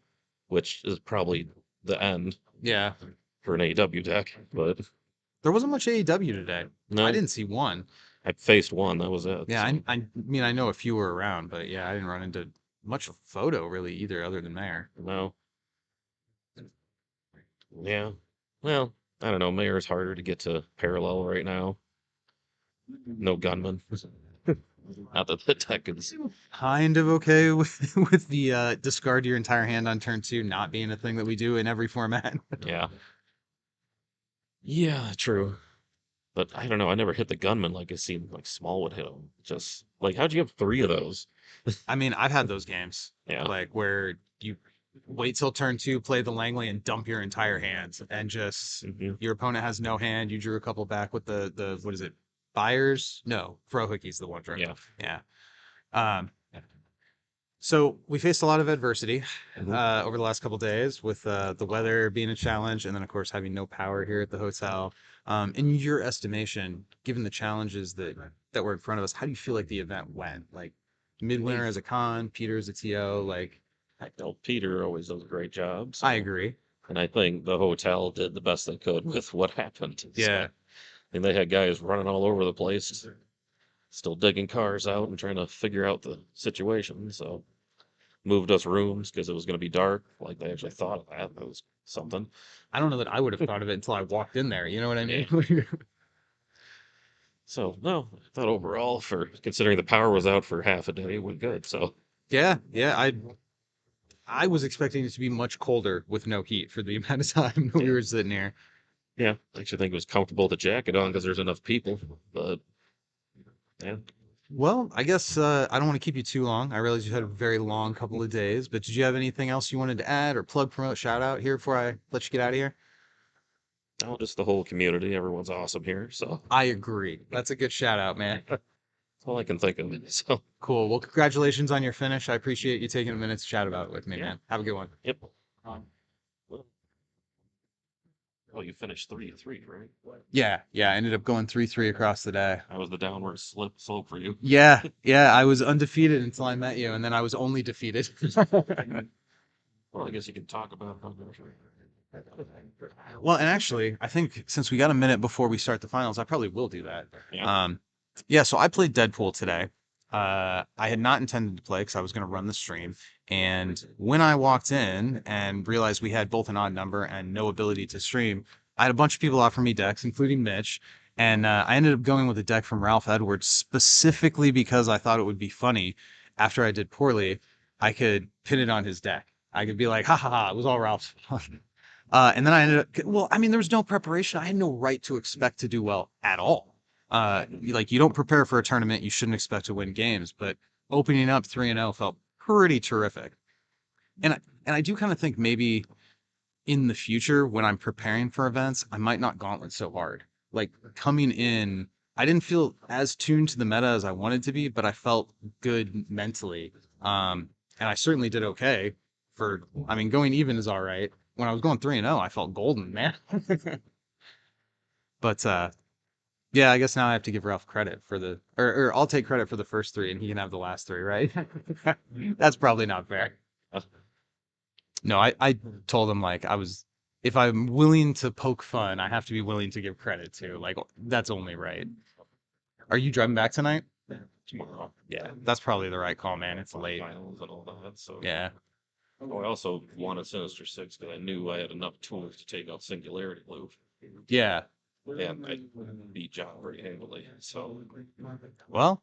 Speaker 9: which is probably the end
Speaker 1: Yeah,
Speaker 9: for an AEW deck. But
Speaker 1: there wasn't much AEW today. I
Speaker 9: no,
Speaker 1: didn't see one.
Speaker 9: I faced one. That was it.
Speaker 1: Yeah,
Speaker 9: So,
Speaker 1: I mean I know a few were around, but yeah, I didn't run into much photo really either, other than Mayor.
Speaker 9: no. Yeah. Well, I don't know. Mayor's harder to get to parallel right now. No gunman. Not that the deck is.
Speaker 1: Kind of okay with the discard your entire hand on turn 2 not being a thing that we do in every format.
Speaker 9: Yeah. Yeah, true. But I don't know. I never hit the gunman like it seemed like Small would hit him. Just like, how'd you have 3 of those?
Speaker 1: I mean, I've had those games
Speaker 9: Yeah.
Speaker 1: like where you wait till turn 2, play the Langley, and dump your entire hand, and just
Speaker 9: Mhm.
Speaker 1: your opponent has no hand. You drew a couple back with the what is it? Buyers? No, Frohookie's the one draw.
Speaker 9: Yeah.
Speaker 1: Yeah. Um, so we faced a lot of adversity over the last couple days with the weather being a challenge, and then of course having no power here at the hotel. In your estimation, given the challenges that were in front of us, how do you feel like the event went? Like Midwinter as a con, Peter as a TO, like
Speaker 9: I know Peter always does a great job.
Speaker 1: I
Speaker 9: So,
Speaker 1: agree.
Speaker 9: and I think the hotel did the best they could with what happened. So,
Speaker 1: Yeah.
Speaker 9: I mean, they had guys running all over the place, still digging cars out and trying to figure out the situation. So, moved us rooms because it was going to be dark. Like they actually thought of that. That was something.
Speaker 1: I don't know that I would have thought of it until I walked in there. You know what I mean?
Speaker 9: So no, I thought overall, for considering the power was out for half a day, it went good. So
Speaker 1: Yeah, yeah. I was expecting it to be much colder with no heat for the amount of time that we were sitting here.
Speaker 9: yeah, I actually think it was comfortable with the jacket on because there's enough people. But yeah,
Speaker 1: Well, I guess I don't want to keep you too long. I realize you had a very long couple of days, but did you have anything else you wanted to add or plug, promote, shout out here before I let you get out of here?
Speaker 9: no, just the whole community. Everyone's awesome here. So
Speaker 1: I agree. That's a good shout out, man.
Speaker 9: that's all I can think of. So
Speaker 1: Cool. Well, congratulations on your finish. I appreciate you taking a minute to chat about it with me,
Speaker 9: Yeah.
Speaker 1: man. Have a good one.
Speaker 9: yep. Well, oh, you finished 3-3, right?
Speaker 1: Yeah, yeah. I ended up going 3-3 across the day.
Speaker 9: That was the downward slope for you.
Speaker 1: Yeah, yeah. I was undefeated until I met you, and then I was only defeated.
Speaker 9: Well, I guess you can talk about how.
Speaker 1: Well, and actually, I think since we got a minute before we start the finals, I probably will do that.
Speaker 9: Yeah.
Speaker 1: Yeah, so I played Deadpool today. I had not intended to play because I was going to run the stream. And when I walked in and realized we had both an odd number and no ability to stream, I had a bunch of people offer me decks, including Mitch. And I ended up going with a deck from Ralph Edwards specifically because I thought it would be funny after I did poorly. I could pin it on his deck. I could be like, ha ha ha, it was all Ralph's fault. And then I ended up, well, I mean, there was no preparation. I had no right to expect to do well at all. You don't prepare for a tournament, you shouldn't expect to win games, but opening up 3-0 felt pretty terrific. And I do kind of think maybe in the future when I'm preparing for events, I might not gauntlet so hard. Like coming in, I didn't feel as tuned to the meta as I wanted to be, but I felt good mentally. And I certainly did okay I mean, going even is all right. When I was going 3-0, I felt golden, man. But yeah, I guess now I have to give Ralph credit for or I'll take credit for the first 3 and he can have the last 3, right? That's probably not fair. No, I told him like if I'm willing to poke fun, I have to be willing to give credit too. Like that's only right. Are you driving back tonight?
Speaker 9: Tomorrow.
Speaker 1: Yeah, that's probably the right call, man. It's late.
Speaker 9: Finals and all that. So
Speaker 1: Yeah.
Speaker 9: Oh, I also wanted Sinister Six because I knew I had enough tools to take out Singularity Loop.
Speaker 1: Yeah.
Speaker 9: And I beat John pretty handily. So
Speaker 1: Well,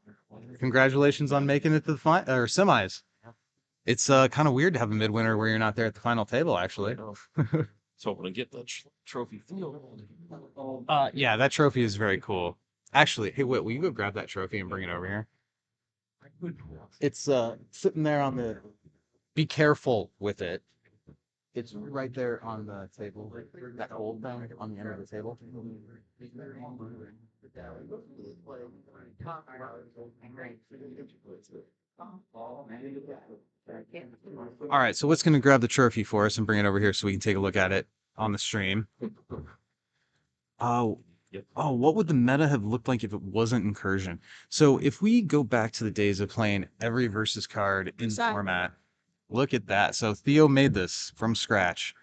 Speaker 1: congratulations on making it to the semis. It's kind of weird to have a midwinter where you're not there at the final table, actually.
Speaker 9: I was hoping to get the trophy field.
Speaker 1: Yeah, that trophy is very cool. Actually, hey, Whit, will you go grab that trophy and bring it over here? It's sitting there on the. Be careful with it. It's right there on the table. That old thing on the end of the table. All right, so what's going to grab the trophy for us and bring it over here so we can take a look at it on the stream? Oh, what would the meta have looked like if it wasn't Incursion? So if we go back to the days of playing every versus card in format, look at that. So Theo made this from scratch.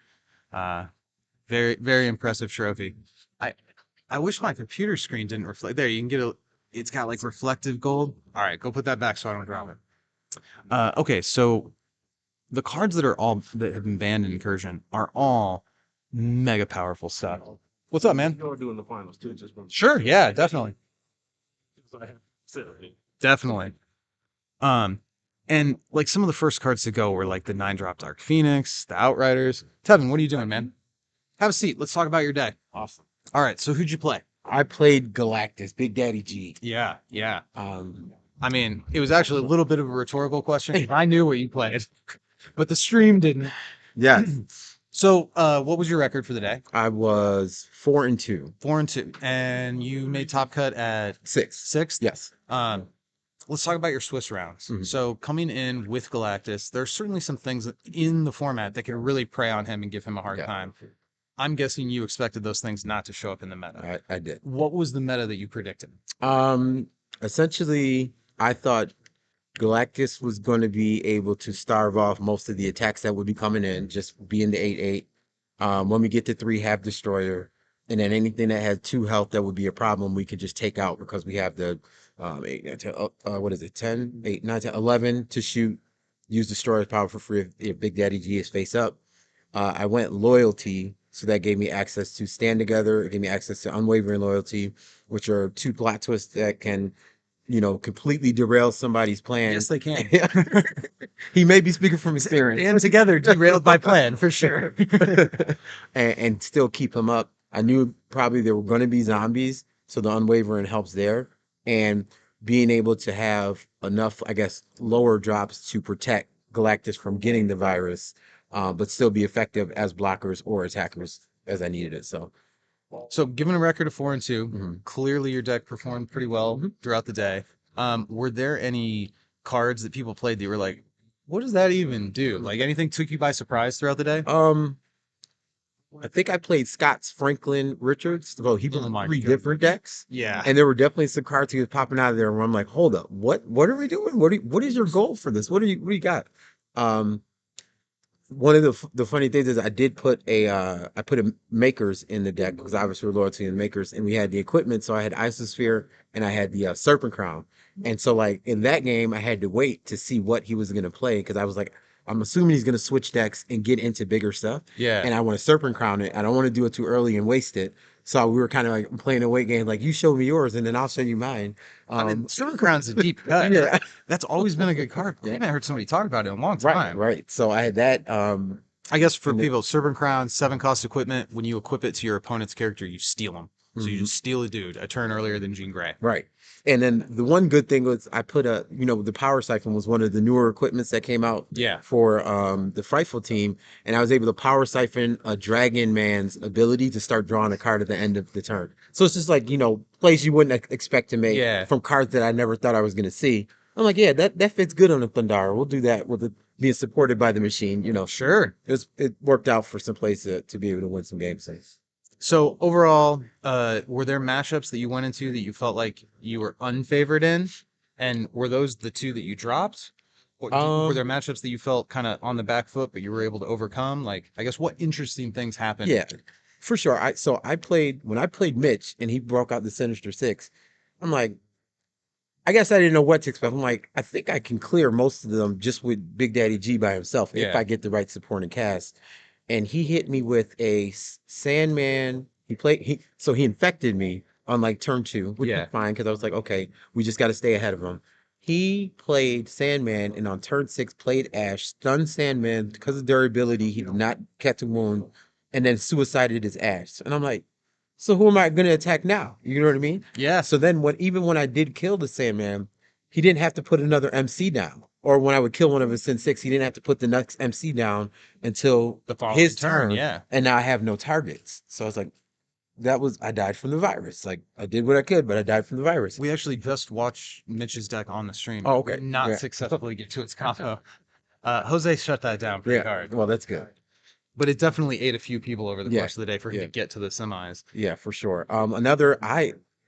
Speaker 1: Very, very impressive trophy. I wish my computer screen didn't reflect. There, you can get a. It's got like reflective gold. All right, go put that back so I don't drop it. Okay, so the cards that have been banned in Incursion are all mega powerful stuff. What's up, man?
Speaker 3: You're doing the finals too. Just
Speaker 1: Sure, yeah, definitely. Definitely. And like some of the first cards to go were like the 9-drop Dark Phoenix, the Outriders. Tevon, what are you doing, man? Have a seat. Let's talk about your day.
Speaker 10: Awesome.
Speaker 1: All right, so who'd you play?
Speaker 10: I played Galactus, Big Daddy G.
Speaker 1: Yeah. I mean, it was actually a little bit of a rhetorical question. I knew what you played, but the stream didn't.
Speaker 10: Yeah.
Speaker 1: So, what was your record for the day?
Speaker 10: I was 4-2.
Speaker 1: 4-2, and you made top cut at 6th.
Speaker 10: Yes.
Speaker 1: Let's talk about your Swiss rounds.
Speaker 10: Mhm.
Speaker 1: So, coming in with Galactus, there's certainly some things in the format that can really prey on him and give him a hard time. I'm guessing you expected those things not to show up in the meta.
Speaker 10: I did.
Speaker 1: What was the meta that you predicted?
Speaker 10: Essentially, I thought Galactus was going to be able to starve off most of the attacks that would be coming in, just being the 8/8. When we get to 3, have Destroyer, and then anything that has 2 health that would be a problem, we could just take out because we have the 8, 9, 10, what is it, 10, 8, 9, 10, 11 to shoot, use Destroyer's power for free if Big Daddy G is face up. I went Loyalty, so that gave me access to Stand Together. It gave me access to Unwavering Loyalty, which are 2 plot twists that can, completely derail somebody's plan.
Speaker 1: Yes, they can.
Speaker 10: He may be speaking from experience.
Speaker 1: And together derailed my plan for sure.
Speaker 10: and still keep him up. I knew probably there were going to be zombies, so the Unwavering helps there. And being able to have enough, I guess, lower drops to protect Galactus from getting the virus, but still be effective as blockers or attackers as I needed it.
Speaker 1: So, given a record of 4-2,
Speaker 10: Mhm.
Speaker 1: clearly your deck performed pretty well throughout the day. Were there any cards that people played that you were like, what does that even do? Like anything took you by surprise throughout the day?
Speaker 10: I think I played Scott's Franklin Richards. Well, he played 3 different decks.
Speaker 1: Yeah.
Speaker 10: And there were definitely some cards he was popping out of there where I'm like, hold up, what are we doing? What is your goal for this? What do you got? One of the funny things is I did put a makers in the deck because obviously we're loyalty and makers, and we had the equipment, so I had Isosphere and I had the Serpent Crown. And so like in that game I had to wait to see what he was gonna play because I was like, I'm assuming he's gonna switch decks and get into bigger stuff.
Speaker 1: Yeah.
Speaker 10: And I want to Serpent Crown it. I don't want to do it too early and waste it. So we were kind of like playing a wait game, like you show me yours and then I'll show you mine.
Speaker 1: I mean, Serpent Crown's a deep cut.
Speaker 10: Yeah.
Speaker 1: That's always been a good card. I haven't heard somebody talk about it in a long time.
Speaker 10: Right. So I had that.
Speaker 1: I guess for people, Serpent Crown, 7-cost equipment. When you equip it to your opponent's character, you steal them. So you just steal a dude a turn earlier than Jean Grey.
Speaker 10: Right. And then the one good thing was I put the Power Siphon was one of the newer equipments that came out for the Frightful team. And I was able to Power Siphon a Dragon Man's ability to start drawing a card at the end of the turn. So it's just like, plays you wouldn't expect to make from cards that I never thought I was going to see. I'm like, yeah, that fits good on the Thundara. We'll do that with being supported by the machine.
Speaker 1: Sure.
Speaker 10: It worked out for some place to be able to win some games.
Speaker 1: So overall, were there matchups that you went into that you felt like you were unfavored in? And were those the 2 that you dropped? Or were there matchups that you felt kind of on the back foot, but you were able to overcome? Like, I guess what interesting things happened?
Speaker 10: Yeah, for sure. When I played Mitch and he broke out the Sinister 6, I'm like, I guess I didn't know what to expect. I'm like, I think I can clear most of them just with Big Daddy G by himself if I get the right supporting cast. And he hit me with a Sandman. He infected me on like turn 2, which is fine because I was like, okay, we just got to stay ahead of him. He played Sandman and on turn 6 played Ash, stunned Sandman because of durability. He did not catch a wound, and then suicided his Ash. And I'm like, so who am I going to attack now? You know what I mean?
Speaker 1: Yeah.
Speaker 10: So then even when I did kill the Sandman, he didn't have to put another MC down. or when I would kill one of his Sin 6, he didn't have to put the next MC down until
Speaker 1: The following
Speaker 10: his
Speaker 1: turn,
Speaker 10: turn.
Speaker 1: yeah.
Speaker 10: And now I have no targets. So I was like, I died from the virus. Like, I did what I could, but I died from the virus.
Speaker 1: We actually just watched Mitch's deck on the stream.
Speaker 10: Oh, okay.
Speaker 1: We did not
Speaker 10: Yeah.
Speaker 1: successfully get to its combo. Jose shut that down pretty hard.
Speaker 10: Well, that's good.
Speaker 1: But it definitely ate a few people over the
Speaker 10: Yeah,
Speaker 1: course of the day for him
Speaker 10: yeah.
Speaker 1: to get to the semis.
Speaker 10: Yeah, for sure.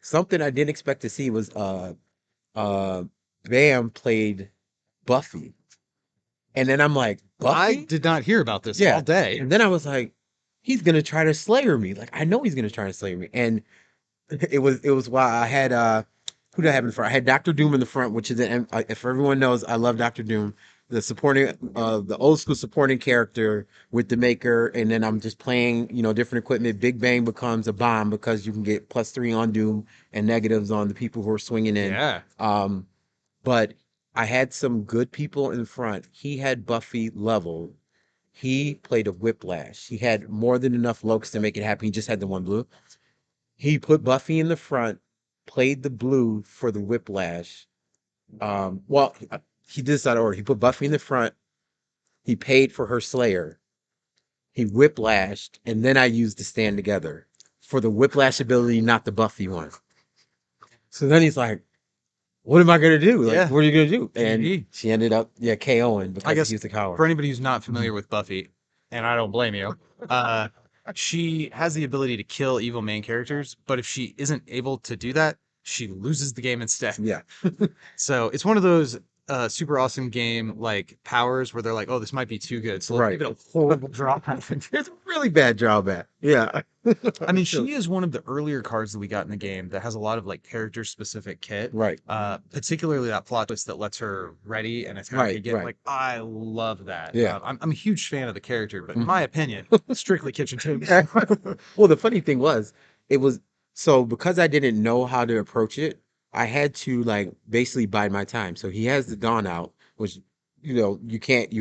Speaker 10: Something I didn't expect to see was Bam played Buffy. And then I'm like, Buffy?
Speaker 1: I did not hear about this all day.
Speaker 10: And then I was like, he's gonna try to slayer me. Like, I know he's gonna try to slayer me. And it was why I had who did I have in the front? I had Dr. Doom in the front, which is if everyone knows, I love Dr. Doom. The supporting the old school supporting character with the maker, and then I'm just playing, different equipment. Big Bang becomes a bomb because you can get +3 on Doom and negatives on the people who are swinging in.
Speaker 1: Yeah.
Speaker 10: But I had some good people in front. He had Buffy leveled. He played a Whiplash. He had more than enough Lokes to make it happen. He just had the one blue. He put Buffy in the front, played the blue for the Whiplash. He did this out of order. He put Buffy in the front. He paid for her Slayer. He Whiplashed, and then I used the stand together for the Whiplash ability, not the Buffy one. So then he's like, what am I going to do? Like, what are you going to do? And she ended up, KOing because he was a coward.
Speaker 1: For anybody who's not familiar with Buffy, and I don't blame you, she has the ability to kill evil main characters, but if she isn't able to do that, she loses the game instead.
Speaker 10: Yeah.
Speaker 1: So it's one of those super awesome game like powers where they're like, oh, this might be too good. So let's give it a horrible drawback.
Speaker 10: It's a really bad drawback. Yeah.
Speaker 1: I mean, she is one of the earlier cards that we got in the game that has a lot of like character specific kit.
Speaker 10: Right.
Speaker 1: Particularly that plot twist that lets her ready and attack again. Like, I love that.
Speaker 10: Yeah.
Speaker 1: I'm a huge fan of the character, but in my opinion, strictly kitchen table.
Speaker 10: Well, the funny thing was, because I didn't know how to approach it, I had to like basically bide my time. So he has the Dawn out, which you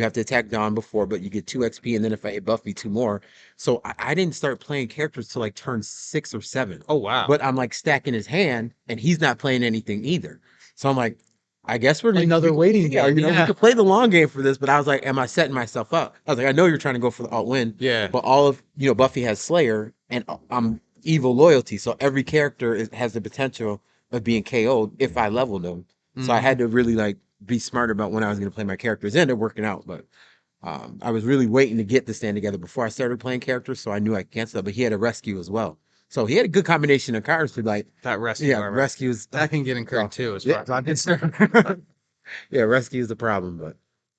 Speaker 10: have to attack Dawn before, but you get 2 XP, and then if I hit Buffy, 2 more. So I didn't start playing characters till like turn 6 or 7.
Speaker 1: Oh wow.
Speaker 10: But I'm like stacking his hand, and he's not playing anything either. So I'm like, I guess we're
Speaker 1: another waiting game.
Speaker 10: We could play the long game for this, but I was like, am I setting myself up? I was like, I know you're trying to go for the alt win.
Speaker 1: Yeah.
Speaker 10: But all of Buffy has Slayer, and I'm evil loyalty. So every character has the potential of being KO'd if I leveled them. So I had to really like be smart about when I was going to play my characters. It ended up working out, but I was really waiting to get the stand together before I started playing characters, so I knew I could cancel it. But he had a rescue as well, so he had a good combination of cards to like
Speaker 1: that rescue.
Speaker 10: Yeah, rescues
Speaker 1: that can get incurred too, as far as I'm concerned.
Speaker 10: Yeah, rescue is the problem,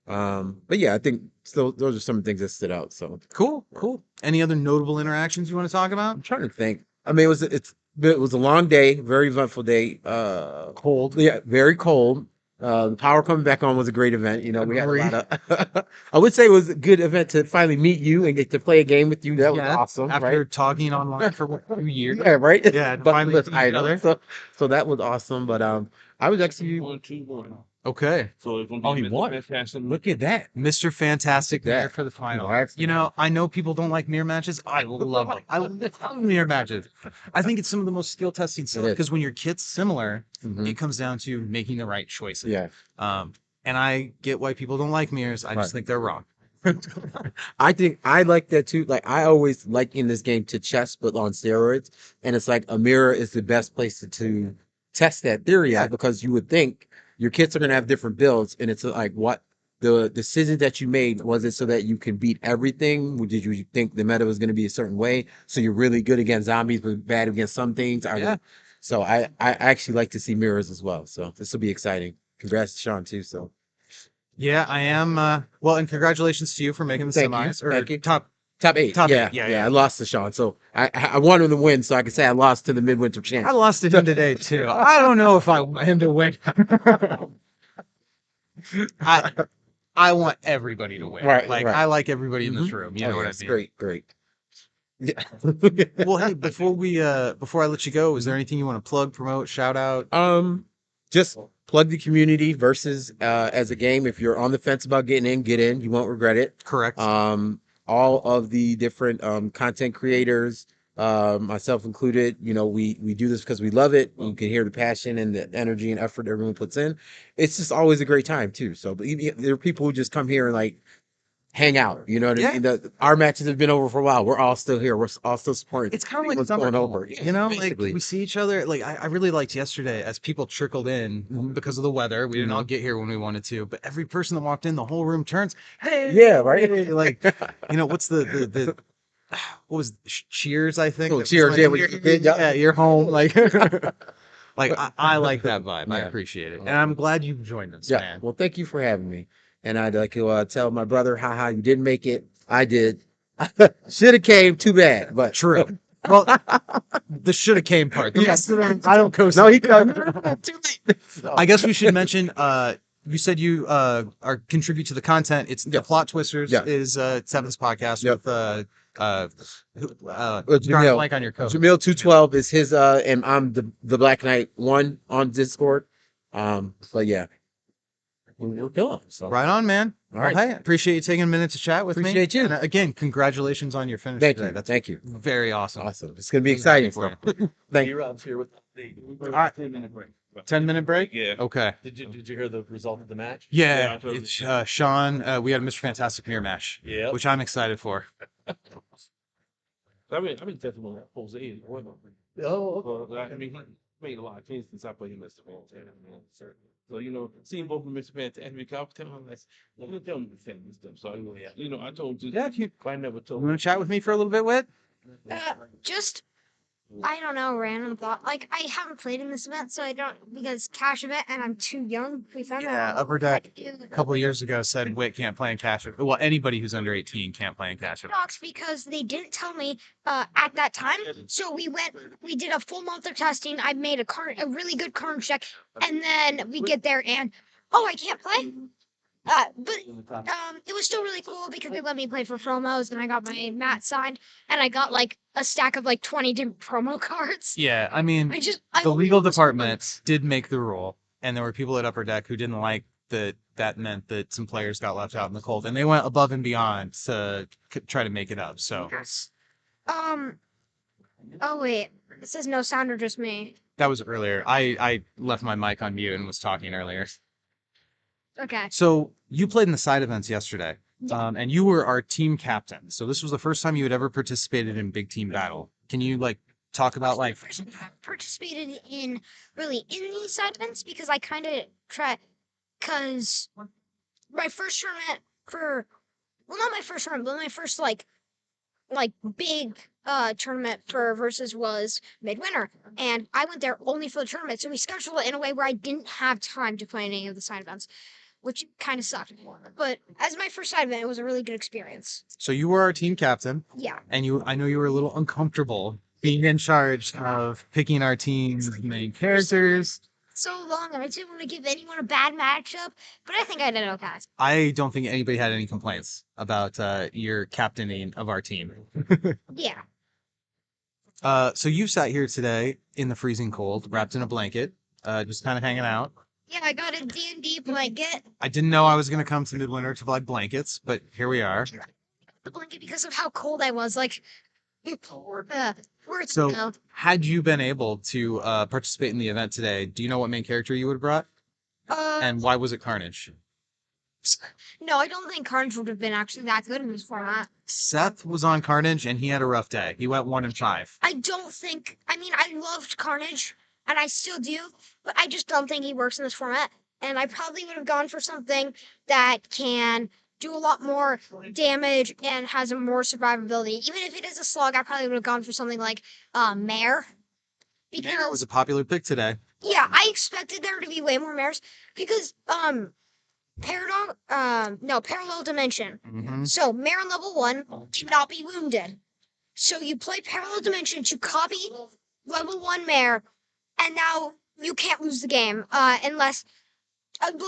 Speaker 10: but yeah, I think still those are some things that stood out. So
Speaker 1: cool. Any other notable interactions you want to talk about?
Speaker 10: I'm trying to think. I mean, it was a long day, very eventful day.
Speaker 1: Cold.
Speaker 10: Yeah, very cold. The power coming back on was a great event. We had a lot of. I would say it was a good event to finally meet you and get to play a game with you. That was awesome.
Speaker 1: After
Speaker 10: right?
Speaker 1: talking online for 2 years.
Speaker 10: Yeah, right.
Speaker 1: Yeah,
Speaker 10: but
Speaker 1: finally
Speaker 10: with
Speaker 1: see each other.
Speaker 10: so that was awesome. But I was actually
Speaker 3: 1-2-1.
Speaker 1: Okay.
Speaker 3: So it's gonna be
Speaker 10: he won.
Speaker 3: fantastic.
Speaker 10: Look at that.
Speaker 1: Mr. Fantastic
Speaker 10: Yeah.
Speaker 1: Mirror for the final.
Speaker 10: No,
Speaker 1: I know people don't like mirror matches. I love them. I love mirror matches. I think it's some of the most skill testing stuff
Speaker 10: is.
Speaker 1: because when your kit's similar,
Speaker 10: Mhm.
Speaker 1: it comes down to making the right choices.
Speaker 10: Yeah.
Speaker 1: And I get why people don't like mirrors. I just think they're wrong.
Speaker 10: I think I like that too. Like I always like in this game to chess, but on steroids. And it's like a mirror is the best place to test that theory out because you would think your kits are going to have different builds. And it's like, what the decision that you made, was it so that you can beat everything? Did you think the meta was going to be a certain way? So you're really good against zombies, but bad against some things? So I actually like to see mirrors as well. So this will be exciting. Congrats to Sean too. So
Speaker 1: Yeah, I am. Well, and congratulations to you for making the
Speaker 10: Thank you.
Speaker 1: semis or
Speaker 10: Thank you.
Speaker 1: top
Speaker 10: 8.
Speaker 1: Top
Speaker 10: yeah,
Speaker 1: eight, yeah.
Speaker 10: I lost to Sean. So I wanted him to win, so I can say I lost to the Midwinter champ.
Speaker 1: I lost to him today too. I don't know if I want him to win. I want everybody to win.
Speaker 10: Right,
Speaker 1: Like
Speaker 10: right.
Speaker 1: I like everybody in this
Speaker 10: Mhm.
Speaker 1: room. You know what I
Speaker 10: Yes,
Speaker 1: mean?
Speaker 10: Great. Yeah.
Speaker 1: Well, hey, before I let you go, is there anything you want to plug, promote, shout out?
Speaker 10: Just plug the community versus as a game. If you're on the fence about getting in, get in. You won't regret it.
Speaker 1: Correct.
Speaker 10: All of the different content creators, myself included. You know, we do this because we love it. You can hear the passion and the energy and effort everyone puts in. It's just always a great time too. So but there are people who just come here and like hang out. You know what I mean? Our matches have been over for a while. We're all still here. We're all still supporting.
Speaker 1: It's kind of like
Speaker 10: what's
Speaker 1: summer
Speaker 10: going over.
Speaker 1: you know,
Speaker 10: Basically.
Speaker 1: like we see each other. Like I really liked yesterday as people trickled in because of the weather. We didn't all get here when we wanted to, but every person that walked in, the whole room turns. Hey,
Speaker 10: Yeah, right.
Speaker 1: like you know, what's the what was Cheers? I think.
Speaker 10: Oh,
Speaker 1: That was
Speaker 10: Cheers,
Speaker 1: like,
Speaker 10: yeah, what you did, yeah.
Speaker 1: yeah, you're home. Like, like I like that vibe. I
Speaker 10: Yeah.
Speaker 1: appreciate it, and I'm glad you've joined us,
Speaker 10: Yeah.
Speaker 1: man.
Speaker 10: Well, thank you for having me. And I'd like to tell my brother, haha, you didn't make it. I did. Should have came. Too bad. But
Speaker 1: True. Well, the shoulda came part. The rest of them, I don't co.
Speaker 10: no, he come. Too late.
Speaker 1: I guess we should mention. You said you are contribute to the content. It's the
Speaker 10: Yeah.
Speaker 1: Plot Twisters
Speaker 10: Yeah.
Speaker 1: is Seven's podcast
Speaker 10: Yep.
Speaker 1: with
Speaker 10: Jamil.
Speaker 1: drawing a blank on your code.
Speaker 10: Jamil 212 is his and I'm the Black Knight 1 on Discord. But yeah. We'll kill him. So
Speaker 1: Right on, man.
Speaker 10: all right.
Speaker 1: Well, hey, appreciate you taking a minute to chat with me.
Speaker 10: Appreciate you.
Speaker 1: And again, congratulations on your finish
Speaker 10: Thank
Speaker 1: today.
Speaker 10: you.
Speaker 1: That's
Speaker 10: Thank you.
Speaker 1: very awesome.
Speaker 10: Awesome. It's gonna be exciting.
Speaker 1: for
Speaker 10: So. Thank you.
Speaker 8: D-Rob's here with the.
Speaker 1: All right.
Speaker 3: 10-minute break.
Speaker 1: 10-minute break.
Speaker 3: Yeah.
Speaker 1: Okay.
Speaker 8: Did you hear the result of the match?
Speaker 1: Yeah,
Speaker 3: I totally
Speaker 1: it's
Speaker 3: did.
Speaker 1: Sean. We had a Mr. Fantastic mirror match,
Speaker 8: Yeah.
Speaker 1: which I'm excited for.
Speaker 3: I've been testing on Jose as well.
Speaker 8: Oh,
Speaker 3: Well, I mean, he made a lot of changes since I played him as Mr. Fantastic. So, you know, seeing both of Mr. Fantastic and Mr. Tell him that's, I'm gonna tell him the same stuff. So, you know, I told you.
Speaker 1: Yeah, if you
Speaker 3: I never told
Speaker 1: want to chat with me for a little bit, Whit?
Speaker 11: Just I don't know, random thought. Like I haven't played in this event, so I don't because cash event, and I'm too young. We found
Speaker 1: Yeah,
Speaker 11: out.
Speaker 1: Upper Deck a couple of years ago said Whit can't play in cash. Well, anybody who's under 18 can't play in cash.
Speaker 11: Sucks because they didn't tell me at that time. So we did a full month of testing. I made a really good carnage check, and then we get there and I can't play. But it was still really cool because they let me play for promos, and I got my mat signed, and I got like a stack of like 20 different promo cards.
Speaker 1: Yeah, I mean,
Speaker 11: I
Speaker 1: the
Speaker 11: only
Speaker 1: legal
Speaker 11: was-
Speaker 1: department did make the rule, and there were people at Upper Deck who didn't like that meant that some players got left out in the cold, and they went above and beyond to try to make it up. So
Speaker 11: Oh wait, it says no sound or just me.
Speaker 1: that was earlier. I left my mic on mute and was talking earlier.
Speaker 11: Okay.
Speaker 1: So you played in the side events yesterday, and you were our team captain. So this was the first time you had ever participated in big team battle. Can you like talk about like?
Speaker 11: First time I participated in these side events because I kind of because my first tournament not my first tournament, but my first like big tournament for versus was Midwinter, and I went there only for the tournament, so we scheduled it in a way where I didn't have time to play any of the side events, which kind of sucked. But as my first side event, it was a really good experience.
Speaker 1: So you were our team captain,
Speaker 11: Yeah.
Speaker 1: and I know you were a little uncomfortable being in charge of picking our team's main characters.
Speaker 11: So long, and I didn't want to give anyone a bad matchup, but I think I did okay.
Speaker 1: I don't think anybody had any complaints about your captaining of our team.
Speaker 11: Yeah.
Speaker 1: So you sat here today in the freezing cold, wrapped in a blanket, just kind of hanging out.
Speaker 11: Yeah, I got a D&D blanket.
Speaker 1: I didn't know I was going to come to Midwinter to buy blankets, but here we are.
Speaker 11: The blanket because of how cold I was. Like, words
Speaker 1: So,
Speaker 11: now.
Speaker 1: had you been able to participate in the event today, do you know what main character you would have brought? And why was it Carnage?
Speaker 11: No, I don't think Carnage would have been actually that good in this format.
Speaker 1: Seth was on Carnage, and he had a rough day. He went 1-5.
Speaker 11: I don't think. I mean, I loved Carnage, and I still do, but I just don't think he works in this format. And I probably would have gone for something that can do a lot more damage and has a more survivability. Even if it is a slug, I probably would have gone for something like Mare.
Speaker 1: Mare was a popular pick today.
Speaker 11: Yeah, I expected there to be way more mares because parallel dimension.
Speaker 1: Mm-hmm.
Speaker 11: So mare on level 1 cannot be wounded. So you play parallel dimension to copy level 1 mare, and now you can't lose the game unless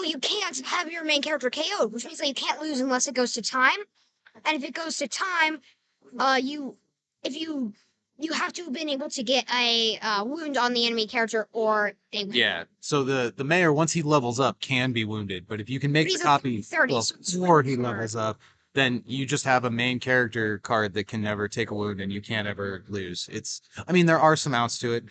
Speaker 11: you can't have your main character KO'd, which means that you can't lose unless it goes to time. And if it goes to time, you have to have been able to get a wound on the enemy character, or they win.
Speaker 1: Yeah. So the mayor, once he levels up, can be wounded, but if you can make
Speaker 11: But
Speaker 1: the
Speaker 11: he's a
Speaker 1: copy
Speaker 11: 30, so it's
Speaker 1: before he
Speaker 11: fine.
Speaker 1: levels up, then you just have a main character card that can never take a wound and you can't ever lose. I mean, there are some outs to it.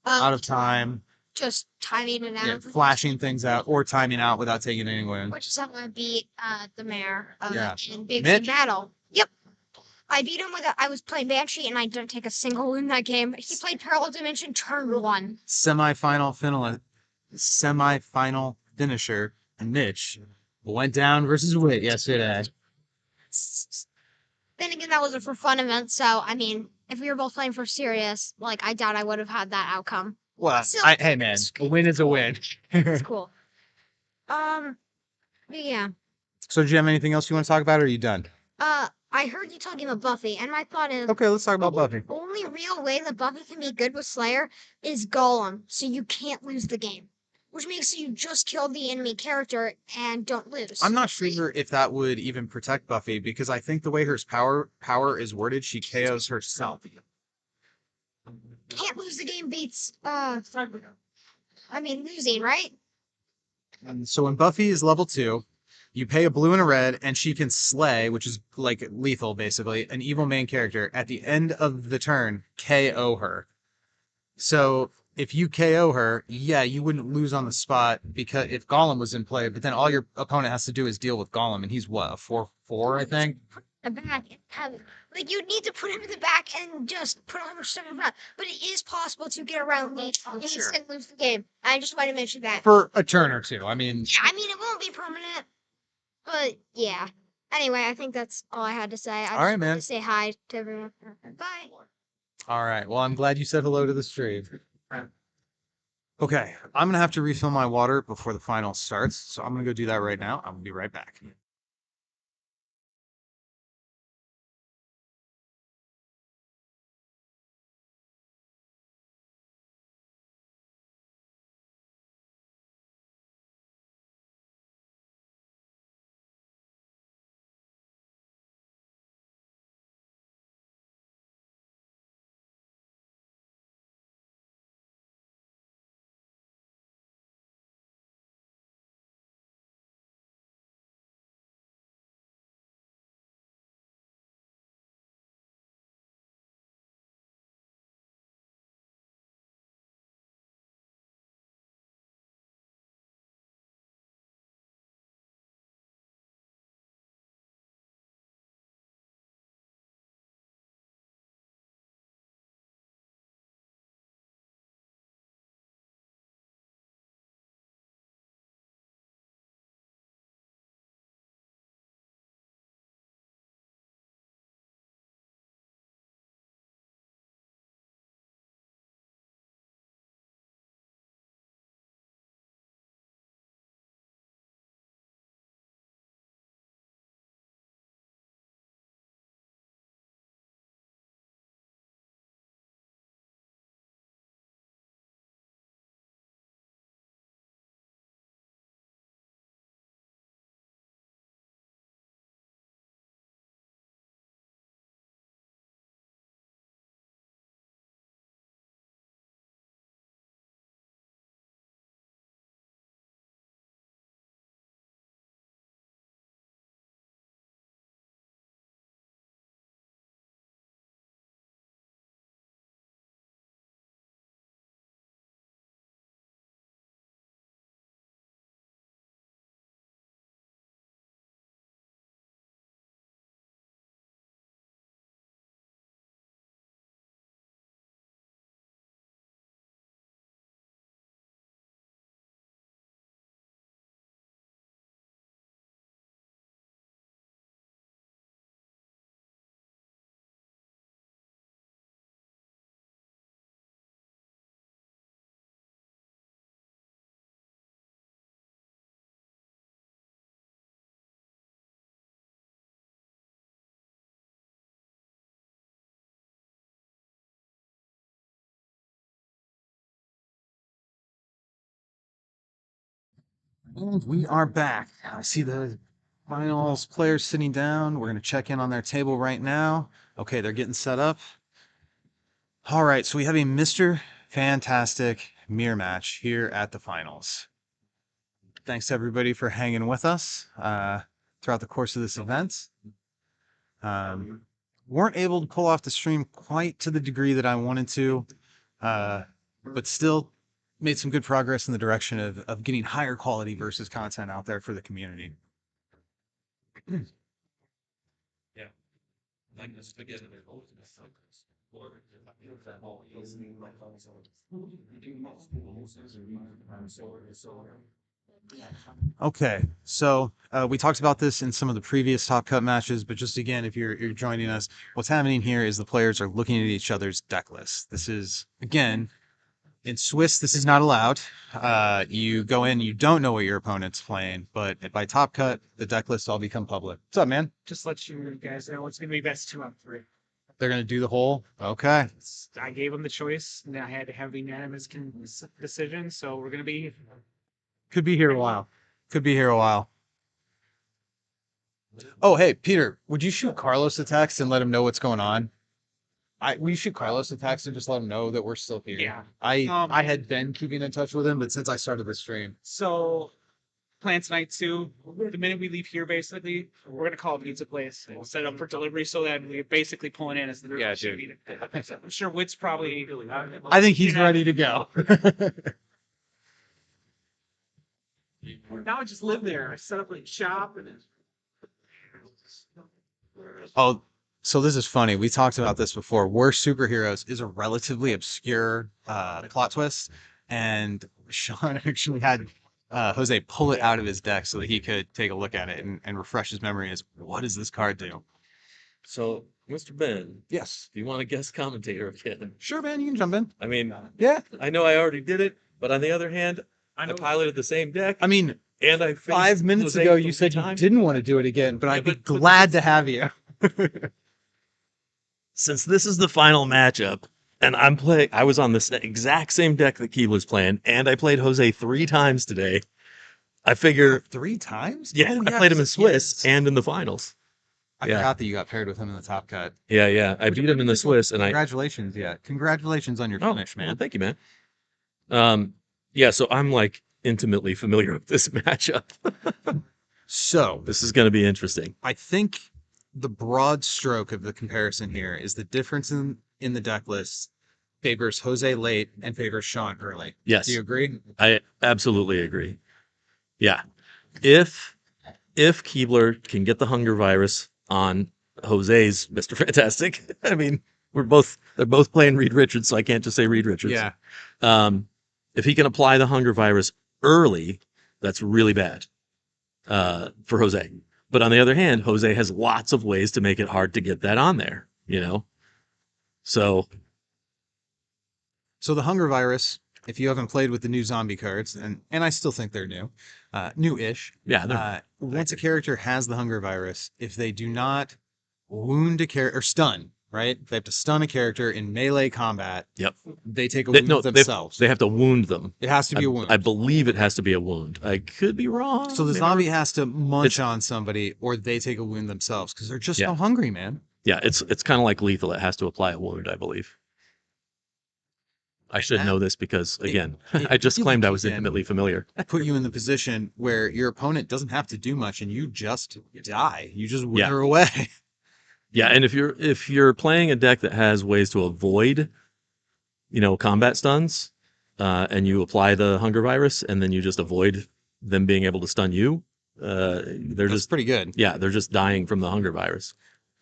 Speaker 1: Out of time,
Speaker 11: Just timing it out.
Speaker 1: flashing things out, or timing out without taking any wound.
Speaker 11: Which is how I beat the mayor
Speaker 1: Yeah.
Speaker 11: in Big
Speaker 1: Mitch?
Speaker 11: Battle. Yep. I beat him I was playing Banshee and I didn't take a single wound in that game. He played Parallel Dimension turn 1.
Speaker 1: Semifinal finisher, and Mitch went down versus Witt yesterday.
Speaker 11: Then again, that was a for fun event, so I mean, if we were both playing for serious, like I doubt I would have had that outcome.
Speaker 1: Well,
Speaker 11: Still,
Speaker 1: hey man, a win is a win.
Speaker 11: it's cool. But yeah.
Speaker 1: So, do you have anything else you want to talk about, or are you done?
Speaker 11: I heard you talking about Buffy, and my thought is
Speaker 1: Okay, let's talk about Buffy.
Speaker 11: the only real way that Buffy can be good with Slayer is Golem, so you can't lose the game. Which makes you just kill the enemy character and don't lose.
Speaker 1: I'm not sure if that would even protect Buffy, because I think the way her power is worded, she KOs herself.
Speaker 11: Can't lose the game beats losing, right?
Speaker 1: And so when Buffy is level 2, you pay a blue and a red, and she can slay, which is like lethal, basically, an evil main character. At the end of the turn, KO her. So if you KO her, yeah, you wouldn't lose on the spot because if Gollum was in play, but then all your opponent has to do is deal with Gollum, and he's what, a 4/4, I think?
Speaker 11: The back and have you'd need to put him in the back and just put all much stuff in front. But it is possible to get around me and still lose the game. I just wanted to mention that.
Speaker 1: For a turn or two. I mean,
Speaker 11: Yeah, I mean it won't be permanent. But yeah. Anyway, I think that's all I had to say. I just
Speaker 1: right,
Speaker 11: wanted
Speaker 1: man.
Speaker 11: to say hi to everyone. Bye.
Speaker 1: all right. Well, I'm glad you said hello to the stream. Okay, I'm going to have to refill my water before the final starts, so I'm going to go do that right now. I'm going to be right back. And we are back. I see the finals players sitting down. We're going to check in on their table right now. Okay, they're getting set up. All right, so we have a Mr. Fantastic mirror match here at the finals. Thanks to everybody for hanging with us throughout the course of this event. Weren't able to pull off the stream quite to the degree that I wanted to, but still made some good progress in the direction of getting higher quality versus content out there for the community. Okay, so we talked about this in some of the previous Top Cut matches, but just again, if you're joining us, what's happening here is the players are looking at each other's deck lists. This is, again, in Swiss, this is not allowed. You go in, you don't know what your opponent's playing, but by Top Cut, the deck lists all become public. What's up, man?
Speaker 6: Just let you guys know it's gonna be best 2 on 3.
Speaker 1: They're gonna do the whole. Okay.
Speaker 6: I gave them the choice, and I had to have a unanimous decision. So we're gonna be.
Speaker 1: Could be here a while. Could be here a while. Oh, hey, Peter, would you shoot Carlos a text and let him know what's going on? We shoot Carlos a text and just let him know that we're still here.
Speaker 6: Yeah.
Speaker 1: I had been keeping in touch with him, but since I started the stream.
Speaker 6: So, plan tonight too. The minute we leave here, basically, we're gonna call a pizza place and set up for delivery, so that we're basically pulling in as the
Speaker 1: Yeah, dude.
Speaker 6: I'm sure Witt's probably.
Speaker 1: I think he's ready to go.
Speaker 6: Now I just live there. I set up a shop and.
Speaker 1: Oh, so this is funny. We talked about this before. Worst Superheroes is a relatively obscure plot twist, and Sean actually had Jose pull it out of his deck so that he could take a look at it and refresh his memory as, what does this card do?
Speaker 8: So, Mr. Ben,
Speaker 1: Yes.
Speaker 8: do you want to guest commentator again?
Speaker 1: Sure, man, you can jump in.
Speaker 8: I mean,
Speaker 1: Yeah.
Speaker 8: I know I already did it, but on the other hand, I piloted the same deck,
Speaker 1: I mean,
Speaker 8: and I faced
Speaker 1: 5 minutes
Speaker 8: Jose
Speaker 1: ago
Speaker 8: three
Speaker 1: you said you
Speaker 8: times.
Speaker 1: didn't want to do it again, but I'd be
Speaker 8: but
Speaker 1: glad to have you.
Speaker 8: Since this is the final matchup, and I was on this exact same deck that Keeb was playing, and I played Jose 3 times today. I figure,
Speaker 1: 3 times?
Speaker 8: yeah,
Speaker 1: Oh,
Speaker 8: I played him in
Speaker 1: yes,
Speaker 8: Swiss
Speaker 1: yes.
Speaker 8: and in the finals.
Speaker 1: I
Speaker 8: Yeah.
Speaker 1: forgot that you got paired with him in the Top Cut.
Speaker 8: Yeah, I beat him in the Swiss, and
Speaker 1: Congratulations, Congratulations on your finish,
Speaker 8: well,
Speaker 1: man.
Speaker 8: thank you, man. Yeah, so I'm like intimately familiar with this matchup.
Speaker 1: So,
Speaker 8: This is going to be interesting.
Speaker 1: I think the broad stroke of the comparison here is the difference in the deck lists favors Jose late and favors Sean early.
Speaker 8: Yes,
Speaker 1: Do you agree?
Speaker 8: I absolutely agree. Yeah, if Keebler can get the hunger virus on Jose's Mr. Fantastic, I mean, they're both playing Reed Richards, so I can't just say Reed Richards.
Speaker 1: Yeah.
Speaker 8: If he can apply the hunger virus early, that's really bad for Jose. But on the other hand, Jose has lots of ways to make it hard to get that on there, So
Speaker 1: So the Hunger Virus, if you haven't played with the new zombie cards, and I still think they're new-ish.
Speaker 8: yeah,
Speaker 1: Once a character has the Hunger Virus, if they do not wound a character or stun, right? They have to stun a character in melee combat.
Speaker 8: Yep.
Speaker 1: They take a wound themselves.
Speaker 8: They have to wound them.
Speaker 1: It has to be a wound.
Speaker 8: I believe it has to be a wound. I could be wrong.
Speaker 1: So the
Speaker 8: Maybe.
Speaker 1: zombie has to munch on somebody, or they take a wound themselves because they're just so hungry, man.
Speaker 8: Yeah, it's kind of like lethal. It has to apply a wound, I believe. I should know this because, again, I just claimed I was intimately familiar.
Speaker 1: Put you in the position where your opponent doesn't have to do much, and you just die. You just wither away.
Speaker 8: Yeah, and if you're playing a deck that has ways to avoid, combat stuns, and you apply the hunger virus, and then you just avoid them being able to stun you, they're just
Speaker 1: pretty good.
Speaker 8: Yeah, they're just dying from the hunger virus.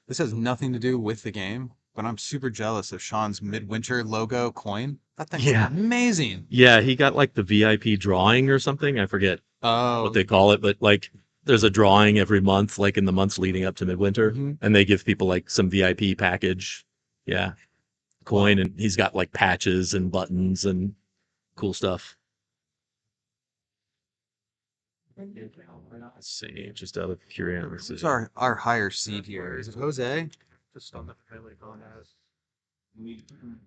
Speaker 1: This has nothing to do with the game, but I'm super jealous of Sean's Midwinter logo coin. That thing's amazing.
Speaker 8: Yeah, he got like the VIP drawing or something. I forget what they call it, but like there's a drawing every month, like in the months leading up to Midwinter, and they give people like some VIP package. Yeah. Coin, and he's got like patches and buttons and cool stuff. Let's see, just out of curiosity.
Speaker 1: Who's our higher seed here? Is it Jose?
Speaker 7: Just on the melee combat.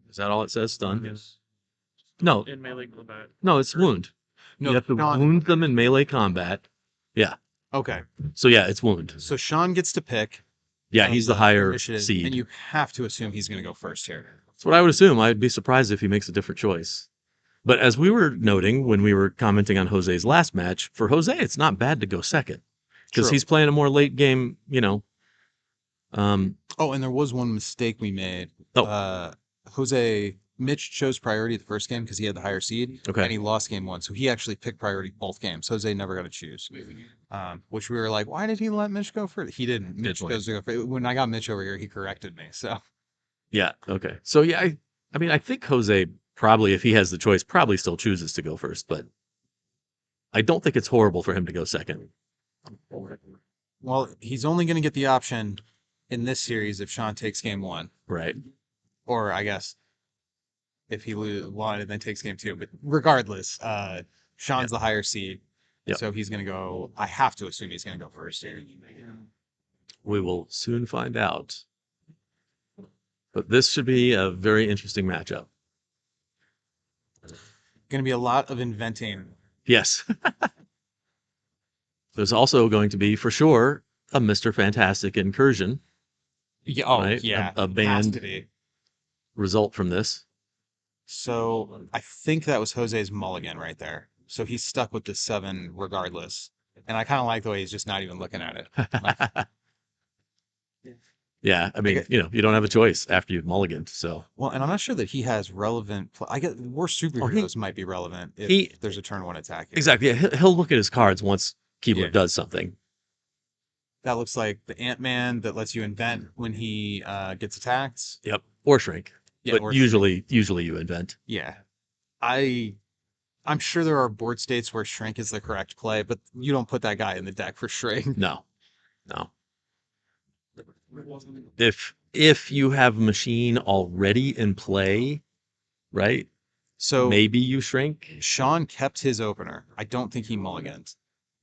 Speaker 8: Is that all it says? Stun?
Speaker 7: Yes.
Speaker 8: No.
Speaker 7: In melee combat.
Speaker 8: No, it's wound.
Speaker 1: No,
Speaker 8: you have to wound them in melee combat. Yeah.
Speaker 1: Okay.
Speaker 8: So yeah, it's wound.
Speaker 1: So Sean gets to pick.
Speaker 8: Yeah, he's the higher
Speaker 1: initiative,
Speaker 8: seed.
Speaker 1: and you have to assume he's going to go first here.
Speaker 8: That's what I would assume. I'd be surprised if he makes a different choice. But as we were noting when we were commenting on Jose's last match, for Jose, it's not bad to go second because he's playing a more late game,
Speaker 1: Oh, and there was one mistake we made.
Speaker 8: Oh.
Speaker 1: Mitch chose priority the first game because he had the higher seed,
Speaker 8: Okay.
Speaker 1: and he lost game one, so he actually picked priority both games. Jose never got to choose, which we were like, why did he let Mitch go first? He didn't. Mitch
Speaker 8: point.
Speaker 1: goes to go first. When I got Mitch over here, he corrected me. So
Speaker 8: Yeah. Okay. So yeah, I mean, I think Jose probably, if he has the choice, probably still chooses to go first, but I don't think it's horrible for him to go second.
Speaker 1: well, he's only going to get the option in this series if Sean takes game one,
Speaker 8: Right.
Speaker 1: or I guess if he loses one and then takes game two. But regardless, Sean's the higher seed,
Speaker 8: Yep.
Speaker 1: so he's going to go. I have to assume he's going to go first here.
Speaker 8: We will soon find out. But this should be a very interesting matchup.
Speaker 1: Going to be a lot of inventing.
Speaker 8: Yes. There's also going to be, for sure, a Mr. Fantastic incursion.
Speaker 1: Yeah. Oh,
Speaker 8: right?
Speaker 1: yeah.
Speaker 8: A
Speaker 1: has to
Speaker 8: banned
Speaker 1: be.
Speaker 8: result from this.
Speaker 1: So I think that was Jose's mulligan right there. So he's stuck with the 7 regardless. And I kind of like the way he's just not even looking at it. Like,
Speaker 8: Yeah, I mean, you don't have a choice after you've mulliganed. So
Speaker 1: well, and I'm not sure that he has relevant. I get more superheroes might be relevant if there's a turn 1 attack. Here.
Speaker 8: exactly, yeah, he'll look at his cards once Keebler
Speaker 1: Yeah.
Speaker 8: does something.
Speaker 1: That looks like the Ant-Man that lets you invent when he gets attacked.
Speaker 8: Yep, or shrink.
Speaker 1: Yeah,
Speaker 8: But
Speaker 1: or
Speaker 8: usually you invent.
Speaker 1: Yeah. I'm sure there are board states where shrink is the correct play, but you don't put that guy in the deck for shrink.
Speaker 8: No. If you have machine already in play, right?
Speaker 1: So
Speaker 8: maybe you shrink.
Speaker 1: Sean kept his opener. I don't think he mulliganed.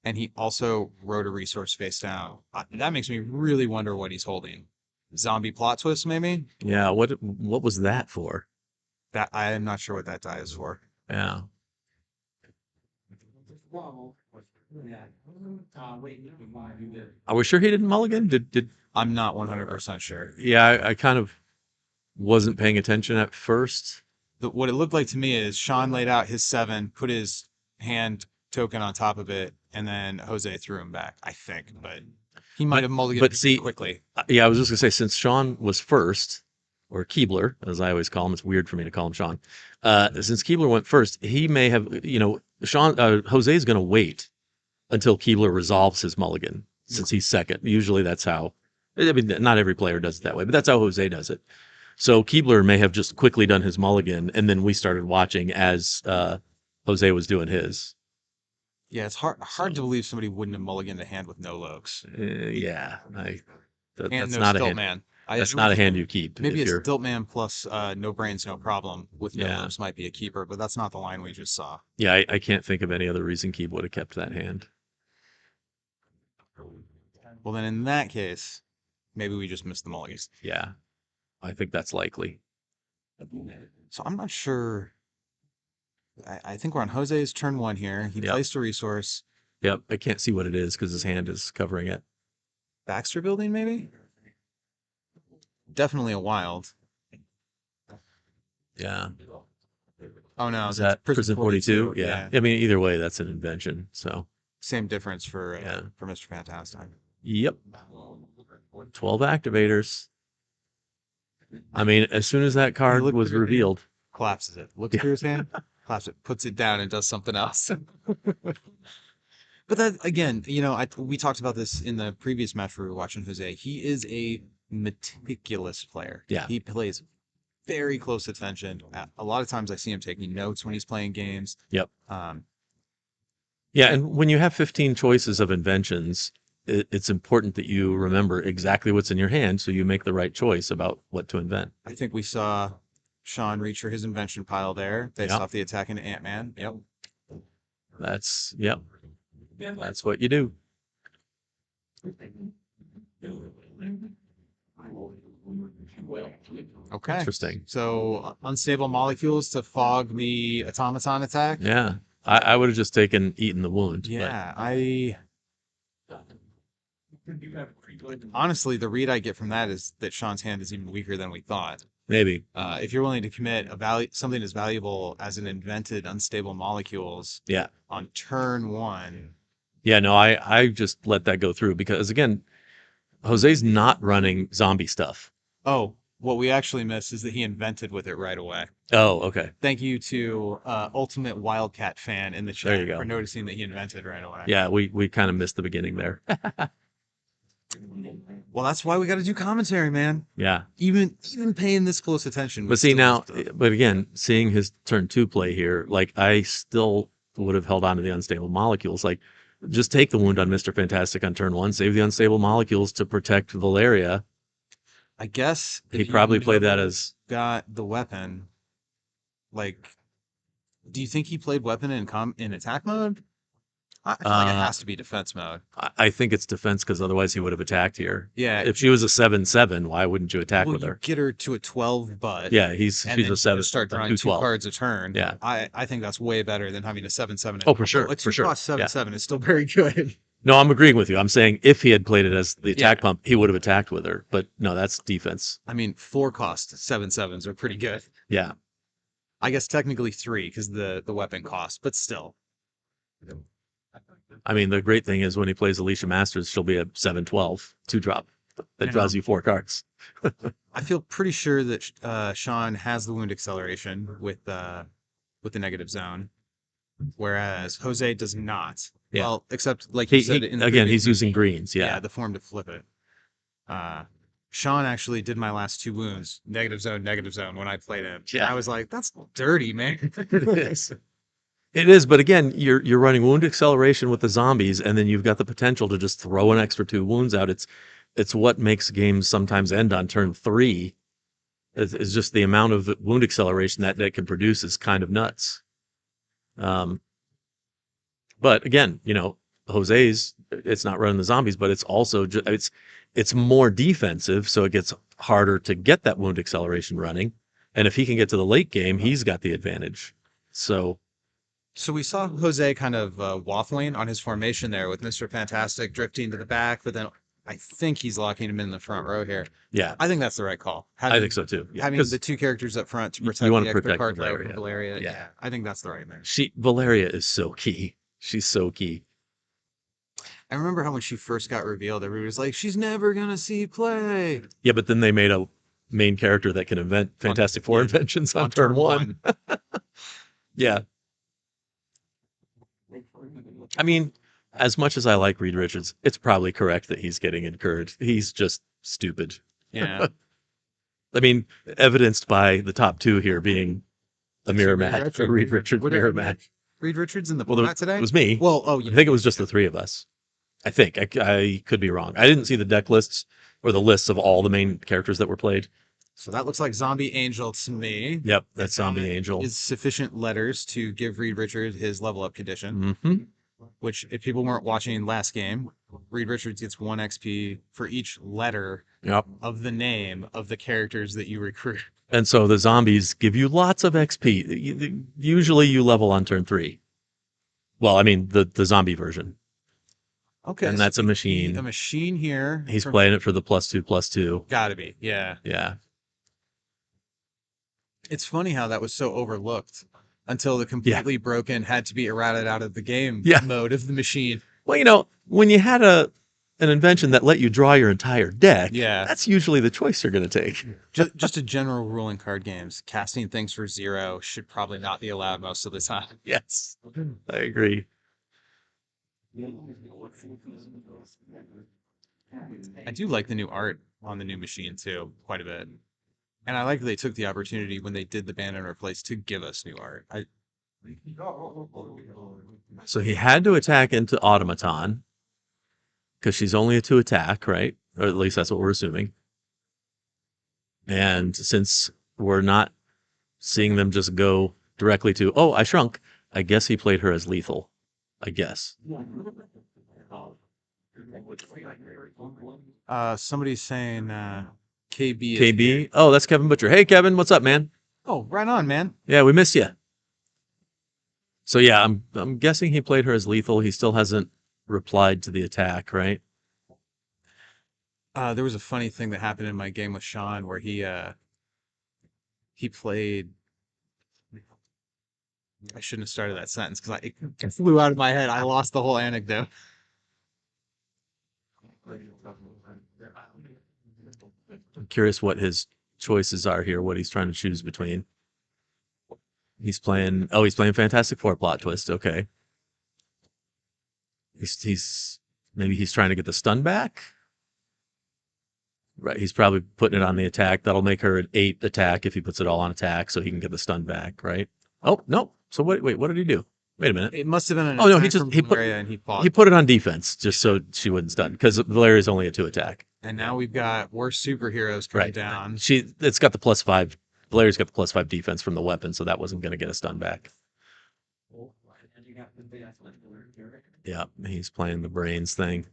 Speaker 1: And he also wrote a resource face down. That makes me really wonder what he's holding. Zombie plot twist, maybe?
Speaker 8: Yeah, what was that for?
Speaker 1: That I am not sure what that die is for.
Speaker 8: Yeah. Are we sure he didn't mulligan? Did
Speaker 1: I'm not 100% sure.
Speaker 8: Yeah, I kind of wasn't paying attention at first.
Speaker 1: What it looked like to me is Sean laid out his 7, put his hand token on top of it, and then Jose threw him back, I think. But he might have mulliganed quickly.
Speaker 8: Yeah, I was just going to say, since Sean was first, or Keebler, as I always call him, it's weird for me to call him Sean. Since Keebler went first, he may have, Jose's going to wait until Keebler resolves his mulligan, since he's second. Usually that's how, I mean, not every player does it that way, but that's how Jose does it. So Keebler may have just quickly done his mulligan, and then we started watching as Jose was doing his.
Speaker 1: Yeah, it's hard to believe somebody wouldn't have mulliganed a hand with no lokes.
Speaker 8: Yeah,
Speaker 1: that's
Speaker 8: not a
Speaker 1: stilt
Speaker 8: hand.
Speaker 1: Man.
Speaker 8: That's not a hand you keep.
Speaker 1: Maybe it's Stilt Man plus no brains, no problem with no
Speaker 8: Yeah.
Speaker 1: lokes might be a keeper, but that's not the line we just saw.
Speaker 8: Yeah, I can't think of any other reason Keeb would have kept that hand.
Speaker 1: Well, then in that case, maybe we just missed the mulligans.
Speaker 8: Yeah, I think that's likely.
Speaker 1: So I'm not sure. I think we're on Jose's turn 1 here. He placed a resource.
Speaker 8: Yep, I can't see what it is because his hand is covering it.
Speaker 1: Baxter building, maybe? Definitely a wild.
Speaker 8: Yeah.
Speaker 1: Oh, no.
Speaker 8: Is that Prison 42? Yeah. I mean, either way, that's an invention. So
Speaker 1: same difference for Mr. Fantastic.
Speaker 8: Yep. 12 activators. I mean, as soon as that card was revealed,
Speaker 1: collapses it. Looks through his hand, collapses it, puts it down, and does something else. But that again, we talked about this in the previous match we were watching. Jose, he is a meticulous player.
Speaker 8: Yeah,
Speaker 1: he plays very close attention. A lot of times, I see him taking notes when he's playing games.
Speaker 8: Yep. Yeah, and when you have 15 choices of inventions, it's important that you remember exactly what's in your hand so you make the right choice about what to invent.
Speaker 1: I think we saw Sean reach for his invention pile there based off the attack into Ant-Man. Yep.
Speaker 8: That's what you do.
Speaker 1: Okay.
Speaker 8: Interesting.
Speaker 1: So unstable molecules to fog the automaton attack.
Speaker 8: Yeah. I would have just eaten the wound.
Speaker 1: Yeah, honestly, the read I get from that is that Sean's hand is even weaker than we thought.
Speaker 8: Maybe.
Speaker 1: If you're willing to commit something as valuable as an invented unstable molecules on turn 1.
Speaker 8: Yeah, no, I just let that go through because, again, Jose's not running zombie stuff.
Speaker 1: Oh, what we actually missed is that he invented with it right away.
Speaker 8: Oh, okay.
Speaker 1: Thank you to Ultimate Wildcat fan in the
Speaker 8: There you
Speaker 1: chat
Speaker 8: go.
Speaker 1: for noticing that he invented right away.
Speaker 8: Yeah, we kind of missed the beginning there.
Speaker 1: Well, that's why we got to do commentary, man.
Speaker 8: Yeah.
Speaker 1: Even paying this close attention. we
Speaker 8: But see
Speaker 1: still
Speaker 8: now,
Speaker 1: missed it.
Speaker 8: but again, seeing his turn 2 play here, like I still would have held on to the unstable molecules. Like, just take the wound on Mr. Fantastic on turn 1, save the unstable molecules to protect Valeria.
Speaker 1: I guess
Speaker 8: He
Speaker 1: if you
Speaker 8: probably played that
Speaker 1: know
Speaker 8: as
Speaker 1: got the weapon. Like, do you think he played weapon in attack mode? I feel like it has to be defense mode.
Speaker 8: I think it's defense because otherwise he would have attacked here.
Speaker 1: Yeah.
Speaker 8: If she was a 7/7, why wouldn't you attack
Speaker 1: well,
Speaker 8: with
Speaker 1: you
Speaker 8: her?
Speaker 1: get her to a 12 butt.
Speaker 8: Yeah,
Speaker 1: And
Speaker 8: she's
Speaker 1: then
Speaker 8: a 7.
Speaker 1: just start drawing 2
Speaker 8: 2/12.
Speaker 1: cards a turn.
Speaker 8: Yeah.
Speaker 1: I think that's way better than having a 7/7.
Speaker 8: Oh, for sure,
Speaker 1: A
Speaker 8: for sure.
Speaker 1: 2-cost
Speaker 8: Yeah.
Speaker 1: 7/7 is still very good.
Speaker 8: No, I'm agreeing with you. I'm saying if he had played it as the attack
Speaker 1: Yeah.
Speaker 8: pump, he would have attacked with her. But no, that's defense.
Speaker 1: I mean, 4-cost 7/7s are pretty good.
Speaker 8: Yeah.
Speaker 1: I guess technically 3 because the weapon cost, but still.
Speaker 8: I mean, the great thing is when he plays Alicia Masters, she'll be a 7/12 2-drop that draws you 4 cards.
Speaker 1: I feel pretty sure that Sean has the wound acceleration with the negative zone, whereas Jose does not.
Speaker 8: Yeah.
Speaker 1: Well, except like you said, in the
Speaker 8: again,
Speaker 1: previous
Speaker 8: he's using
Speaker 1: movie,
Speaker 8: greens.
Speaker 1: yeah,
Speaker 8: Yeah.
Speaker 1: the form to flip it. Sean actually did my last 2 wounds, negative zone when I played him.
Speaker 8: Yeah.
Speaker 1: I was like, that's dirty, man.
Speaker 8: It is. It is, but again, you're running wound acceleration with the zombies, and then you've got the potential to just throw an extra 2 wounds out. It's what makes games sometimes end on turn 3. Is just the amount of wound acceleration that can produce is kind of nuts. But again, Jose's it's not running the zombies, but it's also it's more defensive, so it gets harder to get that wound acceleration running. And if he can get to the late game, he's got the advantage. So
Speaker 1: we saw Jose kind of waffling on his formation there with Mr. Fantastic drifting to the back, but then I think he's locking him in the front row here.
Speaker 8: yeah,
Speaker 1: I think that's the right call.
Speaker 8: I think so too. Yeah,
Speaker 1: Having
Speaker 8: 'cause
Speaker 1: the 2 characters up front to
Speaker 8: you
Speaker 1: protect
Speaker 8: wanna
Speaker 1: the extra
Speaker 8: protect
Speaker 1: card draw
Speaker 8: Valeria.
Speaker 1: from Valeria.
Speaker 8: Yeah.
Speaker 1: I think that's the right thing.
Speaker 8: Valeria is so key. She's so key.
Speaker 1: I remember how when she first got revealed, everybody was like, she's never gonna see play.
Speaker 8: Yeah, but then they made a main character that can invent Fantastic Four
Speaker 1: yeah,
Speaker 8: inventions on
Speaker 1: on
Speaker 8: turn
Speaker 1: turn
Speaker 8: 1. Yeah. I mean, as much as I like Reed Richards, it's probably correct that he's getting incurred. He's just stupid.
Speaker 1: Yeah.
Speaker 8: I mean, evidenced by the top 2 here being a mirror match, a Reed Richards
Speaker 1: What-
Speaker 8: mirror match.
Speaker 1: Reed Richards in the
Speaker 8: Well,
Speaker 1: format today?
Speaker 8: it was me.
Speaker 1: Well,
Speaker 8: I think it was just the 3 of us. I think I could be wrong. I didn't see the deck lists or the lists of all the main characters that were played.
Speaker 1: So that looks like Zombie Angel to me.
Speaker 8: Yep, that's Zombie Angel.
Speaker 1: Is sufficient letters to give Reed Richards his level up condition,
Speaker 8: Hmm.
Speaker 1: which if people weren't watching last game, Reed Richards gets 1 XP for each letter
Speaker 8: Yep.
Speaker 1: of the name of the characters that you recruit.
Speaker 8: And so the zombies give you lots of XP. Usually you level on turn 3. Well, I mean the zombie version.
Speaker 1: Okay.
Speaker 8: And
Speaker 1: so
Speaker 8: that's a machine.
Speaker 1: A machine here.
Speaker 8: He's playing it for the +2/+2.
Speaker 1: Gotta be, yeah.
Speaker 8: Yeah.
Speaker 1: It's funny how that was so overlooked until the completely broken had to be errated out of the game mode of the machine.
Speaker 8: Well, when you had an invention that let you draw your entire deck,
Speaker 1: Yeah.
Speaker 8: that's usually the choice you're going to take.
Speaker 1: Just a general rule in card games. Casting things for 0 should probably not be allowed most of the time.
Speaker 8: Yes, I agree.
Speaker 1: I do like the new art on the new machine too, quite a bit. And I like that they took the opportunity when they did the ban and replace to give us new art.
Speaker 8: So he had to attack into Automaton because she's only a 2 attack, right? Or at least that's what we're assuming. And since we're not seeing them just go directly to, oh, I shrunk, I guess he played her as lethal. I guess.
Speaker 1: Somebody's saying KB. Is
Speaker 8: KB?
Speaker 1: here.
Speaker 8: Oh, that's Kevin Butcher. Hey, Kevin, what's up, man?
Speaker 1: Oh, right on, man.
Speaker 8: Yeah, we missed you. So yeah, I'm guessing he played her as lethal. He still hasn't replied to the attack, right?
Speaker 1: There was a funny thing that happened in my game with Sean where he played. I shouldn't have started that sentence because it flew out of my head. I lost the whole anecdote.
Speaker 8: I'm curious what his choices are here, what he's trying to choose between. He's playing Fantastic Four plot twist. Okay. He's maybe he's trying to get the stun back. Right, he's probably putting it on the attack. That'll make her an 8 attack if he puts it all on attack, so he can get the stun back. Right? Oh no! So wait, what did he do? Wait a minute.
Speaker 1: It must have been an
Speaker 8: Oh no,
Speaker 1: attack from Valeria and he paused.
Speaker 8: he put it on defense just so she wouldn't stun because Valeria's only a 2 attack.
Speaker 1: And now we've got worse superheroes coming down.
Speaker 8: It's got the +5. Valeria's got the +5 defense from the weapon, so that wasn't going to get a stun back. Yeah, he's playing the brains thing.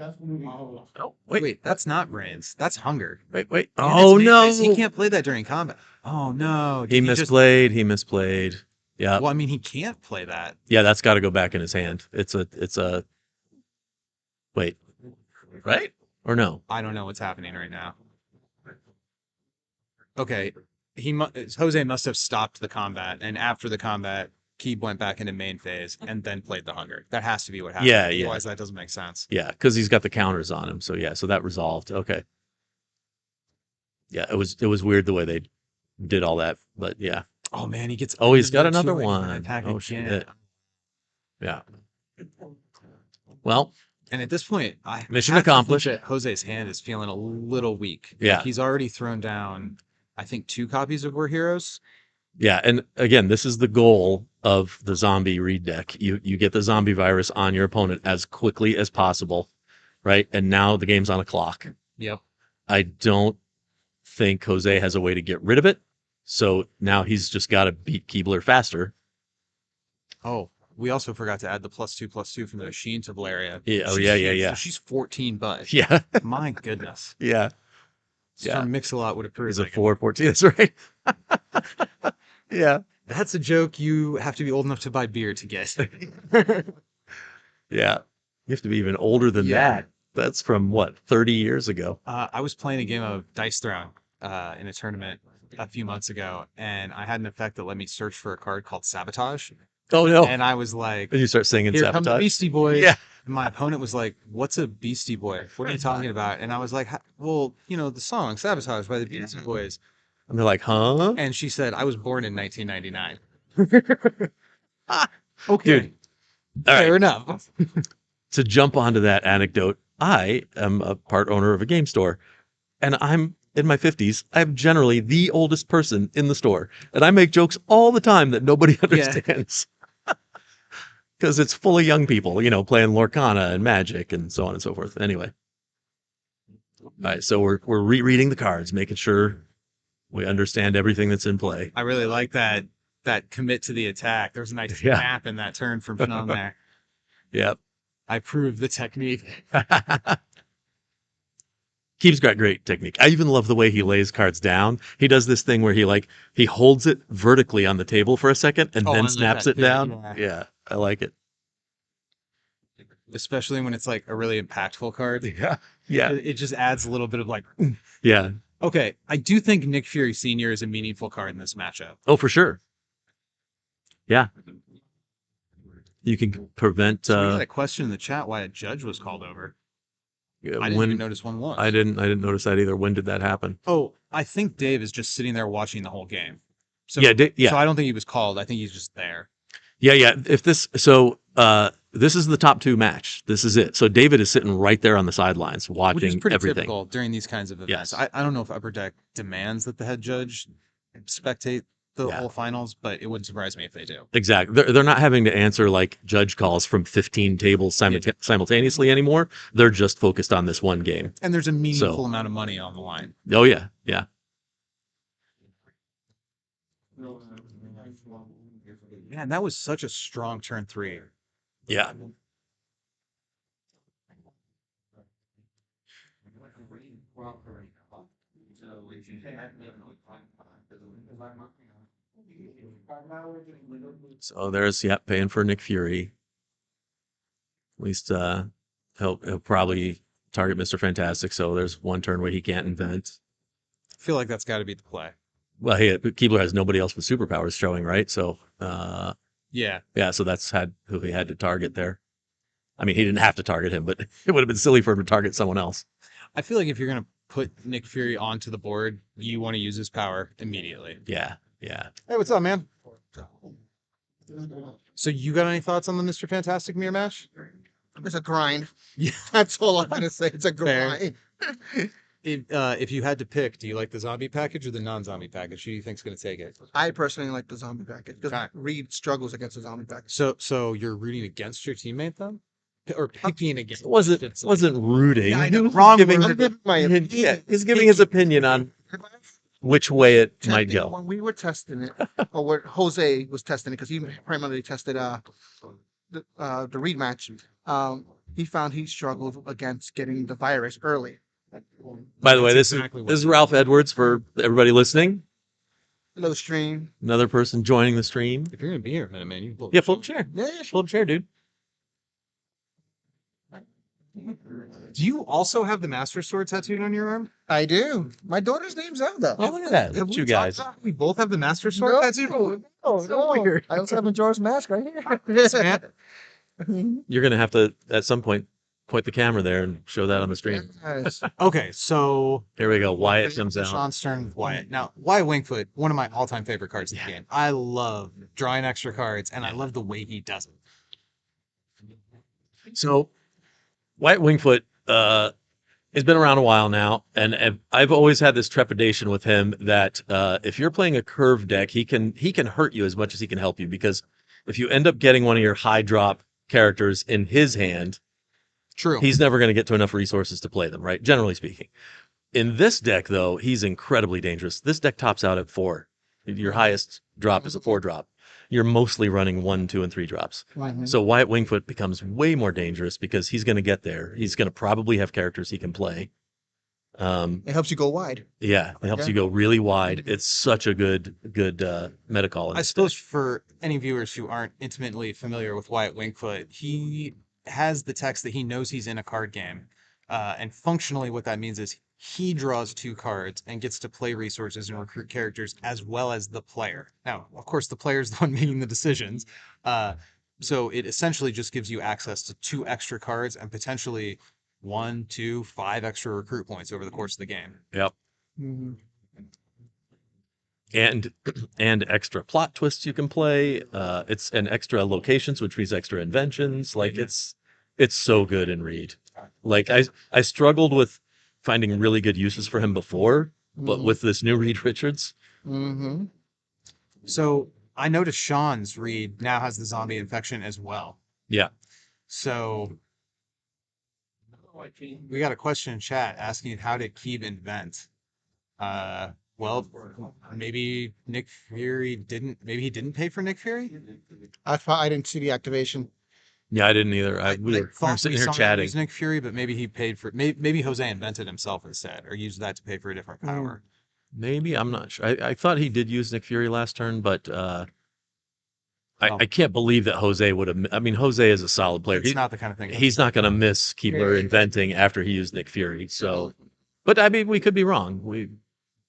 Speaker 8: Oh,
Speaker 1: Wait, that's not brains. That's hunger.
Speaker 8: Wait.
Speaker 1: And
Speaker 8: Oh
Speaker 1: it's
Speaker 8: no!
Speaker 1: Matrix. He can't play that during combat. Oh no!
Speaker 8: He misplayed. He misplayed. Yeah.
Speaker 1: Well, I mean, he can't play that.
Speaker 8: Yeah, that's got to go back in his hand. It's a. Wait. Right? Or no?
Speaker 1: I don't know what's happening right now. Okay, Jose must have stopped the combat, and after the combat, Keeb went back into main phase and then played the hunger. That has to be what happened.
Speaker 8: Yeah.
Speaker 1: Otherwise, that doesn't make sense.
Speaker 8: Yeah, because he's got the counters on him. So yeah, so that resolved. Okay. Yeah, it was weird the way they did all that, but yeah.
Speaker 1: Oh man, he gets.
Speaker 8: Oh, he's got
Speaker 1: another
Speaker 8: another one.
Speaker 1: Attack
Speaker 8: Oh
Speaker 1: again.
Speaker 8: shit. Yeah. Well,
Speaker 1: And at this point, I
Speaker 8: Mission
Speaker 1: have to think
Speaker 8: accomplished.
Speaker 1: that Jose's hand is feeling a little weak.
Speaker 8: Yeah.
Speaker 1: Like, he's already thrown down, I think, 2 copies of We're Heroes.
Speaker 8: yeah, and again, this is the goal of the zombie read deck. You get the zombie virus on your opponent as quickly as possible, right? And now the game's on a clock.
Speaker 1: Yep.
Speaker 8: I don't think Jose has a way to get rid of it. So now he's just got to beat Keebler faster.
Speaker 1: Oh, we also forgot to add the +2/+2 from the machine to Valeria.
Speaker 8: Yeah. Oh,
Speaker 1: She's
Speaker 8: yeah.
Speaker 1: huge, so she's 14 bucks.
Speaker 8: Yeah.
Speaker 1: My goodness.
Speaker 8: Yeah.
Speaker 1: Yeah. Mix-a-Lot would approve.
Speaker 8: He's a 4/14. That's right. Yeah.
Speaker 1: That's a joke you have to be old enough to buy beer to get.
Speaker 8: Yeah. You have to be even older than that. That's from what, 30 years ago?
Speaker 1: I was playing a game of Dice Throne in a tournament a few months ago, and I had an effect that let me search for a card called Sabotage.
Speaker 8: Oh, no.
Speaker 1: And I was like,
Speaker 8: And you start singing
Speaker 1: "Here come the
Speaker 8: Sabotage.
Speaker 1: Beastie Boys."
Speaker 8: Yeah.
Speaker 1: And my opponent was like, "What's a Beastie Boy? What are you talking about?" And I was like, "Well, the song Sabotage by the Beastie Boys."
Speaker 8: And they're like, huh?
Speaker 1: And she said, "I was born in 1999." Okay.
Speaker 8: Dude. All right.
Speaker 1: Fair enough.
Speaker 8: To jump onto that anecdote, I am a part owner of a game store, and I'm in my 50s. I'm generally the oldest person in the store, and I make jokes all the time that nobody understands. Because it's full of young people, playing Lorcana and Magic and so on and so forth. Anyway. All right, so we're rereading the cards, making sure we understand everything that's in play.
Speaker 1: I really like that commit to the attack. There's a nice snap in that turn from Sean there.
Speaker 8: Yep.
Speaker 1: I proved the technique.
Speaker 8: Keeb's got great technique. I even love the way he lays cards down. He does this thing where he holds it vertically on the table for a second and then snaps it down. Yeah, I like it.
Speaker 1: Especially when it's like a really impactful card.
Speaker 8: Yeah. Yeah.
Speaker 1: It just adds a little bit of like.
Speaker 8: Yeah.
Speaker 1: Okay, I do think Nick Fury Sr. is a meaningful card in this matchup.
Speaker 8: Oh, for sure. Yeah. You can prevent.
Speaker 1: So we had a question in the chat why a judge was called over. I didn't even notice one was.
Speaker 8: I didn't notice that either. When did that happen?
Speaker 1: Oh, I think Dave is just sitting there watching the whole game. So,
Speaker 8: So
Speaker 1: I don't think he was called. I think he's just there.
Speaker 8: Yeah. This is the top 2 match. This is it. So David is sitting right there on the sidelines watching
Speaker 1: Which is pretty
Speaker 8: everything.
Speaker 1: typical during these kinds of events.
Speaker 8: Yes.
Speaker 1: I don't know if Upper Deck demands that the head judge spectate the whole finals, but it wouldn't surprise me if they do.
Speaker 8: Exactly. They're not having to answer like judge calls from 15 tables simultaneously anymore. They're just focused on this one game.
Speaker 1: And there's a meaningful amount of money on the line.
Speaker 8: Oh yeah. Yeah.
Speaker 1: Man, that was such a strong turn 3.
Speaker 8: Yeah. So there's paying for Nick Fury. At least he'll probably target Mr. Fantastic. So there's one turn where he can't invent.
Speaker 1: I feel like that's got to be the play.
Speaker 8: Well, Keebler has nobody else with superpowers showing, right? So
Speaker 1: yeah.
Speaker 8: So that's who he had to target there. I mean, he didn't have to target him, but it would have been silly for him to target someone else.
Speaker 1: I feel like if you're gonna put Nick Fury onto the board, you want to use his power immediately.
Speaker 8: Yeah, yeah.
Speaker 1: Hey, what's up, man? So you got any thoughts on the Mr. Fantastic mirror match?
Speaker 12: It's a grind.
Speaker 1: Yeah,
Speaker 12: That's all I'm gonna say. It's a
Speaker 1: Fair.
Speaker 12: grind.
Speaker 1: If you had to pick, do you like the zombie package or the non-zombie package? Who do you think's gonna take it?
Speaker 12: I personally like the zombie package because
Speaker 1: Okay.
Speaker 12: Reed struggles against the zombie package.
Speaker 1: So you're rooting against your teammate then, or picking against?
Speaker 8: It wasn't rooting.
Speaker 12: Yeah, I know.
Speaker 1: Wrong
Speaker 8: Giving,
Speaker 1: word.
Speaker 12: I'm giving my
Speaker 8: yeah, he's giving his opinion on which way it might
Speaker 12: testing it
Speaker 8: go.
Speaker 12: when we were testing it, or where Jose was testing it, because he primarily tested the Reed match. He found he struggled against getting the virus early.
Speaker 8: By the way,
Speaker 1: That's
Speaker 8: this
Speaker 1: exactly what
Speaker 8: is Ralph Edwards for everybody listening.
Speaker 12: Hello, stream.
Speaker 8: Another person joining the stream.
Speaker 1: If you're gonna be here a minute, man, you can
Speaker 8: Yeah, pull up a chair.
Speaker 12: Yeah,
Speaker 8: Pull up a chair, dude.
Speaker 1: Do you also have the Master Sword tattooed on your arm?
Speaker 12: I do. My daughter's name's Zelda.
Speaker 8: Oh, look at that. Look at you guys.
Speaker 1: We both have the Master Sword
Speaker 12: No,
Speaker 1: tattooed.
Speaker 12: no,
Speaker 1: So
Speaker 12: no.
Speaker 1: weird.
Speaker 12: I also have a George mask right here.
Speaker 8: You're gonna have to at some point point the camera there and show that on the stream.
Speaker 12: Yes.
Speaker 1: Okay, so
Speaker 8: Here we go. Wyatt comes out.
Speaker 1: Sean Stern with Wyatt. Now, Wyatt Wingfoot, one of my all-time favorite cards in the game. I love drawing extra cards, and I love the way he does it.
Speaker 8: So, Wyatt Wingfoot has been around a while now, and I've always had this trepidation with him that if you're playing a curve deck, he can hurt you as much as he can help you, because if you end up getting one of your high drop characters in his hand,
Speaker 1: True.
Speaker 8: he's never going to get to enough resources to play them, right? Generally speaking. In this deck, though, he's incredibly dangerous. This deck tops out at 4. Your highest drop is a 4 drop. You're mostly running 1, 2, and 3 drops. So Wyatt Wingfoot becomes way more dangerous because he's going to get there. He's going to probably have characters he can play.
Speaker 12: It helps you go wide.
Speaker 8: Yeah, it helps
Speaker 12: Yeah.
Speaker 8: you go really wide. It's such a good meta call. in
Speaker 1: I
Speaker 8: this
Speaker 1: suppose
Speaker 8: deck.
Speaker 1: for any viewers who aren't intimately familiar with Wyatt Wingfoot, he has the text that he knows he's in a card game. And functionally what that means is he draws 2 cards and gets to play resources and recruit characters as well as the player. Now, of course, the player's the one making the decisions. So it essentially just gives you access to 2 extra cards and potentially 1, 2, 5 extra recruit points over the course of the game.
Speaker 8: Yep.
Speaker 12: Mhm.
Speaker 8: And extra plot twists you can play. It's an extra locations, which means extra inventions. Like it's so good in Reed. Like I struggled with finding really good uses for him before, but with this new Reed Richards,
Speaker 12: Mm-hmm.
Speaker 1: So I noticed Sean's read now has the zombie infection as well.
Speaker 8: yeah.
Speaker 1: So we got a question in chat asking how did Keeb invent? Well, maybe Nick Fury didn't. Maybe he didn't pay for Nick Fury.
Speaker 12: I didn't see the activation.
Speaker 8: Yeah, I didn't either. We were
Speaker 1: Thought
Speaker 8: sitting
Speaker 1: we
Speaker 8: here
Speaker 1: saw him
Speaker 8: chatting.
Speaker 1: use Nick Fury, but maybe he paid for. Maybe Jose invented himself instead, or used that to pay for a different power.
Speaker 8: Maybe, I'm not sure. I thought he did use Nick Fury last turn, but I can't believe that Jose would have. I mean, Jose is a solid player.
Speaker 1: It's not the kind of thing.
Speaker 8: He's not going to miss Keebler inventing after he used Nick Fury. So, but I mean, we could be wrong.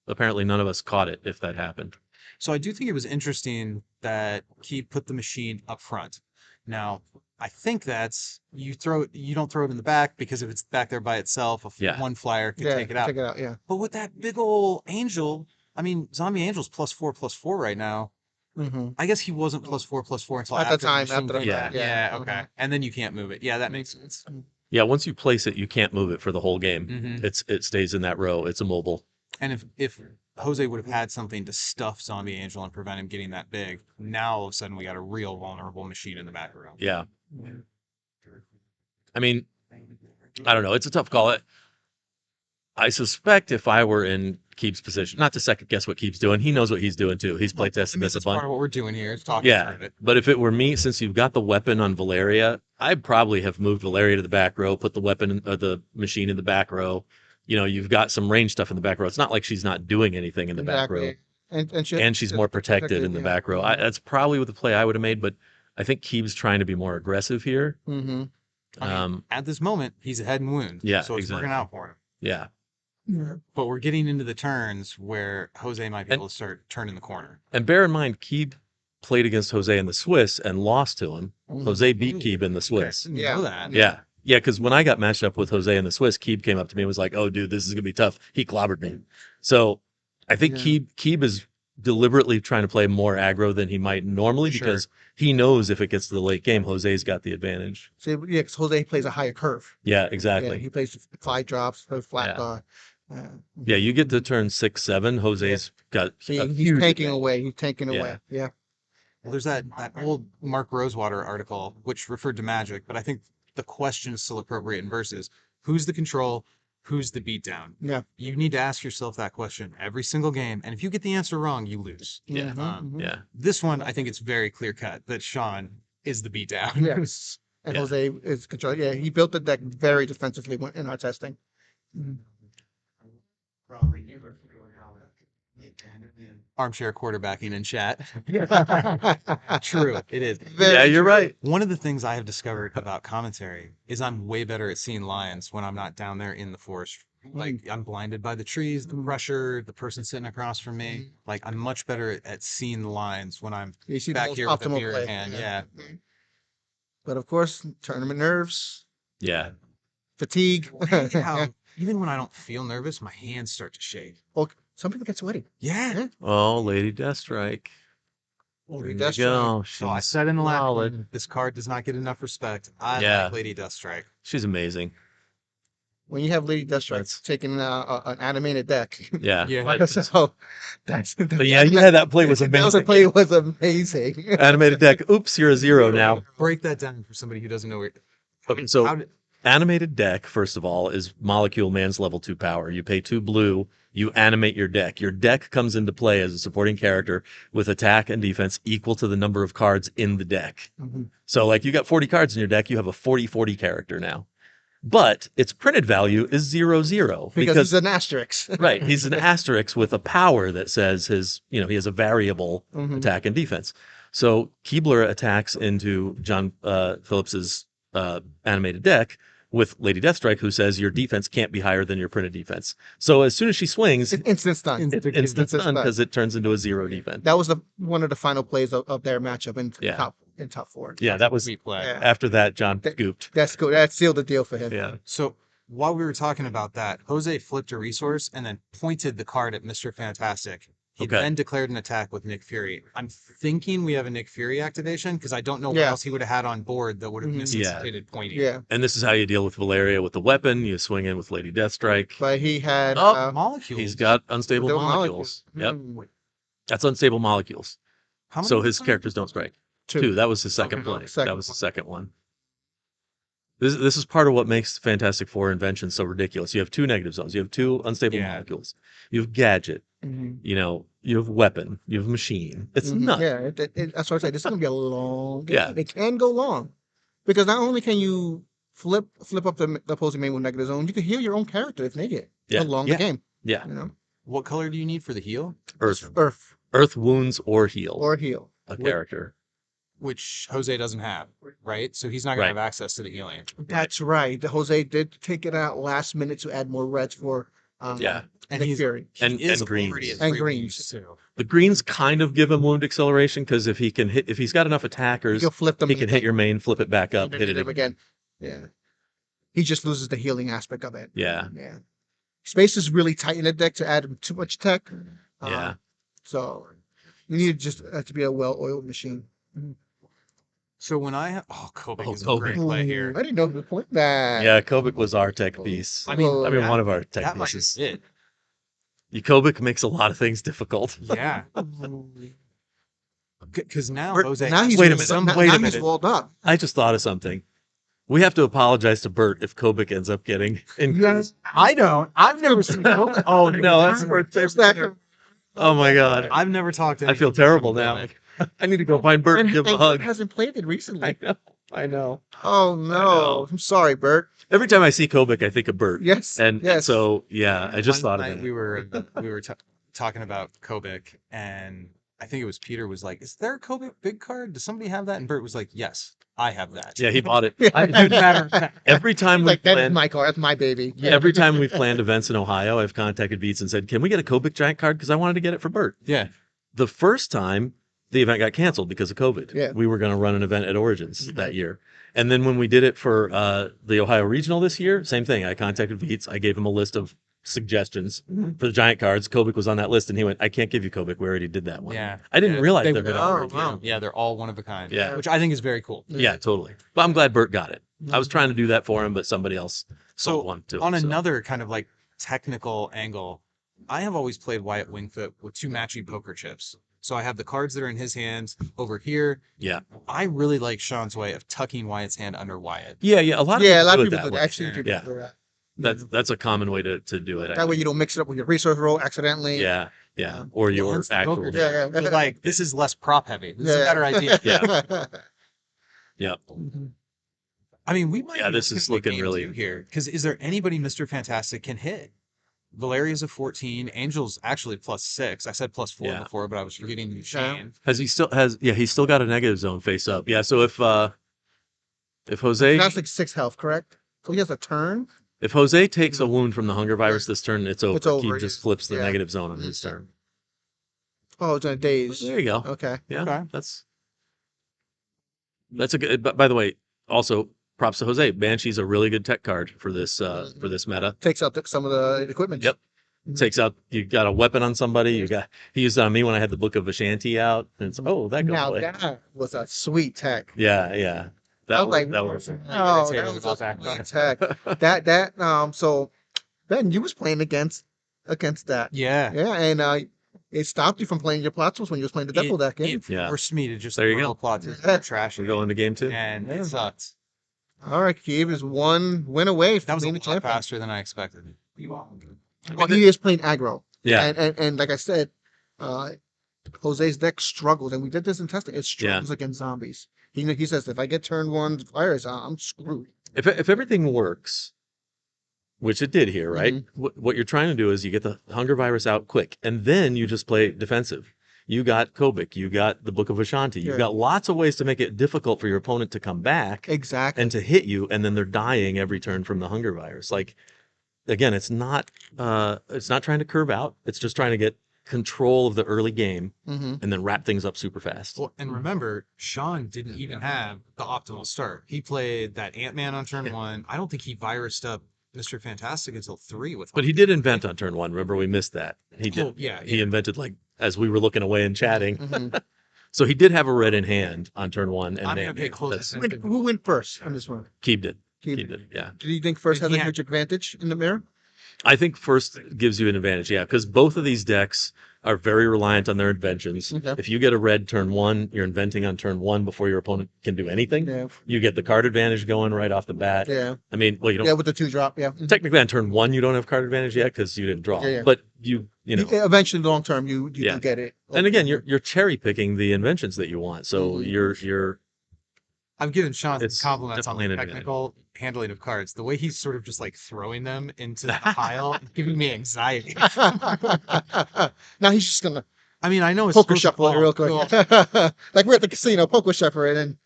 Speaker 8: Apparently none of us caught it if that happened.
Speaker 1: So I do think it was interesting that Keeb put the machine up front. Now, I think that's you don't throw it in the back, because if it's back there by itself, one flyer could
Speaker 12: Yeah,
Speaker 1: take it out.
Speaker 12: take it out. Yeah.
Speaker 1: But with that big ol' angel, I mean, Zombie Angel's +4/+4 right now.
Speaker 12: Mm-hmm.
Speaker 1: I guess he wasn't +4/+4 until
Speaker 12: At the
Speaker 1: after
Speaker 12: time,
Speaker 1: machine
Speaker 12: after the
Speaker 1: came
Speaker 8: fact,
Speaker 1: back.
Speaker 12: yeah.
Speaker 1: Yeah, okay. And then you can't move it. Yeah, that makes sense.
Speaker 8: Yeah, once you place it, you can't move it for the whole game.
Speaker 1: Mhm.
Speaker 8: It stays in that row. It's immobile.
Speaker 1: And if Jose would have had something to stuff Zombie Angel and prevent him getting that big, now all of a sudden we got a real vulnerable machine in the back row.
Speaker 8: Yeah. I mean, I don't know. It's a tough call. I suspect if I were in Keeb's position, not to second guess what Keeb's doing, he knows what he's doing too. He's playtesting this a
Speaker 1: That's part
Speaker 8: bunch.
Speaker 1: of what we're doing here. Is talking
Speaker 8: Yeah,
Speaker 1: through it.
Speaker 8: but if it were me, since you've got the weapon on Valeria, I'd probably have moved Valeria to the back row, put the weapon or the machine in the back row. You know, you've got some range stuff in the back row. It's not like she's not doing anything in the back row,
Speaker 12: Exactly.
Speaker 8: and she's more protected in the back row. That's probably what the play I would have made, but I think Keeb's trying to be more aggressive here.
Speaker 12: Mm-hmm.
Speaker 1: I mean, at this moment, he's ahead and wound.
Speaker 8: Yeah,
Speaker 1: so it's
Speaker 8: exactly.
Speaker 1: working out for him.
Speaker 8: Yeah.
Speaker 1: But we're getting into the turns where Jose might be able to start turning the corner.
Speaker 8: And bear in mind, Keeb played against Jose in the Swiss and lost to him. Jose beat Keeb in the Swiss.
Speaker 1: Didn't
Speaker 12: Yeah.
Speaker 1: know that.
Speaker 8: Yeah. Yeah, because when I got matched up with Jose in the Swiss, Keeb came up to me and was like, "Oh, dude, this is gonna be tough." He clobbered me. So I think
Speaker 12: Yeah.
Speaker 8: Keeb is deliberately trying to play more aggro than he might normally
Speaker 1: Sure.
Speaker 8: because he knows if it gets to the late game, Jose's got the advantage.
Speaker 12: So, yeah, because Jose plays a higher curve.
Speaker 8: Yeah,
Speaker 12: Yeah,
Speaker 8: exactly.
Speaker 12: he plays 5 drops, so flat
Speaker 8: Yeah.
Speaker 12: guard.
Speaker 8: Yeah, you get to turn 6-7. Jose's got
Speaker 12: See,
Speaker 8: a
Speaker 12: he's
Speaker 8: huge
Speaker 12: tanking
Speaker 8: advantage.
Speaker 12: away. He's tanking
Speaker 8: Yeah.
Speaker 12: away. Yeah.
Speaker 1: Well, there's that old Mark Rosewater article which referred to Magic, but I think the question is still appropriate in versus. Who's the control? Who's the beatdown?
Speaker 12: Yeah.
Speaker 1: You need to ask yourself that question every single game, and if you get the answer wrong, you lose.
Speaker 8: Yeah.
Speaker 12: Mhm.
Speaker 8: Yeah.
Speaker 1: This one, I think it's very clear cut that Sean is the beatdown.
Speaker 12: Yes. And
Speaker 8: Yeah.
Speaker 12: Jose is control. Yeah, he built the deck very defensively in our testing. Mhm.
Speaker 1: Armchair quarterbacking in chat. True, it is.
Speaker 8: Yeah, you're right.
Speaker 1: One of the things I have discovered about commentary is I'm way better at seeing lines when I'm not down there in the forest. Like I'm blinded by the trees, the pressure, the person sitting across from me. Like I'm much better at seeing the lines when I'm
Speaker 12: You see the
Speaker 1: back
Speaker 12: most
Speaker 1: here with a
Speaker 12: optimal
Speaker 1: beer in
Speaker 12: play.
Speaker 1: hand.
Speaker 12: Yeah.
Speaker 1: Yeah.
Speaker 12: Mhm. But of course, tournament nerves,
Speaker 8: Yeah.
Speaker 12: fatigue.
Speaker 1: How even when I don't feel nervous, my hands start to shake.
Speaker 12: Well, some people get sweaty.
Speaker 1: Yeah.
Speaker 8: Oh, Lady Deathstrike.
Speaker 12: Lady
Speaker 8: There you
Speaker 12: Deathstrike.
Speaker 8: go.
Speaker 1: So I
Speaker 8: She's
Speaker 1: said in the last
Speaker 8: solid.
Speaker 1: one, this card does not get enough respect. I
Speaker 8: Yeah.
Speaker 1: like Lady Deathstrike.
Speaker 8: She's amazing.
Speaker 12: When you have Lady Deathstrike
Speaker 8: That's-
Speaker 12: taking an animated deck.
Speaker 8: Yeah.
Speaker 1: Yeah.
Speaker 12: So that's
Speaker 8: But yeah, that play was
Speaker 12: that was
Speaker 8: amazing.
Speaker 12: play was amazing.
Speaker 8: Animated deck. Oops, you're a 0 now.
Speaker 1: Break that down for somebody who doesn't know where.
Speaker 8: Okay, so
Speaker 1: How did,
Speaker 8: animated deck, first of all, is Molecule Man's level 2 power. You pay 2 blue, you animate your deck. Your deck comes into play as a supporting character with attack and defense equal to the number of cards in the deck.
Speaker 12: Mhm.
Speaker 8: So, like, you got 40 cards in your deck, you have a 40-40 character now. But its printed value is 0-0
Speaker 12: Because he's an asterisk.
Speaker 8: right, he's an asterisk with a power that says he has a variable
Speaker 12: Mhm.
Speaker 8: attack and defense. So Keebler attacks into John Phillips's animated deck with Lady Deathstrike, who says your defense can't be higher than your printed defense. So as soon as she swings,
Speaker 12: Instant stun.
Speaker 8: it's instant stun because it turns into a 0 defense.
Speaker 12: That was one of the final plays of their matchup in
Speaker 8: Yeah.
Speaker 12: top 4.
Speaker 8: Yeah, that was
Speaker 1: sweet play.
Speaker 12: Yeah.
Speaker 8: after that. John
Speaker 12: That-
Speaker 8: scooped.
Speaker 12: That's good. That sealed the deal for him.
Speaker 8: Yeah,
Speaker 1: So while we were talking about that, Jose flipped a resource and then pointed the card at Mr. Fantastic. He
Speaker 8: Okay.
Speaker 1: then declared an attack with Nick Fury. I'm thinking we have a Nick Fury activation because I don't know what
Speaker 12: Yeah.
Speaker 1: else he would have had on board that would have
Speaker 12: Mhm.
Speaker 1: necessitated pointing.
Speaker 12: Yeah.
Speaker 8: and this is how you deal with Valeria with the weapon. You swing in with Lady Deathstrike.
Speaker 12: But he had
Speaker 8: Oh,
Speaker 1: Molecules.
Speaker 8: He's got unstable
Speaker 12: Unstable
Speaker 8: molecules. Yep,
Speaker 12: mm,
Speaker 8: that's unstable molecules.
Speaker 1: How many
Speaker 8: So
Speaker 1: was
Speaker 8: his
Speaker 1: that?
Speaker 8: characters don't strike.
Speaker 12: two.
Speaker 8: Two. That was his second
Speaker 12: Okay.
Speaker 8: play.
Speaker 12: Second
Speaker 8: That was the
Speaker 12: one.
Speaker 8: second one. This is part of what makes Fantastic Four inventions so ridiculous. You have 2 negative zones. You have 2 unstable
Speaker 1: Yeah.
Speaker 8: molecules. You have gadget.
Speaker 12: Mhm.
Speaker 8: You have weapon. You have machine. It's
Speaker 12: Mhm.
Speaker 8: nuts.
Speaker 12: Yeah, that's what I said. This is gonna be a long game.
Speaker 8: Yeah.
Speaker 12: It can go long because not only can you flip up the opposing main with negative zone, you can heal your own character if needed
Speaker 8: Yeah.
Speaker 12: along
Speaker 1: Yeah.
Speaker 12: the game.
Speaker 8: Yeah.
Speaker 12: You know,
Speaker 1: What color do you need for the heal?
Speaker 8: Earth.
Speaker 12: earth
Speaker 8: Wounds or heal
Speaker 12: or heal.
Speaker 8: a character.
Speaker 1: Which Jose doesn't have, right? So he's not going
Speaker 8: Right.
Speaker 1: to have access to the healing.
Speaker 12: That's right. The Jose did take it out last minute to add more reds for
Speaker 8: Yeah.
Speaker 1: And
Speaker 12: Nick
Speaker 1: he's
Speaker 12: Fury.
Speaker 1: he
Speaker 8: And-
Speaker 1: is
Speaker 8: and greens.
Speaker 1: already at
Speaker 12: And
Speaker 1: 3
Speaker 12: greens.
Speaker 1: wounds, too.
Speaker 8: The greens kind of give him wound acceleration because if he's got enough attackers,
Speaker 12: You'll flip them.
Speaker 8: he can hit your main, flip it back up,
Speaker 12: and then
Speaker 8: hit
Speaker 12: hit
Speaker 8: it
Speaker 12: him
Speaker 8: again.
Speaker 12: again. Yeah. He just loses the healing aspect of it.
Speaker 8: Yeah.
Speaker 12: Yeah. Space is really tight in the deck to add too much tech.
Speaker 8: Yeah.
Speaker 12: So you need just to be a well-oiled machine.
Speaker 1: So when I have, Kobe
Speaker 8: Oh,
Speaker 1: is a
Speaker 8: Kobe.
Speaker 1: great play here.
Speaker 12: I didn't know who played that.
Speaker 8: Yeah, Kobik was our tech piece.
Speaker 1: I mean,
Speaker 12: Well,
Speaker 8: one of our tech
Speaker 1: that might
Speaker 8: pieces.
Speaker 1: be it.
Speaker 8: Kobik makes a lot of things difficult.
Speaker 1: Yeah. Because now
Speaker 12: Bert-
Speaker 1: Jose.
Speaker 12: now
Speaker 1: has
Speaker 12: he's
Speaker 8: Wait a
Speaker 1: to-
Speaker 8: minute,
Speaker 1: some-
Speaker 12: now,
Speaker 8: wait a
Speaker 12: now he's
Speaker 8: minute.
Speaker 12: walled up.
Speaker 8: I just thought of something. We have to apologize to Bert if Kobik ends up getting.
Speaker 6: Yes, I don't. I've never seen.
Speaker 8: Oh no, that's Bert's
Speaker 12: There's that.
Speaker 8: Oh my god,
Speaker 1: I've never talked to
Speaker 8: I feel
Speaker 1: anyone
Speaker 8: terrible
Speaker 1: from
Speaker 8: now.
Speaker 1: Kobe.
Speaker 8: I need to go find Bert and give him a
Speaker 12: Bert
Speaker 8: hug.
Speaker 12: hasn't played it recently.
Speaker 8: I know.
Speaker 12: Oh
Speaker 8: know.
Speaker 12: no! I'm sorry, Bert.
Speaker 8: Every time I see Kobik, I think of Bert.
Speaker 12: Yes.
Speaker 8: And
Speaker 12: yes.
Speaker 8: so yeah, I just
Speaker 1: One
Speaker 8: thought of
Speaker 1: night
Speaker 8: it.
Speaker 1: we were talking about Kobik, and I think it was Peter was like, "Is there a Kobik big card? Does somebody have that?" And Bert was like, "Yes, I have that."
Speaker 8: Yeah, he bought it.
Speaker 12: Matter of fact,
Speaker 8: Every time
Speaker 12: he's
Speaker 8: we
Speaker 12: like, that is
Speaker 8: planned,
Speaker 12: my car. That's my baby.
Speaker 8: every time we've planned events in Ohio, I've contacted Beats and said, "Can we get a Kobik giant card? Because I wanted to get it for Bert."
Speaker 1: Yeah.
Speaker 8: The first time, the event got canceled because of COVID.
Speaker 12: Yeah.
Speaker 8: We were going to run an event at Origins that year. And then when we did it for the Ohio Regional this year, same thing. I contacted Veets. I gave him a list of suggestions for the giant cards. Kobik was on that list, and he went, "I can't give you Kobik. We already did that one."
Speaker 1: Yeah.
Speaker 8: I didn't
Speaker 1: Yeah,
Speaker 8: realize
Speaker 1: they-
Speaker 8: they were
Speaker 12: Oh, wow.
Speaker 1: Yeah, they're all one of a kind.
Speaker 8: Yeah.
Speaker 1: Which I think is very cool.
Speaker 8: Yeah, totally. But I'm glad Bert got it. I was trying to do that for him, but somebody else
Speaker 1: So
Speaker 8: sold one too.
Speaker 1: on
Speaker 8: so.
Speaker 1: another kind of like technical angle, I have always played Wyatt Wingfoot with 2 matching poker chips. So I have the cards that are in his hands over here.
Speaker 8: Yeah.
Speaker 1: I really like Sean's way of tucking Wyatt's hand under Wyatt.
Speaker 8: Yeah, a lot of
Speaker 12: Yeah, a lot of
Speaker 8: people
Speaker 12: people
Speaker 8: do
Speaker 12: do
Speaker 8: it
Speaker 12: that.
Speaker 8: that way.
Speaker 12: Actually, people
Speaker 8: Yeah.
Speaker 12: do that.
Speaker 8: That's a common way to do it.
Speaker 12: That way you don't mix it up with your resource roll accidentally.
Speaker 8: Yeah, or your
Speaker 1: hence the
Speaker 8: actual.
Speaker 1: poker
Speaker 12: Yeah, yeah.
Speaker 1: But like, this is less prop heavy. This is a
Speaker 12: Yeah.
Speaker 1: better idea.
Speaker 8: Yeah. Yeah.
Speaker 1: I mean, we might.
Speaker 8: Yeah,
Speaker 1: be
Speaker 8: this is
Speaker 1: at
Speaker 8: looking
Speaker 1: game
Speaker 8: really-
Speaker 1: 2 here. Because is there anybody Mr. Fantastic can hit? Valeria's a 14. Angel's actually +6. I said +4
Speaker 8: Yeah.
Speaker 1: before, but I was forgetting Shane.
Speaker 8: He's still got a negative zone face up. Yeah, so if Jose
Speaker 12: That's like 6 health, correct? So he has a turn.
Speaker 8: if Jose takes a wound from the hunger virus this turn, it's over.
Speaker 12: It's over,
Speaker 8: He just
Speaker 12: yeah.
Speaker 8: flips the
Speaker 12: Yeah.
Speaker 8: negative zone on his turn.
Speaker 12: Oh, it's on days.
Speaker 8: There you go.
Speaker 12: Okay.
Speaker 8: Yeah,
Speaker 1: Okay.
Speaker 8: that's a good. By the way, also props to Jose. Banshee's a really good tech card for this meta.
Speaker 12: Takes out some of the equipment.
Speaker 8: Yep. Takes out. You got a weapon on somebody. He used it on me when I had the Book of Ashanti out, and it's that goes
Speaker 12: Now
Speaker 8: away.
Speaker 12: that was a sweet tech.
Speaker 8: Yeah.
Speaker 12: I was like,
Speaker 8: that was.
Speaker 12: oh, that was a sweet tech. So Ben, you was playing against that.
Speaker 1: Yeah.
Speaker 12: Yeah, and it stopped you from playing your plots when you was playing the Devil deck. Yeah.
Speaker 1: It
Speaker 8: Yeah.
Speaker 1: forced me to just
Speaker 8: There you
Speaker 1: roll
Speaker 8: go.
Speaker 1: plots
Speaker 12: Yeah.
Speaker 1: trash
Speaker 8: We go into game 2.
Speaker 1: and it sucked.
Speaker 12: All right, Keeve is 1 win away
Speaker 1: That
Speaker 12: from
Speaker 1: was a
Speaker 12: being the
Speaker 1: lot
Speaker 12: champion.
Speaker 1: faster than I expected.
Speaker 12: Well, he is playing aggro.
Speaker 8: Yeah.
Speaker 12: And like I said, Jose's deck struggles, and we did this in testing. It struggles against zombies. He says if I get turn 1 virus, I'm screwed.
Speaker 8: If everything works, which it did here, right?
Speaker 12: Mm-hmm.
Speaker 8: What you're trying to do is you get the hunger virus out quick, and then you just play defensive. You got Kobik, you got the Book of Ashanti, you've
Speaker 12: Yeah.
Speaker 8: got lots of ways to make it difficult for your opponent to come back
Speaker 12: Exactly.
Speaker 8: and to hit you, and then they're dying every turn from the hunger virus. Like, again, it's not trying to curve out. It's just trying to get control of the early game
Speaker 12: Mm-hmm.
Speaker 8: and then wrap things up super fast.
Speaker 1: Well, and remember, Sean didn't even have the optimal start. He played that Ant-Man on turn 1. I don't think he virused up Mr. Fantastic until 3 with.
Speaker 8: But he did invent on turn 1. Remember, we missed that. He did.
Speaker 1: Oh, yeah,
Speaker 8: He
Speaker 1: yeah.
Speaker 8: invented, like, as we were looking away and chatting.
Speaker 12: Mm-hmm.
Speaker 8: So he did have a red in hand on turn 1. And
Speaker 1: I'm gonna
Speaker 8: then
Speaker 1: pay close attention.
Speaker 12: Who went first on this one?
Speaker 8: Keeb did.
Speaker 12: Keeb.
Speaker 8: He did, yeah.
Speaker 12: Do you think first has
Speaker 1: He
Speaker 12: a
Speaker 1: had-
Speaker 12: huge advantage in the mirror?
Speaker 8: I think first gives you an advantage, yeah, because both of these decks are very reliant on their inventions.
Speaker 12: Okay.
Speaker 8: If you get a red turn 1, you're inventing on turn 1 before your opponent can do anything.
Speaker 12: Yeah.
Speaker 8: You get the card advantage going right off the bat.
Speaker 12: Yeah.
Speaker 8: I mean, well, you don't
Speaker 12: Yeah, with the 2-drop. Yeah. Mhm.
Speaker 8: technically on turn 1 you don't have card advantage yet because you didn't draw.
Speaker 12: Yeah, yeah.
Speaker 8: But you know.
Speaker 12: Eventually, long term, you
Speaker 8: Yeah.
Speaker 12: do get it.
Speaker 8: And again, you're cherry picking the inventions that you want. So
Speaker 12: Mhm.
Speaker 8: you're
Speaker 1: I've given Sean some
Speaker 8: It's
Speaker 1: compliments on
Speaker 8: definitely
Speaker 1: the
Speaker 8: an advantage.
Speaker 1: technical handling of cards. The way he's sort of just like throwing them into the pile, giving me anxiety.
Speaker 12: Now he's just gonna
Speaker 1: I mean, I know it's
Speaker 12: poker
Speaker 1: supposed to
Speaker 12: shuffle it
Speaker 1: fall-
Speaker 12: real quick.
Speaker 1: well,
Speaker 12: Like we're at the casino, poker shuffle it, and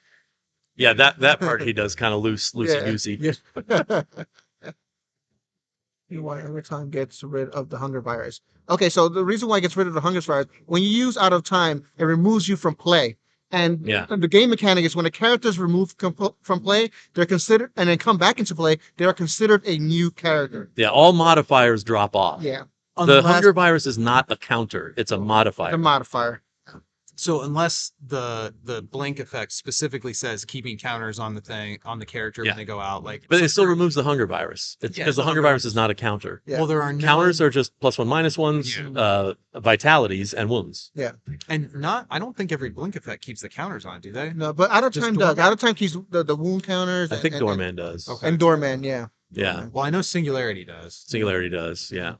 Speaker 8: yeah, that part he does kind of loosey
Speaker 12: Yeah.
Speaker 8: goosey.
Speaker 12: yeah. Every time gets rid of the hunger virus. Okay, so the reason why it gets rid of the hunger virus, when you use out of time, it removes you from play. And
Speaker 8: Yeah.
Speaker 12: the game mechanic is when a character is removed from play, they're considered, and then come back into play, they are considered a new character.
Speaker 8: Yeah, all modifiers drop off.
Speaker 12: Yeah.
Speaker 8: The
Speaker 12: Unless
Speaker 8: hunger virus is not a counter; it's a modifier.
Speaker 12: the modifier.
Speaker 1: So unless the blink effect specifically says keeping counters on the thing on the character
Speaker 8: Yeah.
Speaker 1: when they go out, like
Speaker 8: But it still removes the hunger virus. It's
Speaker 1: Yeah,
Speaker 8: because the
Speaker 1: the
Speaker 8: hunger
Speaker 1: hunger
Speaker 8: virus is not a counter.
Speaker 12: Yeah.
Speaker 1: well, there are no,
Speaker 8: Counters are just +1, -1s, vitalities, and wounds.
Speaker 1: and not. I don't think every blink effect keeps the counters on, do they?
Speaker 12: No, but out of
Speaker 1: Just
Speaker 12: time
Speaker 1: Doorman?
Speaker 12: does. Out of time keeps the wound counters.
Speaker 8: I think
Speaker 12: and,
Speaker 8: Doorman does.
Speaker 1: Okay.
Speaker 12: and Doorman, yeah.
Speaker 8: Yeah,
Speaker 1: Well, I know Singularity does.
Speaker 8: Singularity does. Yeah.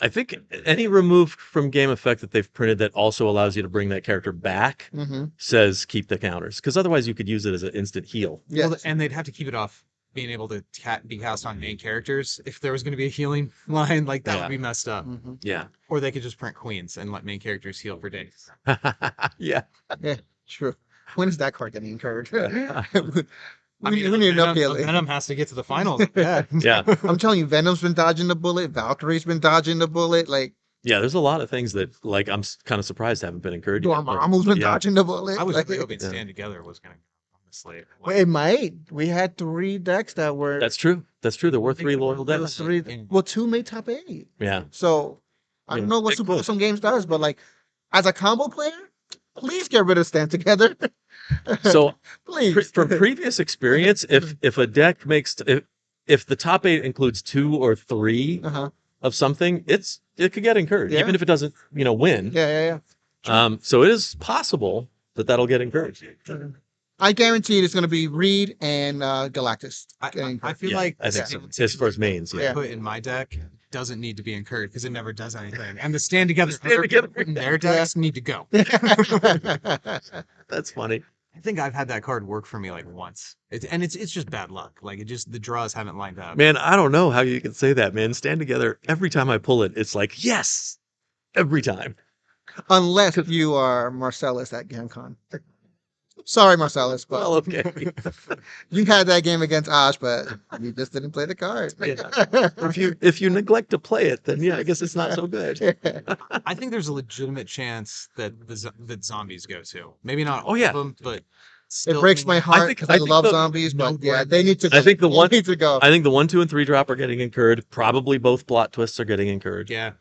Speaker 8: I think any removed from game effect that they've printed that also allows you to bring that character back
Speaker 12: Mm-hmm.
Speaker 8: says keep the counters, because otherwise you could use it as an instant heal.
Speaker 12: Yeah.
Speaker 1: Well, and they'd have to keep it off being able to be cast on main characters. If there was going to be a healing line, like that
Speaker 8: Yeah.
Speaker 1: would be messed up.
Speaker 12: Mm-hmm.
Speaker 8: Yeah.
Speaker 1: Or they could just print queens and let main characters heal for days.
Speaker 8: Yeah.
Speaker 12: True. When is that card getting incurred?
Speaker 1: I
Speaker 12: we
Speaker 1: mean,
Speaker 12: need enough
Speaker 1: Venom,
Speaker 12: healing.
Speaker 1: Venom has to get to the finals. Yeah.
Speaker 8: Yeah.
Speaker 12: I'm telling you, Venom's been dodging the bullet. Valkyrie's been dodging the bullet. Like
Speaker 8: Yeah, there's a lot of things that like I'm kind of surprised haven't been encouraged.
Speaker 12: Your mom's been
Speaker 8: yeah.
Speaker 12: dodging the bullet.
Speaker 1: I was
Speaker 12: like-
Speaker 1: really hoping
Speaker 8: Yeah.
Speaker 1: Stand Together was going to go, honestly.
Speaker 12: Well, it might. We had 3 decks that were.
Speaker 8: That's true. That's true. There were 3 loyal
Speaker 12: there was
Speaker 8: decks.
Speaker 12: 3. Well, 2 made top 8.
Speaker 8: Yeah.
Speaker 12: So I don't know what
Speaker 8: Big
Speaker 12: Super
Speaker 8: push.
Speaker 12: Awesome Games does, but like as a combo player, please get rid of Stand Together.
Speaker 8: So
Speaker 12: please.
Speaker 8: from previous experience, if a deck makes if the top 8 includes 2 or 3
Speaker 12: Uh-huh.
Speaker 8: of something, it could get encouraged,
Speaker 12: Yeah.
Speaker 8: even if it doesn't, win.
Speaker 12: Yeah.
Speaker 8: So it is possible that'll get encouraged.
Speaker 12: I guarantee it's going to be Reed and Galactus.
Speaker 1: I feel
Speaker 8: Yeah,
Speaker 1: like
Speaker 8: I think so. His first mains. Yeah.
Speaker 1: put in my deck doesn't need to be encouraged because it never does anything. And the Stand Together
Speaker 8: Stand Together.
Speaker 1: in their decks need to go.
Speaker 8: That's funny.
Speaker 1: I think I've had that card work for me like once. It's just bad luck. Like the draws haven't lined up.
Speaker 8: Man, I don't know how you can say that, man. Stand Together. Every time I pull it, it's like, yes. Every time.
Speaker 12: Unless you are Marcellus at GamCon. Sorry, Marcellus, but
Speaker 8: Well, okay.
Speaker 12: you had that game against Osh, but you just didn't play the card.
Speaker 8: If you neglect to play it, then yeah, I guess it's not so good.
Speaker 1: I think there's a legitimate chance that that zombies go to. Maybe not
Speaker 8: Oh,
Speaker 1: all
Speaker 8: yeah.
Speaker 1: of them, but
Speaker 12: It
Speaker 1: still,
Speaker 12: breaks my heart
Speaker 8: think-
Speaker 12: because
Speaker 8: I
Speaker 12: I
Speaker 8: think
Speaker 12: love
Speaker 8: the-
Speaker 12: zombies,
Speaker 1: no
Speaker 12: but yeah,
Speaker 1: word.
Speaker 12: they need to go.
Speaker 8: I think the
Speaker 12: They
Speaker 8: one-
Speaker 12: need to go.
Speaker 8: I think the 1, 2, and 3 drop are getting incurred. Probably both plot twists are getting incurred.
Speaker 1: Yeah.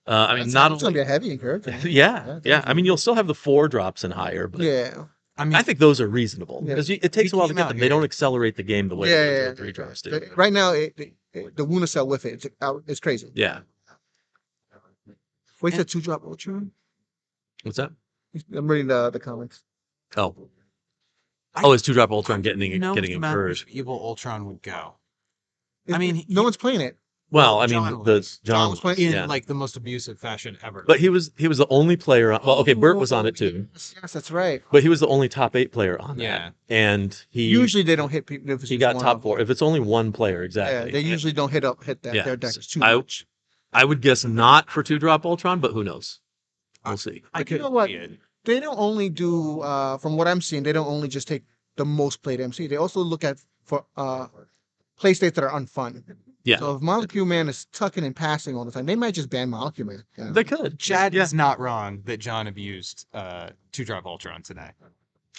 Speaker 8: I mean,
Speaker 12: It's
Speaker 8: not
Speaker 12: going to be
Speaker 8: only.
Speaker 12: a heavy encouragement.
Speaker 8: Yeah. I mean, you'll still have the 4 drops and higher, but
Speaker 12: Yeah.
Speaker 1: I mean,
Speaker 8: I think those are reasonable
Speaker 12: Yeah.
Speaker 8: because it takes a while to
Speaker 1: came
Speaker 8: get
Speaker 1: out
Speaker 8: them. They
Speaker 1: here.
Speaker 8: don't accelerate the game the way
Speaker 12: Yeah,
Speaker 8: the
Speaker 12: yeah,
Speaker 8: 2 and 3 drops do.
Speaker 12: Right now, the Wuna cell with it's crazy.
Speaker 8: Yeah.
Speaker 12: Wait, said 2-drop Ultron?
Speaker 8: What's that?
Speaker 12: I'm reading the comments.
Speaker 8: Oh. It's 2-drop Ultron getting
Speaker 1: no
Speaker 8: encouraged.
Speaker 1: Evil Ultron would go.
Speaker 12: I
Speaker 1: mean,
Speaker 12: mean, no one's playing it.
Speaker 8: Well, I mean,
Speaker 1: John
Speaker 8: the
Speaker 1: was.
Speaker 12: John was playing
Speaker 1: In
Speaker 8: yeah.
Speaker 1: like the most abusive fashion ever.
Speaker 8: But he was the only player on. Well, okay, Bert was on it too,
Speaker 12: Yes, that's right.
Speaker 8: but he was the only top 8 player on that.
Speaker 1: Yeah.
Speaker 8: And he
Speaker 12: Usually they don't hit people. If it's
Speaker 8: he
Speaker 12: just
Speaker 8: got
Speaker 12: one
Speaker 8: top
Speaker 12: of
Speaker 8: 4.
Speaker 12: them.
Speaker 8: If it's only one player,
Speaker 12: Yeah,
Speaker 8: exactly.
Speaker 12: they usually don't hit
Speaker 8: Yeah.
Speaker 12: their decks too
Speaker 8: I-
Speaker 12: much.
Speaker 8: I would guess not for 2-drop Ultron, but who knows? We'll see.
Speaker 1: I
Speaker 12: But you
Speaker 1: could
Speaker 12: know what?
Speaker 1: see it.
Speaker 12: They don't only do, from what I'm seeing, they don't only just take the most played MC. They also look at for play states that are unfun.
Speaker 8: Yeah.
Speaker 12: So if Molecule Man is tucking and passing all the time, they might just ban Molecule Man. you know?
Speaker 8: They could.
Speaker 1: Chad
Speaker 8: Yeah.
Speaker 1: is not wrong that John abused 2-drop Ultron today.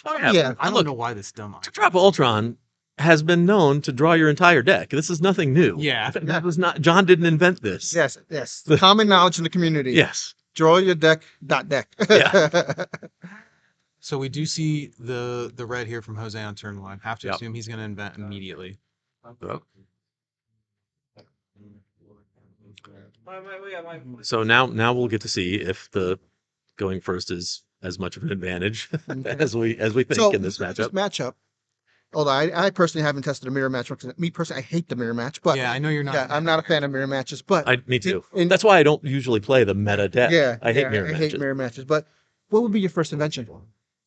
Speaker 8: Oh,
Speaker 12: Yeah.
Speaker 1: I don't
Speaker 8: Look,
Speaker 1: know why this dumb.
Speaker 8: 2-drop Ultron has been known to draw your entire deck. This is nothing new.
Speaker 1: Yeah.
Speaker 8: That was not. John didn't invent this.
Speaker 12: Yes. Common knowledge in the community.
Speaker 8: Yes.
Speaker 12: Draw your deck, deck.
Speaker 8: Yeah.
Speaker 1: So we do see the red here from Jose on turn 1. Have to
Speaker 8: Yep.
Speaker 1: assume he's going to invent immediately.
Speaker 8: So now we'll get to see if the going first is as much of an advantage as we think
Speaker 12: So
Speaker 8: in this matchup.
Speaker 12: Although I personally haven't tested a mirror match. Me personally, I hate the mirror match. But
Speaker 1: Yeah, I know you're not.
Speaker 12: yeah, I'm not a fan of mirror matches. But
Speaker 8: Me too.
Speaker 12: in-
Speaker 8: That's why I don't usually play the meta deck.
Speaker 12: yeah,
Speaker 8: I hate
Speaker 12: yeah,
Speaker 8: mirror
Speaker 12: I
Speaker 8: matches.
Speaker 12: hate mirror matches. But what would be your first invention?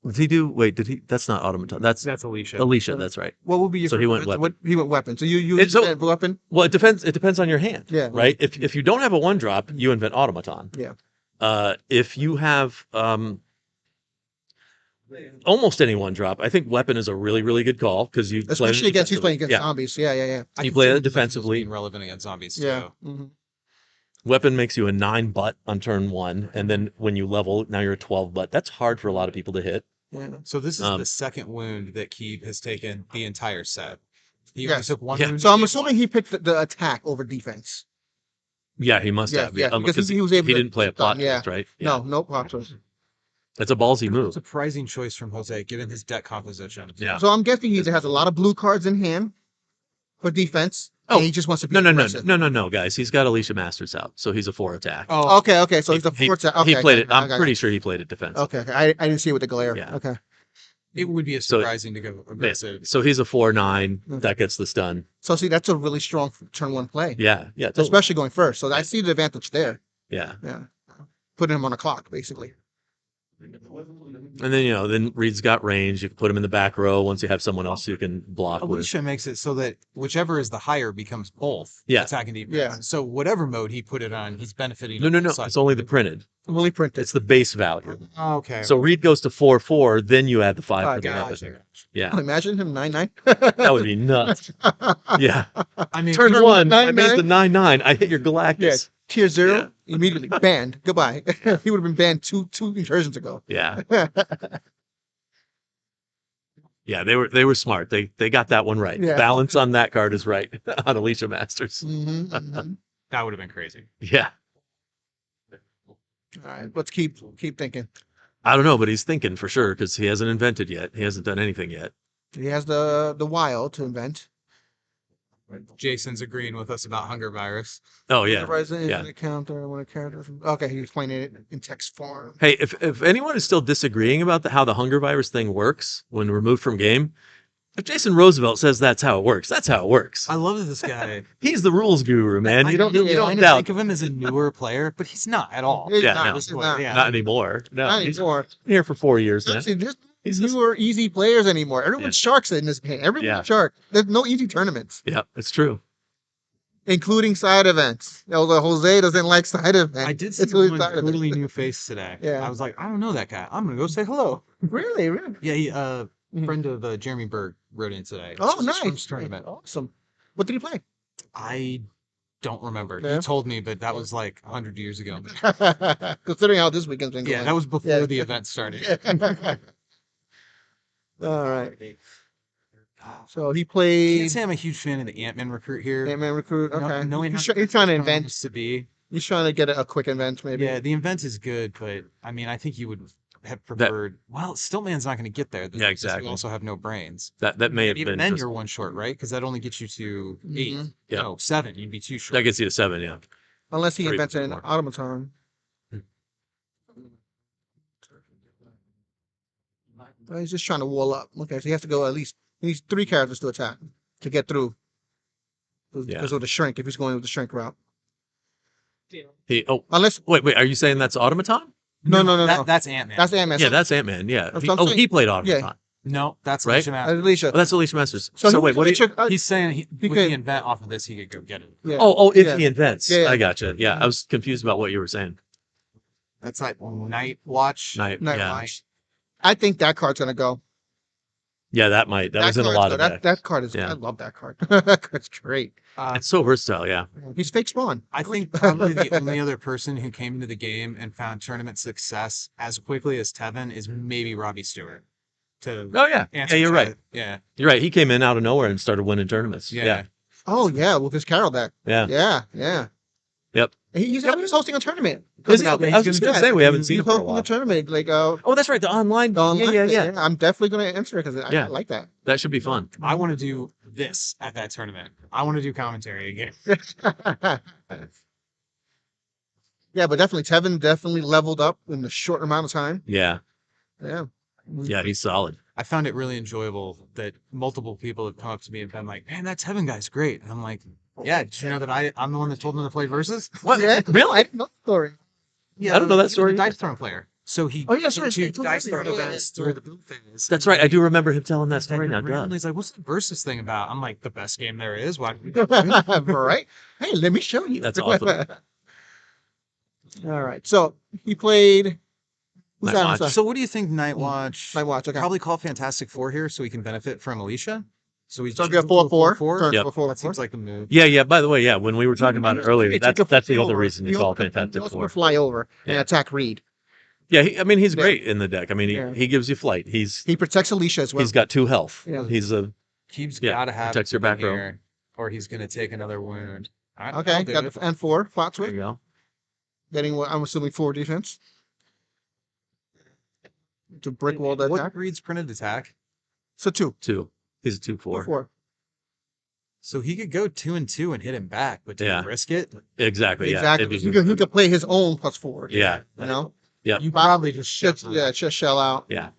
Speaker 8: Did he do? Wait, did he? That's not automaton. That's
Speaker 1: Alicia.
Speaker 8: Alicia. That's right.
Speaker 12: What would be your
Speaker 8: So
Speaker 12: first
Speaker 8: he went
Speaker 12: invention?
Speaker 8: weapon.
Speaker 12: He went weapon. So you
Speaker 8: It's so-
Speaker 12: invent weapon?
Speaker 8: Well, it depends. It depends on your hand.
Speaker 12: Yeah.
Speaker 8: Right. If you don't have a 1-drop, you invent automaton.
Speaker 12: Yeah.
Speaker 8: If you have almost any 1-drop, I think weapon is a really really good call because you play it
Speaker 12: Especially against he's
Speaker 8: defensively.
Speaker 12: playing against
Speaker 8: Yeah.
Speaker 12: zombies. Yeah.
Speaker 1: I
Speaker 8: You
Speaker 1: can
Speaker 8: play
Speaker 1: see
Speaker 8: it
Speaker 1: the
Speaker 8: defensively.
Speaker 1: being relevant against zombies.
Speaker 12: Yeah.
Speaker 1: Too.
Speaker 12: Mhm.
Speaker 8: Weapon makes you a 9 butt on turn 1, and then when you level, now you're a 12 butt. That's hard for a lot of people to hit.
Speaker 12: Yeah.
Speaker 1: So this is
Speaker 8: Um,
Speaker 1: the second wound that Keeb has taken the entire set. He
Speaker 12: Yes.
Speaker 1: only took one
Speaker 8: Yeah.
Speaker 1: wound.
Speaker 12: So I'm assuming he picked the attack over defense.
Speaker 8: Yeah, he must
Speaker 12: Yeah,
Speaker 8: have.
Speaker 12: yeah, because he was able
Speaker 8: he
Speaker 12: to
Speaker 8: didn't play a
Speaker 12: get done,
Speaker 8: plot
Speaker 12: yeah.
Speaker 8: twist, right?
Speaker 12: No plot twist.
Speaker 8: That's a ballsy move.
Speaker 1: Surprising choice from Jose, given his deck composition.
Speaker 8: Yeah.
Speaker 12: So I'm guessing he either has a lot of blue cards in hand for defense.
Speaker 8: Oh,
Speaker 12: and he just wants to be
Speaker 8: No,
Speaker 12: aggressive.
Speaker 8: guys. He's got Alicia Masters out, so he's a 4 attack.
Speaker 1: Oh,
Speaker 12: Okay. So he's the fourth. Okay,
Speaker 8: he played
Speaker 12: okay,
Speaker 8: it. I'm
Speaker 12: okay,
Speaker 8: pretty sure he played it defensive.
Speaker 12: Okay. I didn't see it with the glare.
Speaker 8: Yeah.
Speaker 12: Okay.
Speaker 1: it would be
Speaker 8: So-
Speaker 1: surprising to go aggressive.
Speaker 8: So he's a 4/9
Speaker 12: Okay.
Speaker 8: that gets the stun.
Speaker 12: So see, that's a really strong turn 1 play.
Speaker 8: Yeah, totally.
Speaker 12: Especially going first. So I see the advantage there.
Speaker 8: Yeah,
Speaker 12: Yeah. Putting him on a clock, basically.
Speaker 8: and then then Reed's got range. You can put him in the back row once you have someone else you can block with.
Speaker 1: Alicia makes it so that whichever is the higher becomes both
Speaker 8: Yeah.
Speaker 1: attack and defense.
Speaker 12: Yeah.
Speaker 1: So whatever mode he put it on, he's benefiting.
Speaker 8: No,
Speaker 1: on both sides.
Speaker 8: it's only the printed.
Speaker 12: Only printed.
Speaker 8: It's the base value.
Speaker 1: Oh, okay.
Speaker 8: So Reed goes to 4/4, then you add the 5 for the
Speaker 1: gotcha.
Speaker 8: weapon. Yeah,
Speaker 12: Oh, imagine him 9/9.
Speaker 8: that would be nuts. Yeah,
Speaker 1: I mean,
Speaker 8: turn
Speaker 12: Turn
Speaker 8: 1, I
Speaker 12: 9/9.
Speaker 8: made the 9/9. I hit your Galactus.
Speaker 12: Yes. Tier 0,
Speaker 8: Yeah.
Speaker 12: immediately banned. Goodbye. He would have been banned two incursions ago.
Speaker 8: Yeah. Yeah, they were smart. They got that one right.
Speaker 12: Yeah.
Speaker 8: Balance on that card is right on Alicia Masters.
Speaker 12: Mhm.
Speaker 1: That would have been crazy.
Speaker 8: Yeah.
Speaker 12: All right, let's keep thinking.
Speaker 8: I don't know, but he's thinking for sure because he hasn't invented yet. He hasn't done anything yet.
Speaker 12: He has the wild to invent.
Speaker 1: Jason's agreeing with us about hunger virus.
Speaker 8: Oh yeah.
Speaker 12: Horizon
Speaker 8: Yeah.
Speaker 12: is an counter when a character. Okay, he explained it in text form.
Speaker 8: Hey, if anyone is still disagreeing about how the hunger virus thing works when removed from game, if Jason Roosevelt says that's how it works, that's how it works.
Speaker 1: I love this guy.
Speaker 8: He's the rules guru, man. You don't
Speaker 1: kind of
Speaker 8: doubt.
Speaker 1: think of him as a newer player, but he's not at all.
Speaker 12: He's
Speaker 8: Yeah,
Speaker 12: not,
Speaker 8: no.
Speaker 12: he's not.
Speaker 1: Yeah.
Speaker 8: Not anymore. No,
Speaker 12: Not
Speaker 8: he's
Speaker 12: anymore.
Speaker 8: here for 4 years now.
Speaker 12: Actually, there's
Speaker 8: He's just-
Speaker 12: newer easy players anymore. Everyone's sharks in this game. Everyone's
Speaker 8: Yeah.
Speaker 12: shark. There's no easy tournaments,
Speaker 8: Yeah, it's true.
Speaker 12: including side events. Although Jose doesn't like side events.
Speaker 1: I did see
Speaker 12: It's really
Speaker 1: one
Speaker 12: side events.
Speaker 1: totally new face today.
Speaker 12: Yeah.
Speaker 1: I was like, I don't know that guy. I'm gonna go say hello.
Speaker 12: Really?
Speaker 1: Yeah, he
Speaker 12: Mhm.
Speaker 1: friend of Jeremy Berg wrote in today.
Speaker 12: Oh,
Speaker 1: This was his
Speaker 12: nice.
Speaker 1: first tournament.
Speaker 12: Awesome. What did he play?
Speaker 1: I don't remember.
Speaker 12: Yeah.
Speaker 1: He told me, but that was like 100 years ago.
Speaker 12: Considering how this weekend's been going.
Speaker 1: Yeah, that was before
Speaker 12: Yeah.
Speaker 1: the event started.
Speaker 12: All right. So he
Speaker 1: Can't
Speaker 12: played
Speaker 1: say I'm a huge fan of the Ant-Man recruit here.
Speaker 12: Ant-Man recruit. Okay.
Speaker 1: Knowing
Speaker 12: He's,
Speaker 1: how
Speaker 12: he's trying to
Speaker 1: strong
Speaker 12: invent.
Speaker 1: used to be.
Speaker 12: He's trying to get a quick invent, maybe.
Speaker 1: Yeah, the invent is good, but I mean, I think you would have preferred. Well, Stillman's not going to get there.
Speaker 8: Yeah,
Speaker 1: because
Speaker 8: exactly.
Speaker 1: You also have no brains.
Speaker 8: That may have
Speaker 1: And even
Speaker 8: been
Speaker 1: then,
Speaker 8: just-
Speaker 1: you're one short, right? Because that only gets you to 8.
Speaker 12: Mhm.
Speaker 8: Yeah.
Speaker 1: No, 7. You'd be too short.
Speaker 8: that gets you to 7. Yeah.
Speaker 12: Unless he
Speaker 8: Or even
Speaker 12: invents an
Speaker 8: more.
Speaker 12: automaton.
Speaker 8: Hmm.
Speaker 12: Well, he's just trying to wall up. Okay, so he has to go at least. He needs 3 characters to attack to get through. Because of the shrink, if he's going with the shrink route. Unless
Speaker 8: Wait. Are you saying that's Automaton?
Speaker 12: no.
Speaker 1: That's Ant-Man.
Speaker 12: That's Ant-Man.
Speaker 8: Yeah, that's Ant-Man. Yeah.
Speaker 12: That's
Speaker 8: He,
Speaker 12: what I'm
Speaker 8: he played Automaton.
Speaker 12: Yeah.
Speaker 1: No, that's
Speaker 8: Right?
Speaker 1: Alicia Masters.
Speaker 12: Alicia.
Speaker 8: Oh, that's Alicia Masters.
Speaker 12: So
Speaker 8: So,
Speaker 12: he
Speaker 8: wait, what?
Speaker 12: could-
Speaker 1: He's saying
Speaker 12: he
Speaker 1: with
Speaker 12: could-
Speaker 1: the invent off of this, he could go get it.
Speaker 12: Yeah.
Speaker 8: If
Speaker 12: Yeah.
Speaker 8: he invents.
Speaker 12: Yeah, yeah.
Speaker 8: I gotcha. Yeah, I was confused about what you were saying.
Speaker 1: That's like Night Watch.
Speaker 8: Night.
Speaker 12: Night
Speaker 8: yeah.
Speaker 12: Watch. I think that card's gonna go.
Speaker 8: Yeah, that might. That was in a
Speaker 12: card's
Speaker 8: lot
Speaker 12: good.
Speaker 8: of
Speaker 12: that.
Speaker 8: decks.
Speaker 12: That card is.
Speaker 8: Yeah.
Speaker 12: I love that card. That card's great.
Speaker 8: It's so versatile. Yeah.
Speaker 12: He's fake spawn.
Speaker 1: I think probably the only other person who came into the game and found tournament success as quickly as Tevon is maybe Robbie Stewart. To
Speaker 8: Oh yeah.
Speaker 1: answer
Speaker 8: Yeah, you're right.
Speaker 1: Yeah.
Speaker 8: You're right. He came in out of nowhere and started winning tournaments.
Speaker 1: Yeah.
Speaker 8: Yeah.
Speaker 12: Oh yeah, with his Carol deck.
Speaker 8: Yeah.
Speaker 12: Yeah.
Speaker 8: Yep.
Speaker 12: He's hosting a tournament.
Speaker 8: Is he?
Speaker 12: coming out.
Speaker 8: I was just gonna say we haven't seen
Speaker 12: He's
Speaker 8: him for a
Speaker 12: hosting
Speaker 8: while.
Speaker 12: a tournament. Like
Speaker 8: Oh, that's right. The online.
Speaker 12: online
Speaker 8: Yeah.
Speaker 12: thing. I'm definitely gonna answer it because I
Speaker 8: Yeah.
Speaker 12: like that.
Speaker 8: That should be fun.
Speaker 1: I want to do this at that tournament. I want to do commentary again.
Speaker 12: Yeah, but definitely Tevin definitely leveled up in a short amount of time.
Speaker 8: Yeah.
Speaker 12: Yeah.
Speaker 8: Yeah. He's solid.
Speaker 1: I found it really enjoyable that multiple people have come up to me and been like, "Man, that Tevon guy's great." And I'm like, "Yeah, did you know that I'm the one that told him to play versus?"
Speaker 8: What?
Speaker 12: Yeah.
Speaker 8: Really?
Speaker 12: I didn't know the story.
Speaker 1: Yeah,
Speaker 8: I don't know that
Speaker 1: he was a
Speaker 8: story.
Speaker 1: Dice Throne player. So he
Speaker 12: Oh, yeah, sorry,
Speaker 1: did
Speaker 12: sorry,
Speaker 1: Dice
Speaker 12: sorry,
Speaker 1: Throne
Speaker 12: yeah,
Speaker 1: events
Speaker 12: yeah.
Speaker 1: through the boom phase.
Speaker 8: That's right. I do remember him telling that
Speaker 1: And
Speaker 8: story now.
Speaker 1: randomly
Speaker 8: Duh.
Speaker 1: he's like, "What's the versus thing about?" I'm like, "The best game there is." Why?
Speaker 12: Right? Hey, let me show you.
Speaker 8: That's awesome.
Speaker 12: All right. So he played. Who's
Speaker 8: Night
Speaker 12: that?
Speaker 8: Watch.
Speaker 12: Who's that?
Speaker 1: So what do you think Night Watch?
Speaker 12: Night Watch. Okay.
Speaker 1: Probably call Fantastic Four here so he can benefit from Alicia. So he's
Speaker 12: So it'll be a 4-4. Turn
Speaker 8: Yep.
Speaker 12: 4-4.
Speaker 1: That seems like the move.
Speaker 8: Yeah. By the way, yeah. When we were talking about it earlier,
Speaker 12: Hey,
Speaker 8: that's
Speaker 12: take a
Speaker 8: the
Speaker 12: fly
Speaker 8: other
Speaker 12: over.
Speaker 8: reason
Speaker 12: He
Speaker 8: it's all
Speaker 12: also- he
Speaker 8: Fantastic
Speaker 12: also
Speaker 8: Four.
Speaker 12: can fly over and
Speaker 8: Yeah.
Speaker 12: attack Reed.
Speaker 8: Yeah. He's
Speaker 12: Yeah.
Speaker 8: great in the deck. I mean,
Speaker 12: Yeah.
Speaker 8: he gives you flight.
Speaker 12: He protects Alicia as well.
Speaker 8: He's got 2 health.
Speaker 12: Yeah.
Speaker 8: He's a
Speaker 1: Keeb's
Speaker 8: Yeah,
Speaker 1: gotta have
Speaker 8: protects your
Speaker 1: him
Speaker 8: back row.
Speaker 1: here, or he's gonna take another wound. All right,
Speaker 12: Okay,
Speaker 1: I'll do
Speaker 12: got
Speaker 1: it.
Speaker 12: the N4 flat
Speaker 8: there
Speaker 12: switch,
Speaker 8: you go.
Speaker 12: getting what I'm assuming 4 defense. To brick wall that
Speaker 1: What
Speaker 12: attack.
Speaker 1: Reed's printed attack?
Speaker 12: So 2.
Speaker 8: 2. He's a 2/4.
Speaker 12: 4.
Speaker 1: So he could go 2 and 2 and hit him back, but do you
Speaker 8: Yeah.
Speaker 1: risk it?
Speaker 8: Exactly. Yeah.
Speaker 12: Exactly.
Speaker 8: It'd be-
Speaker 12: He could play his own +4.
Speaker 8: Yeah.
Speaker 12: You know?
Speaker 8: Yeah.
Speaker 1: You probably just shut.
Speaker 12: Just shell out.
Speaker 8: Yeah.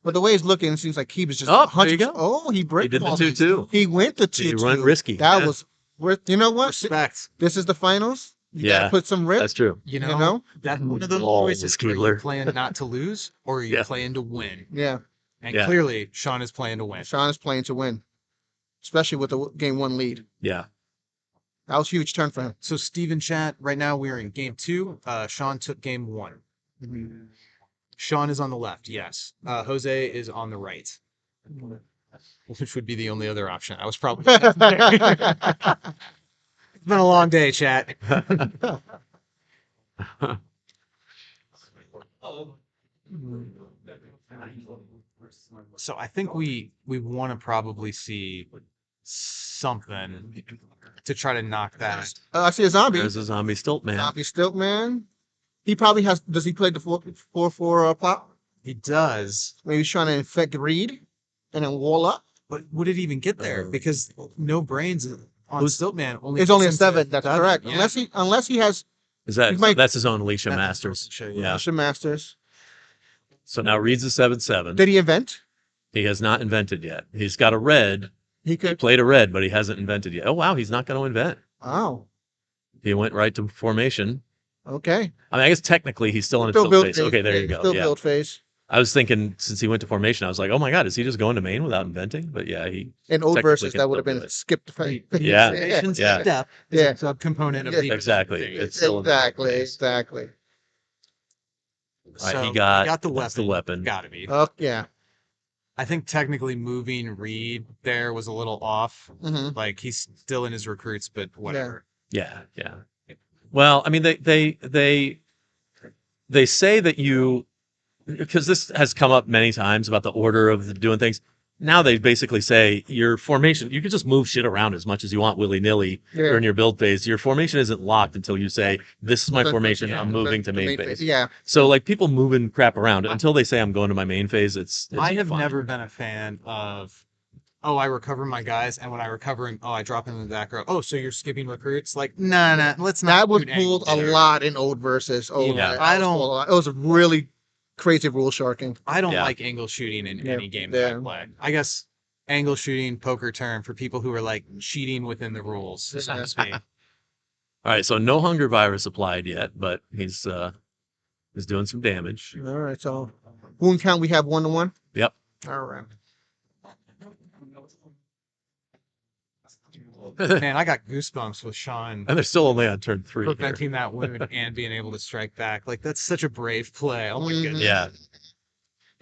Speaker 12: But the way it's looking, it seems like Keeb is just
Speaker 8: Oh, there you
Speaker 12: 100%.
Speaker 8: go.
Speaker 12: Oh, he brick
Speaker 8: He did the
Speaker 12: walled.
Speaker 8: 2/2.
Speaker 12: He went the
Speaker 8: He
Speaker 12: 2-2.
Speaker 8: went risky.
Speaker 12: That
Speaker 8: Yeah.
Speaker 12: was worth. You know what?
Speaker 1: Respect.
Speaker 12: This is the finals. You
Speaker 8: Yeah,
Speaker 12: gotta put some risk.
Speaker 8: That's true.
Speaker 1: You
Speaker 12: You
Speaker 1: know,
Speaker 12: know?
Speaker 1: that one of those
Speaker 8: Oh,
Speaker 1: choices. Are you
Speaker 8: Keebler.
Speaker 1: playing not to lose, or are you
Speaker 8: Yeah.
Speaker 1: playing to win?
Speaker 12: Yeah.
Speaker 1: And
Speaker 8: Yeah.
Speaker 1: clearly, Sean is playing to win.
Speaker 12: Sean is playing to win, especially with the game 1 lead.
Speaker 8: Yeah.
Speaker 12: That was a huge turn for him.
Speaker 1: So, Steve in chat, right now we are in game 2. Sean took game 1. Sean is on the left, yes. Jose is on the right, which would be the only other option. I was probably. been a long day, chat. So I think we want to probably see something to try to knock that.
Speaker 12: I see a zombie.
Speaker 8: There's a zombie stilt man.
Speaker 12: Zombie stilt man. He probably has. Does he play the 4/4 plot?
Speaker 1: He does,
Speaker 12: Maybe he's trying to infect Reed and then wall up.
Speaker 1: but would it even get there? Because no brains on Stiltman only.
Speaker 12: It's only a
Speaker 1: puts him to
Speaker 12: 7. That's correct.
Speaker 1: Yeah.
Speaker 12: Unless he has
Speaker 8: Is that
Speaker 12: He might-
Speaker 8: that's his own Alicia
Speaker 1: That's
Speaker 8: Masters?
Speaker 1: Alicia,
Speaker 8: Yeah.
Speaker 12: Russian Masters.
Speaker 8: So now Reed's a 7/7.
Speaker 12: Did he invent?
Speaker 8: He has not invented yet. He's got a red.
Speaker 12: He
Speaker 8: He
Speaker 12: could.
Speaker 8: played a red, but he hasn't invented yet. Oh wow, he's not going to invent.
Speaker 12: Oh,
Speaker 8: He went right to formation.
Speaker 12: okay.
Speaker 8: I mean, I guess technically he's still in a
Speaker 12: Still
Speaker 8: tilt
Speaker 12: build
Speaker 8: phase.
Speaker 12: phase.
Speaker 8: Okay, there
Speaker 12: Yeah,
Speaker 8: you go.
Speaker 12: Still
Speaker 8: Yeah.
Speaker 12: build phase.
Speaker 8: I was thinking since he went to formation, I was like, oh my god, is he just going to main without inventing? But yeah, he
Speaker 12: In old
Speaker 8: technically
Speaker 12: verses,
Speaker 8: can
Speaker 12: that would have
Speaker 8: still
Speaker 12: been
Speaker 8: do it.
Speaker 12: skipped phase.
Speaker 8: Yeah.
Speaker 1: Patience
Speaker 8: Yeah.
Speaker 1: step is
Speaker 12: Yeah.
Speaker 1: a subcomponent of
Speaker 12: Yeah.
Speaker 1: the
Speaker 8: Exactly. It's still in the
Speaker 12: Exactly.
Speaker 8: phase.
Speaker 12: Exactly.
Speaker 8: All right,
Speaker 1: So,
Speaker 8: he got
Speaker 1: the weapon.
Speaker 8: that's the weapon.
Speaker 1: Gotta be.
Speaker 12: Oh yeah.
Speaker 1: I think technically moving Reed there was a little off.
Speaker 12: hmm
Speaker 1: Like he's still in his recruits, but whatever.
Speaker 8: Yeah, yeah. Well, I mean, they say that you, because this has come up many times about the order of doing things. Now they basically say your formation, you can just move shit around as much as you want willy nilly
Speaker 12: Yeah.
Speaker 8: during your build phase. Your formation isn't locked until you say, this is my
Speaker 12: The-
Speaker 8: formation,
Speaker 12: yeah,
Speaker 8: I'm moving to
Speaker 12: the
Speaker 8: main phase.
Speaker 12: Yeah.
Speaker 8: So like people moving crap around until they say I'm going to my main phase, it's
Speaker 1: I have
Speaker 8: fine.
Speaker 1: never been a fan of, oh, I recover my guys, and when I recover him, oh, I drop him in the back row. Oh, so you're skipping recruits? Like, nah, let's not.
Speaker 12: That was
Speaker 1: shoot any
Speaker 12: pulled a
Speaker 1: there.
Speaker 12: lot in old verses. Oh,
Speaker 1: Yeah,
Speaker 12: that
Speaker 1: I
Speaker 12: was
Speaker 1: don't-
Speaker 12: pulled a lot. It was really crazy rule sharking.
Speaker 1: I don't
Speaker 8: Yeah.
Speaker 1: like angle shooting in
Speaker 12: Yeah,
Speaker 1: any game that
Speaker 12: yeah.
Speaker 1: I play. I guess angle shooting, poker term for people who are like cheating within the rules, so
Speaker 12: Yeah.
Speaker 1: to speak.
Speaker 8: All right, so no hunger virus applied yet, but he's doing some damage.
Speaker 12: All right. So wound count, we have 1-1.
Speaker 8: Yep.
Speaker 12: All right.
Speaker 1: Man, I got goosebumps with Sean
Speaker 8: And they're still only on turn 3 here.
Speaker 1: preventing that wound and being able to strike back. Like that's such a brave play. Oh my
Speaker 12: Mhm.
Speaker 1: goodness.
Speaker 8: Yeah.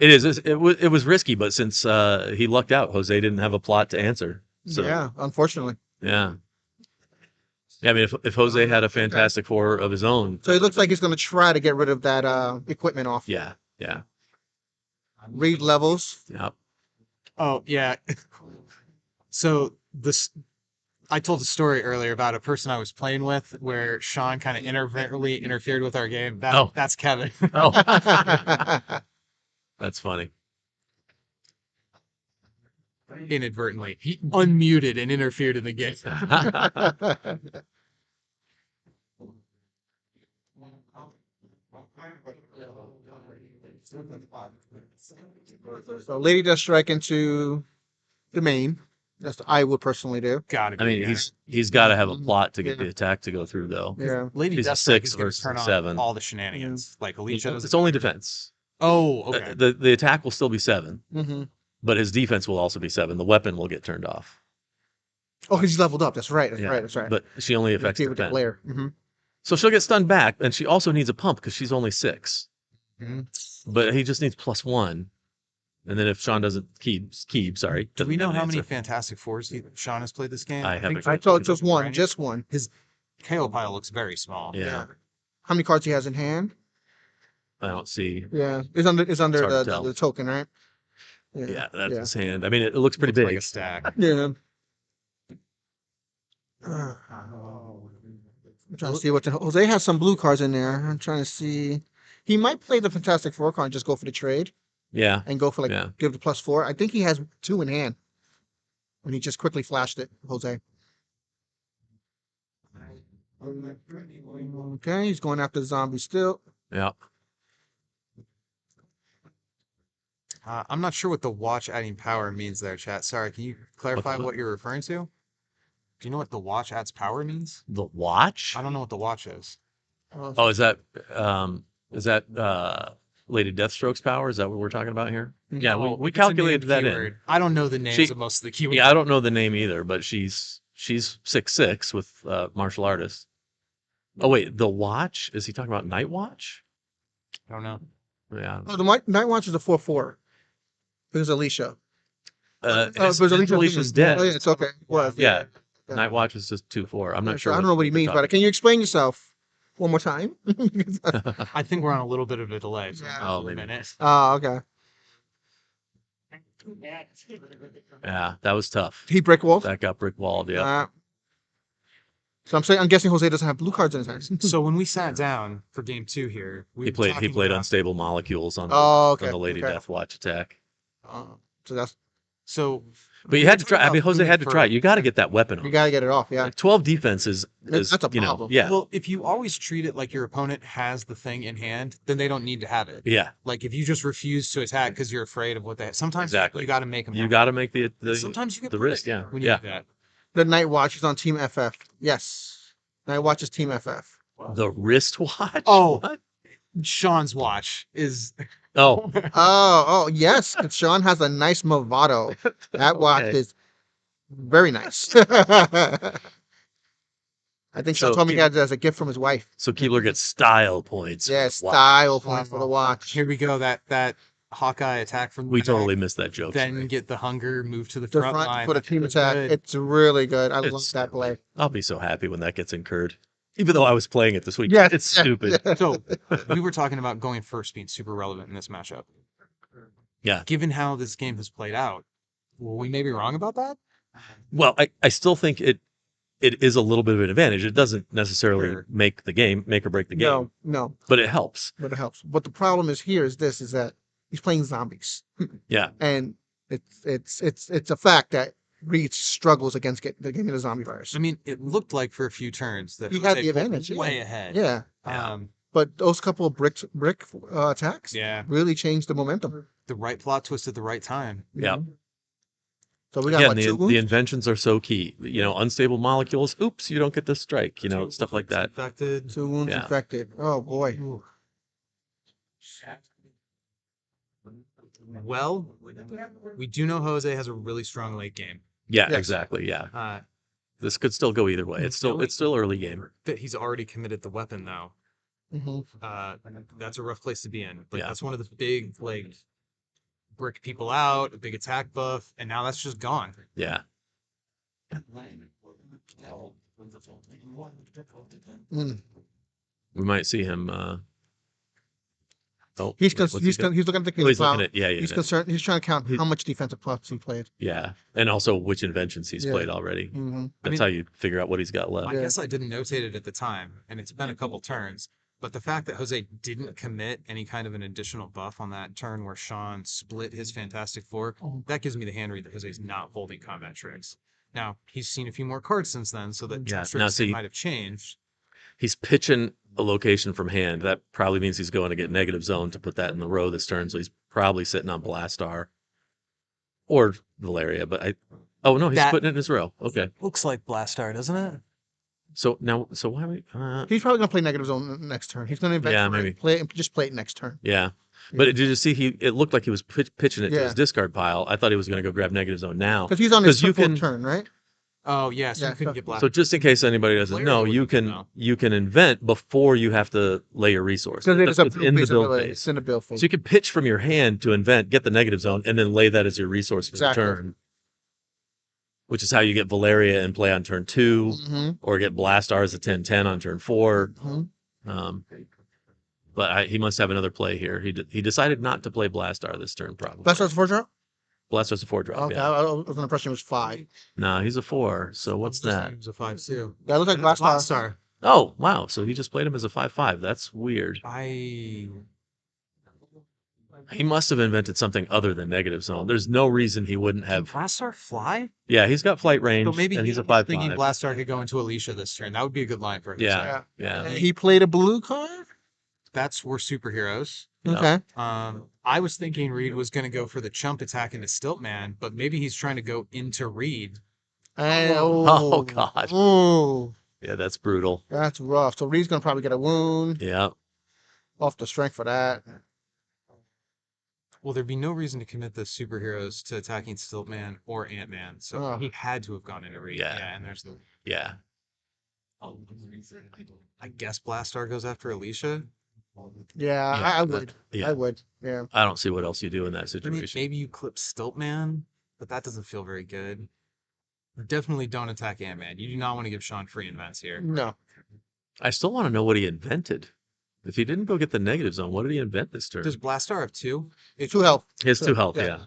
Speaker 8: It is. It was risky, but since he lucked out, Jose didn't have a plot to answer. So
Speaker 12: Yeah. Unfortunately.
Speaker 8: yeah. Yeah, I mean, if Jose had a Fantastic Four of his own,
Speaker 12: So it looks like he's going to try to get rid of that equipment off.
Speaker 8: yeah.
Speaker 12: Read levels.
Speaker 1: Oh yeah. So this, I told a story earlier about a person I was playing with where Sean kind of inadvertently interfered with our game. That's Kevin.
Speaker 8: Oh, that's funny.
Speaker 1: Inadvertently, he unmuted and interfered in the game.
Speaker 12: So Lady does strike into the main. That's what I would personally do.
Speaker 1: Got it.
Speaker 8: I mean, he's got to have a plot to get
Speaker 12: Yeah.
Speaker 8: the attack to go through, though.
Speaker 12: Yeah.
Speaker 1: Lady
Speaker 8: He's a
Speaker 1: Deathstrike
Speaker 8: 6
Speaker 1: is gonna
Speaker 8: versus
Speaker 1: turn
Speaker 8: a
Speaker 1: on
Speaker 8: 7.
Speaker 1: all the shenanigans. Like Alicia does.
Speaker 8: It's only defense.
Speaker 1: Oh, okay.
Speaker 8: The attack will still be 7,
Speaker 12: Mm-hmm.
Speaker 8: but his defense will also be 7. The weapon will get turned off.
Speaker 12: Oh, because he's leveled up. That's right. That's
Speaker 8: Yeah,
Speaker 12: right. That's right.
Speaker 8: But she only affects
Speaker 12: with the
Speaker 8: defense.
Speaker 12: glare. Mm-hmm.
Speaker 8: So she'll get stunned back, and she also needs a pump because she's only 6.
Speaker 1: Mhm.
Speaker 8: But he just needs +1. And then if Sean doesn't keep, sorry.
Speaker 1: Do we
Speaker 8: doesn't
Speaker 1: know
Speaker 8: have
Speaker 1: how
Speaker 8: an
Speaker 1: many
Speaker 8: answer.
Speaker 1: Fantastic Fours Sean has played this game?
Speaker 8: I haven't.
Speaker 12: I thought just one.
Speaker 1: Right?
Speaker 12: Just one.
Speaker 1: His KO pile looks very small.
Speaker 8: Yeah,
Speaker 12: How many cards he has in hand?
Speaker 8: I don't see.
Speaker 12: Yeah. It's under
Speaker 8: It's hard to
Speaker 12: the
Speaker 8: tell.
Speaker 12: token, right?
Speaker 8: Yeah, that's
Speaker 12: Yeah.
Speaker 8: his hand. I mean, it looks pretty
Speaker 1: Looks like
Speaker 8: big.
Speaker 1: a stack.
Speaker 12: Yeah. I'm trying to see what Jose has some blue cards in there. I'm trying to see. He might play the Fantastic Four card and just go for the trade
Speaker 8: Yeah,
Speaker 12: and go for like
Speaker 8: Yeah.
Speaker 12: give the +4. I think he has 2 in hand when he just quickly flashed it, Jose. Okay, he's going after the zombie still.
Speaker 8: yeah.
Speaker 1: I'm not sure what the watch adding power means there, chat. Sorry, can you clarify
Speaker 8: What?
Speaker 1: what you're referring to? Do you know what the watch adds power means?
Speaker 8: The watch.
Speaker 1: I don't know what the watch is.
Speaker 8: Oh, is that Lady Deathstroke's power? Is that what we're talking about here? Yeah,
Speaker 1: No,
Speaker 8: we
Speaker 1: if it's a named
Speaker 8: calculated that in.
Speaker 1: keyword. I don't know the names
Speaker 8: She-
Speaker 1: of most of the keywords.
Speaker 8: Yeah, I don't know the name either, but she's 6'6" with martial artist. Oh wait, the watch? Is he talking about Night Watch?
Speaker 1: I don't know.
Speaker 8: Yeah.
Speaker 12: Oh, the Night Watch is a 4/4. Because Alicia.
Speaker 8: His
Speaker 12: but Alicia's
Speaker 8: Alicia's dead.
Speaker 12: Oh, yeah, it's okay. Well,
Speaker 8: Yeah.
Speaker 12: Yeah.
Speaker 8: Night Watch is just 2-4. I'm
Speaker 12: Yeah,
Speaker 8: not
Speaker 12: so
Speaker 8: sure.
Speaker 12: I don't know what he
Speaker 8: they're
Speaker 12: means, but
Speaker 8: talking
Speaker 12: can you explain yourself one more time?
Speaker 1: I think we're on a little bit of a delay. So
Speaker 12: Yeah.
Speaker 8: Oh,
Speaker 1: a
Speaker 8: maybe.
Speaker 1: minute.
Speaker 12: Oh, okay.
Speaker 8: Yeah, that was tough.
Speaker 12: He brick walled.
Speaker 8: That got brick walled. Yeah.
Speaker 12: So I'm guessing Jose doesn't have blue cards in his hands.
Speaker 1: So when we sat down for game 2 here, we
Speaker 8: He
Speaker 1: were
Speaker 8: played
Speaker 1: talking about-
Speaker 8: unstable molecules on
Speaker 12: Oh, okay.
Speaker 8: on the Lady
Speaker 12: Okay.
Speaker 8: Death Watch attack.
Speaker 12: So that's
Speaker 1: So
Speaker 8: But you
Speaker 1: we
Speaker 8: had
Speaker 1: were
Speaker 8: to try.
Speaker 1: talking
Speaker 8: I mean,
Speaker 1: about
Speaker 8: Jose
Speaker 1: moving
Speaker 8: had to try it.
Speaker 1: further.
Speaker 8: You got to get that weapon
Speaker 12: you
Speaker 8: on.
Speaker 12: gotta get it off. Yeah.
Speaker 8: Like 12 defense is
Speaker 12: That's a
Speaker 8: you know,
Speaker 12: problem.
Speaker 8: yeah,
Speaker 1: Well, if you always treat it like your opponent has the thing in hand, then they don't need to have it.
Speaker 8: yeah,
Speaker 1: Like if you just refuse to attack because you're afraid of what they have, sometimes
Speaker 8: Exactly.
Speaker 1: you got to make them.
Speaker 8: you got to make the
Speaker 1: Sometimes you get
Speaker 8: the risk.
Speaker 1: bricked
Speaker 8: Yeah,
Speaker 1: when you
Speaker 8: yeah.
Speaker 1: do that.
Speaker 12: The Night Watch is on Team FF. Yes. Night Watch is Team FF.
Speaker 8: The wristwatch.
Speaker 1: Oh.
Speaker 8: What?
Speaker 1: Sean's watch is.
Speaker 8: Oh,
Speaker 12: Oh, yes. And Sean has a nice Movado. That watch
Speaker 8: Okay.
Speaker 12: is very nice. I think Sean
Speaker 8: So
Speaker 12: told me he
Speaker 8: keep-
Speaker 12: had it as a gift from his wife.
Speaker 8: so Keebler gets style points.
Speaker 12: Yeah,
Speaker 8: Wow.
Speaker 12: style points for the watch.
Speaker 1: Here we go. That Hawkeye attack from the
Speaker 8: We
Speaker 1: back,
Speaker 8: totally missed that joke.
Speaker 1: Then
Speaker 8: Sheree.
Speaker 1: get the hunger, move to the
Speaker 12: The
Speaker 1: front
Speaker 12: front
Speaker 1: line.
Speaker 12: for the team
Speaker 1: It's
Speaker 12: attack.
Speaker 1: good.
Speaker 12: It's really good. I love
Speaker 8: It's
Speaker 12: that play.
Speaker 8: I'll be so happy when that gets incurred. Even though I was playing it this week.
Speaker 12: Yes,
Speaker 8: It's
Speaker 12: yes,
Speaker 8: stupid.
Speaker 12: yes.
Speaker 1: So we were talking about going first being super relevant in this matchup.
Speaker 8: Yeah.
Speaker 1: Given how this game has played out, were we maybe wrong about that?
Speaker 8: Well, I still think it is a little bit of an advantage. It doesn't necessarily
Speaker 1: Sure.
Speaker 8: make or break the game,
Speaker 12: No,
Speaker 8: but it helps.
Speaker 12: but it helps. But the problem is here is that he's playing zombies.
Speaker 8: Yeah.
Speaker 12: And it's a fact that Reed struggles against getting the zombie virus.
Speaker 1: I mean, it looked like for a few turns that
Speaker 12: He had
Speaker 1: Jose
Speaker 12: the
Speaker 1: pulled
Speaker 12: advantage, yeah.
Speaker 1: way ahead.
Speaker 12: Yeah.
Speaker 8: Yeah.
Speaker 12: But those couple of brick attacks
Speaker 1: Yeah.
Speaker 12: really changed the momentum.
Speaker 1: The right plot twist at the right time.
Speaker 8: Yeah.
Speaker 12: So we got
Speaker 8: Again,
Speaker 12: what, 2
Speaker 8: the
Speaker 12: wounds?
Speaker 8: inventions are so key. You know, unstable molecules. Oops, you don't get the strike. You know, stuff like that.
Speaker 1: Infected.
Speaker 12: 2 wounds
Speaker 8: Yeah.
Speaker 12: infected. Oh boy.
Speaker 1: Well, we do know Jose has a really strong late game.
Speaker 8: Yeah,
Speaker 12: Yes.
Speaker 8: exactly. Yeah.
Speaker 1: Uh,
Speaker 8: This could still go either way. It's still early game.
Speaker 1: that he's already committed the weapon though.
Speaker 12: hmm
Speaker 1: That's a rough place to be in. Like
Speaker 8: Yeah.
Speaker 1: that's one of the big like brick people out, a big attack buff, and now that's just gone.
Speaker 8: Yeah.
Speaker 12: Mm.
Speaker 8: We might see him oh,
Speaker 12: He's
Speaker 8: what's he doing?
Speaker 12: he's looking at the
Speaker 8: Oh, he's
Speaker 12: cloud.
Speaker 8: looking at yeah,
Speaker 12: He's concerned. He's trying to count
Speaker 8: He-
Speaker 12: how much defensive plots he played.
Speaker 8: yeah. And also which inventions he's
Speaker 12: Yeah.
Speaker 8: played already.
Speaker 12: hmm
Speaker 8: That's
Speaker 1: mean-
Speaker 8: how you figure out what he's got left.
Speaker 1: I guess I didn't notate it at the time, and it's been a couple turns. But the fact that Jose didn't commit any kind of an additional buff on that turn where Sean split his Fantastic Four, that gives me the hand read that Jose's not folding combat tricks. Now, he's seen a few more cards since then, so that
Speaker 8: Yeah,
Speaker 1: tricks
Speaker 8: now see-
Speaker 1: might have changed.
Speaker 8: He's pitching a location from hand. That probably means he's going to get negative zone to put that in the row this turn. So he's probably sitting on Blastar or Valeria. But oh no, he's
Speaker 1: That-
Speaker 8: putting it in his row. Okay.
Speaker 1: Looks like Blastar, doesn't it?
Speaker 8: So why we?
Speaker 12: He's probably gonna play negative zone next turn. He's gonna
Speaker 8: Yeah,
Speaker 12: eventually
Speaker 8: maybe.
Speaker 12: play it next turn.
Speaker 8: Yeah. But did you see it looked like he was pitching it to
Speaker 12: Yeah.
Speaker 8: his discard pile. I thought he was going to go grab negative zone now.
Speaker 12: Because he's on his
Speaker 8: 'Cause you
Speaker 12: fourth
Speaker 8: can-
Speaker 12: turn, right?
Speaker 1: Oh, yeah, so
Speaker 12: Yeah,
Speaker 1: you couldn't
Speaker 12: so-
Speaker 1: get Blastar.
Speaker 8: So just in case anybody doesn't
Speaker 1: Valeria
Speaker 8: know,
Speaker 1: would
Speaker 8: you
Speaker 1: be good
Speaker 8: can
Speaker 1: now.
Speaker 8: invent before you have to lay your resource.
Speaker 12: Because it's
Speaker 8: It's in the build
Speaker 12: ability.
Speaker 8: phase.
Speaker 12: It's in the build phase.
Speaker 8: So you can pitch from your hand to invent, get the negative zone, and then lay that as your resource for
Speaker 12: Exactly.
Speaker 8: the turn. Which is how you get Valeria in play on turn 2,
Speaker 12: hmm
Speaker 8: or get Blastar as a 10-10 on turn 4.
Speaker 12: Mhm.
Speaker 8: But he must have another play here. He decided not to play Blastar this turn, probably.
Speaker 12: That's what's 4-drop?
Speaker 8: Blastar's a 4-drop,
Speaker 12: Okay,
Speaker 8: yeah.
Speaker 12: I was under the impression it was 5.
Speaker 8: No, he's a 4. So what's that?
Speaker 1: It was a 5-2.
Speaker 12: That looks like last
Speaker 1: Blastar.
Speaker 8: Oh, wow. So he just played him as a 5-5. That's weird. He must have invented something other than negative zone. There's no reason he wouldn't
Speaker 1: Can
Speaker 8: have.
Speaker 1: Blastar fly?
Speaker 8: Yeah, he's got flight range,
Speaker 1: So maybe
Speaker 8: and he's a
Speaker 1: was thinking
Speaker 8: 5-5.
Speaker 1: Blastar could go into Alicia this turn. That would be a good line for him.
Speaker 8: Yeah, yeah.
Speaker 12: He played a blue card?
Speaker 1: That's we're superheroes.
Speaker 8: Yeah.
Speaker 12: Okay.
Speaker 1: I was thinking Reed was going to go for the chump attack into Stiltman, but maybe he's trying to go into Reed.
Speaker 8: Oh, God.
Speaker 12: Oh,
Speaker 8: Yeah, that's brutal.
Speaker 12: that's rough. So Reed's gonna probably get a wound
Speaker 8: Yeah.
Speaker 12: off the strength for that.
Speaker 1: Well, there'd be no reason to commit the superheroes to attacking Stiltman or Ant-Man, so
Speaker 12: Ugh.
Speaker 1: he had to have gone into Reed.
Speaker 8: Yeah.
Speaker 1: And there's the.
Speaker 8: Yeah.
Speaker 1: I guess Blastar goes after Alicia.
Speaker 12: Yeah,
Speaker 8: Yeah,
Speaker 12: I would.
Speaker 8: yeah.
Speaker 12: I would. Yeah.
Speaker 8: I don't see what else you do in that
Speaker 1: I mean,
Speaker 8: situation.
Speaker 1: maybe you clip Stiltman, but that doesn't feel very good. Definitely don't attack Ant-Man. You do not want to give Sean free invents here.
Speaker 12: No.
Speaker 8: I still want to know what he invented. If he didn't go get the negative zone, what did he invent this turn?
Speaker 1: Does Blastar have 2?
Speaker 12: It's 2 health.
Speaker 8: His
Speaker 12: so,
Speaker 8: 2 health,
Speaker 12: yeah.
Speaker 8: yeah.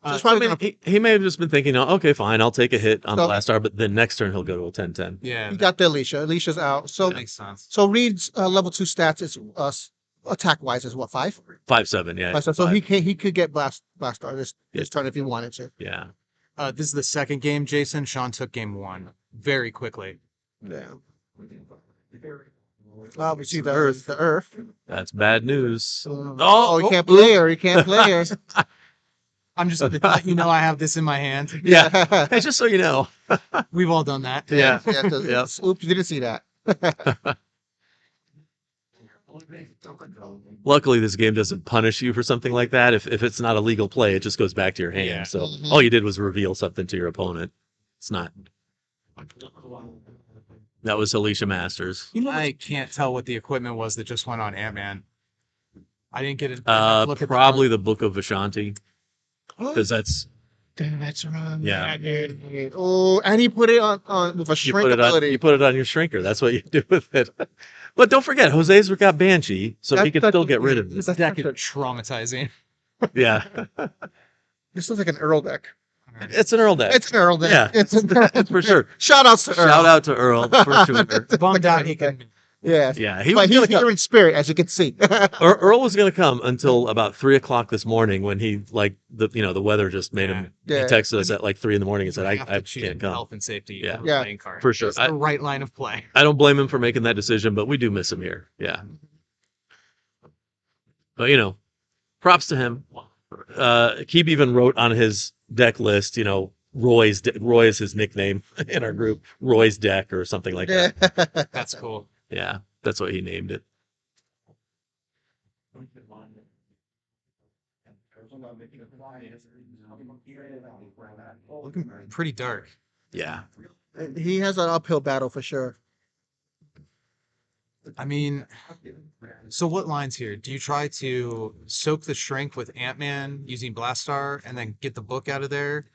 Speaker 12: Just
Speaker 1: So
Speaker 12: probably
Speaker 8: He may have just been thinking, oh, okay, fine, I'll take a hit on
Speaker 12: So-
Speaker 8: Blastar, but then next turn he'll go to a 10-10.
Speaker 1: yeah,
Speaker 12: you got the Alicia. Alicia's out. So
Speaker 1: that makes sense.
Speaker 12: so Reed's level 2 stats is attack wise is what 5?
Speaker 8: 5-7, yeah.
Speaker 12: So
Speaker 8: five.
Speaker 12: he could get Blastar this
Speaker 8: Yeah.
Speaker 12: turn if he wanted to.
Speaker 8: Yeah.
Speaker 1: This is the second game, Jason. Sean took game 1 very quickly.
Speaker 12: Yeah. We see the Earth.
Speaker 8: That's bad news.
Speaker 12: Oh, he can't play her. He can't play her.
Speaker 1: I'm just going to let you know I have this in my hand.
Speaker 8: Yeah. Hey, just so you know.
Speaker 1: We've all done that.
Speaker 8: Yeah.
Speaker 12: Yeah. Oops, you didn't see that.
Speaker 8: Luckily, this game doesn't punish you for something like that. If it's not a legal play, it just goes back to your hand.
Speaker 1: Yeah.
Speaker 8: So
Speaker 12: Mhm.
Speaker 8: all you did was reveal something to your opponent. It's not. That was Alicia Masters.
Speaker 1: I can't tell what the equipment was that just went on Ant-Man. I didn't get a look at
Speaker 8: Probably the Book of Ashanti, because that's
Speaker 12: That's right.
Speaker 8: Yeah.
Speaker 12: Oh, and he put it on with a
Speaker 8: you
Speaker 12: shrink
Speaker 8: put it on
Speaker 12: ability.
Speaker 8: you put it on your shrinker. That's what you do with it. But don't forget, Jose's got Banshee, so he can still get rid of
Speaker 1: this
Speaker 8: it.
Speaker 1: deck is traumatizing.
Speaker 8: Yeah,
Speaker 12: This looks like an Earl deck.
Speaker 8: it's an Earl deck.
Speaker 12: It's an Earl deck.
Speaker 8: Yeah.
Speaker 12: It's an
Speaker 8: For sure.
Speaker 12: Shout outs to Earl.
Speaker 8: Shout out to Earl for sure.
Speaker 1: Bummed out he can.
Speaker 12: Yeah.
Speaker 8: Yeah, he
Speaker 12: But
Speaker 8: was
Speaker 12: he's
Speaker 8: gonna
Speaker 12: here
Speaker 8: come.
Speaker 12: in spirit, as you can see.
Speaker 8: Earl was gonna come until about 3:00 this morning when he the weather just made him. He
Speaker 12: Yeah.
Speaker 8: texted us at like 3 in the morning and said,
Speaker 1: Have
Speaker 8: I
Speaker 1: to choose
Speaker 8: can't come.
Speaker 1: health and safety
Speaker 8: Yeah.
Speaker 1: over
Speaker 12: Yeah.
Speaker 1: playing card.
Speaker 8: For sure.
Speaker 1: It's the right line of play.
Speaker 8: I don't blame him for making that decision, but we do miss him here. Yeah. But props to him. Keeb even wrote on his deck list, Roy is his nickname in our group, Roy's deck or something like that.
Speaker 1: That's cool.
Speaker 8: Yeah, that's what he named it.
Speaker 1: Looking pretty dark.
Speaker 8: Yeah.
Speaker 12: He has an uphill battle for sure.
Speaker 1: I mean, so what lines here? Do you try to soak the shrink with Ant-Man using Blastar and then get the book out of there?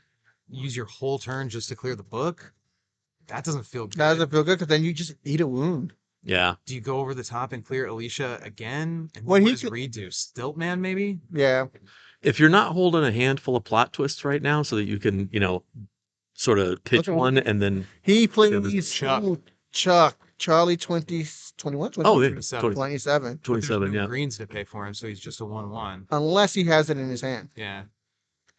Speaker 1: Use your whole turn just to clear the book? That doesn't feel good.
Speaker 12: That doesn't feel good because then you just eat a wound.
Speaker 8: Yeah.
Speaker 1: Do you go over the top and clear Alicia again? And
Speaker 12: Well,
Speaker 1: what
Speaker 12: he
Speaker 1: does
Speaker 12: could-
Speaker 1: Reed do? Stiltman, maybe?
Speaker 12: Yeah.
Speaker 8: If you're not holding a handful of plot twists right now so that you can, sort of pitch
Speaker 12: Okay.
Speaker 8: one and then
Speaker 12: He
Speaker 8: Yeah,
Speaker 12: plays
Speaker 8: this-
Speaker 12: Chuck. Charlie 21,
Speaker 8: Oh, yeah,
Speaker 1: 27.
Speaker 12: 27.
Speaker 1: There's
Speaker 8: 27,
Speaker 1: no
Speaker 8: yeah.
Speaker 1: greens to pay for him, so he's just a 1/1.
Speaker 12: Unless he has it in his hand.
Speaker 1: Yeah.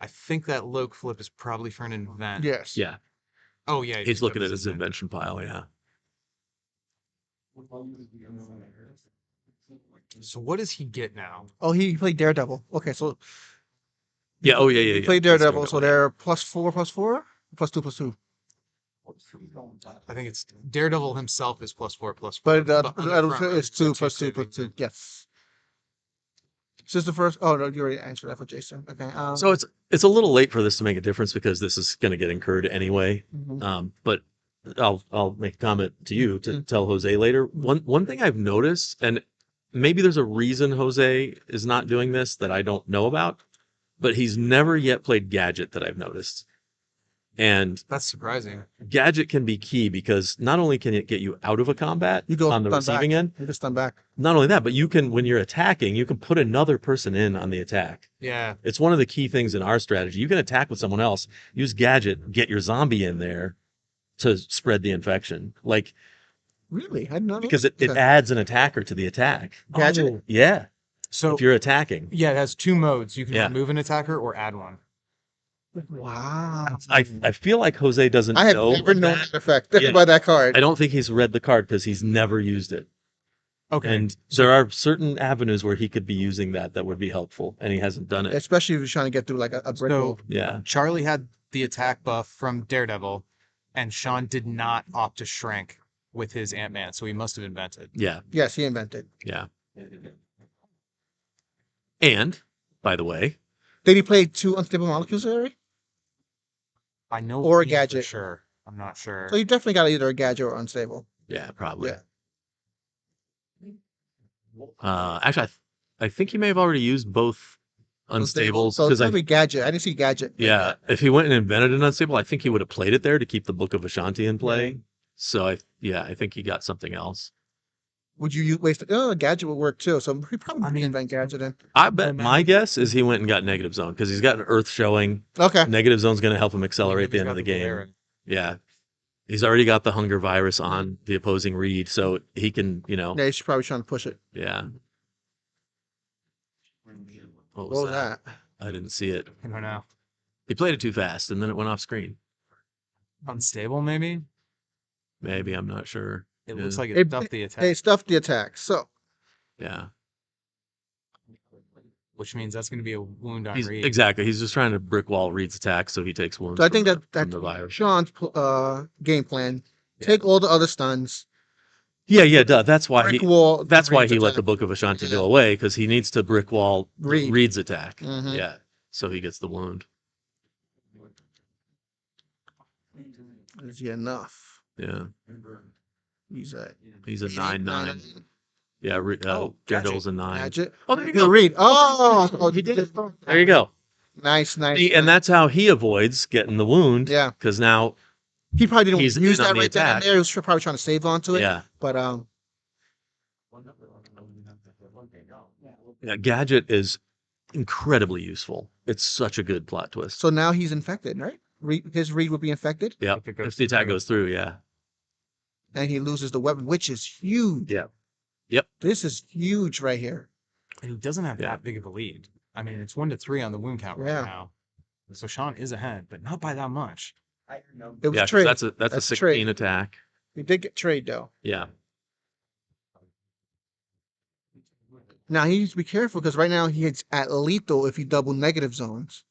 Speaker 1: I think that Loke flip is probably for an invent.
Speaker 12: Yes.
Speaker 8: Yeah.
Speaker 1: Oh, yeah.
Speaker 8: He's looking at his invention pile, yeah.
Speaker 1: So what does he get now?
Speaker 12: Oh, he played Daredevil. Okay, so
Speaker 8: Yeah, oh yeah, yeah.
Speaker 12: he
Speaker 8: yeah.
Speaker 12: played
Speaker 8: Let's go
Speaker 12: Daredevil,
Speaker 8: that
Speaker 12: so
Speaker 8: way.
Speaker 12: they're +4, +4? +2, +2.
Speaker 1: I think it's Daredevil himself is +4, +4.
Speaker 12: But
Speaker 1: on the front row,
Speaker 12: it's 2
Speaker 1: it's a
Speaker 12: +2
Speaker 1: saving.
Speaker 12: +2. Yes. This is the first. Oh no, you already answered that for Jason. Okay.
Speaker 8: So it's a little late for this to make a difference because this is going to get incurred anyway.
Speaker 12: Mhm.
Speaker 8: But I'll make a comment to you to tell Jose later. One thing I've noticed, and maybe there's a reason Jose is not doing this that I don't know about, but he's never yet played Gadget that I've noticed. And
Speaker 1: That's surprising.
Speaker 8: Gadget can be key because not only can it get you out of a combat
Speaker 12: You go
Speaker 8: on the
Speaker 12: stun back.
Speaker 8: receiving end,
Speaker 12: You just stun back.
Speaker 8: not only that, but you can, when you're attacking, you can put another person in on the attack.
Speaker 1: Yeah.
Speaker 8: It's one of the key things in our strategy. You can attack with someone else, use Gadget, get your zombie in there to spread the infection. Like,
Speaker 12: Really? I didn't know.
Speaker 8: because it
Speaker 12: Okay.
Speaker 8: adds an attacker to the attack.
Speaker 12: Gadget?
Speaker 8: Yeah.
Speaker 1: So
Speaker 8: If you're attacking.
Speaker 1: yeah, it has 2 modes. You can
Speaker 8: Yeah.
Speaker 1: remove an attacker or add one.
Speaker 12: Wow.
Speaker 8: I feel like Jose doesn't
Speaker 12: I have
Speaker 8: know.
Speaker 12: never
Speaker 8: of
Speaker 12: known
Speaker 8: that.
Speaker 12: that effect
Speaker 8: Yeah.
Speaker 12: by that card.
Speaker 8: I don't think he's read the card because he's never used it.
Speaker 1: Okay.
Speaker 8: And there are certain avenues where he could be using that would be helpful, and he hasn't done it.
Speaker 12: Especially if you're trying to get through like a brick
Speaker 1: So
Speaker 12: wall.
Speaker 8: Yeah.
Speaker 1: Charlie had the attack buff from Daredevil, and Sean did not opt to shrink with his Ant-Man, so he must have invented.
Speaker 8: Yeah.
Speaker 12: Yes, he invented.
Speaker 8: Yeah. And, by the way,
Speaker 12: Did he play 2 unstable molecules already?
Speaker 1: I know
Speaker 12: Or a
Speaker 1: Reed for
Speaker 12: gadget.
Speaker 1: sure. I'm not sure.
Speaker 12: So you definitely got either a gadget or unstable.
Speaker 8: yeah, probably.
Speaker 12: Yeah.
Speaker 8: Actually, I think he may have already used both unstables
Speaker 12: So it's
Speaker 8: because
Speaker 12: probably Gadget. I didn't see Gadget.
Speaker 8: yeah, if he went and invented an unstable, I think he would have played it there to keep the Book of Ashanti in play. So I think he got something else.
Speaker 12: Would you waste? Oh, Gadget would work too. So he probably didn't invent Gadget in.
Speaker 8: I bet my guess is he went and got negative zone because he's got an Earth showing.
Speaker 12: Okay.
Speaker 8: Negative zone's going to help him accelerate the end of the game. Yeah. He's already got the hunger virus on the opposing read, so he can,
Speaker 12: Yeah, he's probably trying to push it.
Speaker 8: Yeah. What
Speaker 12: was that?
Speaker 8: I didn't see it.
Speaker 13: I don't know.
Speaker 8: He played it too fast, and then it went off screen.
Speaker 13: Unstable, maybe?
Speaker 8: Maybe, I'm not sure.
Speaker 13: It looks like
Speaker 12: They
Speaker 13: it stuffed the attack.
Speaker 12: They stuffed the attack. So
Speaker 8: Yeah.
Speaker 13: Which means that's going to be a wound on Reed.
Speaker 8: Exactly. He's just trying to brick wall Reed's attack so he takes wounds.
Speaker 12: So I think
Speaker 8: from
Speaker 12: that's
Speaker 8: the virus.
Speaker 12: Sean's game plan. Take all the other stuns.
Speaker 8: Yeah, duh. That's why
Speaker 12: Brick wall
Speaker 8: That's why
Speaker 12: Reed's
Speaker 8: he let
Speaker 12: attack.
Speaker 8: the Book of Ashanti go away because he needs to brick wall
Speaker 12: Reed.
Speaker 8: Reed's attack.
Speaker 12: Mhm.
Speaker 8: Yeah, so he gets the wound.
Speaker 12: Is he enough?
Speaker 8: Yeah,
Speaker 12: He's at
Speaker 8: he's a 9-9.
Speaker 12: 9.
Speaker 8: Yeah, Daredevil's a 9.
Speaker 12: Gadget.
Speaker 8: Oh, there you
Speaker 12: No,
Speaker 8: go.
Speaker 12: Reed. Oh, he did it.
Speaker 8: There you go.
Speaker 12: Nice.
Speaker 8: See, and that's how he avoids getting the wound.
Speaker 12: Yeah.
Speaker 8: Because now
Speaker 12: He probably didn't
Speaker 8: he's
Speaker 12: use
Speaker 8: in on
Speaker 12: that
Speaker 8: the
Speaker 12: right then and
Speaker 8: attack.
Speaker 12: there. He was probably trying to save onto it.
Speaker 8: Yeah.
Speaker 12: But
Speaker 8: Yeah, Gadget is incredibly useful. It's such a good plot twist.
Speaker 12: so now he's infected, right? His Reed would be infected,
Speaker 8: Yeah, if the attack goes through, yeah.
Speaker 12: and he loses the weapon, which is huge.
Speaker 8: Yeah. Yep.
Speaker 12: This is huge right here.
Speaker 13: And he doesn't have
Speaker 8: Yeah.
Speaker 13: that big of a lead. I mean, it's 1-3 on the wound count right
Speaker 12: Yeah.
Speaker 13: now. So Sean is ahead, but not by that much.
Speaker 12: It was
Speaker 8: Yeah, 'cause
Speaker 12: trade.
Speaker 8: that's a 16
Speaker 12: trade.
Speaker 8: attack.
Speaker 12: He did get trade though.
Speaker 8: Yeah.
Speaker 12: Now he needs to be careful because right now he's at lethal if he double negative zones.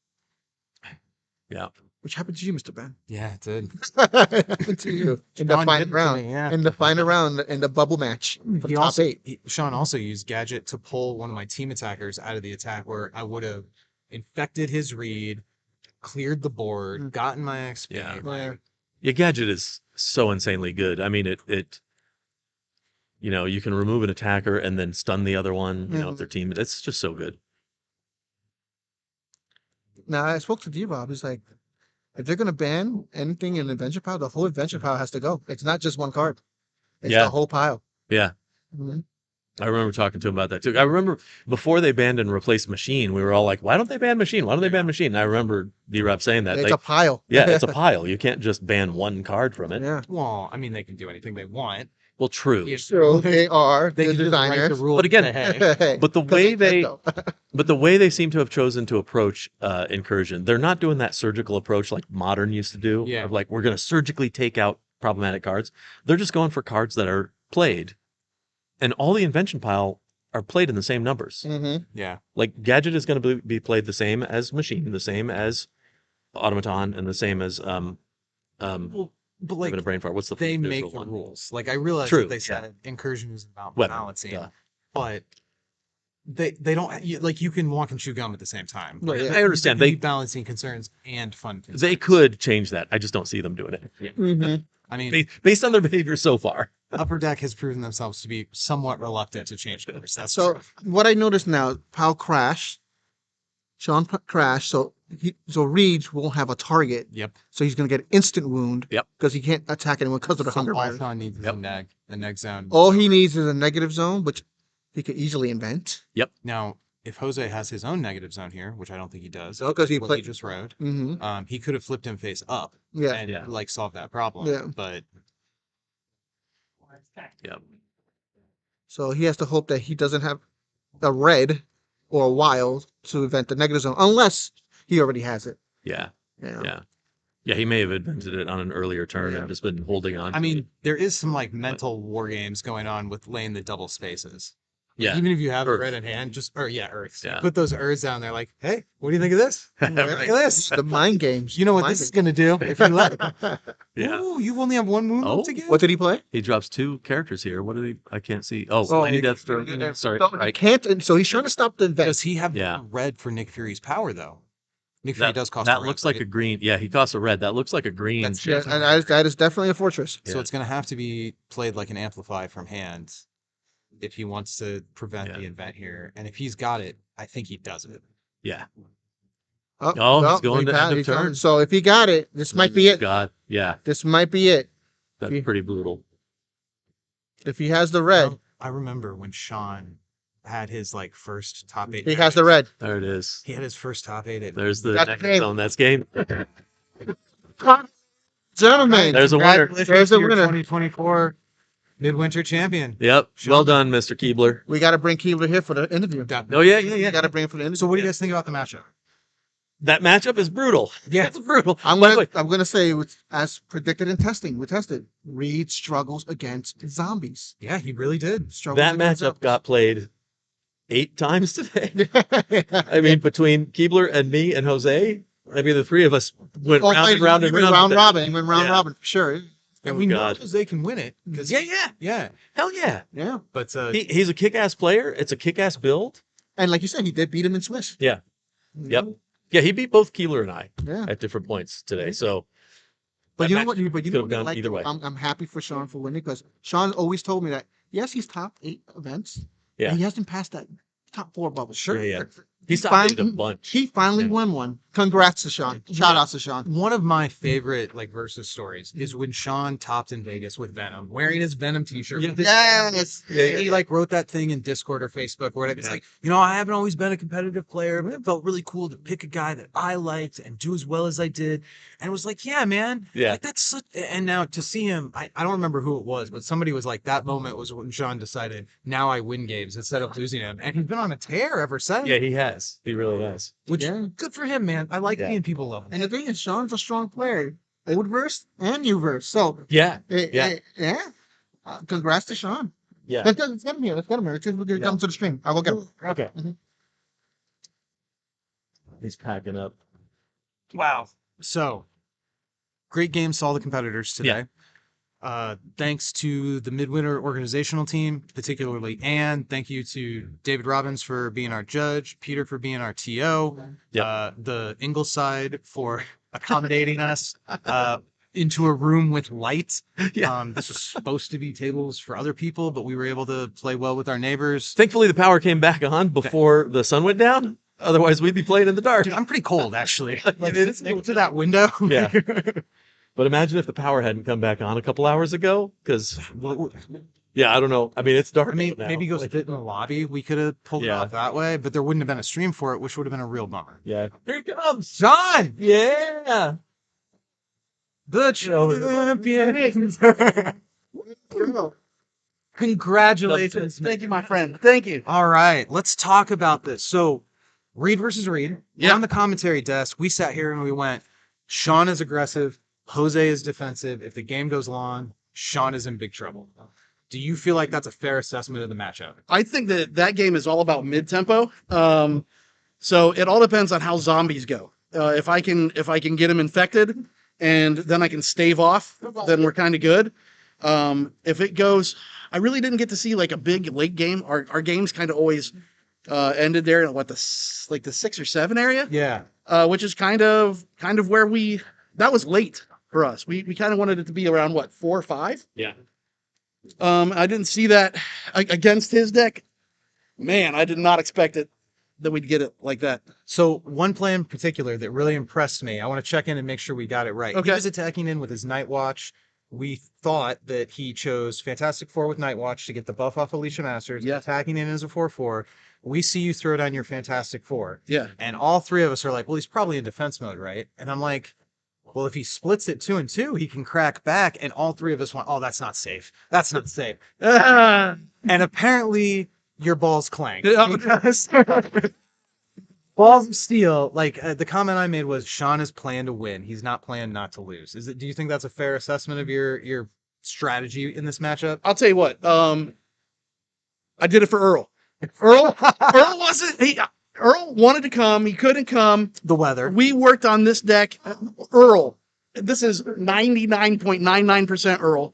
Speaker 8: Yeah.
Speaker 12: Which happened to you, Mr. Ben?
Speaker 13: Yeah, it did.
Speaker 12: happened to you in the
Speaker 13: Sean
Speaker 12: final
Speaker 13: did it to
Speaker 12: round.
Speaker 13: me, yeah.
Speaker 12: In the final round in the bubble match for the
Speaker 13: He
Speaker 12: top
Speaker 13: also,
Speaker 12: 8.
Speaker 13: Sean also used Gadget to pull one of my team attackers out of the attack where I would have infected his read, cleared the board, gotten my XP.
Speaker 8: Yeah. Yeah, Gadget is so insanely good. I mean, it you can remove an attacker and then stun the other one, if their team. It's just so good.
Speaker 12: Now I spoke to D-Rob. He's like, if they're gonna ban anything in adventure pile, the whole adventure pile has to go. It's not just one card. It's
Speaker 8: Yeah.
Speaker 12: the whole pile.
Speaker 8: Yeah.
Speaker 12: Mhm.
Speaker 8: I remember talking to him about that too. I remember before they banned and replaced Machine, we were all like, why don't they ban Machine? Why don't they ban Machine? And I remember D-Rob saying that.
Speaker 12: It's
Speaker 8: like,
Speaker 12: a pile.
Speaker 8: yeah, it's a pile. You can't just ban one card from it.
Speaker 12: Yeah.
Speaker 13: Well, I mean, they can do anything they want.
Speaker 8: Well, true.
Speaker 12: So they are
Speaker 13: They
Speaker 12: the
Speaker 13: can just write the
Speaker 12: designers.
Speaker 13: rules.
Speaker 8: But again,
Speaker 13: Hey,
Speaker 8: but the way they
Speaker 12: though.
Speaker 8: but the way they seem to have chosen to approach incursion, they're not doing that surgical approach like Modern used to do.
Speaker 13: Yeah.
Speaker 8: Of like, we're going to surgically take out problematic cards. They're just going for cards that are played. And all the invention pile are played in the same numbers.
Speaker 12: Mm-hmm.
Speaker 13: yeah.
Speaker 8: Like Gadget is going to be played the same as Machine, the same as Automaton, and the same as
Speaker 13: Well, but
Speaker 8: having a
Speaker 13: like
Speaker 8: brain fart. What's the
Speaker 13: they
Speaker 8: neutral
Speaker 13: make the
Speaker 8: one?
Speaker 13: rules. Like I realize
Speaker 8: True,
Speaker 13: that they
Speaker 8: yeah.
Speaker 13: said incursion is about
Speaker 8: Weapon,
Speaker 13: balancing,
Speaker 8: duh.
Speaker 13: but they don't like you can walk and chew gum at the same time.
Speaker 12: Right, yeah.
Speaker 8: I understand.
Speaker 13: You
Speaker 8: They
Speaker 13: need balancing concerns and fun. Concerns.
Speaker 8: they could change that. I just don't see them doing it.
Speaker 12: Mm-hmm.
Speaker 13: I mean,
Speaker 8: Based on their behavior so far.
Speaker 13: Upper Deck has proven themselves to be somewhat reluctant to change course. That's
Speaker 12: So
Speaker 13: true.
Speaker 12: what I noticed now, Pal crashed. Sean crashed. So Reed won't have a target.
Speaker 13: Yep.
Speaker 12: So he's gonna get instant wound.
Speaker 8: Yep.
Speaker 12: Because he can't attack anyone because of the hunger
Speaker 13: All
Speaker 12: virus.
Speaker 13: Sean needs is a neg, the neg zone.
Speaker 12: All he needs is a negative zone, which he could easily invent.
Speaker 13: Now, if Jose has his own negative zone here, which I don't think he does,
Speaker 12: No, 'cause he
Speaker 13: what
Speaker 12: played-
Speaker 13: just rode,
Speaker 12: Mm-hmm.
Speaker 13: he could have flipped him face up
Speaker 12: Yeah.
Speaker 13: and
Speaker 8: Yeah.
Speaker 13: like solve that problem.
Speaker 12: Yeah.
Speaker 13: But
Speaker 8: Yeah.
Speaker 12: So he has to hope that he doesn't have a red or a wild to invent the negative zone, unless he already has it.
Speaker 8: Yeah.
Speaker 12: Yeah.
Speaker 8: Yeah. Yeah, he may have invented it on an earlier turn
Speaker 12: Yeah.
Speaker 8: and just been holding on.
Speaker 13: I
Speaker 8: to
Speaker 13: mean,
Speaker 8: it.
Speaker 13: there is some like mental war games going on with laying the double spaces.
Speaker 8: Yeah.
Speaker 13: Even if you have
Speaker 8: Earth.
Speaker 13: red in hand, just Earths.
Speaker 8: Yeah.
Speaker 13: Put those Earths down there, like, hey, what do you think of this? Look at this.
Speaker 12: The mind games.
Speaker 13: You know what
Speaker 12: Mind
Speaker 13: this is gonna do if you let.
Speaker 8: Yeah.
Speaker 13: Ooh, you only have one moon
Speaker 8: Oh,
Speaker 13: left to get.
Speaker 12: What did he play?
Speaker 8: He drops 2 characters here. What did he? I can't see. Oh,
Speaker 12: Oh,
Speaker 8: Lady
Speaker 12: he-
Speaker 8: Deathstroke.
Speaker 12: yeah,
Speaker 8: Sorry.
Speaker 12: So he
Speaker 8: Right.
Speaker 12: can't, and so he's trying to stop the invent.
Speaker 13: Does he have
Speaker 8: Yeah.
Speaker 13: red for Nick Fury's power though? Nick Fury does cost.
Speaker 8: That
Speaker 13: a red,
Speaker 8: looks like
Speaker 13: right?
Speaker 8: a green. Yeah, he costs a red. That looks like a green.
Speaker 13: That's-
Speaker 8: chip.
Speaker 12: Yeah, and that is definitely a fortress.
Speaker 13: So
Speaker 8: Yeah.
Speaker 13: it's gonna have to be played like an amplify from hand if he wants to prevent
Speaker 8: Yeah.
Speaker 13: the event here. And if he's got it, I think he does it.
Speaker 8: Yeah.
Speaker 12: Oh,
Speaker 8: Oh,
Speaker 12: well,
Speaker 8: he's going to end of
Speaker 12: he's going-
Speaker 8: turn.
Speaker 12: So if he got it, this might be it.
Speaker 8: God, yeah,
Speaker 12: This might be it.
Speaker 8: that's
Speaker 12: Yeah.
Speaker 8: pretty brutal.
Speaker 12: If he has the red,
Speaker 13: I remember when Sean had his like first top 8.
Speaker 12: he has the red.
Speaker 8: There it is.
Speaker 13: He had his first top 8.
Speaker 8: There's the
Speaker 12: That's
Speaker 8: next
Speaker 12: game.
Speaker 8: zone. That's game.
Speaker 12: Gentlemen,
Speaker 8: There's a winner.
Speaker 12: There's a winner.
Speaker 13: 2024 Midwinter champion.
Speaker 8: Yep. Well done, Mr. Keebler.
Speaker 12: We got to bring Keebler here for the interview.
Speaker 8: Oh yeah, yeah,
Speaker 12: We
Speaker 8: yeah.
Speaker 12: got to bring him for the interview.
Speaker 13: So what do you guys think about the matchup?
Speaker 8: That matchup is brutal.
Speaker 13: Yeah.
Speaker 8: It's brutal.
Speaker 12: I'm
Speaker 8: By the way,
Speaker 12: gonna say as predicted in testing. We tested. Reed struggles against zombies.
Speaker 13: Yeah, he really did.
Speaker 12: Struggles
Speaker 8: that
Speaker 12: against
Speaker 8: matchup got played 8 times today.
Speaker 12: zombies.
Speaker 8: I mean, between Keebler and me and Jose, I mean, the three of us went
Speaker 12: Oh,
Speaker 8: round and round and round.
Speaker 12: round
Speaker 8: with it.
Speaker 12: robin. He went round
Speaker 8: Yeah.
Speaker 12: robin for sure.
Speaker 13: And
Speaker 8: Oh,
Speaker 13: we know
Speaker 8: God.
Speaker 13: Jose can win it.
Speaker 8: Yeah, yeah.
Speaker 13: Yeah.
Speaker 8: Hell yeah.
Speaker 12: Yeah.
Speaker 13: But
Speaker 8: He's a kick-ass player. It's a kick-ass build.
Speaker 12: And like you said, he did beat him in Swiss.
Speaker 8: Yeah. Yep. Yeah, he beat both Keebler and I
Speaker 12: Yeah.
Speaker 8: at different points today. So,
Speaker 12: But
Speaker 8: that
Speaker 12: you know
Speaker 8: match
Speaker 12: what? But you
Speaker 8: could
Speaker 12: know
Speaker 8: have
Speaker 12: what? I
Speaker 8: gone
Speaker 12: like,
Speaker 8: either way.
Speaker 12: I'm happy for Sean for winning because Sean always told me that yes, he's top 8 events.
Speaker 8: Yeah.
Speaker 12: And he hasn't passed that top 4 bubble. Sure.
Speaker 8: Yeah, yeah. He's
Speaker 12: He
Speaker 8: top 8 a
Speaker 12: fin-
Speaker 8: bunch.
Speaker 12: He finally
Speaker 8: Yeah.
Speaker 12: won one. Congrats to Sean. Shout outs to Sean.
Speaker 13: one of my favorite like versus stories is when Sean topped in Vegas with Venom, wearing his Venom t-shirt. with his-
Speaker 12: Yes.
Speaker 13: He like wrote that thing in Discord or Facebook where it's like, I haven't always been a competitive player, but it felt really cool to pick a guy that I liked and do as well as I did. And it was like, yeah, man.
Speaker 8: Yeah.
Speaker 13: Like that's such, and now to see him, I don't remember who it was, but somebody was like, that moment was when Sean decided, now I win games instead of losing him. And he's been on a tear ever since.
Speaker 8: Yeah, he has. He really has.
Speaker 13: Which
Speaker 12: Yeah.
Speaker 13: good for him, man. I like
Speaker 8: Yeah.
Speaker 13: being people level.
Speaker 12: And the thing is, Sean's a strong player. Old verse and new verse. So,
Speaker 8: Yeah.
Speaker 12: yeah. Congrats to Sean.
Speaker 8: Yeah.
Speaker 12: Let's get him here. Let's get him here. We'll get him to the stream. I'll go get him.
Speaker 8: Okay.
Speaker 12: Mhm.
Speaker 8: He's packing up.
Speaker 13: Wow. So, great game to all the competitors today. Thanks to the Midwinter organizational team, particularly Anne. Thank you to David Robbins for being our judge, Peter for being our TO, the Ingleside for accommodating us into a room with light. This was supposed to be tables for other people, but we were able to play well with our neighbors.
Speaker 8: Thankfully, the power came back on before the sun went down. Otherwise, we'd be playing in the dark.
Speaker 13: Dude, I'm pretty cold, actually. Like,
Speaker 8: It's-
Speaker 13: next to that window.
Speaker 8: Yeah. But imagine if the power hadn't come back on a couple hours ago, because yeah, I don't know. I mean, it's dark.
Speaker 13: I mean,
Speaker 8: now.
Speaker 13: maybe go sit in the lobby. We could have pulled it
Speaker 8: Yeah.
Speaker 13: off that way, but there wouldn't have been a stream for it, which would have been a real bummer.
Speaker 8: Yeah. Here he comes.
Speaker 13: John,
Speaker 8: Yeah.
Speaker 13: the champion. Congratulations.
Speaker 14: Thank you, my friend. Thank you.
Speaker 13: All right, let's talk about this. So, Reed versus Reed.
Speaker 14: Yeah.
Speaker 13: On the commentary desk, we sat here and we went, Sean is aggressive, Jose is defensive. If the game goes long, Sean is in big trouble. Do you feel like that's a fair assessment of the matchup?
Speaker 14: I think that game is all about mid tempo. So it all depends on how zombies go. If I can get them infected, and then I can stave off, then we're kind of good. If it goes, I really didn't get to see like a big late game. Our games kind of always ended there at the 6 or 7 area.
Speaker 13: Yeah.
Speaker 14: Which is kind of where that was late for us. We kind of wanted it to be around 4 or 5.
Speaker 8: Yeah.
Speaker 14: I didn't see that against his deck. Man, I did not expect it that we'd get it like that.
Speaker 13: So one play in particular that really impressed me, I want to check in and make sure we got it right.
Speaker 14: Okay.
Speaker 13: He was attacking in with his Night Watch. We thought that he chose Fantastic Four with Night Watch to get the buff off Alicia Masters.
Speaker 14: Yeah.
Speaker 13: Attacking in as a 4/4. We see you throw down your Fantastic Four.
Speaker 14: Yeah.
Speaker 13: And all three of us are like, well, he's probably in defense mode, right? And I'm like, well, if he splits it 2 and 2, he can crack back. And all three of us went, oh, that's not safe. That's not safe. And apparently your balls clanged. Because balls of steel, like the comment I made was Sean is playing to win. He's not playing not to lose. Do you think that's a fair assessment of your strategy in this matchup?
Speaker 14: I'll tell you what. I did it for Earl. Earl wanted to come. He couldn't come.
Speaker 13: The weather.
Speaker 14: We worked on this deck. Earl. This is 99.99% Earl.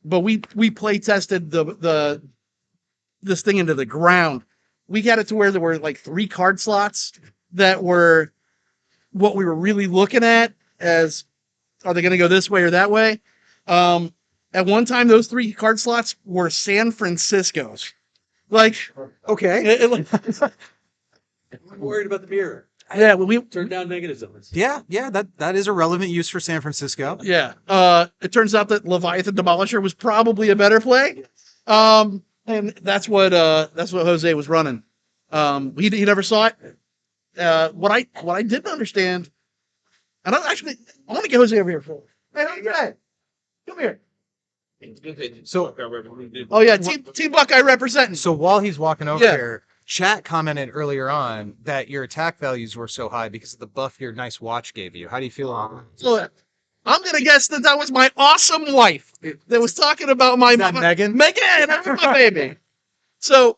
Speaker 14: But we play tested this thing into the ground. We got it to where there were like 3 card slots that were what we were really looking at as, are they going to go this way or that way? At one time, those 3 card slots were San Francisco's. Like,
Speaker 13: okay.
Speaker 8: I'm worried about the mirror.
Speaker 14: Yeah, well, we
Speaker 8: Turn down negative zones.
Speaker 13: Yeah, that is a relevant use for San Francisco.
Speaker 14: Yeah. It turns out that Leviathan Demolisher was probably a better play. And that's what Jose was running. He never saw it. What I didn't understand, and I want to get Jose over here for. Hey, how you doing? Come here.
Speaker 13: So,
Speaker 14: Oh yeah, Team Buckeye representing.
Speaker 13: so while he's walking over
Speaker 14: Yeah.
Speaker 13: here, chat commented earlier on that your attack values were so high because of the buff your nice watch gave you. How do you feel on
Speaker 14: So I'm gonna guess that was my awesome wife that was talking about my
Speaker 13: that? Megan?
Speaker 14: Megan, that's my baby. So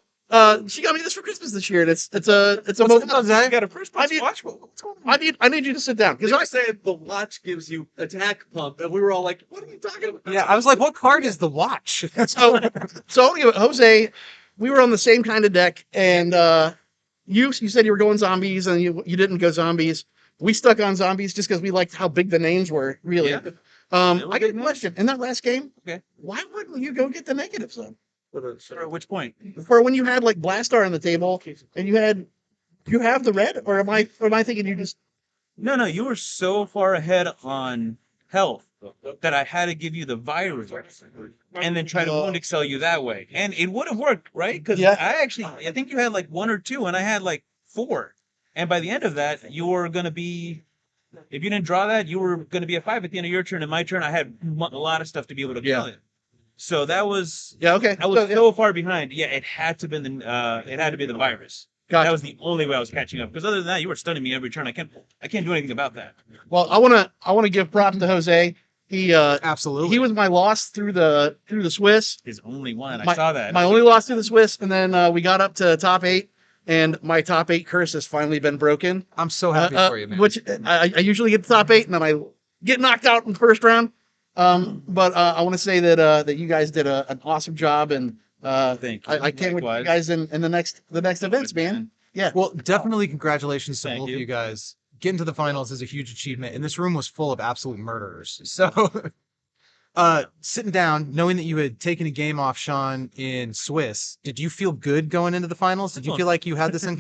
Speaker 14: she got me this for Christmas this year, and it's a moment.
Speaker 7: You got a first
Speaker 14: I need-
Speaker 7: watch. What's going on?
Speaker 14: I need you to sit down
Speaker 8: Because
Speaker 14: because
Speaker 8: I said the watch gives you attack pump, and we were all like, "What are you talking about?"
Speaker 13: Yeah, I was like, what card is the watch?
Speaker 14: so anyway, Jose, we were on the same kind of deck, and you said you were going zombies, and you didn't go zombies. We stuck on zombies just because we liked how big the names were. Really.
Speaker 7: Yeah.
Speaker 14: I got a question. In that last game,
Speaker 7: Okay.
Speaker 14: why wouldn't you go get the negative zone?
Speaker 7: At which point?
Speaker 14: For when you had like Blastar on the table, and you have the red, or am I thinking you just?
Speaker 3: No, you were so far ahead on health that I had to give you the virus and then try to wound excel you that way. And it would have worked, right? Because
Speaker 14: Yeah.
Speaker 3: I think you had like 1 or 2 and I had like 4. And by the end of that, you were going to be, if you didn't draw that, you were going to be a 5 at the end of your turn. And my turn, I had a lot of stuff to be able to kill it. So that was,
Speaker 14: Yeah. Okay.
Speaker 3: I was so far behind. Yeah, it had to be the virus.
Speaker 14: Gotcha.
Speaker 3: That was the only way I was catching up. Because other than that, you were stunning me every turn. I can't do anything about that.
Speaker 14: Well, I wanna give props to Jose. He
Speaker 13: Absolutely.
Speaker 14: he was my loss through the Swiss.
Speaker 3: His only one. I
Speaker 14: My-
Speaker 3: saw that.
Speaker 14: My only loss through the Swiss, and then we got up to top 8, and my top 8 curse has finally been broken.
Speaker 13: I'm so happy for you, man.
Speaker 14: Which I usually get to top 8, and then I get knocked out in the first round. But I want to say that you guys did an awesome job, and
Speaker 3: Thank you.
Speaker 14: I can't wait for you
Speaker 3: Likewise.
Speaker 14: guys in the next events, man. Yeah.
Speaker 13: Well, definitely congratulations to
Speaker 3: Thank
Speaker 13: both
Speaker 3: you.
Speaker 13: of you guys. Getting to the finals is a huge achievement, and this room was full of absolute murderers. So, sitting down, knowing that you had taken a game off Sean in Swiss, did you feel good going into the finals? Did you feel like you had this in?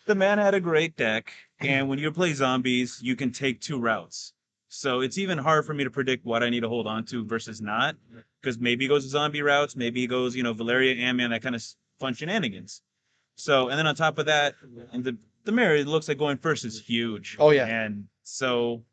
Speaker 3: The man had a great deck, and when you play zombies, you can take 2 routes. So it's even hard for me to predict what I need to hold on to versus not, because maybe he goes zombie routes, maybe he goes, Valeria, Ant-Man, that kind of fun shenanigans. So, and then on top of that, and the mirror, it looks like going first is huge.
Speaker 14: Oh, yeah.
Speaker 3: And so,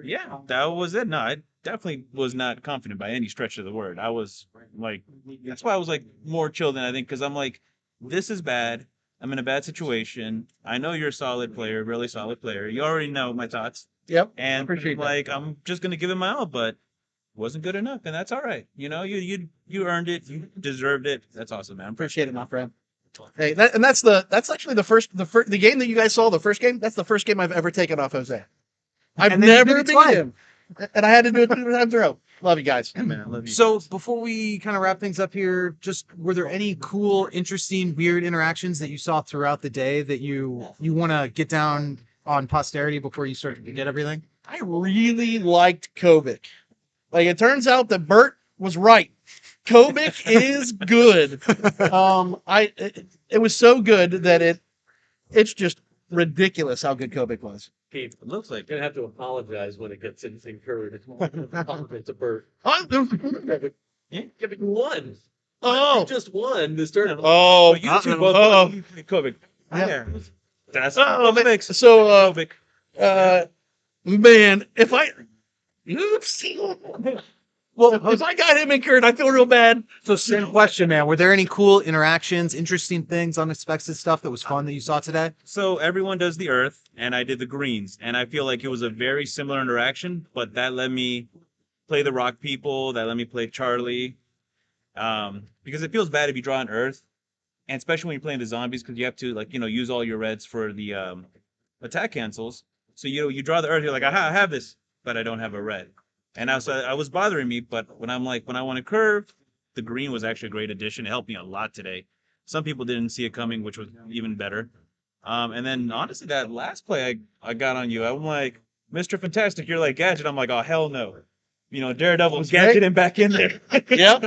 Speaker 3: yeah, that was it. No, I definitely was not confident by any stretch of the word. I was like, that's why I was like more chill than I think, because I'm like, this is bad. I'm in a bad situation. I know you're a solid player, really solid player. You already know my thoughts.
Speaker 14: Yep.
Speaker 3: And
Speaker 14: Appreciate that.
Speaker 3: like, I'm just gonna give it my all, but wasn't good enough, and that's all right. You earned it. You deserved it. That's awesome, man.
Speaker 14: Appreciate it, my friend. Hey, that's actually the game that you guys saw, the first game. That's the first game I've ever taken off Jose. I've
Speaker 13: And then you
Speaker 14: never
Speaker 13: did it
Speaker 14: beat
Speaker 13: twice.
Speaker 14: him, and I had to do it 2 times in a row. Love you guys.
Speaker 3: Man, I love you.
Speaker 13: So before we kind of wrap things up here, just were there any cool, interesting, weird interactions that you saw throughout the day that you want to get down on posterity before you start to forget everything?
Speaker 14: I really liked Kobik. Like, it turns out that Bert was right. Kobik is good. It was so good that it's just ridiculous how good Kobik was.
Speaker 8: Keith,
Speaker 3: It looks like
Speaker 8: you're gonna have to apologize when it gets incurred. It's a bird. Giving one.
Speaker 14: Oh,
Speaker 8: Just one this tournament.
Speaker 14: oh,
Speaker 3: you two both Kovic.
Speaker 14: Yeah.
Speaker 3: That's
Speaker 14: man. So,
Speaker 3: Kovic.
Speaker 14: man, oops. Well, if I got him incurred, I feel real bad.
Speaker 13: So same question, man. Were there any cool interactions, interesting things, unexpected stuff that was fun that you saw today?
Speaker 3: So everyone does the earth, and I did the greens, and I feel like it was a very similar interaction, but that let me play the rock people, that let me play Charlie, because it feels bad if you draw an earth, and especially when you're playing the zombies, because you have to use all your reds for the attack cancels. So you draw the earth, you're like, aha, I have this, but I don't have a red. And I was bothering me, but when I want to curve, the green was actually a great addition. It helped me a lot today. Some people didn't see it coming, which was even better. And then honestly, that last play I got on you, I'm like, Mr. Fantastic, you're like Gadget. I'm like, oh hell no. Daredevil Gadget him back in there.
Speaker 14: Yeah.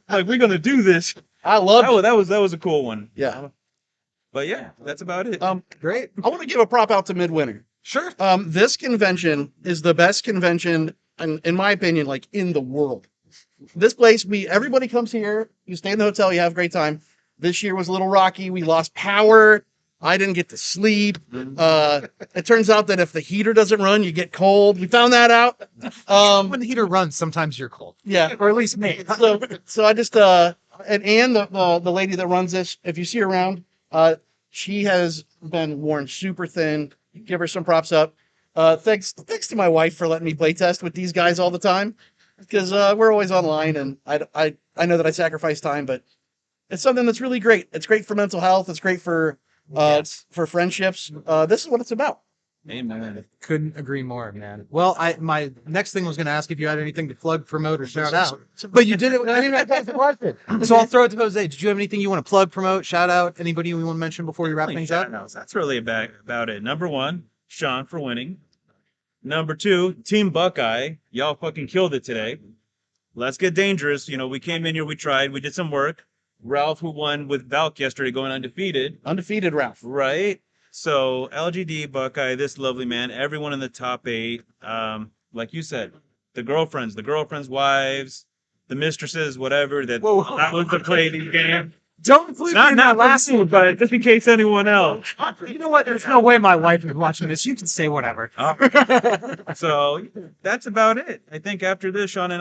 Speaker 3: Like, we're gonna do this.
Speaker 14: I love
Speaker 3: That was a cool one.
Speaker 14: Yeah.
Speaker 3: But yeah, that's about it.
Speaker 13: Great.
Speaker 14: I want to give a prop out to Midwinter.
Speaker 13: Sure.
Speaker 14: This convention is the best convention, in my opinion, like in the world. This place, everybody comes here. You stay in the hotel, you have a great time. This year was a little rocky. We lost power. I didn't get to sleep. It turns out that if the heater doesn't run, you get cold. We found that out.
Speaker 13: When the heater runs, sometimes you're cold.
Speaker 14: Yeah,
Speaker 6: Or at least me.
Speaker 14: so I just and Anne, the lady that runs this, if you see her around, she has been worn super thin. Give her some props up. Thanks to my wife for letting me play test with these guys all the time, because we're always online, and I know that I sacrifice time, but it's something that's really great. It's great for mental health. It's great for friendships. This is what it's about.
Speaker 3: Amen.
Speaker 13: Couldn't agree more, man. Well, my next thing was going to ask if you had anything to plug, promote, or shout out, but you did it. I didn't even ask the question. So I'll throw it to Jose. Did you have anything you want to plug, promote, shout out? Anybody you want to mention before you wrap things up?
Speaker 3: That's really about it. Number one, Sean for winning. Number two, Team Buckeye. Y'all fucking killed it today. Let's get dangerous. We came in here, we tried, we did some work. Ralph, who won with Valk yesterday, going undefeated.
Speaker 14: Undefeated Ralph.
Speaker 3: Right. So LGD, Buckeye, this lovely man, everyone in the top 8. Like you said, the girlfriends' wives, the mistresses, whatever. That was the play these games.
Speaker 6: Don't include me in that last one.
Speaker 3: but just in case anyone else.
Speaker 6: You know what? There's no way my wife is watching this. You can say whatever.
Speaker 3: So that's about it. I think after this, Sean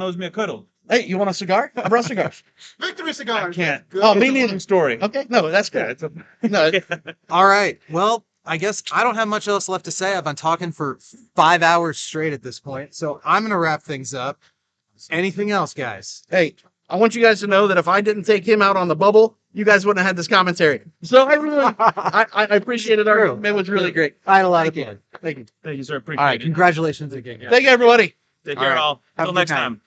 Speaker 3: owes me a cuddle.
Speaker 14: Hey, you want a cigar? I brought cigars.
Speaker 12: Victory cigar.
Speaker 3: I can't.
Speaker 14: Oh, me neither.
Speaker 3: Story.
Speaker 14: Okay, no, that's good. No,
Speaker 13: All right. Well, I guess I don't have much else left to say. I've been talking for 5 hours straight at this point, so I'm going to wrap things up. Anything else, guys?
Speaker 14: hey, I want you guys to know that if I didn't take him out on the bubble, you guys wouldn't have had this commentary. So I really, I appreciated our. It was really great.
Speaker 13: I had a lot of fun.
Speaker 14: Thank you.
Speaker 3: Thank you, sir. Appreciate
Speaker 13: All right.
Speaker 3: it.
Speaker 13: Congratulations again, guys.
Speaker 14: Thank you, everybody.
Speaker 3: Take care, all.
Speaker 13: Have a
Speaker 3: Until
Speaker 13: good
Speaker 3: next
Speaker 13: night.
Speaker 3: time.